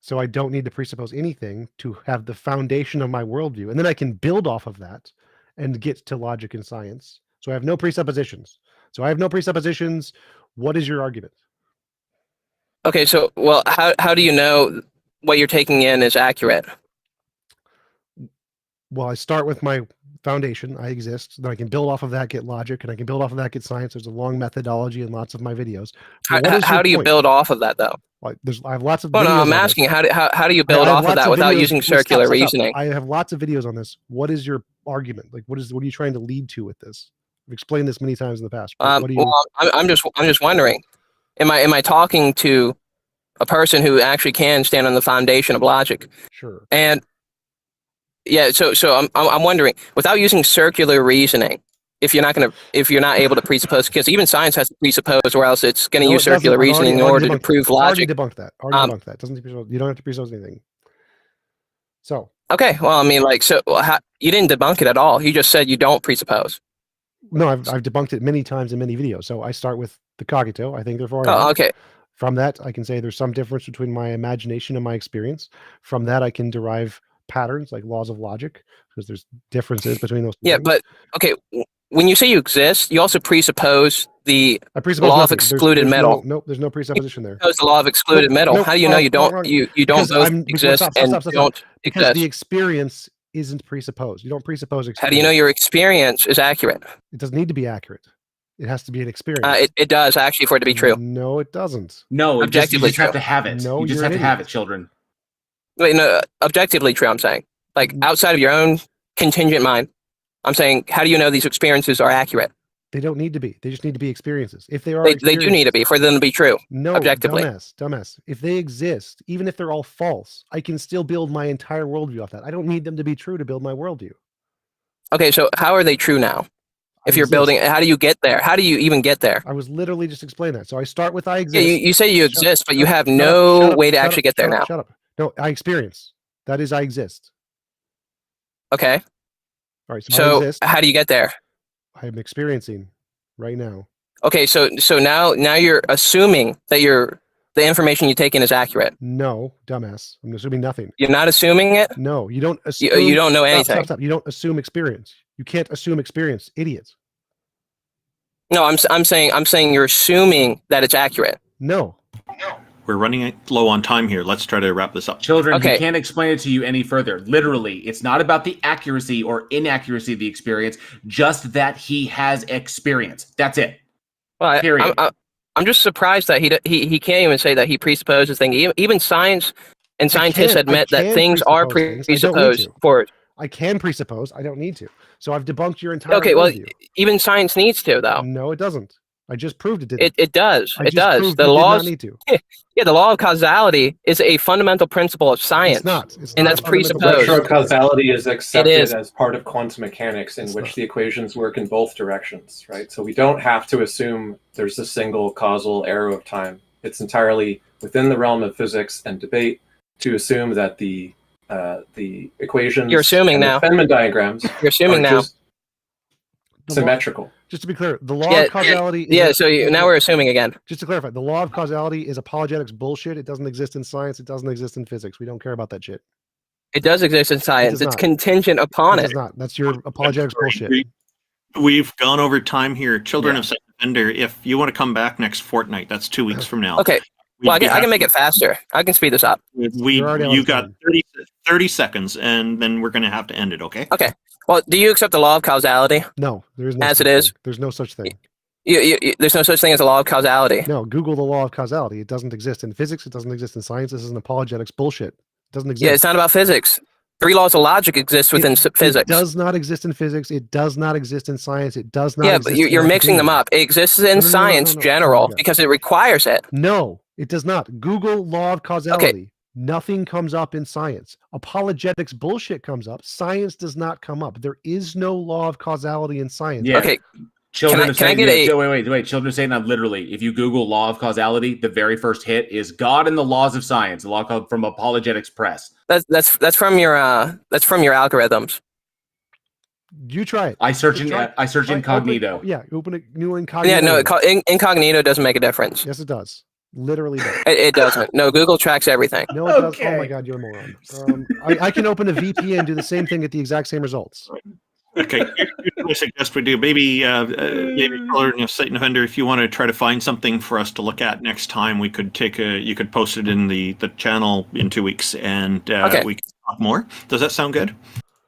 So I don't need to presuppose anything to have the foundation of my worldview, and then I can build off of that and get to logic and science. So I have no presuppositions. What is your argument? Okay, so well, how do you know what you're taking in is accurate? Well, I start with my foundation. I exist. Then I can build off of that, get logic, and I can build off of that, get science. There's a long methodology in lots of my videos. How do you build off of that, though? Like, I have lots of. Well, no, I'm asking how do you build off of that without using circular reasoning? I have lots of videos on this. What is your argument? Like, what are you trying to lead to with this? I've explained this many times in the past. Well, I'm just wondering. Am I talking to a person who actually can stand on the foundation of logic? Sure. And Yeah. So I'm wondering, without using circular reasoning, if you're not able to presuppose, because even science has to presuppose, or else it's going to No, use it doesn't. circular I've reasoning in order to prove logic. Already debunked that. Debunked that. Doesn't you don't have to presuppose anything. So. Okay. Well, I mean, like, so you didn't debunk it at all. You just said you don't presuppose. No, I've debunked it many times in many videos. So I start with the cogito. I think therefore. Oh, okay. From that, I can say there's some difference between my imagination and my experience. From that, I can derive patterns like laws of logic, because there's differences between those. Yeah, things. but okay. When you say you exist, you also presuppose the presuppose law nothing. of excluded metal. Nope, there's no presupposition there. Presuppose the law of excluded metal. Nope, How do you know wrong, you don't wrong. you Because don't both exist and don't because exist? the experience isn't presupposed. You don't presuppose experience. How do you know your experience is accurate? It doesn't need to be accurate. It has to be an experience. It does actually for it to be true. No, it doesn't. No, you just Objectively have true. to have it. No, you just you're have an to have it, idiot. children. Wait, no, objectively true. I'm saying, like, outside of your own contingent mind, I'm saying, how do you know these experiences are accurate? They don't need to be. They just need to be experiences. If they are, They do need to be for them to be true. No, objectively. dumbass. If they exist, even if they're all false, I can still build my entire worldview off that. I don't need them to be true to build my worldview. Okay, so how are they true now? If you're building, how do you get there? How do you even get there? I was literally just explaining that. So I start with I Yeah, exist. you say you exist, but you have no way to actually get there now. Shut up. No, I experience. That is, I exist. Okay. All right. So I exist. how do you get there? I'm experiencing right now. Okay, so now you're assuming that the information you take in is accurate. No, dumbass. I'm assuming nothing. You're not assuming it? No, you don't assume. You don't know anything. Stop. You don't assume experience. You can't assume experience, idiots. No, I'm saying you're assuming that it's accurate. No. We're running low on time here. Let's try to wrap this up. Children, Okay. he can't explain it to you any further. Literally, it's not about the accuracy or inaccuracy of the experience, just that he has experience. That's it. Well, Period. I'm just surprised that he can't even say that he presupposes things. Even science and scientists admit that things are presupposed for it. I can presuppose. I don't need to. So I've debunked your entire Okay, well, worldview. even science needs to, though. No, it doesn't. I just proved it didn't. It does. I It just does. proved The it did not laws. need to. Yeah, the law of causality is a fundamental principle of science. It's not. It's and not that's a fundamental presupposed. Retrocausality is accepted is. as part of quantum mechanics, in which the equations work in both directions, right? So we don't have to assume there's a single causal arrow of time. It's entirely within the realm of physics and debate to assume that the equations You're assuming and now. the Feynman diagrams You're assuming are now. just symmetrical. Just to be clear, the law of causality. Yeah. So now we're assuming again. Just to clarify, the law of causality is apologetics bullshit. It doesn't exist in science. It doesn't exist in physics. We don't care about that shit. It does exist in science. does It's not. contingent upon It it. does not. That's your apologetics bullshit. We've gone over time here. Children of Second Offender, if you want to come back next fortnight, that's 2 weeks from now. Okay. Well, I can make it faster. I can speed this up. You got 30 seconds, and then we're going to have to end it, okay? Okay. Well, do you accept the law of causality? No, there is no as such it is. thing. There's no such thing. There's no such thing as a law of causality. No, Google the law of causality. It doesn't exist in physics. It doesn't exist in science. This is an apologetics bullshit. It doesn't exist. Yeah, it's not about physics. 3 laws of logic exist within physics. It does not exist in physics. It does not exist in science. It does not. Yeah, exist but you're in mixing them academia. up. It exists in science general because it requires it. No, it does not. Google law of causality. Nothing comes up in science. Apologetics bullshit comes up. Science does not come up. There is no law of causality in science. Yeah. Okay. Children of Satan. Wait. Children of Satan. Literally, if you Google law of causality, the very first hit is God and the laws of science. A law called from Apologetics Press. That's from your algorithms. You try it. I search incognito. Open a new incognito. Yeah, no, incognito doesn't make a difference. Yes, it does. Literally does. It doesn't. No, Google tracks everything. No, it does. Oh my God, you're a moron. I can open a VPN and do the same thing, get the exact same results. Okay, here's what I suggest we do. Maybe Children of Satan Offender, if you want to try to find something for us to look at next time, we could you could post it in the channel in 2 weeks, and we can talk more. Does that sound good?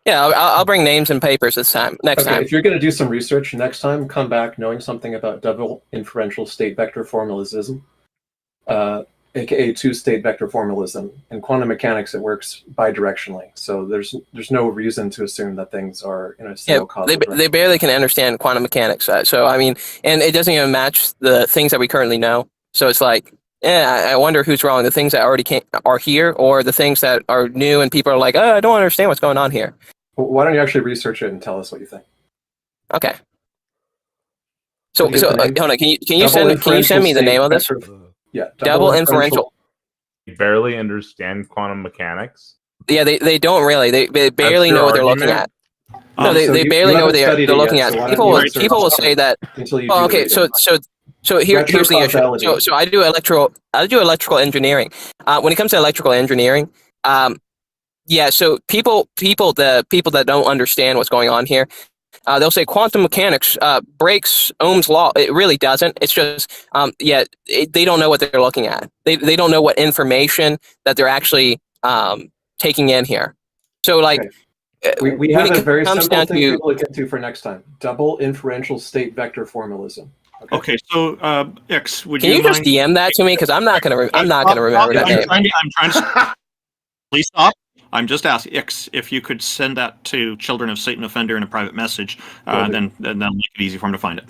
Yeah, I'll bring names and papers next time. If you're going to do some research next time, come back knowing something about double inferential state vector formalism, aka two-state vector formalism. In quantum mechanics, it works bidirectionally, so there's no reason to assume that things are in a single causal direction. They barely can understand quantum mechanics. So I mean, and it doesn't even match the things that we currently know. So it's like I wonder who's wrong. The things that already are here, or the things that are new and people are like, oh, I don't understand what's going on here. Well, why don't you actually research it and tell us what you think? Okay. So Can you get the name? hold on. Can you Double send me the inferential name of this? state vector- Yeah, Double inferential. You barely understand quantum mechanics. Yeah, they don't really. They barely your know what they're looking argument? at. No, they barely know what they're looking at. so why People don't you people will research say that. until you Well, do the okay, reading? so here's the issue. Retrocausality. So I do electrical engineering. When it comes to electrical engineering, yeah. So the people that don't understand what's going on here, they'll say quantum mechanics breaks Ohm's law. It really doesn't. It's just they don't know what they're looking at. They don't know what information that they're actually taking in here. So like. Okay. We have a very simple thing to look into for next time. Double inferential state vector formalism. Okay, so X, would Can you just mind- DM that to me? Because I'm not gonna remember that name. I'm trying to. Please stop. I'm just asking X if you could send that to Children of Satan Offender in a private message. Then that'll make it easy for him to find it.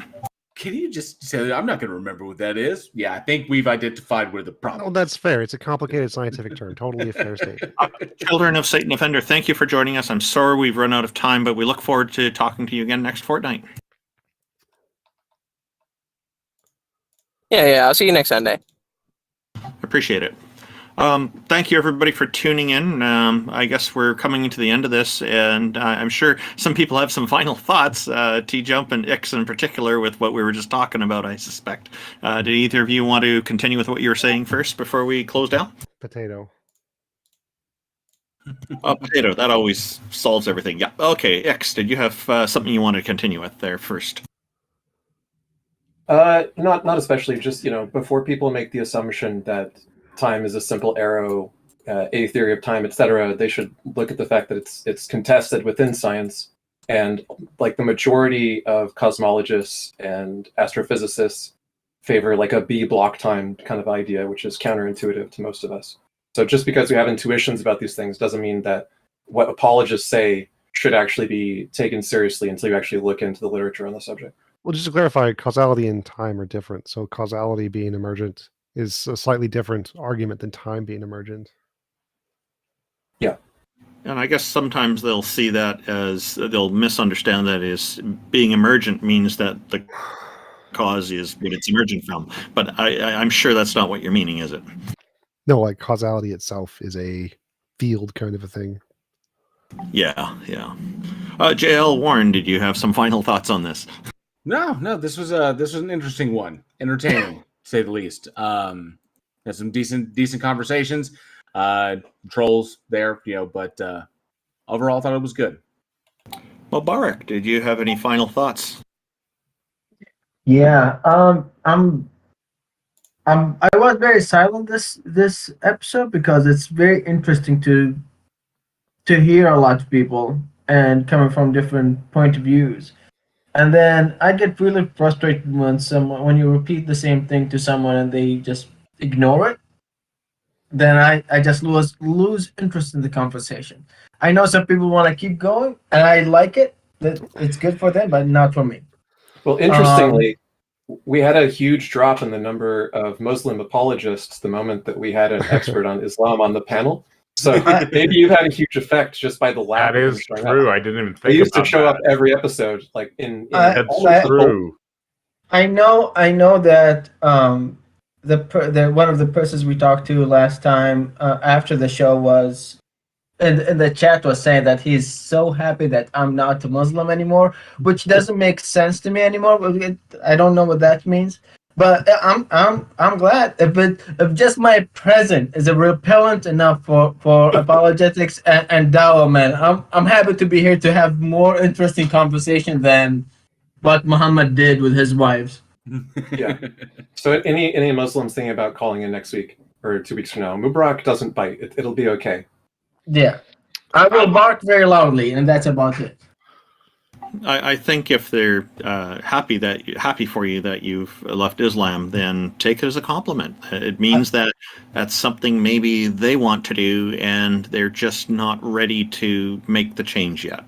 Can you just say, I'm not going to remember what that is? Yeah, I think we've identified where the problem Oh, that's fair. It's a complicated scientific term. Totally a fair statement. Children of Satan Offender, thank you for joining us. I'm sorry we've run out of time, but we look forward to talking to you again next fortnight. Yeah. I'll see you next Sunday. Appreciate it. Thank you, everybody, for tuning in. I guess we're coming into the end of this, and I'm sure some people have some final thoughts, TJump and Ix in particular, with what we were just talking about, I suspect. Did either of you want to continue with what you were saying first before we close down? Potato. Potato, that always solves everything. Yeah. Okay, Ix, did you have something you want to continue with there first? Not especially. Just, before people make the assumption that time is a simple arrow, a theory of time, etc., they should look at the fact that it's contested within science, and like the majority of cosmologists and astrophysicists favor like a B block time kind of idea, which is counterintuitive to most of us. So just because we have intuitions about these things doesn't mean that what apologists say should actually be taken seriously until you actually look into the literature on the subject. Well, just to clarify, causality and time are different. So causality being emergent is a slightly different argument than time being emergent. Yeah. And I guess sometimes they'll see that as, they'll misunderstand that as being emergent means that the cause is what it's emerging from. But I'm sure that's not what you're meaning, is it? No, like causality itself is a field kind of a thing. Yeah. JL Warren, did you have some final thoughts on this? No, this was an interesting one. Entertaining, to say the least. Had some decent conversations. Trolls there, but overall I thought it was good. Well, Barak, did you have any final thoughts? Yeah, I was very silent this episode because it's very interesting to hear a lot of people and coming from different point of views. And then I get really frustrated when you repeat the same thing to someone and they just ignore it. Then I just lose interest in the conversation. I know some people want to keep going, and I like it. That it's good for them, but not for me. Well, interestingly, we had a huge drop in the number of Muslim apologists the moment that we had an expert on Islam on the panel. So maybe you've had a huge effect just by the lack. That is true. I didn't even think about that. They used to show up every episode, like in That's true. I know that the one of the persons we talked to last time after the show was in the chat was saying that he's so happy that I'm not a Muslim anymore, which doesn't make sense to me anymore. I don't know what that means. But I'm glad if just my presence is a repellent enough for apologetics and dawah, man. I'm happy to be here to have more interesting conversation than what Muhammad did with his wives. Yeah. So any Muslims thinking about calling in next week or 2 weeks from now, Mubarak doesn't bite. It'll be okay. Yeah, I will bark very loudly, and that's about it. I think if they're happy for you that you've left Islam, then take it as a compliment. It means that that's something maybe they want to do, and they're just not ready to make the change yet.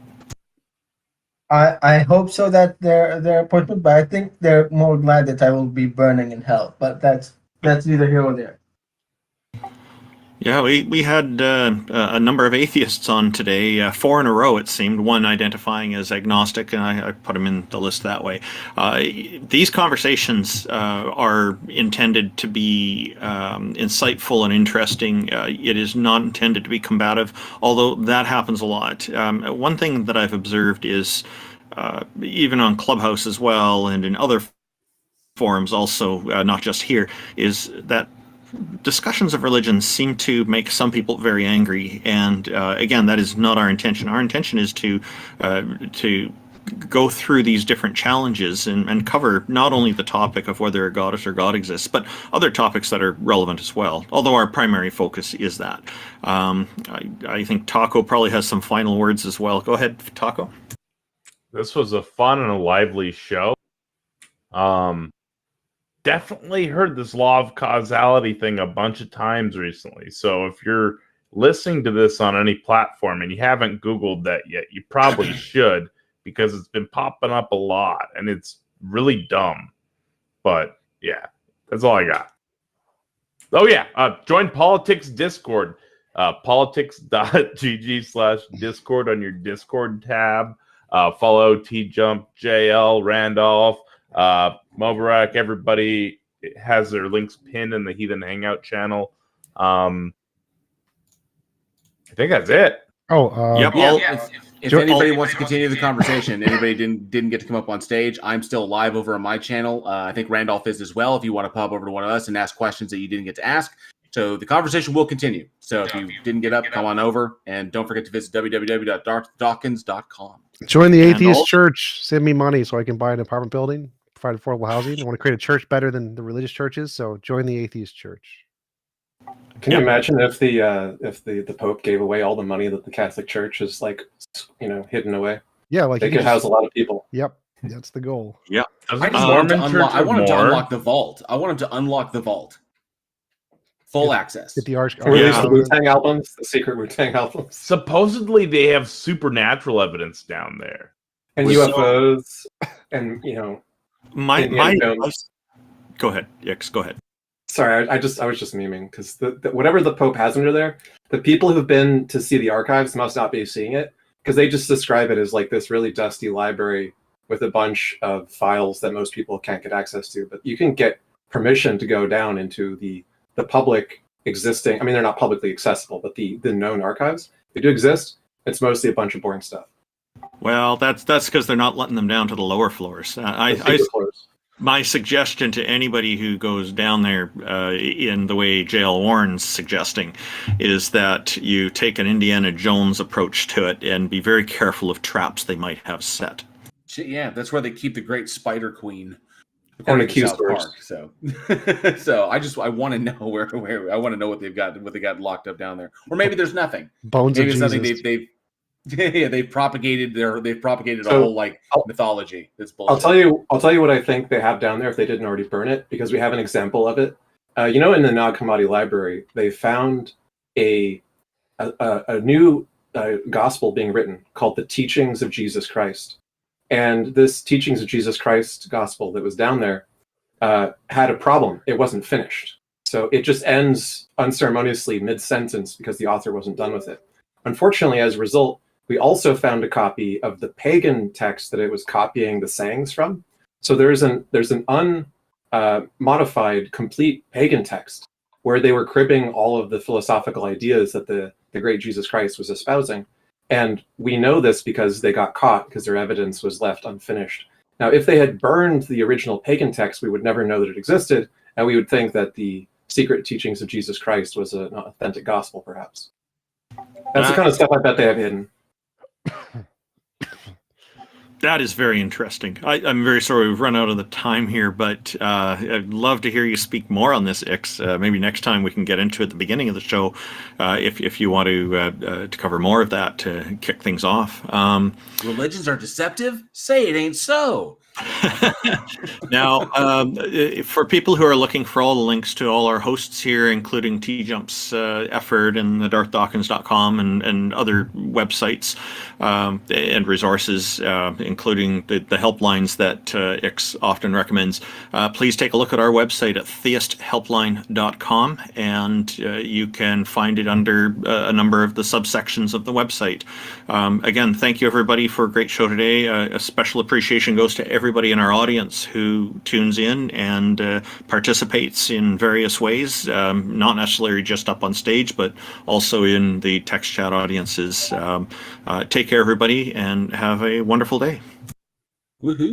I hope so that their appointment, but I think they're more glad that I will be burning in hell. But that's that's neither here nor there. Yeah, we had a number of atheists on today, 4 in a row it seemed, one identifying as agnostic, and I put him in the list that way. These conversations are intended to be insightful and interesting. It is not intended to be combative, although that happens a lot. One thing that I've observed is, even on Clubhouse as well, and in other forums also, not just here, is that discussions of religion seem to make some people very angry, and again, that is not our intention. Our intention is to go through these different challenges and cover not only the topic of whether a goddess or God exists, but other topics that are relevant as well, although our primary focus is that. I think Taco probably has some final words as well. Go ahead, Taco. This was a fun and a lively show. Definitely heard this law of causality thing a bunch of times recently. So if you're listening to this on any platform and you haven't Googled that yet, you probably should, because it's been popping up a lot and it's really dumb. But yeah, that's all I got. Oh yeah, join Politics Discord. Politics.gg/Discord on your Discord tab. Follow TJump, JL, Randolph, Mobarak. Everybody has their links pinned in the Heathen Hangout channel. I think that's it. Yep. If anybody wants to continue the conversation, anybody didn't get to come up on stage, I'm still live over on my channel. I think Randolph is as well. If you want to pop over to one of us and ask questions that you didn't get to ask, so the conversation will continue. So if you didn't get up, come on over, and don't forget to visit www.dawkins.com. Join the atheist church. Send me money so I can buy an apartment building, provide affordable housing. I want to create a church better than the religious churches, so join the atheist church. Can you imagine if the Pope gave away all the money that the Catholic Church is hidden away? Yeah, like they could house a lot of people. Yep, that's the goal. Yeah, I want him to unlock the vault. I want him to unlock the vault. Full access. Get the arch. Release the Wu-Tang albums, the secret Wu-Tang albums. Supposedly they have supernatural evidence down there. And UFOs, and my go ahead. Yes, go ahead. Sorry, I was just memeing, because whatever the Pope has under there, the people who've been to see the archives must not be seeing it, because they just describe it as like this really dusty library with a bunch of files that most people can't get access to. But you can get permission to go down into the public existing. I mean, they're not publicly accessible, but the known archives, they do exist. It's mostly a bunch of boring stuff. Well, that's because they're not letting them down to the lower floors. My suggestion to anybody who goes down there in the way J.L. Warren's suggesting is that you take an Indiana Jones approach to it and be very careful of traps they might have set. Yeah, that's where they keep the Great Spider Queen. And the Q stores. So I want to know where I want to know what they got locked up down there, or maybe there's nothing. Bones maybe of it's Jesus. nothing they've propagated a whole mythology. That's bullshit. I'll tell you what I think they have down there if they didn't already burn it, because we have an example of it. In the Nag Hammadi library, they found a new gospel being written called the Teachings of Jesus Christ. And this Teachings of Jesus Christ gospel that was down there had a problem. It wasn't finished. So it just ends unceremoniously mid-sentence because the author wasn't done with it. Unfortunately, as a result, we also found a copy of the pagan text that it was copying the sayings from. So there's an unmodified, complete pagan text where they were cribbing all of the philosophical ideas that the great Jesus Christ was espousing. And we know this because they got caught, because their evidence was left unfinished. Now, if they had burned the original pagan text, we would never know that it existed, and we would think that the secret teachings of Jesus Christ was an authentic gospel, perhaps. That's the kind of stuff I bet they have hidden. That is very interesting. I'm very sorry we've run out of the time here, but I'd love to hear you speak more on this, Ix. Maybe next time we can get into it at the beginning of the show, if you want to cover more of that to kick things off. Religions are deceptive? Say it ain't so. Now, for people who are looking for all the links to all our hosts here, including TJump's effort and the darthdawkins.com and other websites and resources, including the helplines that Ix often recommends, please take a look at our website at theisthelpline.com, and you can find it under a number of the subsections of the website. Again, thank you everybody for a great show today. A special appreciation goes to everybody in our audience who tunes in and participates in various ways, not necessarily just up on stage, but also in the text chat audiences. Take care, everybody, and have a wonderful day. Woohoo.